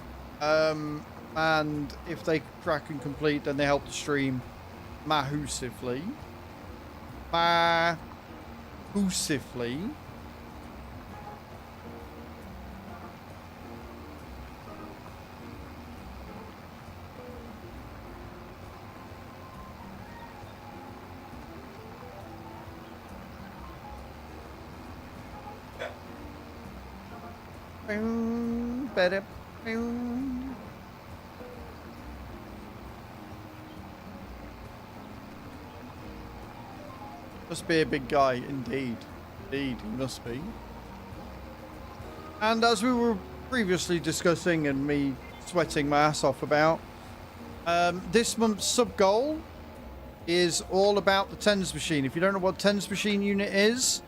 And if they crack and complete, then they help the stream massively. Massively. Better. Must be a big guy, indeed. Indeed, he must be. And as we were previously discussing and me sweating my ass off about, this month's sub-goal is all about the TENS machine. If you don't know what TENS machine unit is,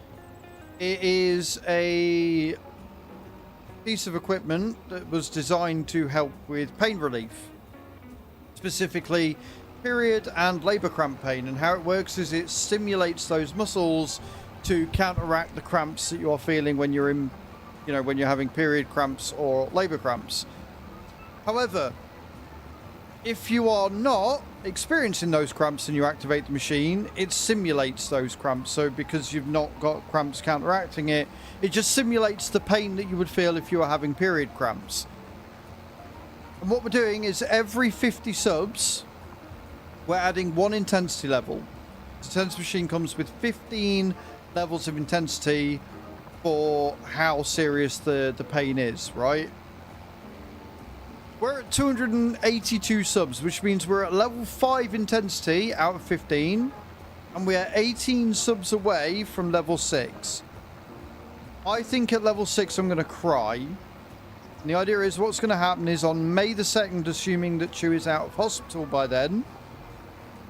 it is a piece of equipment that was designed to help with pain relief. Specifically, period and labor cramp pain, and how it works is it stimulates those muscles to counteract the cramps that you are feeling when you're in, when you're having period cramps or labor cramps. However, if you are not experiencing those cramps and you activate the machine, it simulates those cramps. So because you've not got cramps counteracting it, it just simulates the pain that you would feel if you were having period cramps. And what we're doing is every 50 subs, we're adding 1 intensity level. The TENS machine comes with 15 levels of intensity for how serious the pain is, right? We're at 282 subs, which means we're at level 5 intensity out of 15, and we are 18 subs away from level 6. I think at level 6 I'm going to cry. And the idea is what's going to happen is on May the 2nd, assuming that Chew is out of hospital by then,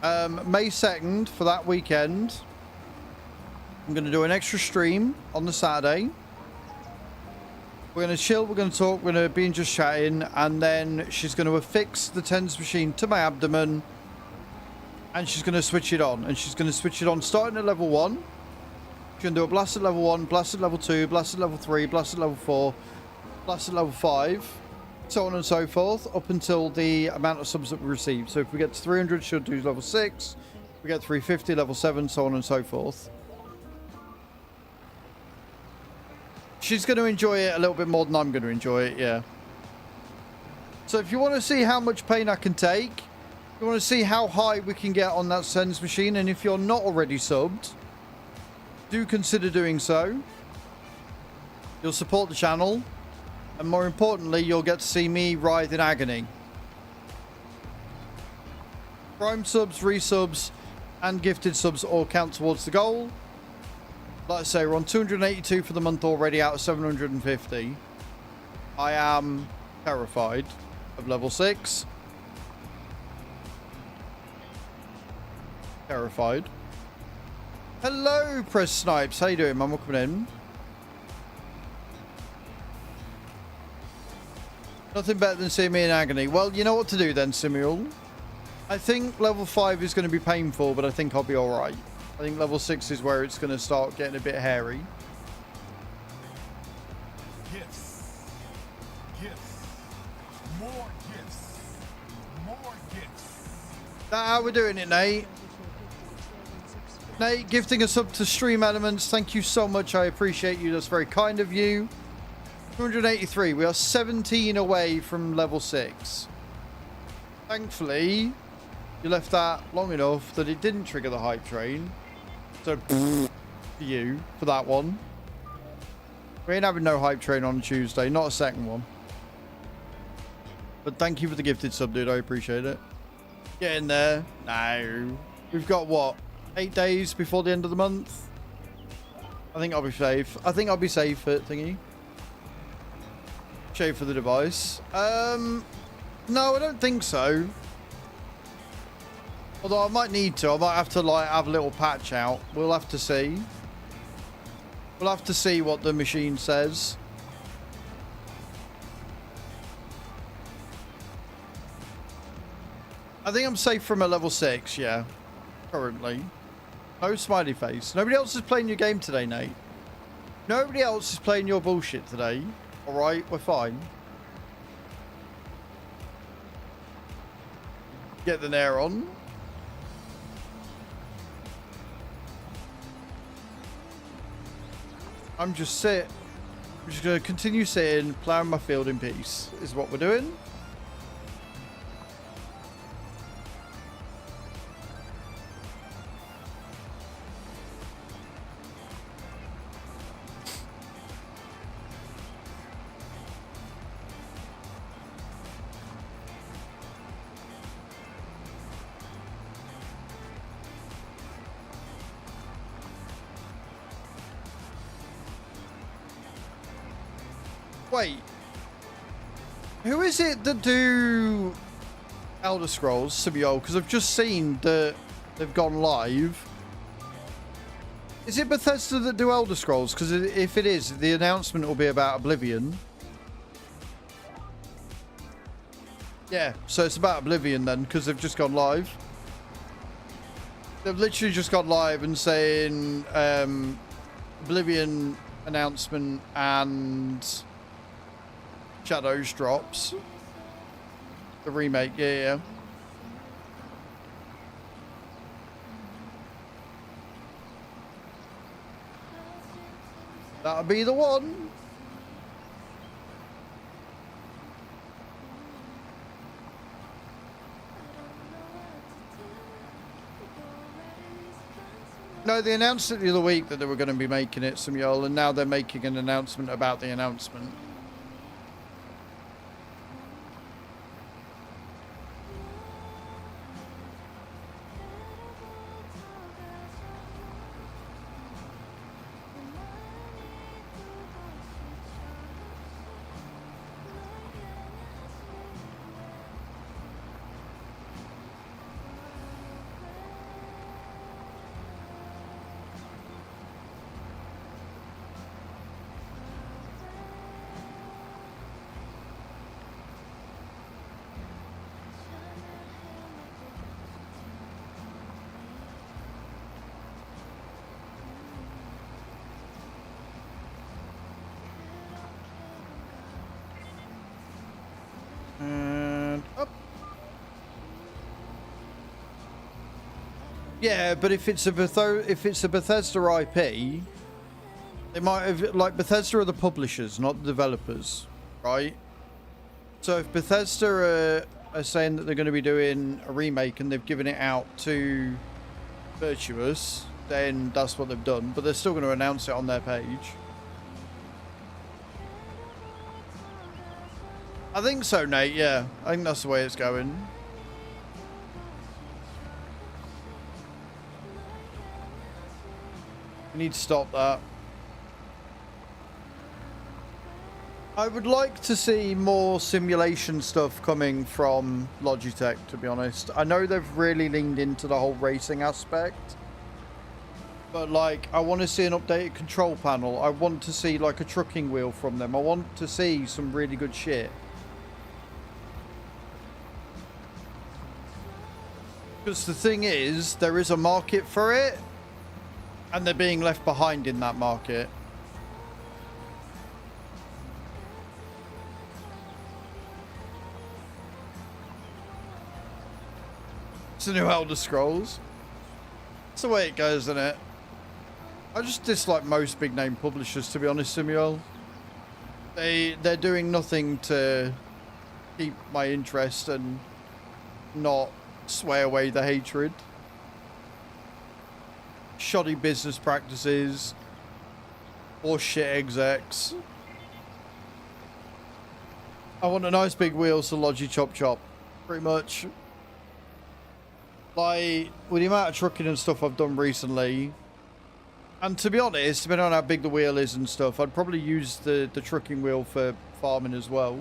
May 2nd, for that weekend, I'm going to do an extra stream on the Saturday. We're going to chill, we're going to talk, we're going to be just chatting, and then she's going to affix the TENS machine to my abdomen, and she's going to switch it on. And she's going to switch it on starting at level 1. She's going to do a blast at level 1, blast at level 2, blast at level 3, blast at level 4, blast at level 5, so on and so forth, up until the amount of subs that we receive. So if we get to 300, she'll do level 6. If we get 350, level 7, so on and so forth. She's going to enjoy it a little bit more than I'm going to enjoy it, yeah. So if you want to see how much pain I can take, if you want to see how high we can get on that TENS machine, and if you're not already subbed, do consider doing so. You'll support the channel, and more importantly, you'll get to see me writhe in agony. Prime subs, resubs, and gifted subs all count towards the goal. Like I say, we're on 282 for the month already out of 750. I am terrified of level 6. Terrified. Hello, Press Snipes. How you doing, man? Welcome in. Nothing better than seeing me in agony. Well, you know what to do then, Simuel. I think level 5 is going to be painful, but I think I'll be alright. I think level 6 is where it's going to start getting a bit hairy. Gifts. Gifts. More gifts. More gifts. That how we're doing it, Nate? Nate, gifting us up to Stream Elements. Thank you so much. I appreciate you. That's very kind of you. 283. We are 17 away from level 6. Thankfully, you left that long enough that it didn't trigger the hype train. So, for you, for that one. We ain't having no hype train on Tuesday. Not a second one. But thank you for the gifted sub, dude. I appreciate it. Get in there. No. We've got, what, 8 days before the end of the month? I think I'll be safe. I think I'll be safe at thingy. Shave for the device. No, I don't think so. Although I might need to. I might have to like have a little patch out. We'll have to see. We'll have to see what the machine says. I think I'm safe from a level 6, yeah. Currently. No smiley face. Nobody else is playing your game today, Nate. Nobody else is playing your bullshit today. Alright, we're fine. Get the nair on. I'm just going to continue sitting, ploughing my field in peace, is what we're doing. Wait, who is it that do Elder Scrolls, Sibiol? Because I've just seen that they've gone live. Is it Bethesda that do Elder Scrolls? Because if it is, the announcement will be about Oblivion. Yeah, so it's about Oblivion then, because they've just gone live. They've literally just gone live and saying Oblivion announcement and Shadows drops. The remake, yeah. That'll be the one. No, they announced it the other week that they were going to be making it, Samuel, and now they're making an announcement about the announcement. Yeah, but if it's a Bethesda IP, they might have, like, Bethesda are the publishers, not the developers, right? So if Bethesda are saying that they're going to be doing a remake and they've given it out to Virtuous, then that's what they've done. But they're still going to announce it on their page. I think so, Nate, yeah. I think that's the way it's going. We need to stop that. I would like to see more simulation stuff coming from Logitech, to be honest. I know they've really leaned into the whole racing aspect. But, like, I want to see an updated control panel. I want to see, like, a trucking wheel from them. I want to see some really good shit. Because the thing is, there is a market for it. And they're being left behind in that market. It's a new Elder Scrolls. It's the way it goes, isn't it? I just dislike most big name publishers, to be honest, Samuel. They're doing nothing to keep my interest and not sway away the hatred. Shoddy business practices. Or shit execs. I want a nice big wheel, so Logi chop chop. Pretty much. Like, with the amount of trucking and stuff I've done recently, and to be honest, depending on how big the wheel is and stuff, I'd probably use the trucking wheel for farming as well.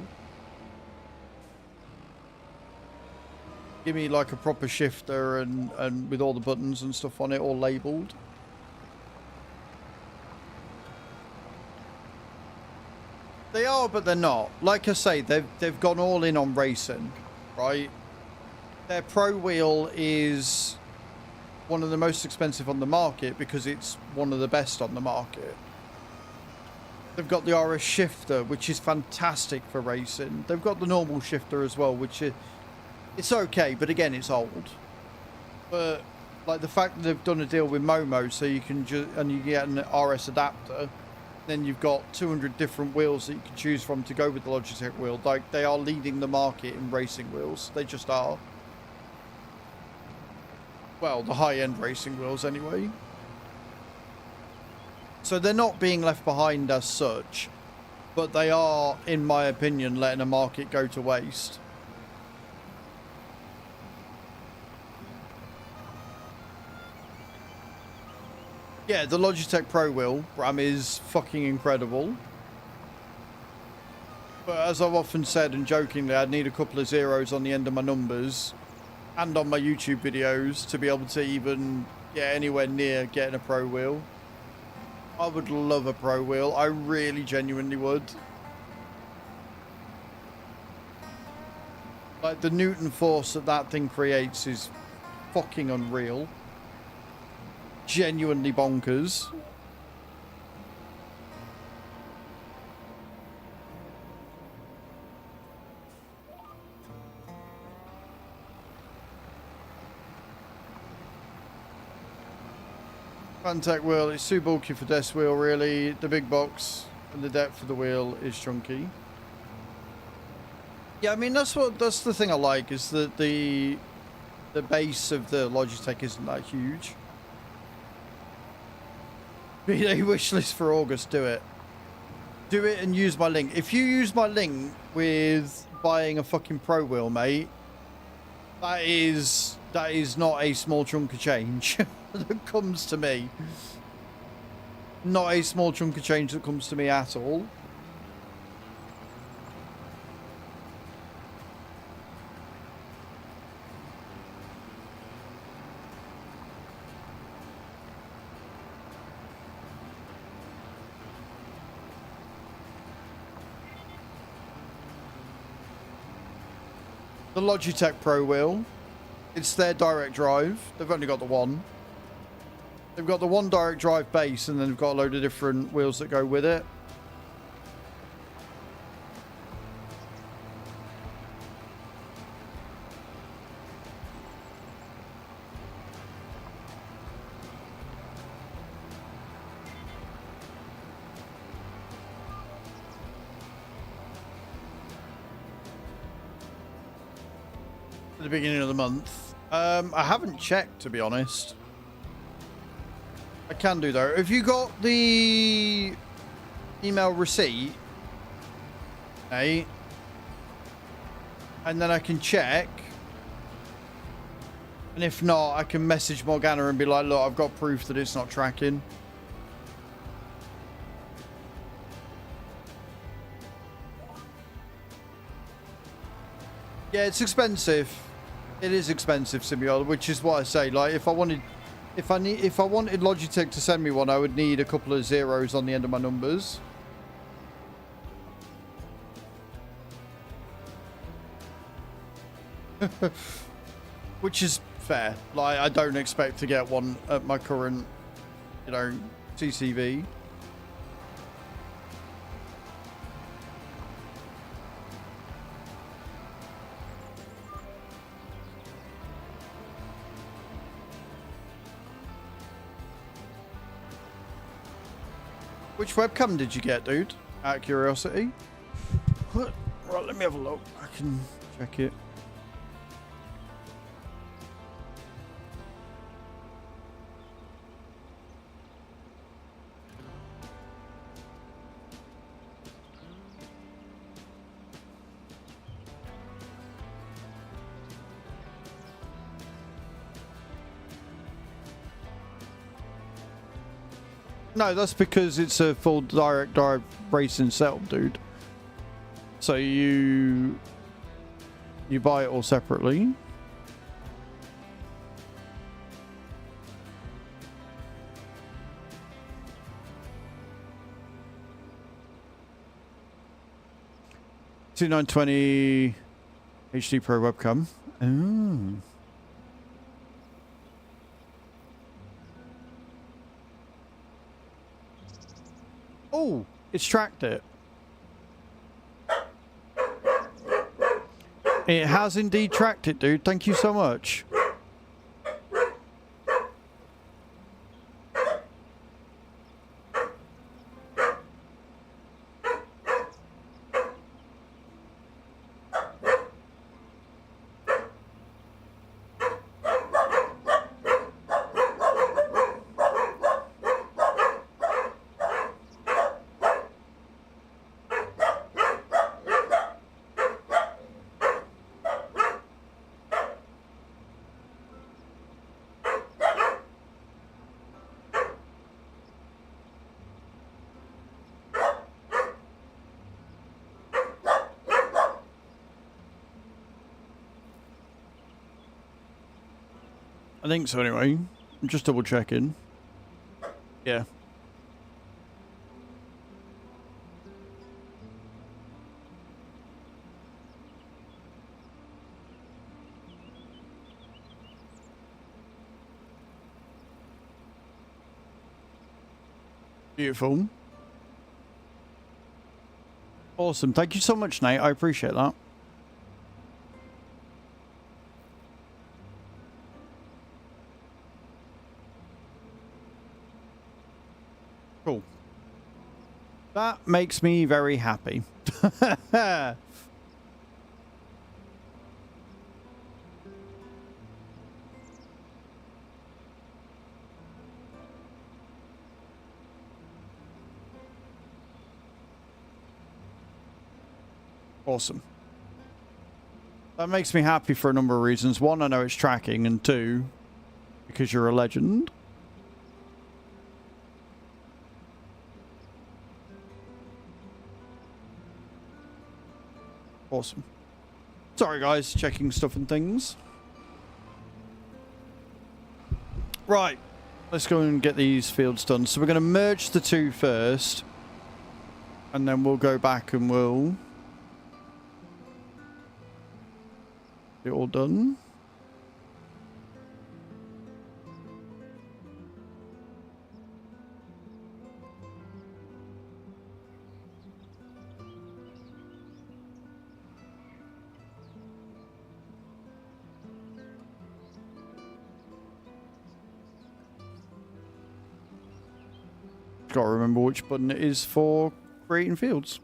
Give me like a proper shifter and with all the buttons and stuff on it, all labelled. They are, but they're not. Like I say, they've gone all in on racing, right? Their Pro Wheel is one of the most expensive on the market because it's one of the best on the market. They've got the RS shifter, which is fantastic for racing. They've got the normal shifter as well, which is, it's okay, but again, it's old. But like the fact that they've done a deal with Momo, so you can and you get an RS adapter, then you've got 200 different wheels that you can choose from to go with the Logitech wheel. Like, they are leading the market in racing wheels. They just are. Well, the high-end racing wheels anyway. So they're not being left behind as such, but they are, in my opinion, letting a market go to waste. Yeah, the Logitech Pro Wheel, Bram, is fucking incredible. But as I've often said, and jokingly, I'd need a couple of zeros on the end of my numbers and on my YouTube videos to be able to even get anywhere near getting a Pro Wheel. I would love a Pro Wheel. I really genuinely would. Like, the Newton force that that thing creates is fucking unreal. Genuinely bonkers. Fantech wheel, it's too bulky for desk wheel really. The big box and the depth of the wheel is chunky. Yeah, I mean that's the thing I like, is that the base of the Logitech isn't that huge. B-Day wishlist for August, do it. Do it and use my link. If you use my link with buying a fucking Pro Wheel, mate, that is not a small chunk of change that comes to me. Not a small chunk of change that comes to me at all. The Logitech Pro Wheel, it's their direct drive. They've only got the one. They've got the one direct drive base, and then they've got a load of different wheels that go with it. at the beginning of the month. I haven't checked, to be honest. I can do though. Have you got the email receipt? Hey. And then I can check. And if not, I can message Morgana and be like, look, I've got proof that it's not tracking. Yeah, it's expensive. It is expensive, Simiola, which is what I say. Like, if I wanted Logitech to send me one, I would need a couple of zeros on the end of my numbers. Which is fair. Like, I don't expect to get one at my current, you know, TCV. Which webcam did you get, dude? Out of curiosity. Right, let me have a look. I can check it. No, that's because it's a full direct drive racing setup, dude. So you buy it all separately. $2920 HD Pro webcam. Oh. Oh, it's tracked it. It has indeed tracked it, dude. Thank you so much. I think so anyway. I'm just double checking. Yeah. Beautiful. Awesome. Thank you so much, Nate. I appreciate that. Cool. That makes me very happy. Awesome. That makes me happy for a number of reasons. One, I know it's tracking, and two, because you're a legend. Awesome. Sorry guys, checking stuff and things. Right, let's go and get these fields done. So we're going to merge the two first, and then we'll go back and we'll get it all done. Gotta remember which button it is for creating fields.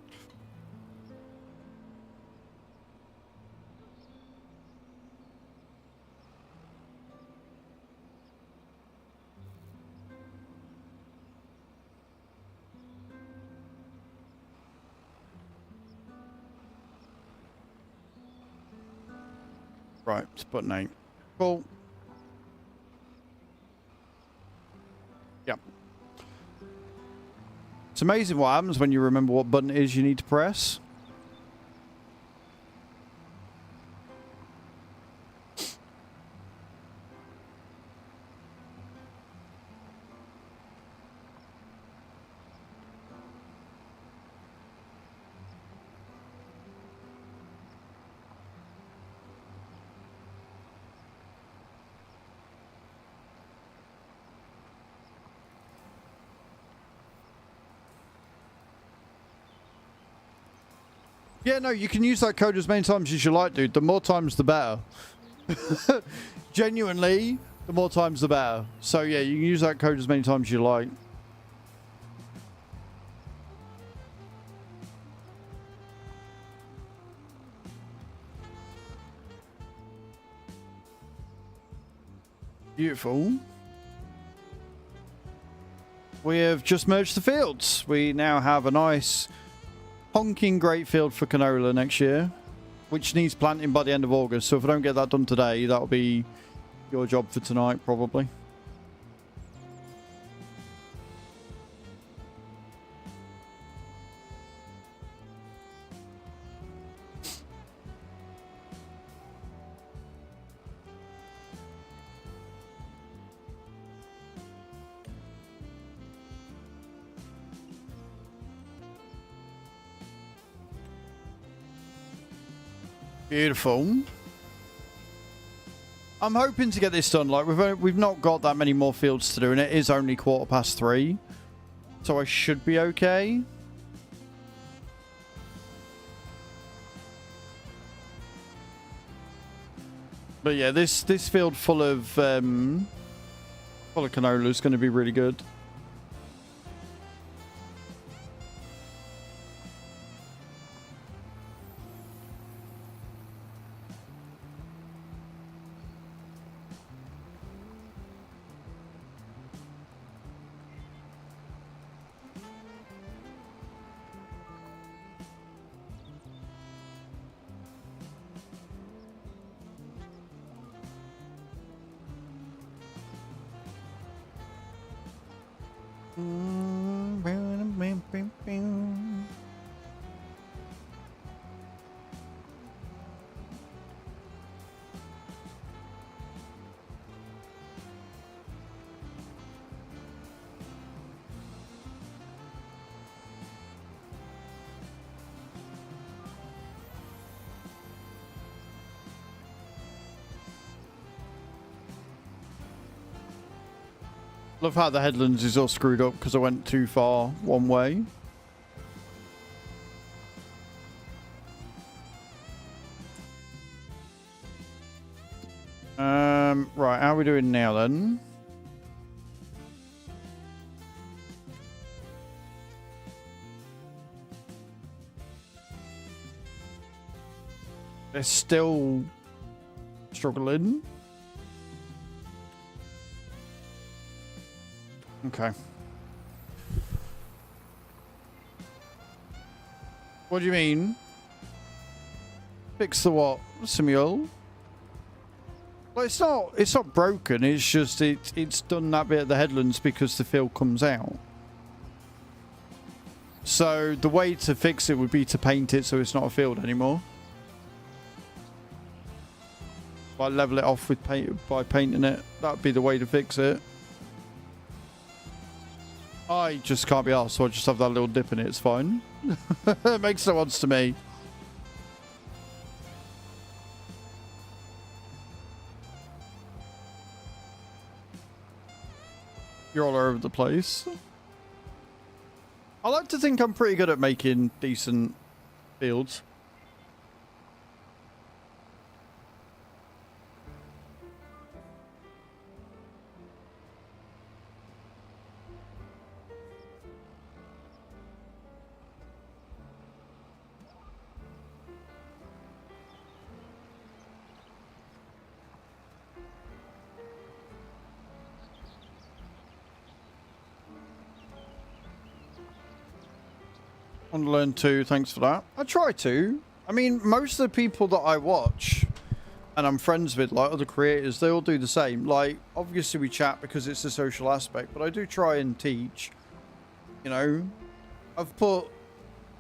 Right, it's button 8. Cool. Yep. It's amazing what happens when you remember what button it is you need to press. Yeah, no, you can use that code as many times as you like, dude. The more times, the better. Genuinely, the more times, the better. So, yeah, you can use that code as many times as you like. Beautiful. We have just merged the fields. We now have a nice honking great field for canola next year, which needs planting by the end of August. So if I don't get that done today, that'll be your job for tonight, probably. Beautiful. I'm hoping to get this done. Like we've not got that many more fields to do, and it is only 3:15, so I should be okay. But yeah, this field full of canola is going to be really good. Love how the headlands is all screwed up because I went too far one way. Right, how are we doing now then? They're still struggling. Okay. What do you mean? Fix the what, Samuel? Well, it's not broken. It's just it's done that bit at the headlands because the field comes out. So the way to fix it would be to paint it so it's not a field anymore. Like level it off with by painting it. That'd be the way to fix it. I just can't be arsed, so I just have that little dip in it. It's fine. It makes no odds to me. You're all over the place. I like to think I'm pretty good at making decent fields. Learn too, thanks for that. I try to. I mean, most of the people that I watch and I'm friends with, like other creators, they all do the same. Like, obviously we chat because it's a social aspect, but I do try and teach. You know, I've put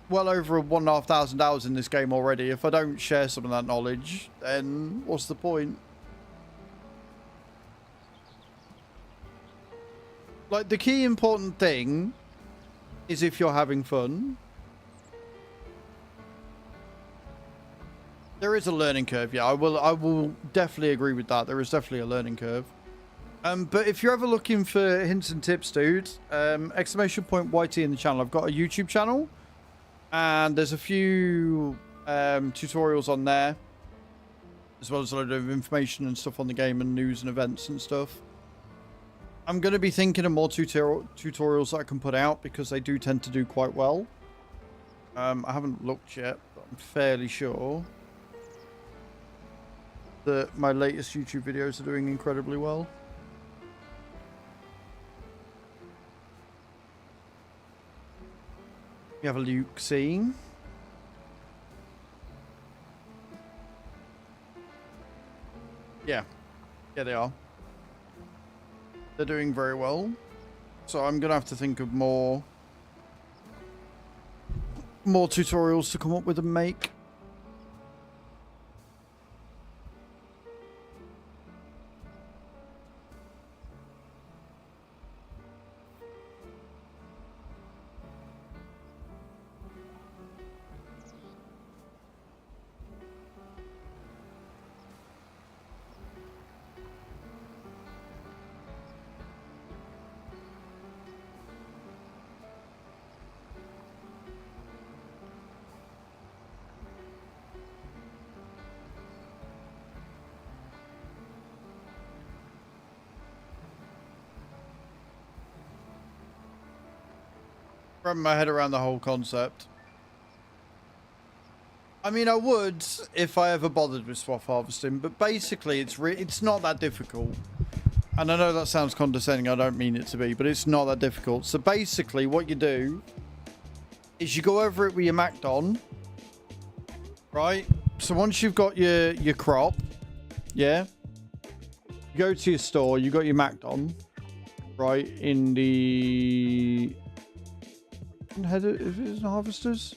well over 1,500 hours in this game already. If I don't share some of that knowledge, then what's the point? Like, the key important thing is if you're having fun. There is a learning curve, yeah. I will definitely agree with that. There is definitely a learning curve. But if you're ever looking for hints and tips, dude, exclamation point YT in the channel. I've got a YouTube channel, and there's a few tutorials on there, as well as a load of information and stuff on the game and news and events and stuff. I'm going to be thinking of more tutorials that I can put out because they do tend to do quite well. I haven't looked yet, but I'm fairly sure that my latest YouTube videos are doing incredibly well. We have a Luke scene. Yeah, they are. They're doing very well. So I'm gonna have to think of more tutorials to come up with and make. Wrapping my head around the whole concept. I mean, I would if I ever bothered with swath harvesting, but basically it's not that difficult. And I know that sounds condescending, I don't mean it to be, but it's not that difficult. So basically what you do is you go over it with your Macdon, right? So once you've got your crop, yeah, you go to your store, you got your Macdon, right, in the header, if it isn't harvesters,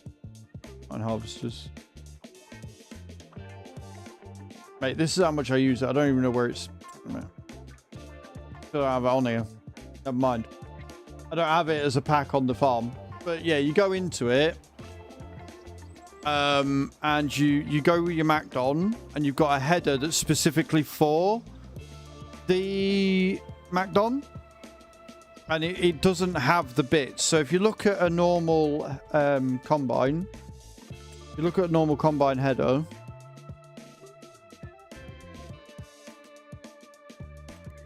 on harvesters. Mate, this is how much I use it. I don't even know where it's. I don't have it on here. Never mind. I don't have it as a pack on the farm. But yeah, you go into it. And you go with your Macdon, and you've got a header that's specifically for the Macdon. And it doesn't have the bits. So if you look at a normal combine, you look at a normal combine header.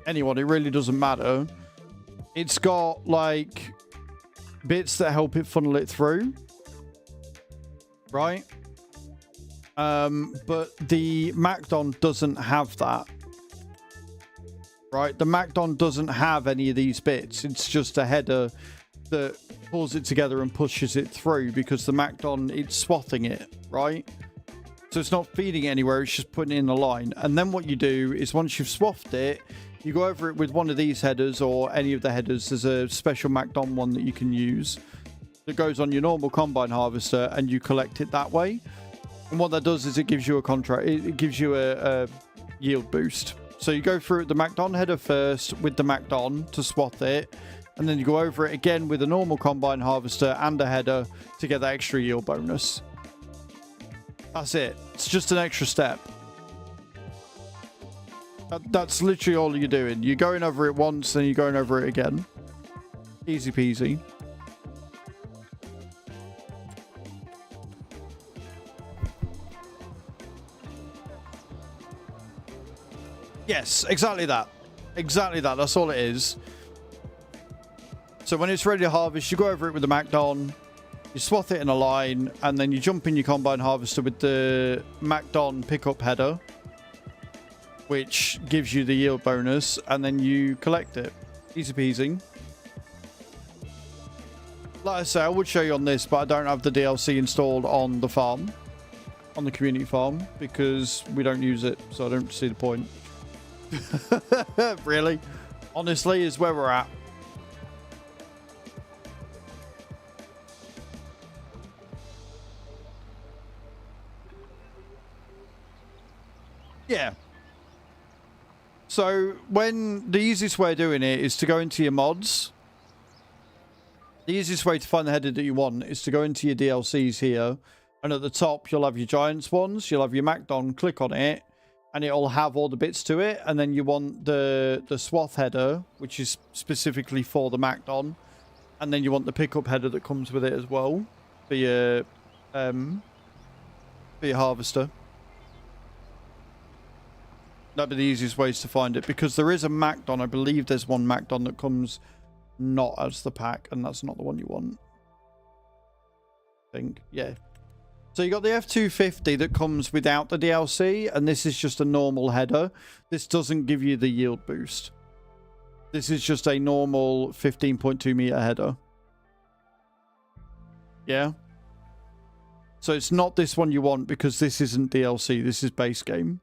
Anyone, it really doesn't matter. It's got like bits that help it funnel it through, right? But the Macdon doesn't have that, right? The Macdon doesn't have any of these bits. It's just a header that pulls it together and pushes it through, because the Macdon, it's swathing it, right? So it's not feeding it anywhere, it's just putting it in a line. And then what you do is, once you've swathed it, you go over it with one of these headers or any of the headers. There's a special Macdon one that you can use that goes on your normal combine harvester, and you collect it that way. And what that does is it gives you a contract. It gives you a yield boost. So you go through the Macdon header first with the Macdon to swath it, and then you go over it again with a normal combine harvester and a header to get that extra yield bonus. That's it. It's just an extra step. That's literally all you're doing. You're going over it once, then you're going over it again. Easy peasy. Yes, exactly that. Exactly that. That's all it is. So when it's ready to harvest, you go over it with the Macdon, you swath it in a line, and then you jump in your combine harvester with the Macdon pickup header, which gives you the yield bonus, and then you collect it. Easy peasy. Like I say, I would show you on this, but I don't have the DLC installed on the farm. on the community farm because we don't use it, so I don't see the point. Really? Honestly, is where we're at. Yeah. So when the easiest way of doing it is to go into your mods. The easiest way to find the header that you want is to go into your DLCs here, and at the top you'll have your Giants ones, you'll have your MacDon, click on it, and it'll have all the bits to it, and then you want the swath header, which is specifically for the MacDon, and then you want the pickup header that comes with it as well for your harvester. That'd be the easiest ways to find it, because there is a MacDon. I believe there's one MacDon that comes not as the pack, and that's not the one you want. I think, yeah. So you got the F250 that comes without the DLC, and this is just a normal header. This doesn't give you the yield boost. This is just a normal 15.2 meter header. Yeah. So it's not this one you want, because this isn't DLC. This is base game.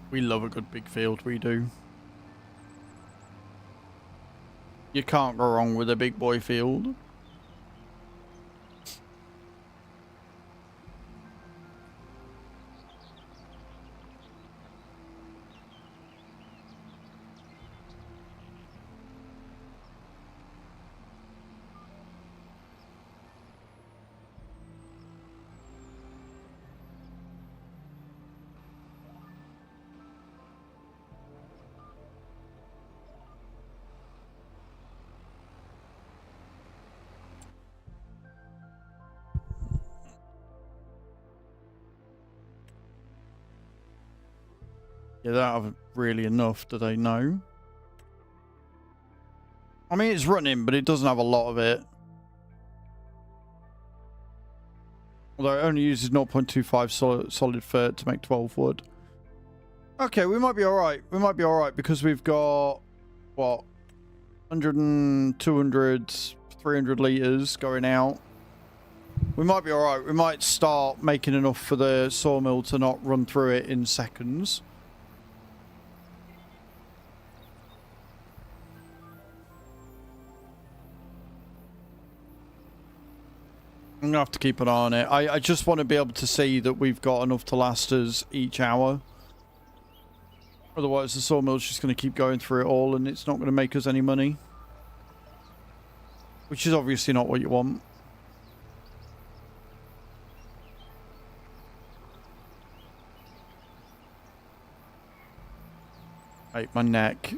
We love a good big field, we do. You can't go wrong with a big boy field. Yeah, they don't have really enough, do they? No. I mean, it's running, but it doesn't have a lot of it. Although it only uses 0.25 solid fert to make 12 wood. Okay, we might be alright. We might be alright because we've got, what, 100, 200, 300 litres going out. We might be alright. We might start making enough for the sawmill to not run through it in seconds. I'm gonna have to keep an eye on it. I just want to be able to see that we've got enough to last us each hour. Otherwise the sawmill's just going to keep going through it all and it's not going to make us any money. Which is obviously not what you want. Hate my neck.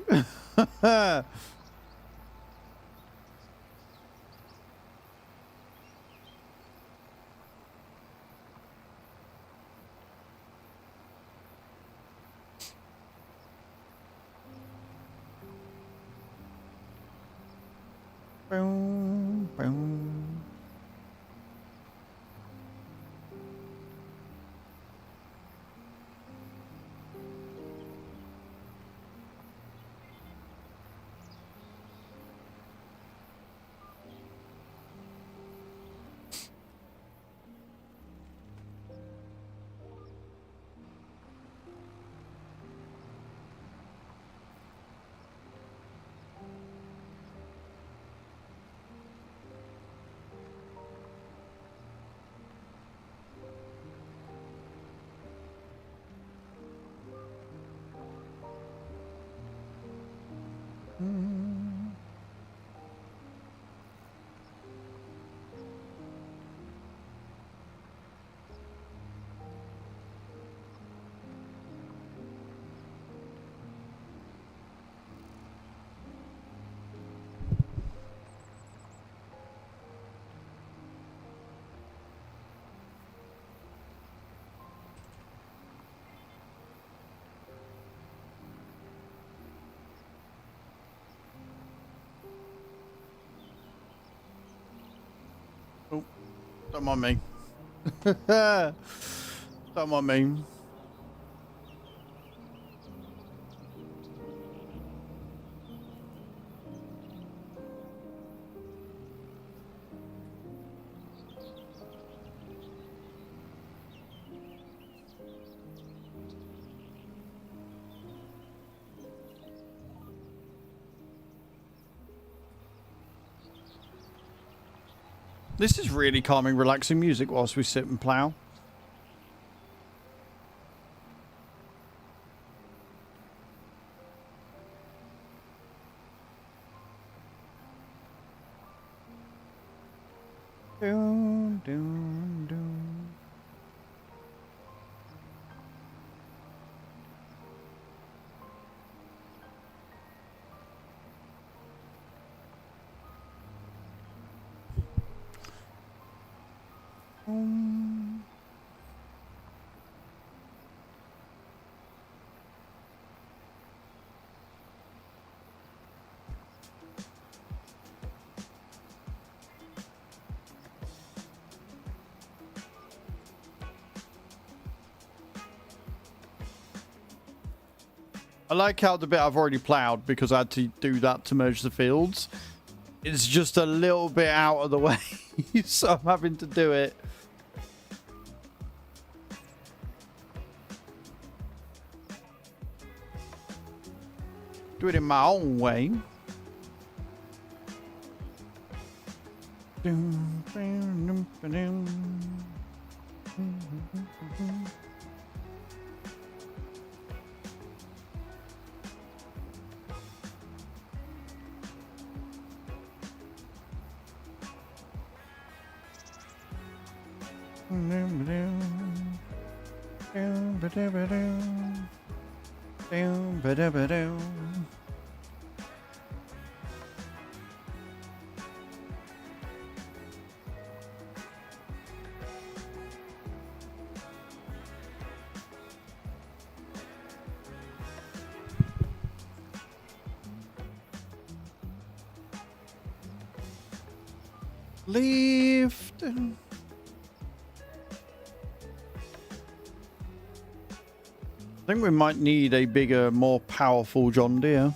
Boom, boom. Don't mind me. Don't mind me. This is really calming, relaxing music whilst we sit and plough. Doom, doom, doom. I like how the bit I've already ploughed, because I had to do that to merge the fields. It's just a little bit out of the way, so I'm having to do it. Do it in my own way. Lift. I think we might need a bigger, more powerful John Deere.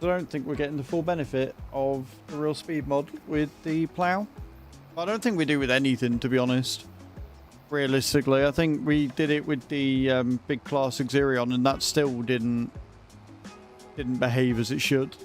I don't think we're getting the full benefit of the real speed mod with the plough. I don't think we do with anything, to be honest. Realistically, I think we did it with the big class Xerion, and that still didn't behave as it should.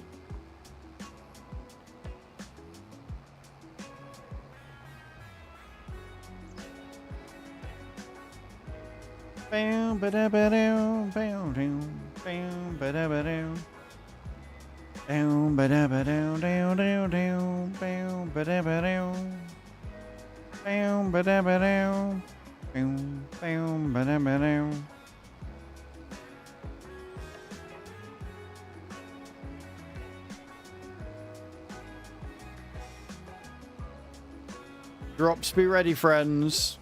Drops be ready, friends.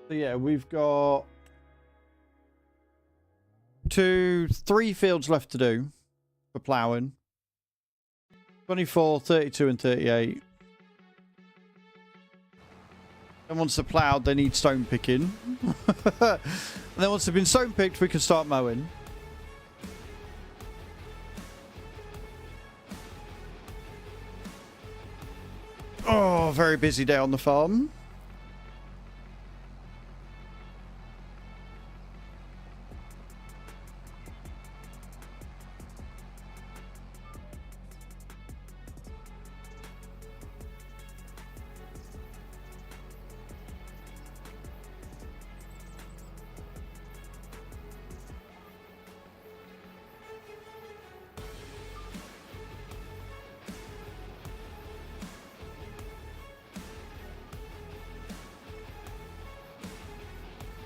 So yeah, we've got 3 fields left to do for ploughing. 24, 32 and 38. And once they're ploughed, they need stone picking. And then once they've been stone picked, we can start mowing. Oh, very busy day on the farm.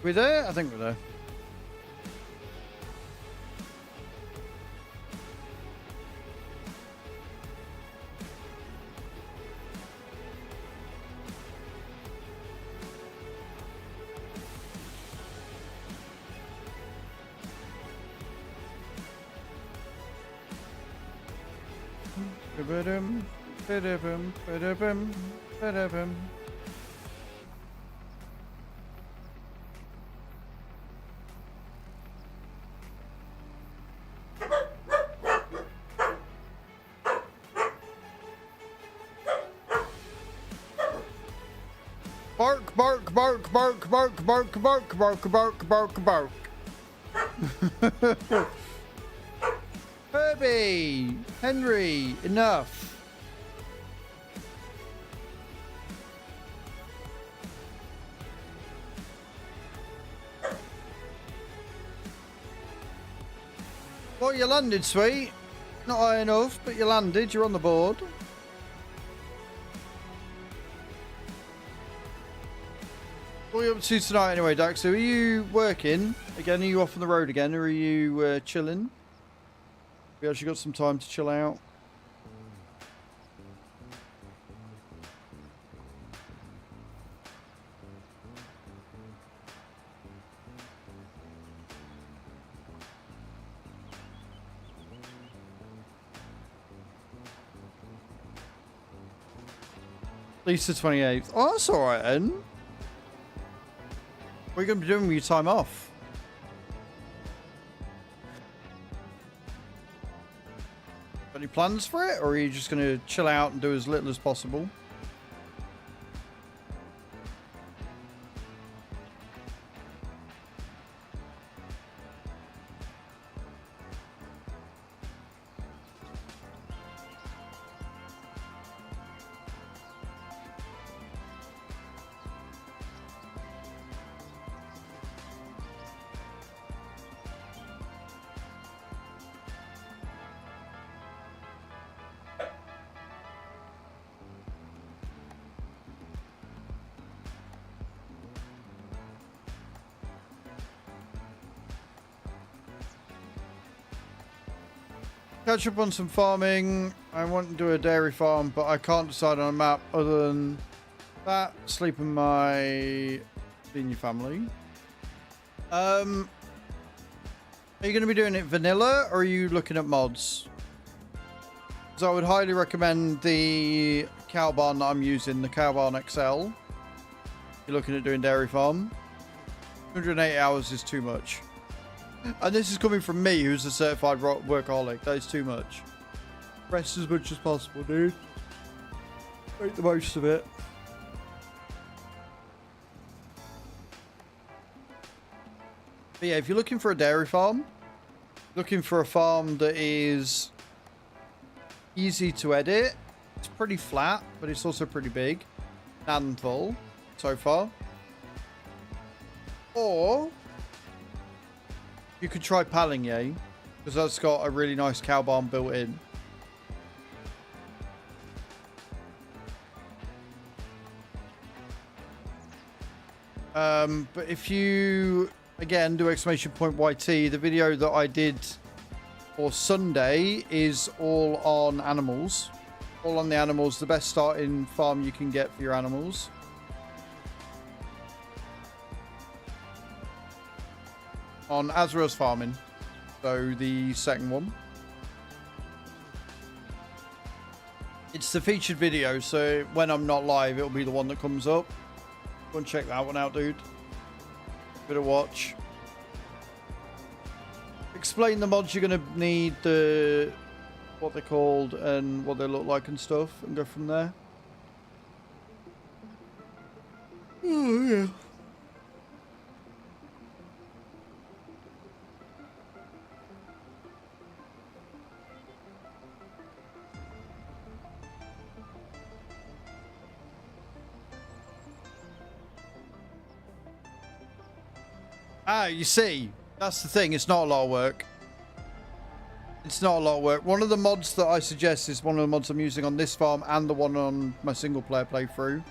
We there? I think we're there. Ba-dum, ba-da-bum, ba-da-bum, ba-da-bum. Bark, bark, bark, bark, bark, bark, bark, bark, bark, bark, bark. Herbie! Henry! Enough! Well, you landed, sweet. Not high enough, but you landed. You're on the board. What are you up to tonight anyway, Dax? So are you working? Again, are you off on the road again, or are you chilling? We actually got some time to chill out. At least the 28th. Oh, that's alright then. What are you going to be doing with your time off? Got any plans for it, or are you just going to chill out and do as little as possible? Catch up on some farming. I want to do a dairy farm, but I can't decide on a map other than that. Sleep in my senior family. Are you going to be doing it vanilla, or are you looking at mods? So I would highly recommend the cow barn that I'm using, the cow barn XL. You're looking at doing dairy farm. 180 hours is too much. And this is coming from me, who's a certified workaholic. That is too much. Rest as much as possible, dude. Make the most of it. But yeah, if you're looking for a dairy farm, looking for a farm that is easy to edit, it's pretty flat, but it's also pretty big and full so far. Or you could try Paligny, because that's got a really nice cow barn built in. But if you, again, do !YT, the video that I did for Sunday is all on animals. All on the animals, the best starting farm you can get for your animals. On Azrael's farming, so the second one. It's the featured video, so when I'm not live, it'll be the one that comes up. Go and check that one out, dude. Bit of watch. Explain the mods you're gonna need, the what they're called and what they look like and stuff, and go from there. Oh yeah. Ah, you see, that's the thing. It's not a lot of work. It's not a lot of work. One of the mods that I suggest is one of the mods I'm using on this farm and the one on my single player playthrough.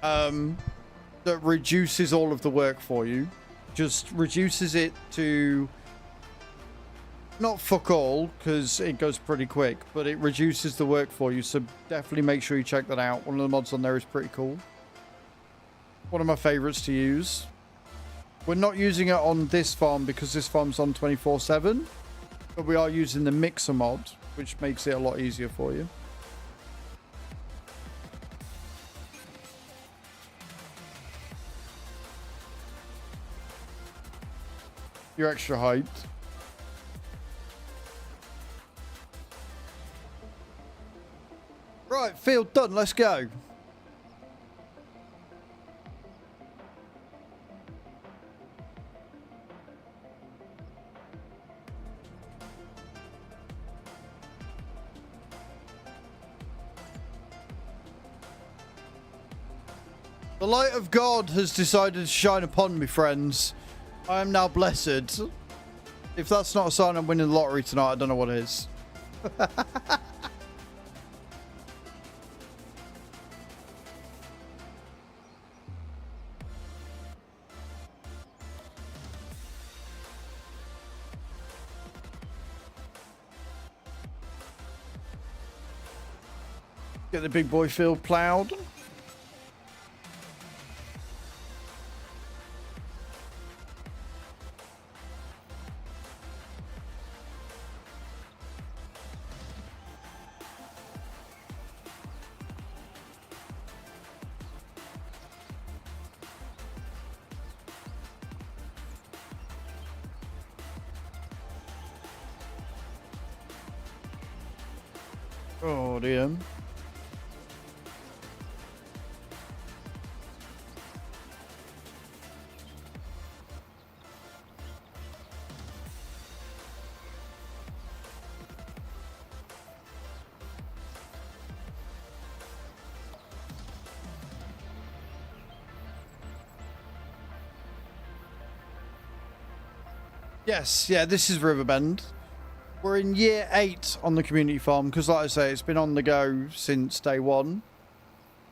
That reduces all of the work for you. Just reduces it to not fuck all, because it goes pretty quick, but it reduces the work for you. So definitely make sure you check that out. One of the mods on there is pretty cool. One of my favorites to use. We're not using it on this farm because this farm's on 24/7, but we are using the mixer mod which makes it a lot easier for you. You're extra hyped. Right, field done. Let's go. The light of God has decided to shine upon me, friends. I am now blessed. If that's not a sign I'm winning the lottery tonight, I don't know what is. Get the big boy field ploughed. Oh dear. Yes, yeah, this is Riverbend. We're in year 8 on the community farm because, like I say, it's been on the go since day 1.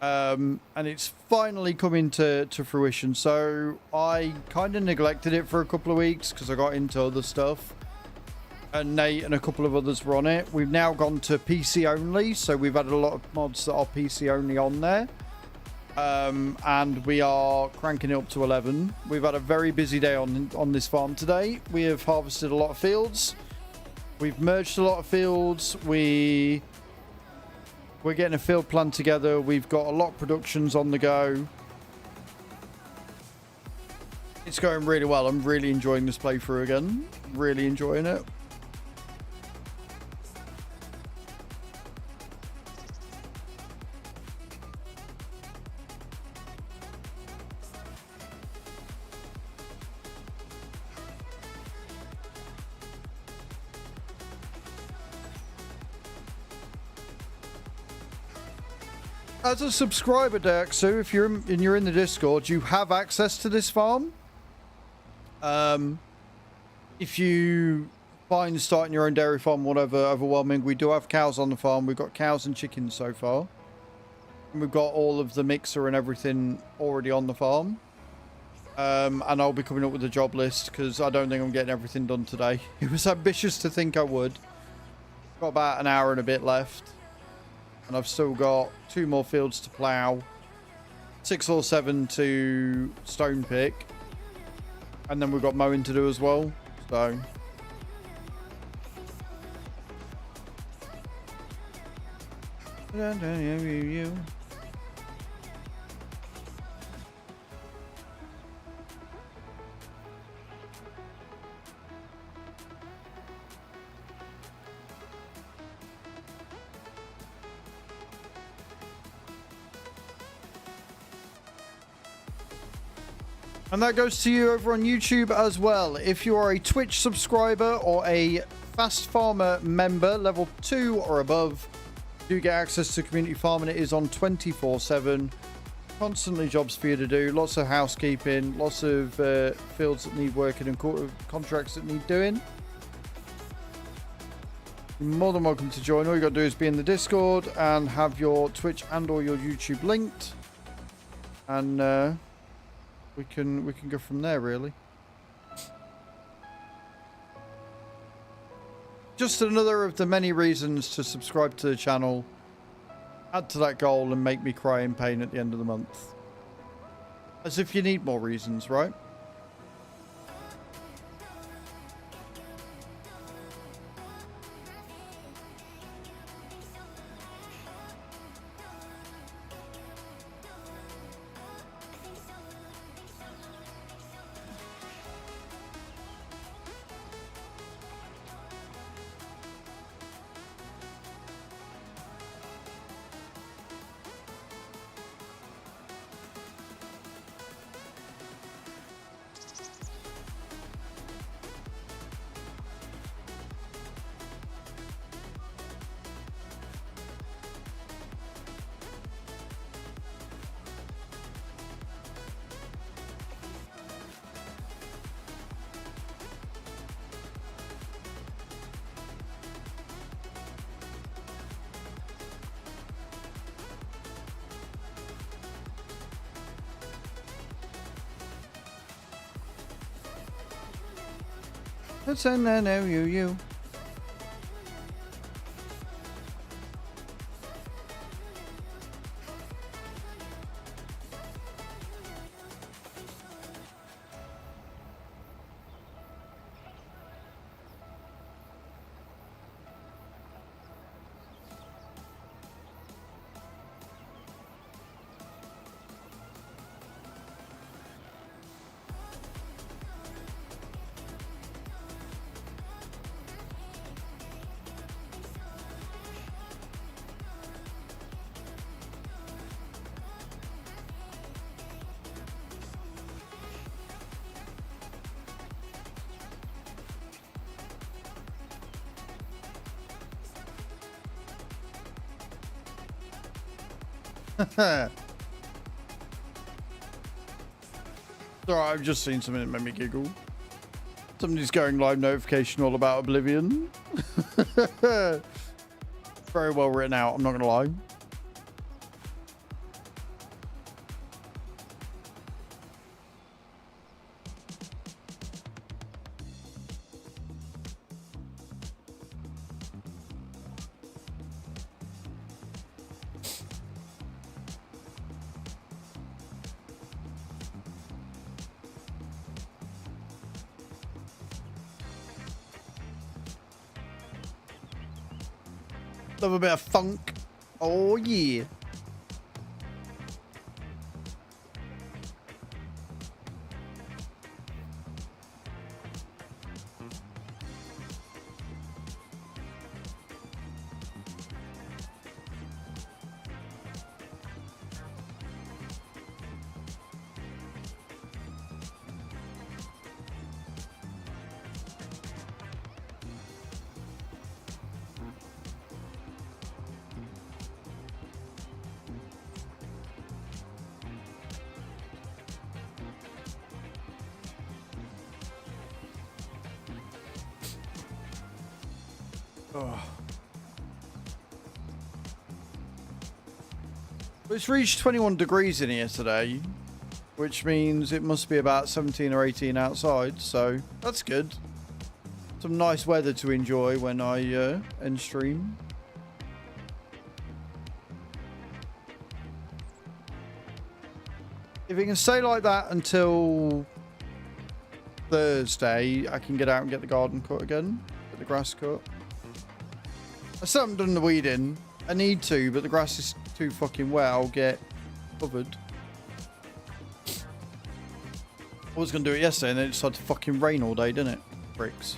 And it's finally coming to fruition. So I kind of neglected it for a couple of weeks because I got into other stuff. And Nate and a couple of others were on it. We've now gone to PC only. So we've added a lot of mods that are PC only on there. And we are cranking it up to 11. We've had a very busy day on this farm today. We have harvested a lot of fields. We've merged a lot of fields. We're getting a field plan together. We've got a lot of productions on the go. It's going really well. I'm really enjoying this playthrough again. Really enjoying it. As a subscriber, Dirksu, if you're in the Discord, you have access to this farm. If you find starting your own dairy farm, whatever, overwhelming, we do have cows on the farm. We've got cows and chickens so far. And we've got all of the mixer and everything already on the farm. And I'll be coming up with a job list because I don't think I'm getting everything done today. It was ambitious to think I would. Got about an hour and a bit left. And I've still got 2 more fields to plough, 6 or 7 to stone pick, and then we've got mowing to do as well. So and that goes to you over on YouTube as well. If you are a Twitch subscriber or a Fast Farmer member, level 2 or above, you get access to community farming. It is on 24/7. Constantly jobs for you to do. Lots of housekeeping. Lots of fields that need working and contracts that need doing. You're more than welcome to join. All you got to do is be in the Discord and have your Twitch and or your YouTube linked. And we can go from there, really. Just another of the many reasons to subscribe to the channel, add to that goal, and make me cry in pain at the end of the month. As if you need more reasons, right? It's in there now, you. Sorry, I've just seen something that made me giggle. Somebody's going live notification all about Oblivion. Very well written out, I'm not gonna lie. Love a bit of funk. Oh yeah. Oh. It's reached 21 degrees in here today, which means it must be about 17 or 18 outside, so that's good. Some nice weather to enjoy when I end stream. If it can stay like that until Thursday, I can get out and get the garden cut again, get the grass cut. I still haven't done the weeding. I need to, but the grass is too fucking wet. I'll get covered. I was going to do it yesterday and then it decided to fucking rain all day, didn't it? Bricks.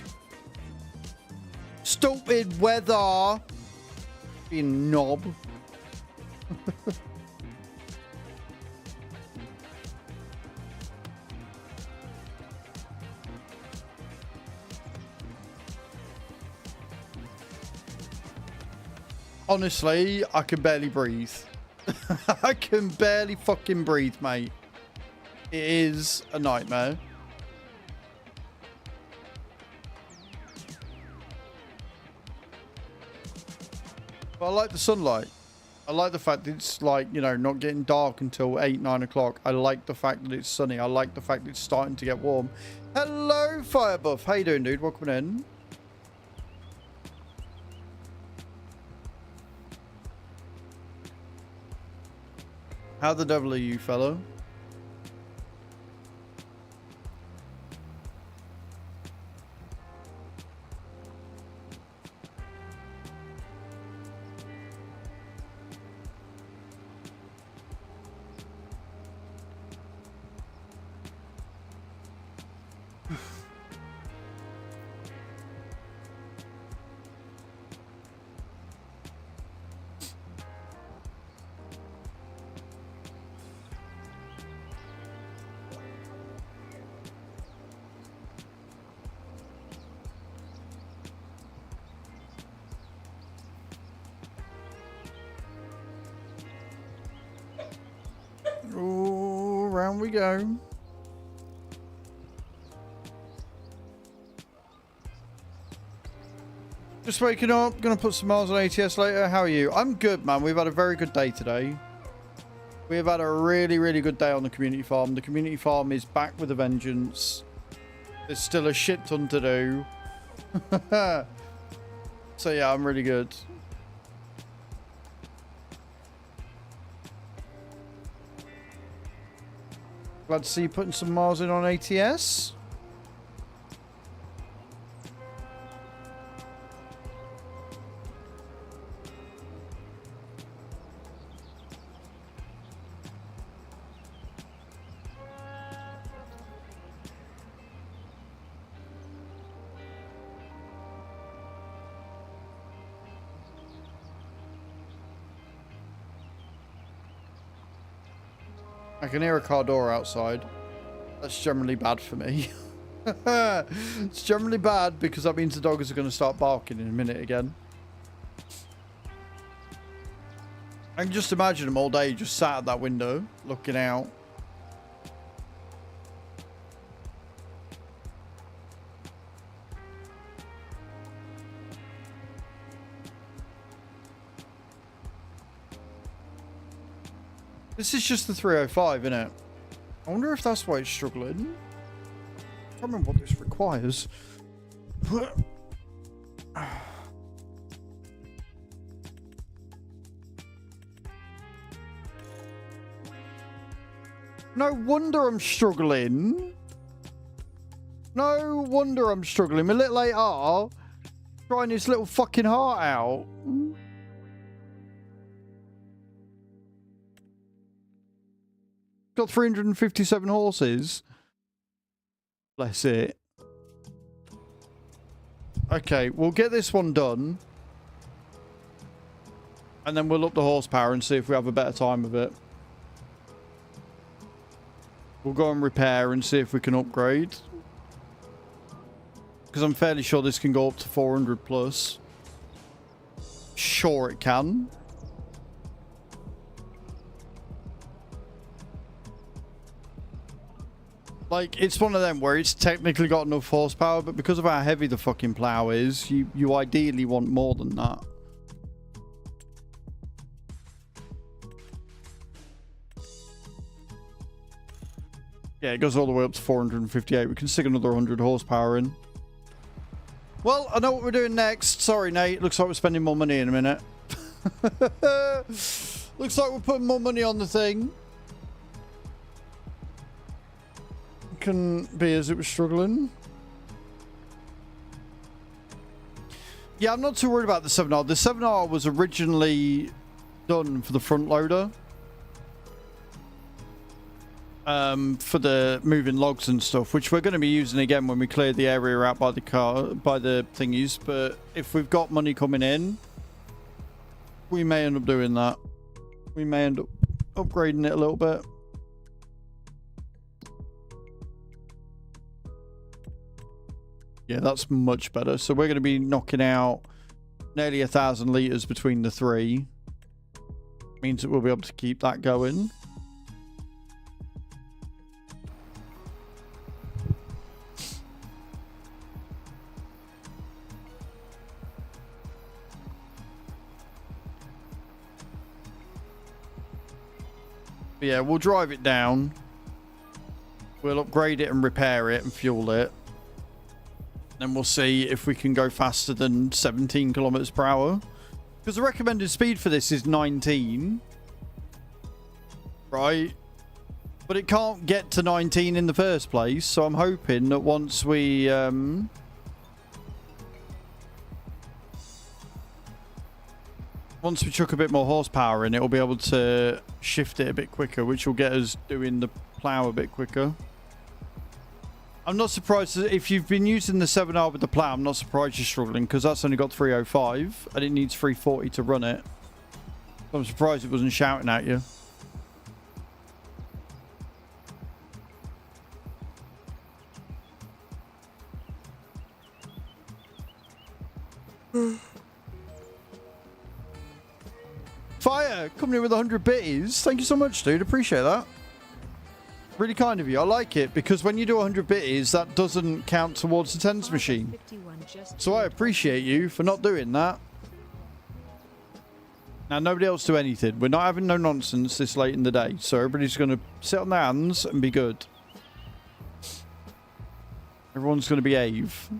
Stupid weather! Being knob. Honestly, I can barely breathe. I can barely fucking breathe, mate. It is a nightmare. But I like the sunlight. I like the fact that it's like, you know, not getting dark until 8, 9 o'clock. I like the fact that it's sunny. I like the fact that it's starting to get warm. Hello, Firebuff. How you doing, dude? Welcome in. How the devil are you, fellow? Oh, round we go. Just waking up, gonna put some miles on ATS later. How are you? I'm good, man. We've had a very good day today. We have had a really, really good day on the community farm. The community farm is back with a vengeance. There's still a shit ton to do. So yeah, I'm really good. Glad to see you putting some miles in on ATS. I can hear a car door outside. That's generally bad for me. It's generally bad because that means the dogs are going to start barking in a minute again. I can just imagine them all day just sat at that window looking out. This is just the 305, isn't it? I wonder if that's why it's struggling. I can't remember what this requires. No wonder I'm struggling. No wonder I'm struggling. My little 8R trying his little fucking heart out. Got 357 horses. Bless it. Okay, we'll get this one done. And then we'll up the horsepower and see if we have a better time of it. We'll go and repair and see if we can upgrade. Because I'm fairly sure this can go up to 400 plus. Sure it can. Like, it's one of them where it's technically got enough horsepower, but because of how heavy the fucking plow is, you ideally want more than that. Yeah, it goes all the way up to 458. We can stick another 100 horsepower in. Well, I know what we're doing next. Sorry, Nate. Looks like we're spending more money in a minute. Looks like we're putting more money on the thing. Can be as it was struggling. Yeah, I'm not too worried about the 7R. The 7R was originally done for the front loader. For the moving logs and stuff, which we're going to be using again when we clear the area out by the thingies. But if we've got money coming in, we may end up doing that. We may end up upgrading it a little bit. Yeah, that's much better. So we're going to be knocking out nearly 1,000 litres between the three. Means that we'll be able to keep that going. But yeah, we'll drive it down. We'll upgrade it and repair it and fuel it. Then we'll see if we can go faster than 17 kilometers per hour. Because the recommended speed for this is 19. Right? But it can't get to 19 in the first place. So I'm hoping that once we... once we chuck a bit more horsepower in, it'll be able to shift it a bit quicker, which will get us doing the plow a bit quicker. I'm not surprised if you've been using the 7R with the plow. I'm not surprised you're struggling because that's only got 305 and it needs 340 to run it. I'm surprised it wasn't shouting at you. Fire coming in with 100 bitties. Thank you so much, dude. Appreciate that. Really kind of you. I like it because when you do 100 bitties, that doesn't count towards the tens machine. So I appreciate you for not doing that. Now, nobody else do anything. We're not having no nonsense this late in the day. So everybody's going to sit on their hands and be good. Everyone's going to behave.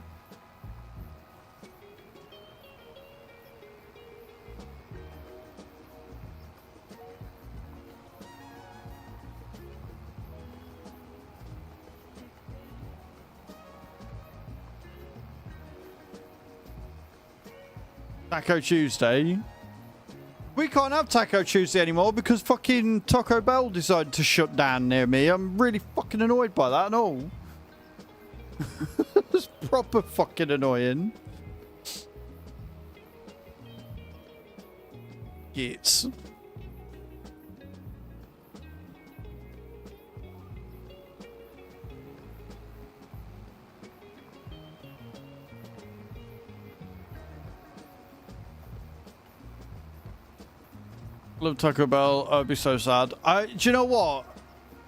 Taco Tuesday. We can't have Taco Tuesday anymore because fucking Taco Bell decided to shut down near me. I'm really fucking annoyed by that and all. It's proper fucking annoying. Gits. Love Taco Bell. I'd be so sad. Do you know what?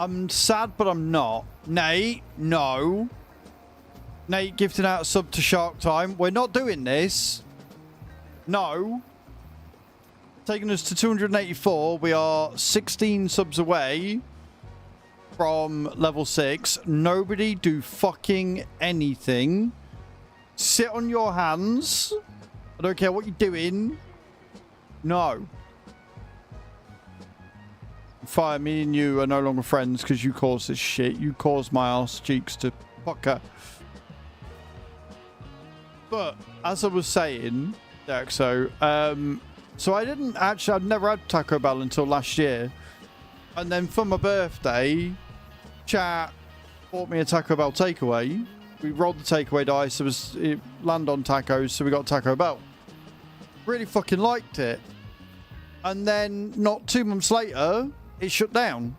I'm sad, but I'm not. Nate, no. Nate gifting out a sub to Shark Time. We're not doing this. No. Taking us to 284. We are 16 subs away from level 6. Nobody do fucking anything. Sit on your hands. I don't care what you're doing. No. Fire, me and you are no longer friends because you caused this shit. You caused my ass cheeks to pucker. But as I was saying, so I'd never had Taco Bell until last year. And then for my birthday, chat bought me a Taco Bell takeaway. We rolled the takeaway dice. It landed on tacos, so we got Taco Bell. Really fucking liked it. And then not 2 months later, it shut down.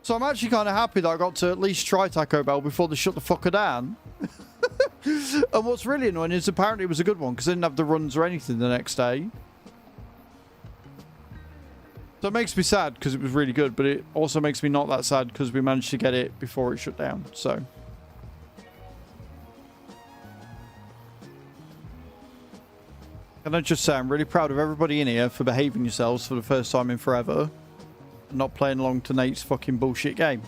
So I'm actually kind of happy that I got to at least try Taco Bell before they shut the fucker down. And what's really annoying is apparently it was a good one because they didn't have the runs or anything the next day. So it makes me sad because it was really good, but it also makes me not that sad because we managed to get it before it shut down. So can I just say I'm really proud of everybody in here for behaving yourselves for the first time in forever. Not playing along to Nate's fucking bullshit game.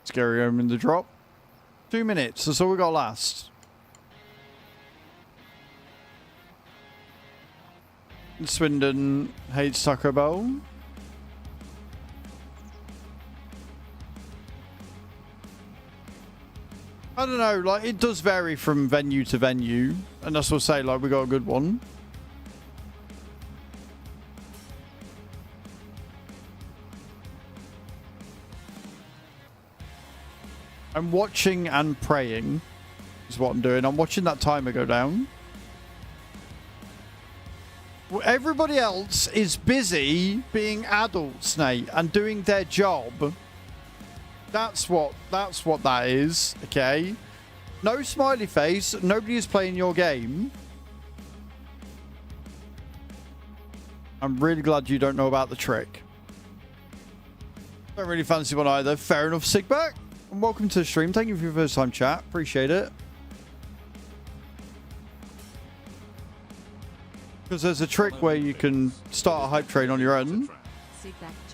Scary home in the drop. 2 minutes. That's all we got last. Swindon hates Taco Bell. I don't know, like, it does vary from venue to venue. And that's what I say, like, we got a good one. I'm watching and praying is what I'm doing. I'm watching that timer go down. Well, everybody else is busy being adults, Nate, and doing their job. That's what that is, okay? No smiley face. Nobody is playing your game. I'm really glad you don't know about the trick. Don't really fancy one either. Fair enough, Sigback. And welcome to the stream. Thank you for your first time chat. Appreciate it. Because there's a trick where you can start a hype train on your own.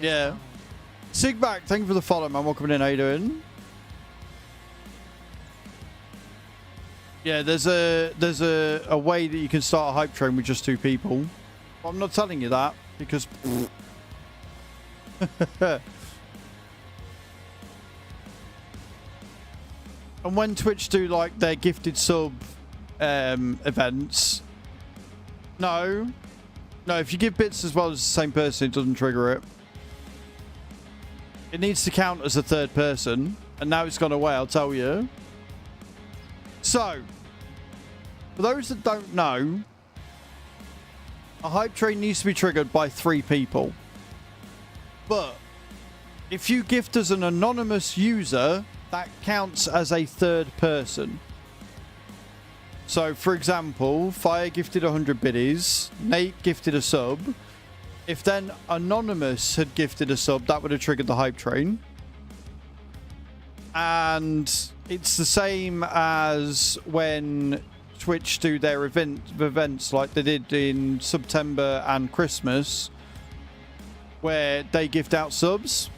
Yeah. Sigback, thank you for the follow, man. Welcome in. How you doing? Yeah, there's a way that you can start a hype train with just 2 people. But I'm not telling you that because and when Twitch do like their gifted sub events, no, if you give bits as well as the same person, it doesn't trigger it. It needs to count as a third person, and now it's gone away, I'll tell you. So, for those that don't know, a hype train needs to be triggered by 3 people. But if you gift as an anonymous user, that counts as a third person. So, for example, Fire gifted 100 biddies, Nate gifted a sub. If then Anonymous had gifted a sub, that would have triggered the hype train. And it's the same as when Twitch do their events like they did in September and Christmas, where they gift out subs.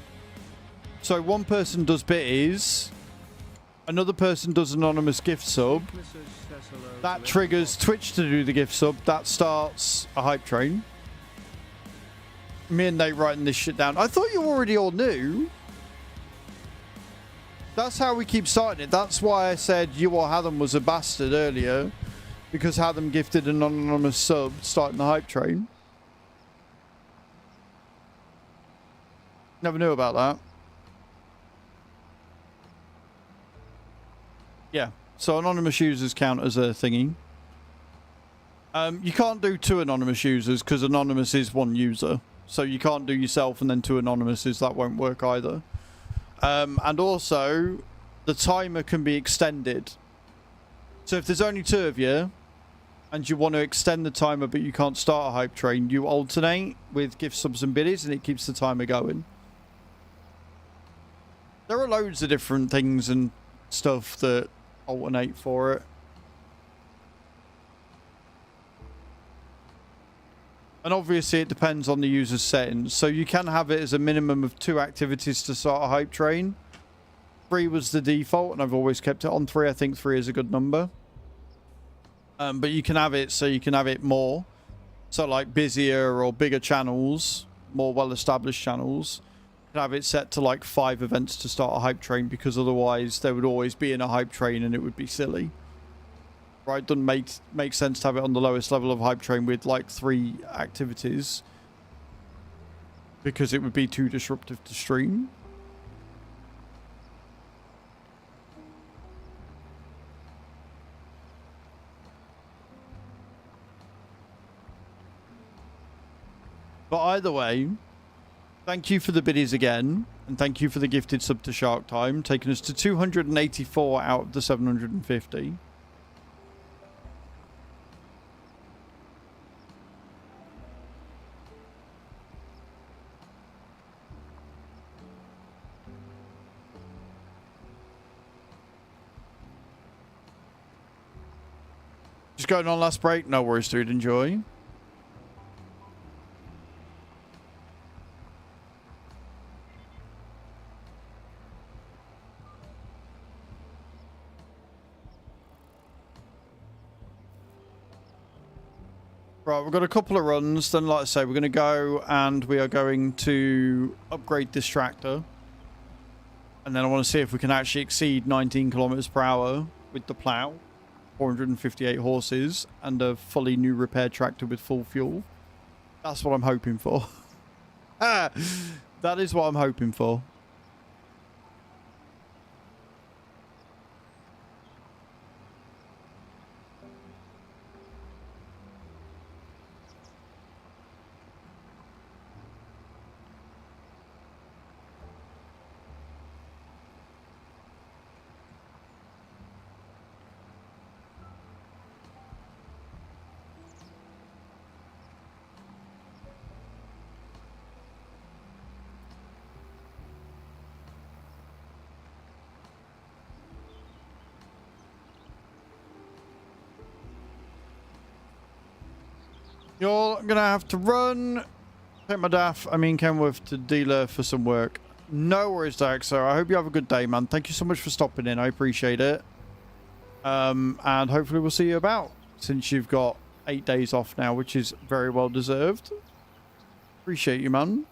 So one person does biddies, another person does anonymous gift sub, Message says hello to that everyone. triggers Twitch to do the gift sub. That starts a hype train. Me and Nate writing this shit down. I thought you already all knew. That's how we keep starting it. That's why I said you or Hatham was a bastard earlier. Because Hatham gifted an anonymous sub starting the hype train. Never knew about that. Yeah. So anonymous users count as a thingy. You can't do 2 anonymous users because anonymous is 1 user. So you can't do yourself and then 2 anonymouses. That won't work either. And also, the timer can be extended. So if there's only 2 of you, and you want to extend the timer but you can't start a hype train, you alternate with gift subs and biddies and it keeps the timer going. There are loads of different things and stuff that alternate for it. And obviously it depends on the user's settings. So you can have it as a minimum of 2 activities to start a hype train. 3 was the default and I've always kept it on 3. I think 3 is a good number. But you can have it so you can have it more. So like busier or bigger channels, more well-established channels, you can have it set to like 5 events to start a hype train because otherwise they would always be in a hype train and it would be silly. Right, doesn't make sense to have it on the lowest level of hype train with like 3 activities because it would be too disruptive to stream. But either way, thank you for the biddies again, and thank you for the gifted sub to Shark Time, taking us to 284 out of the 750. Just going on last break? No worries, dude. Enjoy. Right, we've got a couple of runs. Then, like I say, we're going to go and we are going to upgrade this tractor. And then I want to see if we can actually exceed 19 kilometers per hour with the plow. 458 horses and a fully new repair tractor with full fuel. That's what I'm hoping for. That is what I'm hoping for. You're gonna have to run. Take my Kenworth to dealer for some work. No worries, Daxo. I hope you have a good day, man. Thank you so much for stopping in. I appreciate it. And hopefully we'll see you about, since you've got 8 days off now, which is very well deserved. Appreciate you, man.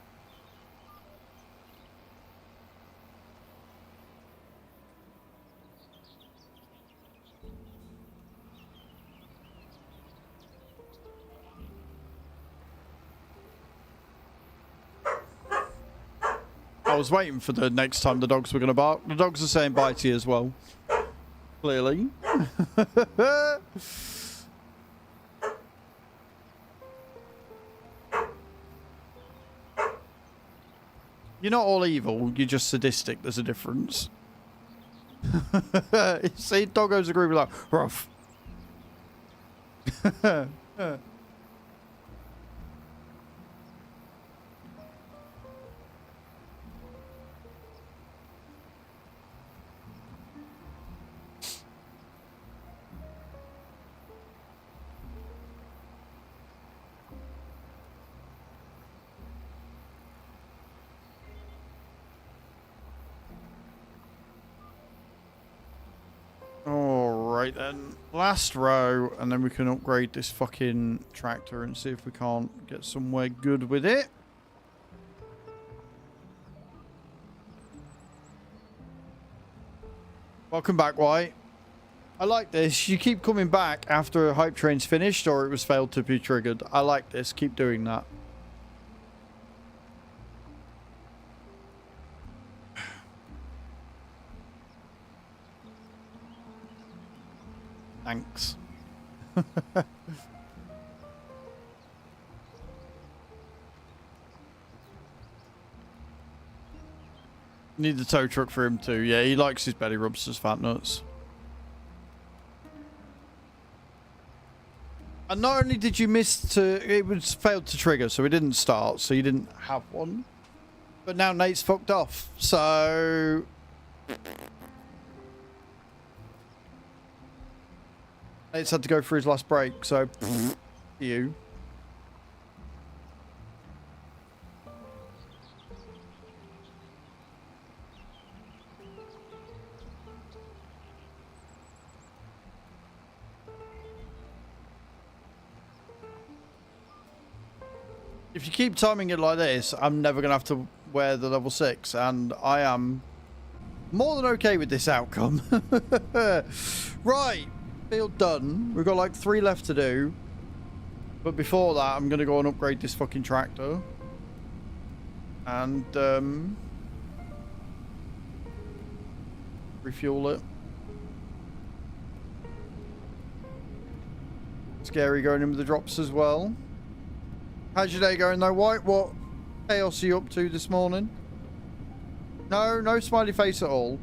I was waiting for the next time the dogs were going to bark. The dogs are saying bye to you as well. Clearly. You're not all evil, you're just sadistic. There's a difference. See, doggos agree with that. Rough. Right then, last row, and then we can upgrade this fucking tractor and see if we can't get somewhere good with it. Welcome back, White. I like this. You keep coming back after a hype train's finished or it was failed to be triggered. I like this. Keep doing that. Thanks. Need the tow truck for him too. Yeah, he likes his belly rubs, his fat nuts. And not only did you miss to... It was failed to trigger, so it didn't start, so you didn't have one. But now Nate's fucked off, so... Nate's had to go for his last break, so... you. If you keep timing it like this, I'm never going to have to wear the level 6, and I am more than okay with this outcome. Right, field done. We've got like 3 left to do. But before that, I'm going to go and upgrade this fucking tractor. And, refuel it. Scary going in with the drops as well. How's your day going though, White? What chaos are you up to this morning? No smiley face at all.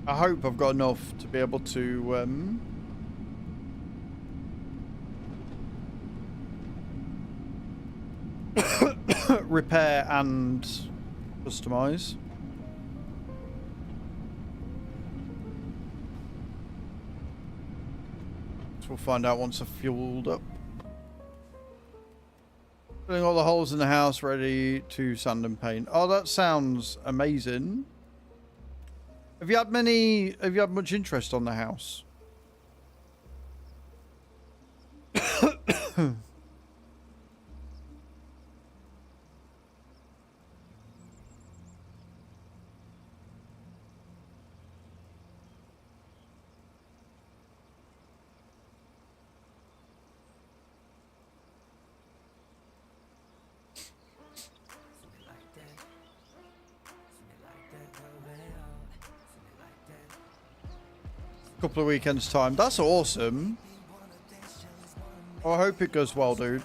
I hope I've got enough to be able to repair and customize. So we'll find out once I've fueled up. Filling all the holes in the house, ready to sand and paint. Oh, that sounds amazing. Have you had much interest on the house? Couple of weekends time. That's awesome. Oh, I hope it goes well, dude.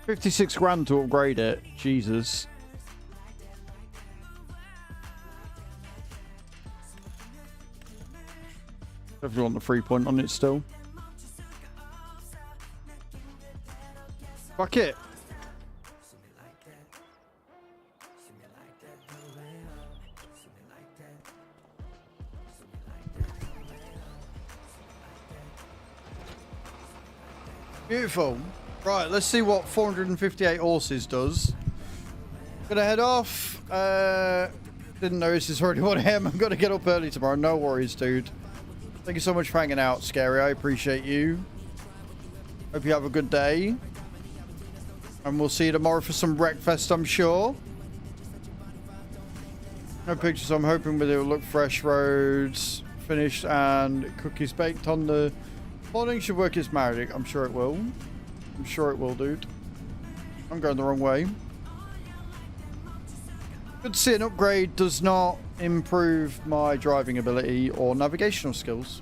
$56,000 to upgrade it. Jesus. Definitely want the 3 point on it still. Fuck it. Beautiful. Right, let's see what 458 horses does. Gonna head off. Didn't notice it's already 1 AM. I'm gonna get up early tomorrow. No worries, dude. Thank you so much for hanging out, Scary. I appreciate you. Hope you have a good day. And we'll see you tomorrow for some Wreckfest, I'm sure. No pictures. I'm hoping with it will look fresh. Roads finished and cookies baked on the morning. Should work its magic. I'm sure it will. I'm sure it will, dude. I'm going the wrong way. Good to see an upgrade does not improve my driving ability or navigational skills.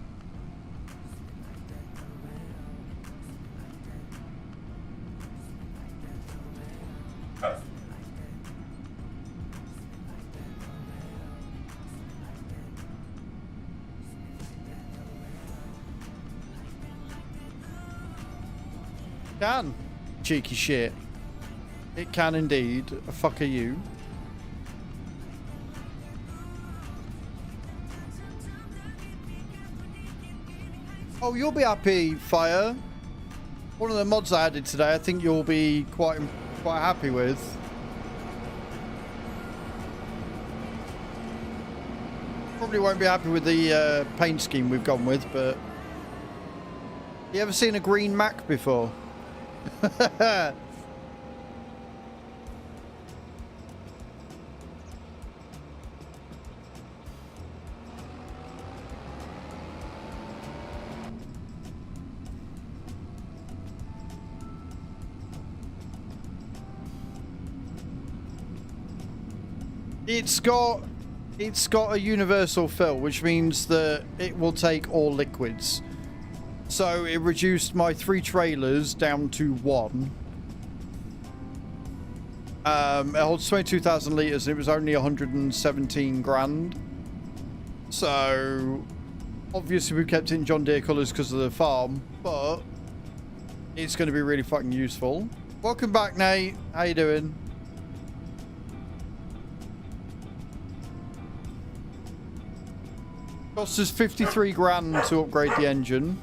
Can. Cheeky shit. It can indeed. A fuck are you? Oh, you'll be happy, Fire. One of the mods I added today, I think you'll be quite happy with. Probably won't be happy with the paint scheme we've gone with, but you ever seen a green Mac before? It's got a universal fill, which means that it will take all liquids. So it reduced my 3 trailers down to 1. It holds 22,000 litres and it was only 117 grand. So obviously we kept it in John Deere colours because of the farm, but it's going to be really fucking useful. Welcome back, Nate. How you doing? Cost us 53 grand to upgrade the engine.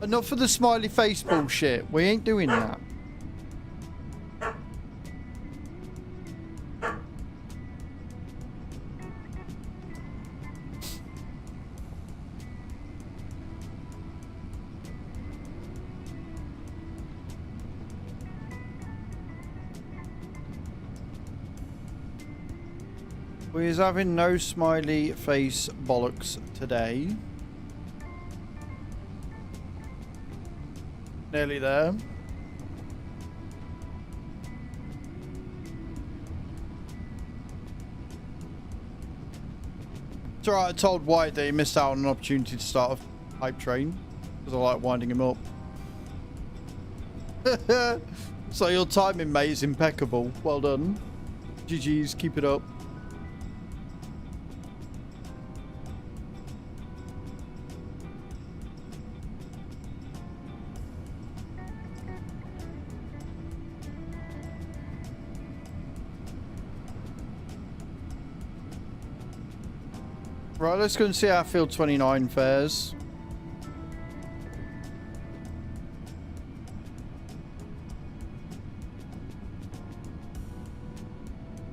Enough for the smiley face bullshit. We ain't doing that. We're having no smiley face bollocks today. Nearly there. It's alright, I told White that he missed out on an opportunity to start a hype train because I like winding him up. So your timing, mate, is impeccable. Well done. GG's, keep it up. Right, let's go and see how Field 29 fares.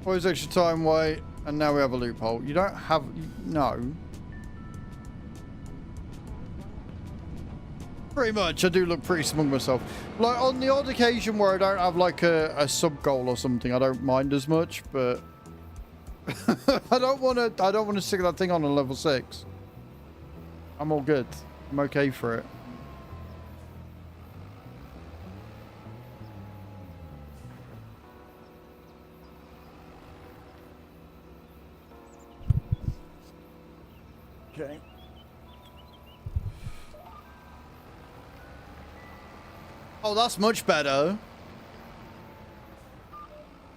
Always extra time, wait, and now we have a loophole. You don't have... no. Pretty much, I do look pretty smug myself. Like, on the odd occasion where I don't have, like, a sub-goal or something, I don't mind as much, but... I don't want to stick that thing on a level 6. I'm all good. I'm okay for it. Okay. Oh, that's much better.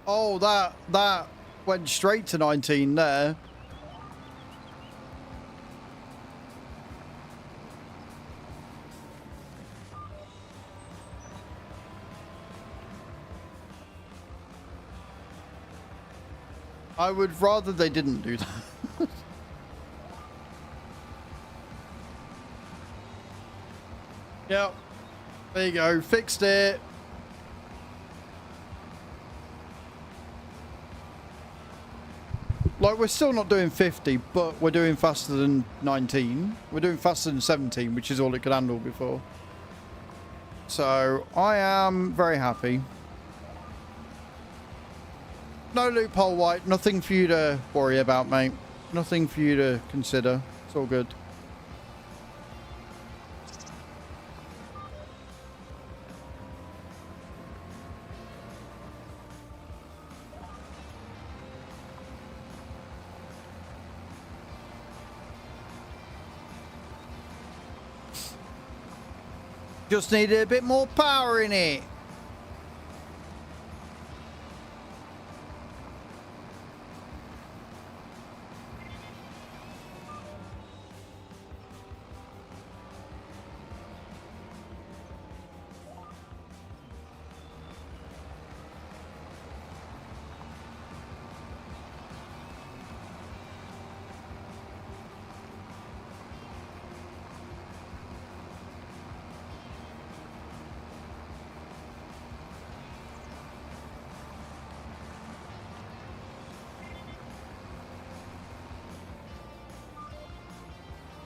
Oh, that went straight to 19 there. I would rather they didn't do that. Yep. There you go. Fixed it. Like, we're still not doing 50, but we're doing faster than 19. We're doing faster than 17, which is all it could handle before. So, I am very happy. No loophole, White. Nothing for you to worry about, mate. Nothing for you to consider. It's all good. Just needed a bit more power in it.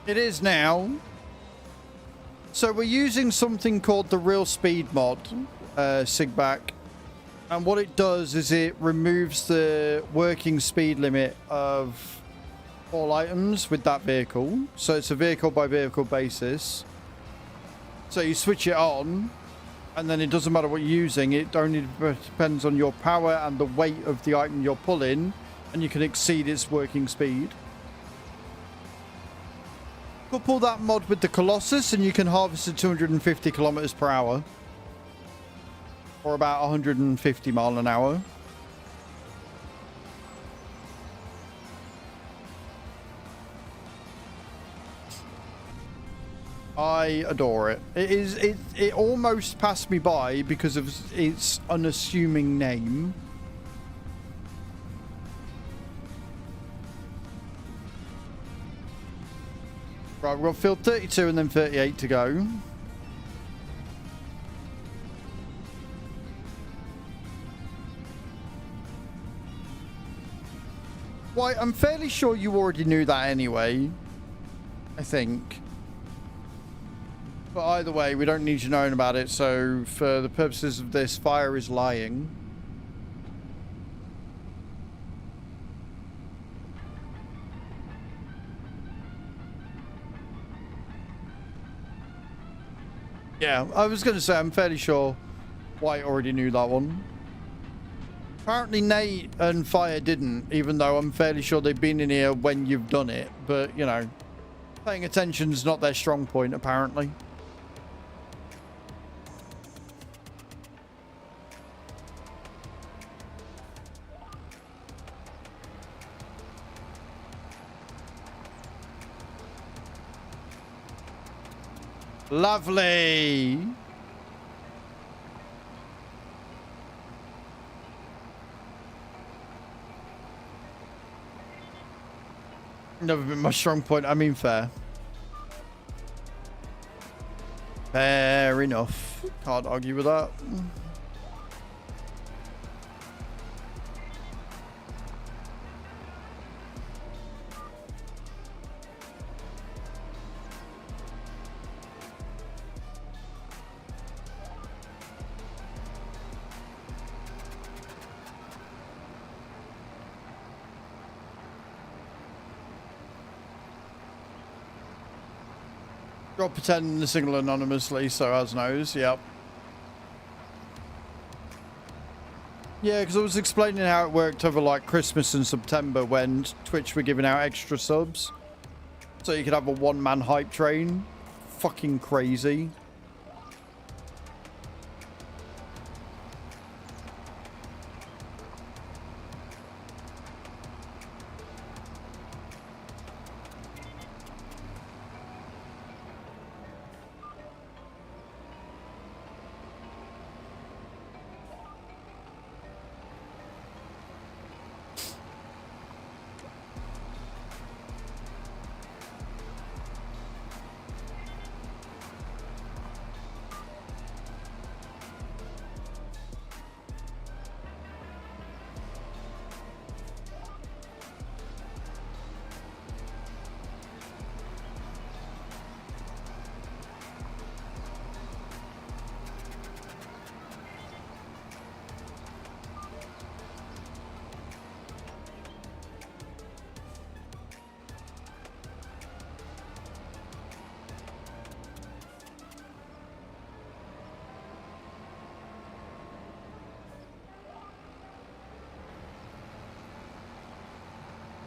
It is now. So we're using something called the Real Speed mod, Sigback. And what it does is it removes the working speed limit of all items with that vehicle. So it's a vehicle by vehicle basis. So you switch it on, and then it doesn't matter what you're using. It only depends on your power and the weight of the item you're pulling, and you can exceed its working speed. Couple that mod with the Colossus and you can harvest at 250 kilometers per hour. Or about 150 mile an hour. I adore it. It almost passed me by because of its unassuming name. Right, we've got field 32 and then 38 to go. Why, I'm fairly sure you already knew that anyway. I think. But either way, we don't need you knowing about it, so for the purposes of this, fire is lying. Yeah, I was going to say, I'm fairly sure White already knew that one. Apparently Nate and Fire didn't, even though I'm fairly sure they've been in here when you've done it. But, you know, paying attention's not their strong point, apparently. Lovely. Never been my strong point. I mean, fair. Fair enough. Can't argue with that. Drop pretend the signal anonymously, so as knows. Yep. Yeah, because I was explaining how it worked over like Christmas and September when Twitch were giving out extra subs, so you could have a one-man hype train. Fucking crazy.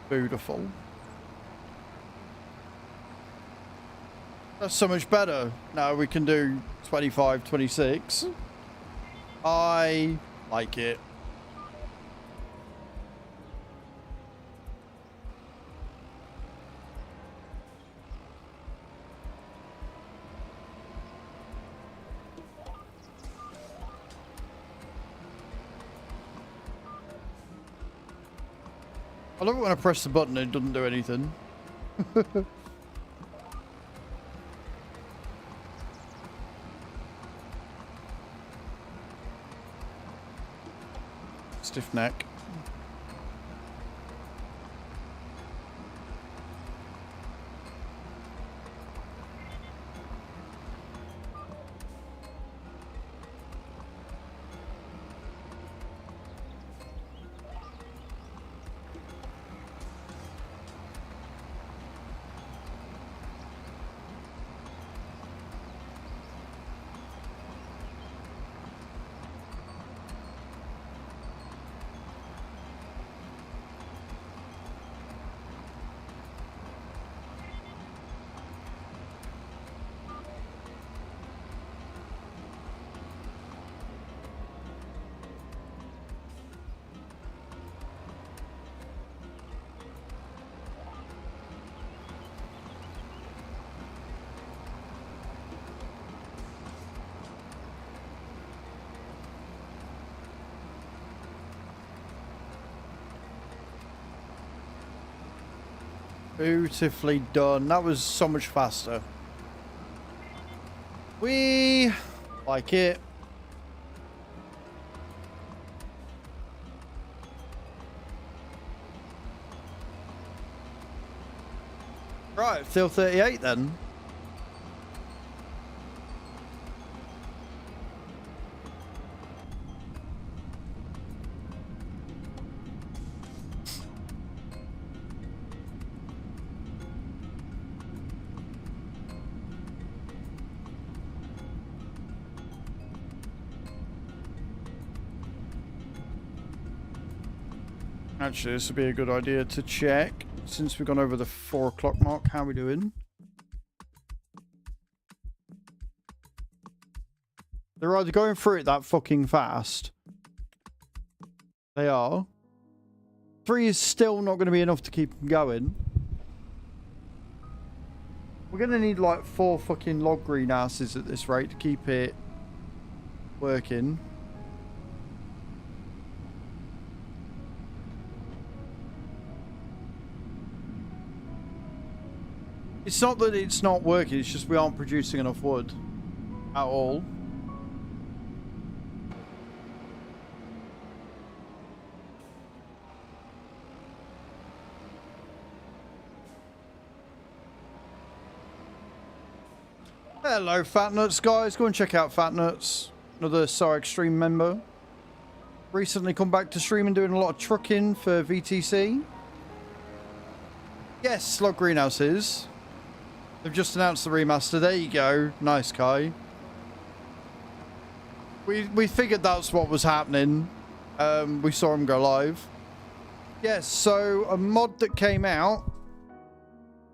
Beautiful. That's so much better. Now we can do 25, 26. I like it. I love it when I press the button and it doesn't do anything. Stiff neck. Beautifully done. That was so much faster. We like it. Right, still 38 then. Actually, this would be a good idea to check, since we've gone over the 4 o'clock mark. How are we doing? They're either going through it that fucking fast. They are. 3 is still not going to be enough to keep them going. We're going to need like 4 fucking log greenhouses at this rate to keep it working. It's not that it's not working, it's just we aren't producing enough wood at all. Hello Fat Nuts guys, go and check out Fat Nuts, another SAR Extreme member. Recently come back to stream and doing a lot of trucking for VTC. Yes, slug greenhouses. They've just announced the remaster. There you go. Nice, Kai. We figured that's what was happening. We saw him go live. Yes, so a mod that came out.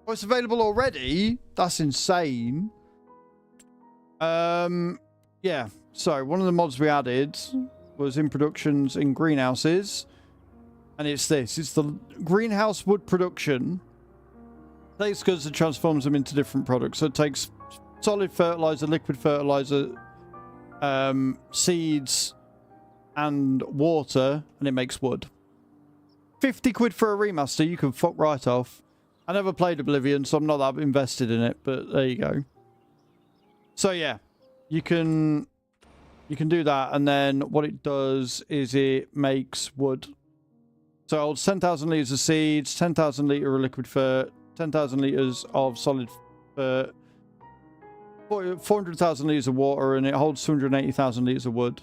Oh, it's available already? That's insane. Yeah. So one of the mods we added was in productions in greenhouses. And it's this. It's the greenhouse wood production. Takes goods and transforms them into different products. So it takes solid fertilizer, liquid fertilizer, seeds, and water, and it makes wood. 50 quid for a remaster, you can fuck right off. I never played Oblivion, so I'm not that invested in it, but there you go. So yeah, you can do that, and then what it does is it makes wood. So it holds 10,000 litres of seeds, 10,000 litre of liquid fert, 10,000 litres of solid fert, 400,000 litres of water, and it holds 280,000 litres of wood.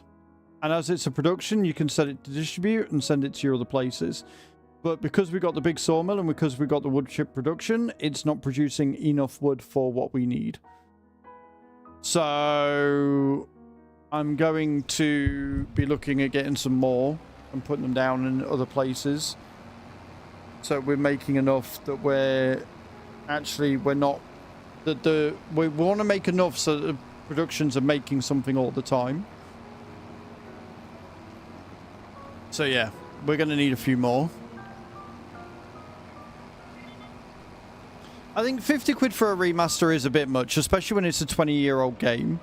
And as it's a production, you can set it to distribute and send it to your other places. But because we got the big sawmill and because we got the wood chip production, it's not producing enough wood for what we need. So I'm going to be looking at getting some more and putting them down in other places. So we're making enough that we're not We want to make enough so that the productions are making something all the time. So yeah, we're going to need a few more. I think 50 quid for a remaster is a bit much, especially when it's a 20-year-old game.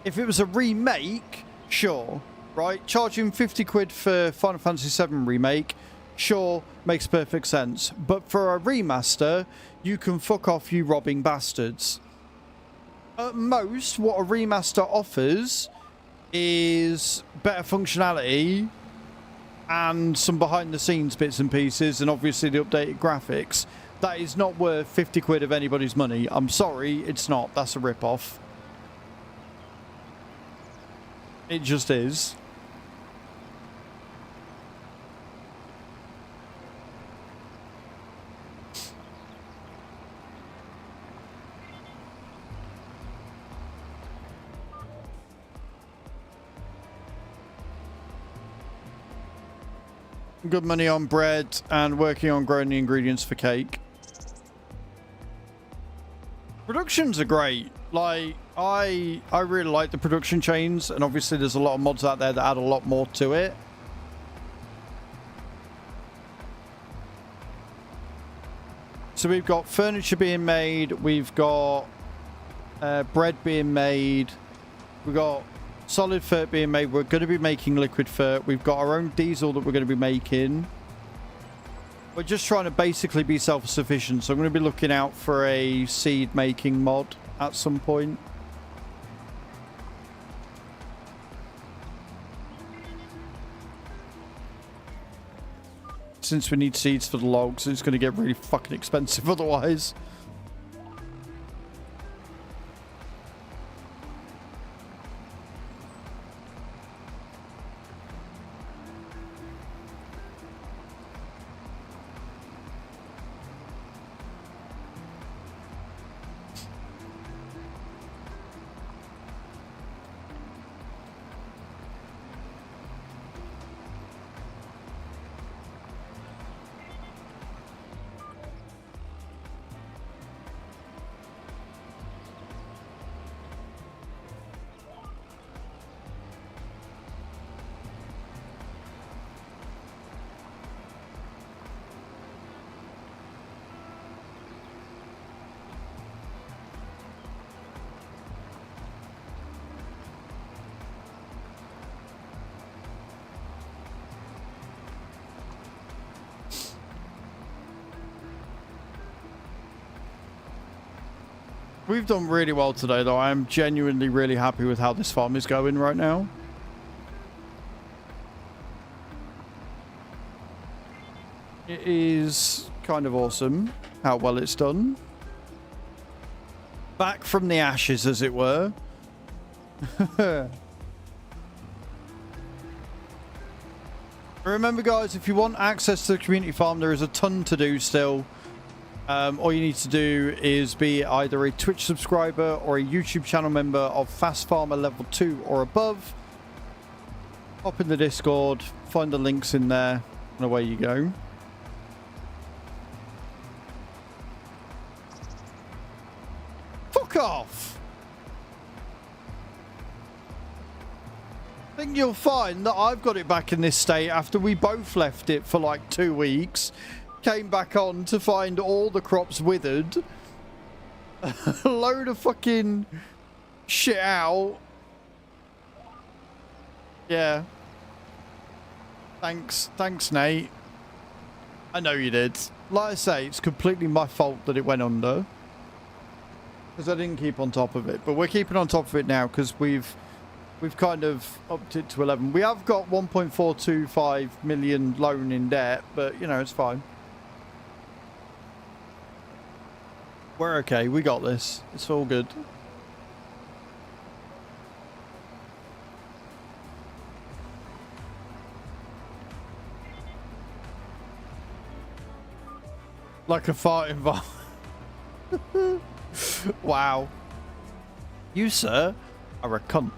If it was a remake, sure, right? Charging 50 quid for Final Fantasy VII Remake, sure, makes perfect sense. But for a remaster, you can fuck off, you robbing bastards. At most, what a remaster offers is better functionality and some behind-the-scenes bits and pieces, and obviously the updated graphics. That is not worth 50 quid of anybody's money. I'm sorry, it's not. That's a rip-off. It just is. Good money on bread and working on growing the ingredients for cake. Productions are great. Like, I really like the production chains, and obviously there's a lot of mods out there that add a lot more to it. So we've got furniture being made, we've got bread being made, we've got solid fert being made, we're going to be making liquid fert, we've got our own diesel that we're going to be making. We're just trying to basically be self-sufficient, so I'm going to be looking out for a seed making mod at some point. Since we need seeds for the logs, it's going to get really fucking expensive otherwise. We've done really well today, though. I am genuinely really happy with how this farm is going right now. It is kind of awesome how well it's done. Back from the ashes, as it were. Remember, guys, if you want access to the community farm, there is a ton to do still. All you need to do is be either a Twitch subscriber or a YouTube channel member of Fast Farmer level 2 or above. Hop in the Discord, find the links in there, and away you go. Fuck off! I think you'll find that I've got it back in this state after we both left it for like 2 weeks. Came back on to find all the crops withered. A load of fucking shit out. Yeah. Thanks, Nate. I know you did. Like I say, it's completely my fault that it went under. Because I didn't keep on top of it. But we're keeping on top of it now because we've kind of upped it to 11. We have got 1.425 million loan in debt, but you know, it's fine. We're okay. We got this. It's all good. Like a farting bomb. Wow. You, sir, are a cunt.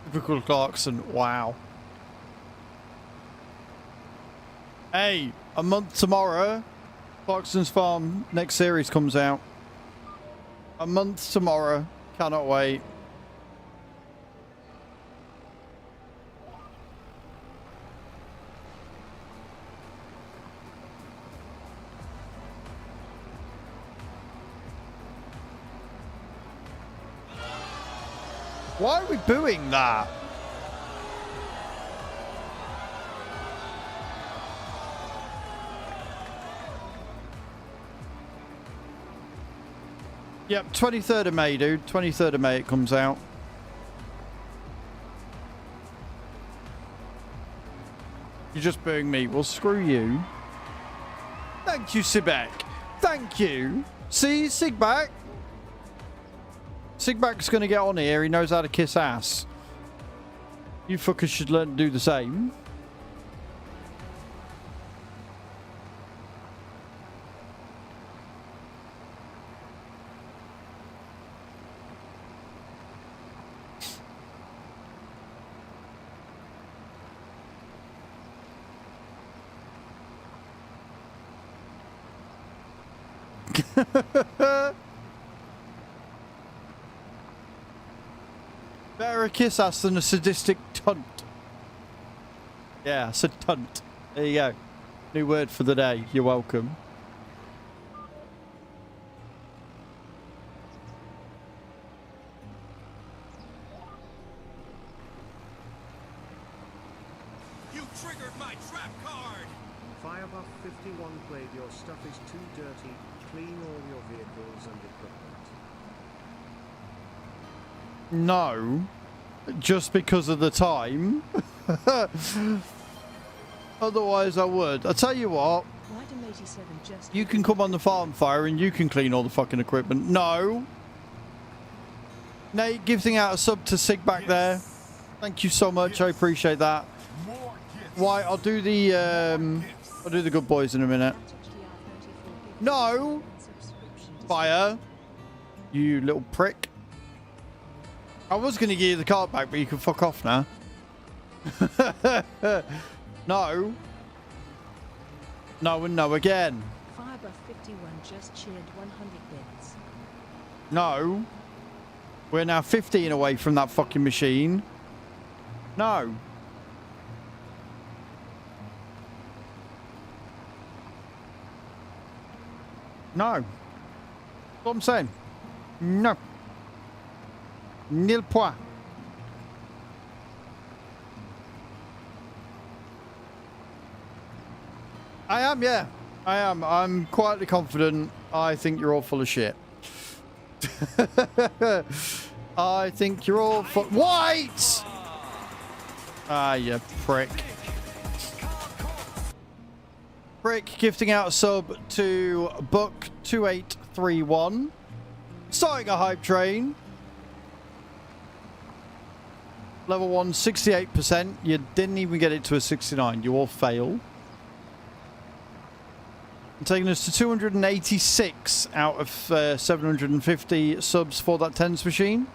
Typical Clarkson. Wow. Hey, a month tomorrow, Clarkson's Farm next series comes out. A month tomorrow. Cannot wait. Why are we booing that? Yep, 23rd of May, dude. 23rd of May it comes out. You're just booing me. Well, screw you. Thank you, Sibak. Thank you. See, Sigback. Sigback's going to get on here. He knows how to kiss ass. You fuckers should learn to do the same. Better a kiss ass than a sadistic tunt. Yeah, said tunt. There you go. New word for the day. You're welcome. You triggered my trap card! Firebuff 51 played your stuff is too dirty. Clean all your vehicles and equipment. No. Just because of the time. Otherwise I would. I'll tell you what. Item 87 just You can come on the farm fire and you can clean all the fucking equipment. No. Nate, gifting out a sub to Sig back there. Thank you so much. I appreciate that. More gifts. Why? I'll do the good boys in a minute. No. Fire. You little prick. I was going to give you the card back, but you can fuck off now. No. No and no again. Firebuff 51 just cheered 100 bits. No. We're now 15 away from that fucking machine. No. No. That's what I'm saying. No. Nil point. I am, yeah. I am. I'm quietly confident. I think you're all full of shit. I think you're all full... White! Ah, you prick. Prick gifting out a sub to Buck2831. Starting a hype train. Level 1, 68%. You didn't even get it to a 69. You all fail. And taking us to 286 out of 750 subs for that tens machine.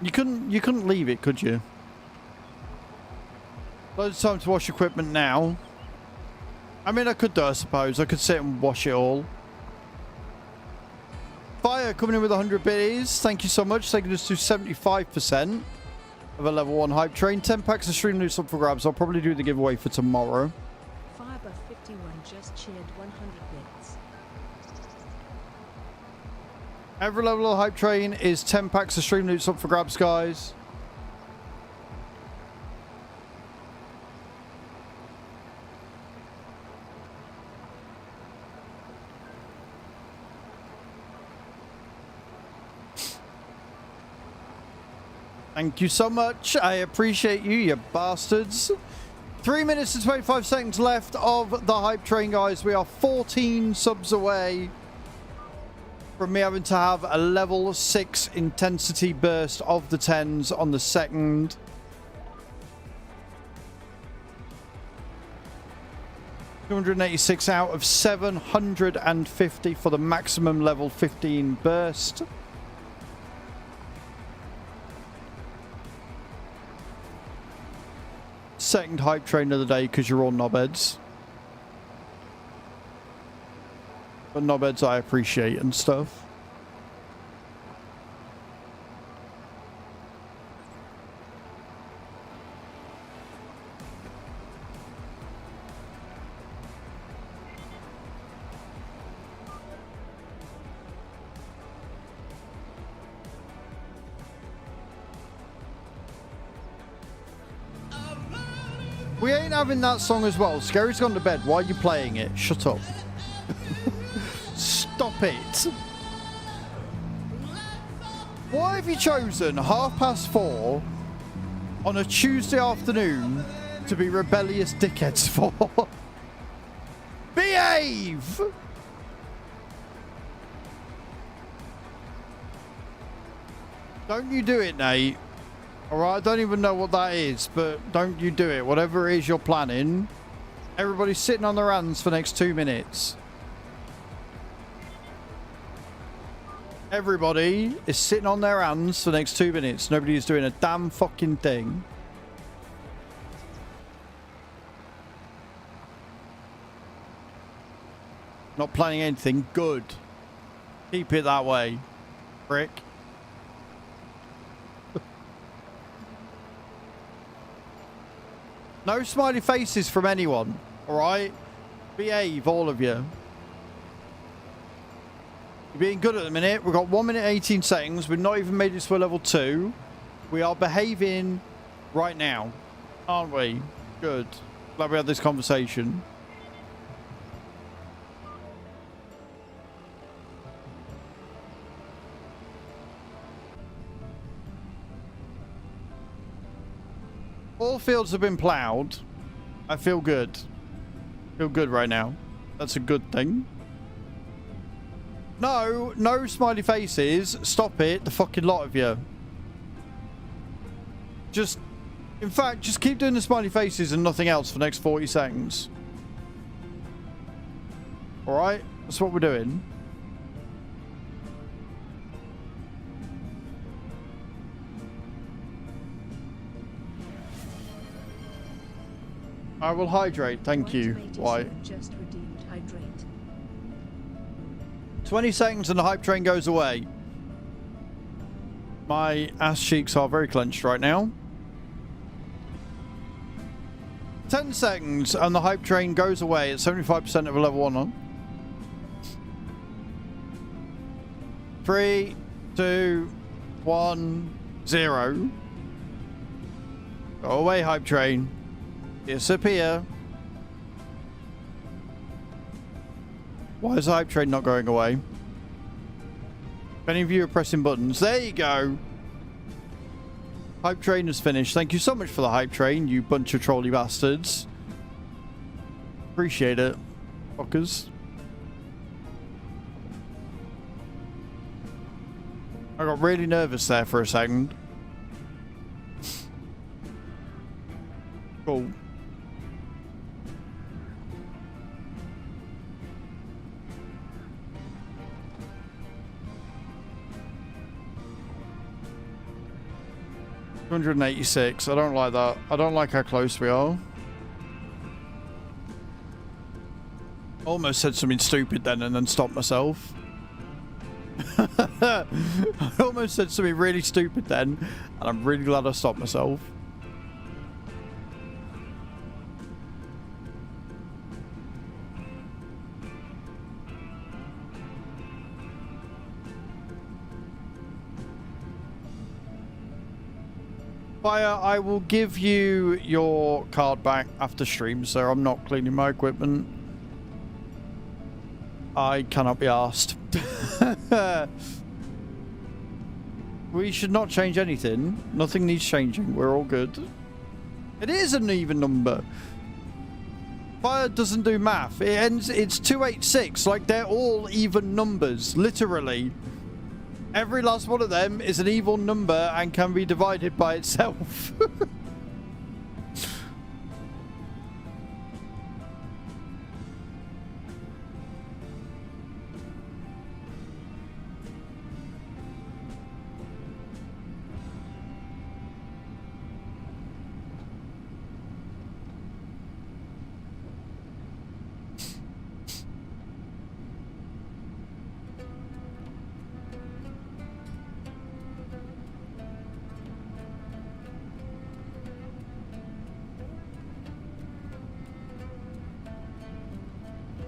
You couldn't leave it, could you? Loads of time to wash equipment now. I mean, I could do, I suppose. I could sit and wash it all. Fire coming in with 100 biddies. Thank you so much. Taking us to 75% of a level 1 hype train. 10 packs of Streamloots up for grabs. I'll probably do the giveaway for tomorrow. Firebuff 51 just cheered 100 bits. Every level of hype train is 10 packs of Streamloots up for grabs, guys. Thank you so much. I appreciate you, you bastards. 3 minutes and 25 seconds left of the hype train, guys. We are 14 subs away from me having to have a level 6 intensity burst of the 10s on the second. 286 out of 750 for the maximum level 15 burst. Second hype train of the day because you're all knobheads. But knobheads I appreciate and stuff. We ain't having that song as well. Scary's gone to bed. Why are you playing it? Shut up. Stop it. Why have you chosen 4:30 on a Tuesday afternoon to be rebellious dickheads for? Behave! Don't you do it, Nate. Alright, I don't even know what that is, but don't you do it. Whatever it is you're planning, everybody's sitting on their hands for the next 2 minutes. Everybody is sitting on their hands for the next 2 minutes. Nobody is doing a damn fucking thing. Not planning anything. Good. Keep it that way, prick. No smiley faces from anyone, alright? Behave, all of you. You're being good at the minute. We've got 1 minute 18 seconds. We've not even made it to level 2. We are behaving right now, aren't we? Good. Glad we had this conversation. All fields have been ploughed. I feel good. Feel good right now. That's a good thing. No, no smiley faces. Stop it, the fucking lot of you. Just, in fact, just keep doing the smiley faces and nothing else for the next 40 seconds. Alright? That's what we're doing. I will hydrate, thank you. Why? Just redeemed hydrate. 20 seconds and the hype train goes away. My ass cheeks are very clenched right now. 10 seconds and the hype train goes away at 75% of a level 1 on. 3, 2, 1, 0. Go away, hype train. Disappear. Why is the hype train not going away? If any of you are pressing buttons, there you go. Hype train is finished. Thank you so much for the hype train, you bunch of trolly bastards. Appreciate it, fuckers. I got really nervous there for a second. Cool. $286. I don't like that. I don't like how close we are. Almost said something stupid then and then stopped myself. I almost said something really stupid then, and I'm really glad I stopped myself. Fire, I will give you your card back after stream, sir. I'm not cleaning my equipment. I cannot be arsed. We should not change anything. Nothing needs changing. We're all good. It is an even number. Fire doesn't do math. It ends. It's 286. Like, they're all even numbers. Literally. Every last one of them is an even number and can be divided by itself.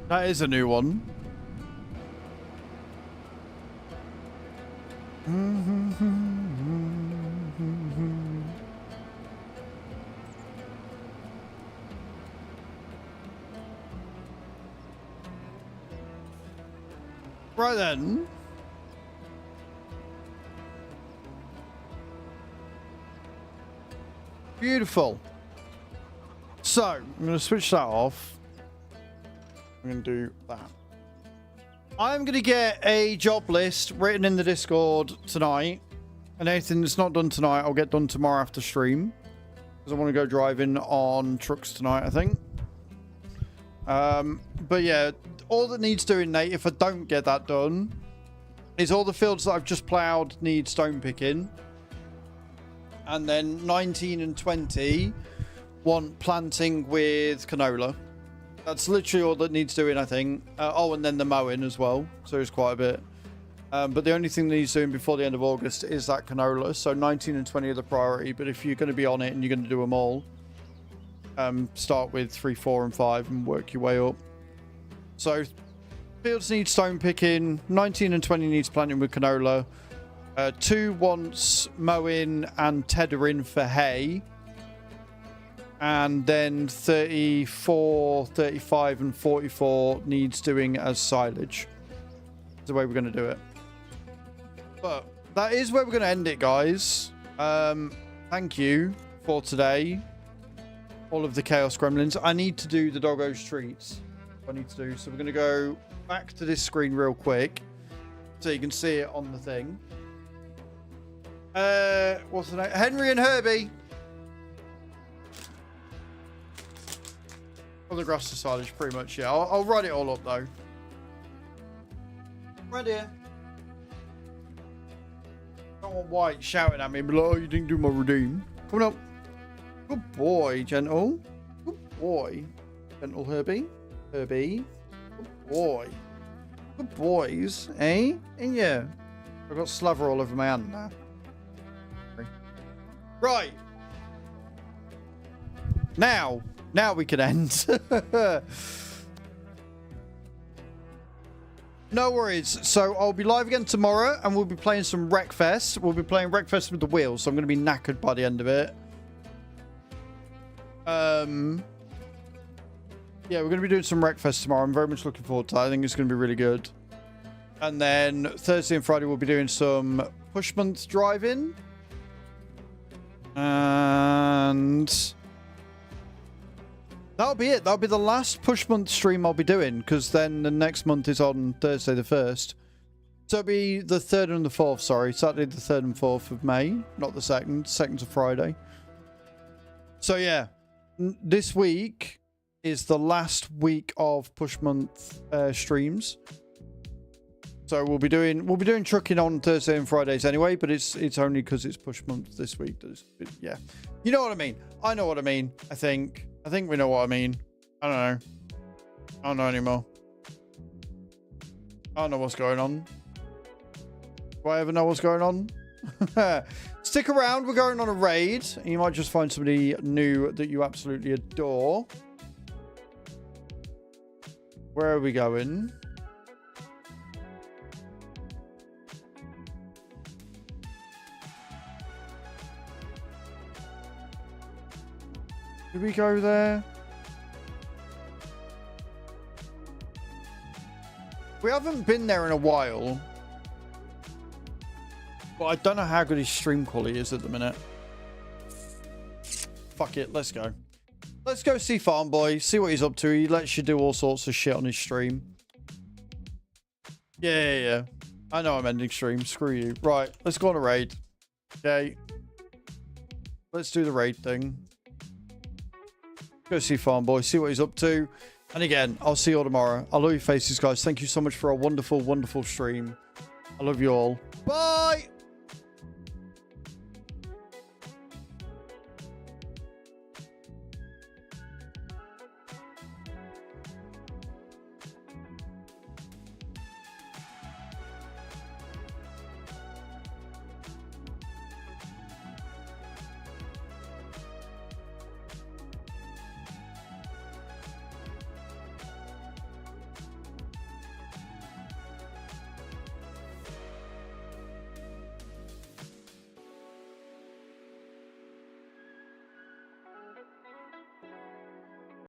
That is a new one. Right then. Beautiful. So, I'm going to switch that off. I'm going to do that. I'm going to get a job list written in the Discord tonight. And anything that's not done tonight, I'll get done tomorrow after stream. Because I want to go driving on trucks tonight, I think. But yeah, all that needs doing, Nate, if I don't get that done, is all the fields that I've just ploughed need stone picking. And then 19 and 20 want planting with canola. That's literally all that needs doing, I think. Oh, and then the mowing as well. So there's quite a bit. But the only thing that needs doing before the end of August is that canola. So 19 and 20 are the priority. But if you're going to be on it and you're going to do them all, start with 3, 4, and 5 and work your way up. So fields need stone picking. 19 and 20 needs planting with canola. 2 wants mowing and tethering for hay. And then 34, 35, and 44 needs doing as silage. That's the way we're going to do it. But that is where we're going to end it, guys. Thank you for today. All of the Chaos Gremlins. I need to do the Doggo's Treats. I need to do. So we're going to go back to this screen real quick. So you can see it on the thing. What's the name? Henry and Herbie. On the grass to silage, pretty much, yeah. I'll write it all up, though. Right here. Don't want White shouting at me, but like, oh, you didn't do my redeem. Coming up. Good boy, gentle. Good boy. Gentle Herbie. Herbie. Good boy. Good boys, eh? And yeah. I've got slaver all over my hand now. Right. Now we can end. No worries. So I'll be live again tomorrow and we'll be playing some Wreckfest. We'll be playing Wreckfest with the wheels, so I'm going to be knackered by the end of it. Yeah, we're going to be doing some Wreckfest tomorrow. I'm very much looking forward to that. I think it's going to be really good. And then Thursday and Friday we'll be doing some push month driving. And that'll be it. That'll be the last push month stream I'll be doing, because then the next month is on Thursday the 1st. So it'll be the 3rd and the 4th, sorry. Saturday the 3rd and 4th of May, not the 2nd. 2nd's a Friday. So yeah, this week is the last week of push month streams. So we'll be doing trucking on Thursday and Fridays anyway, but it's only because it's push month this week. Yeah, you know what I mean. I know what I mean. I think we know what I mean. I don't know. I don't know anymore. I don't know what's going on. Do I ever know what's going on? Stick around. We're going on a raid. And you might just find somebody new that you absolutely adore. Where are we going? Did we go there? We haven't been there in a while. But I don't know how good his stream quality is at the minute. Fuck it, let's go. Let's go see Farm Boy, see what he's up to. He lets you do all sorts of shit on his stream. Yeah. I know I'm ending stream. Screw you. Right, let's go on a raid. Okay. Let's do the raid thing. Go see Farm Boy, see what he's up to. And again, I'll see you all tomorrow. I love your faces, guys. Thank you so much for a wonderful, wonderful stream. I love you all. Bye!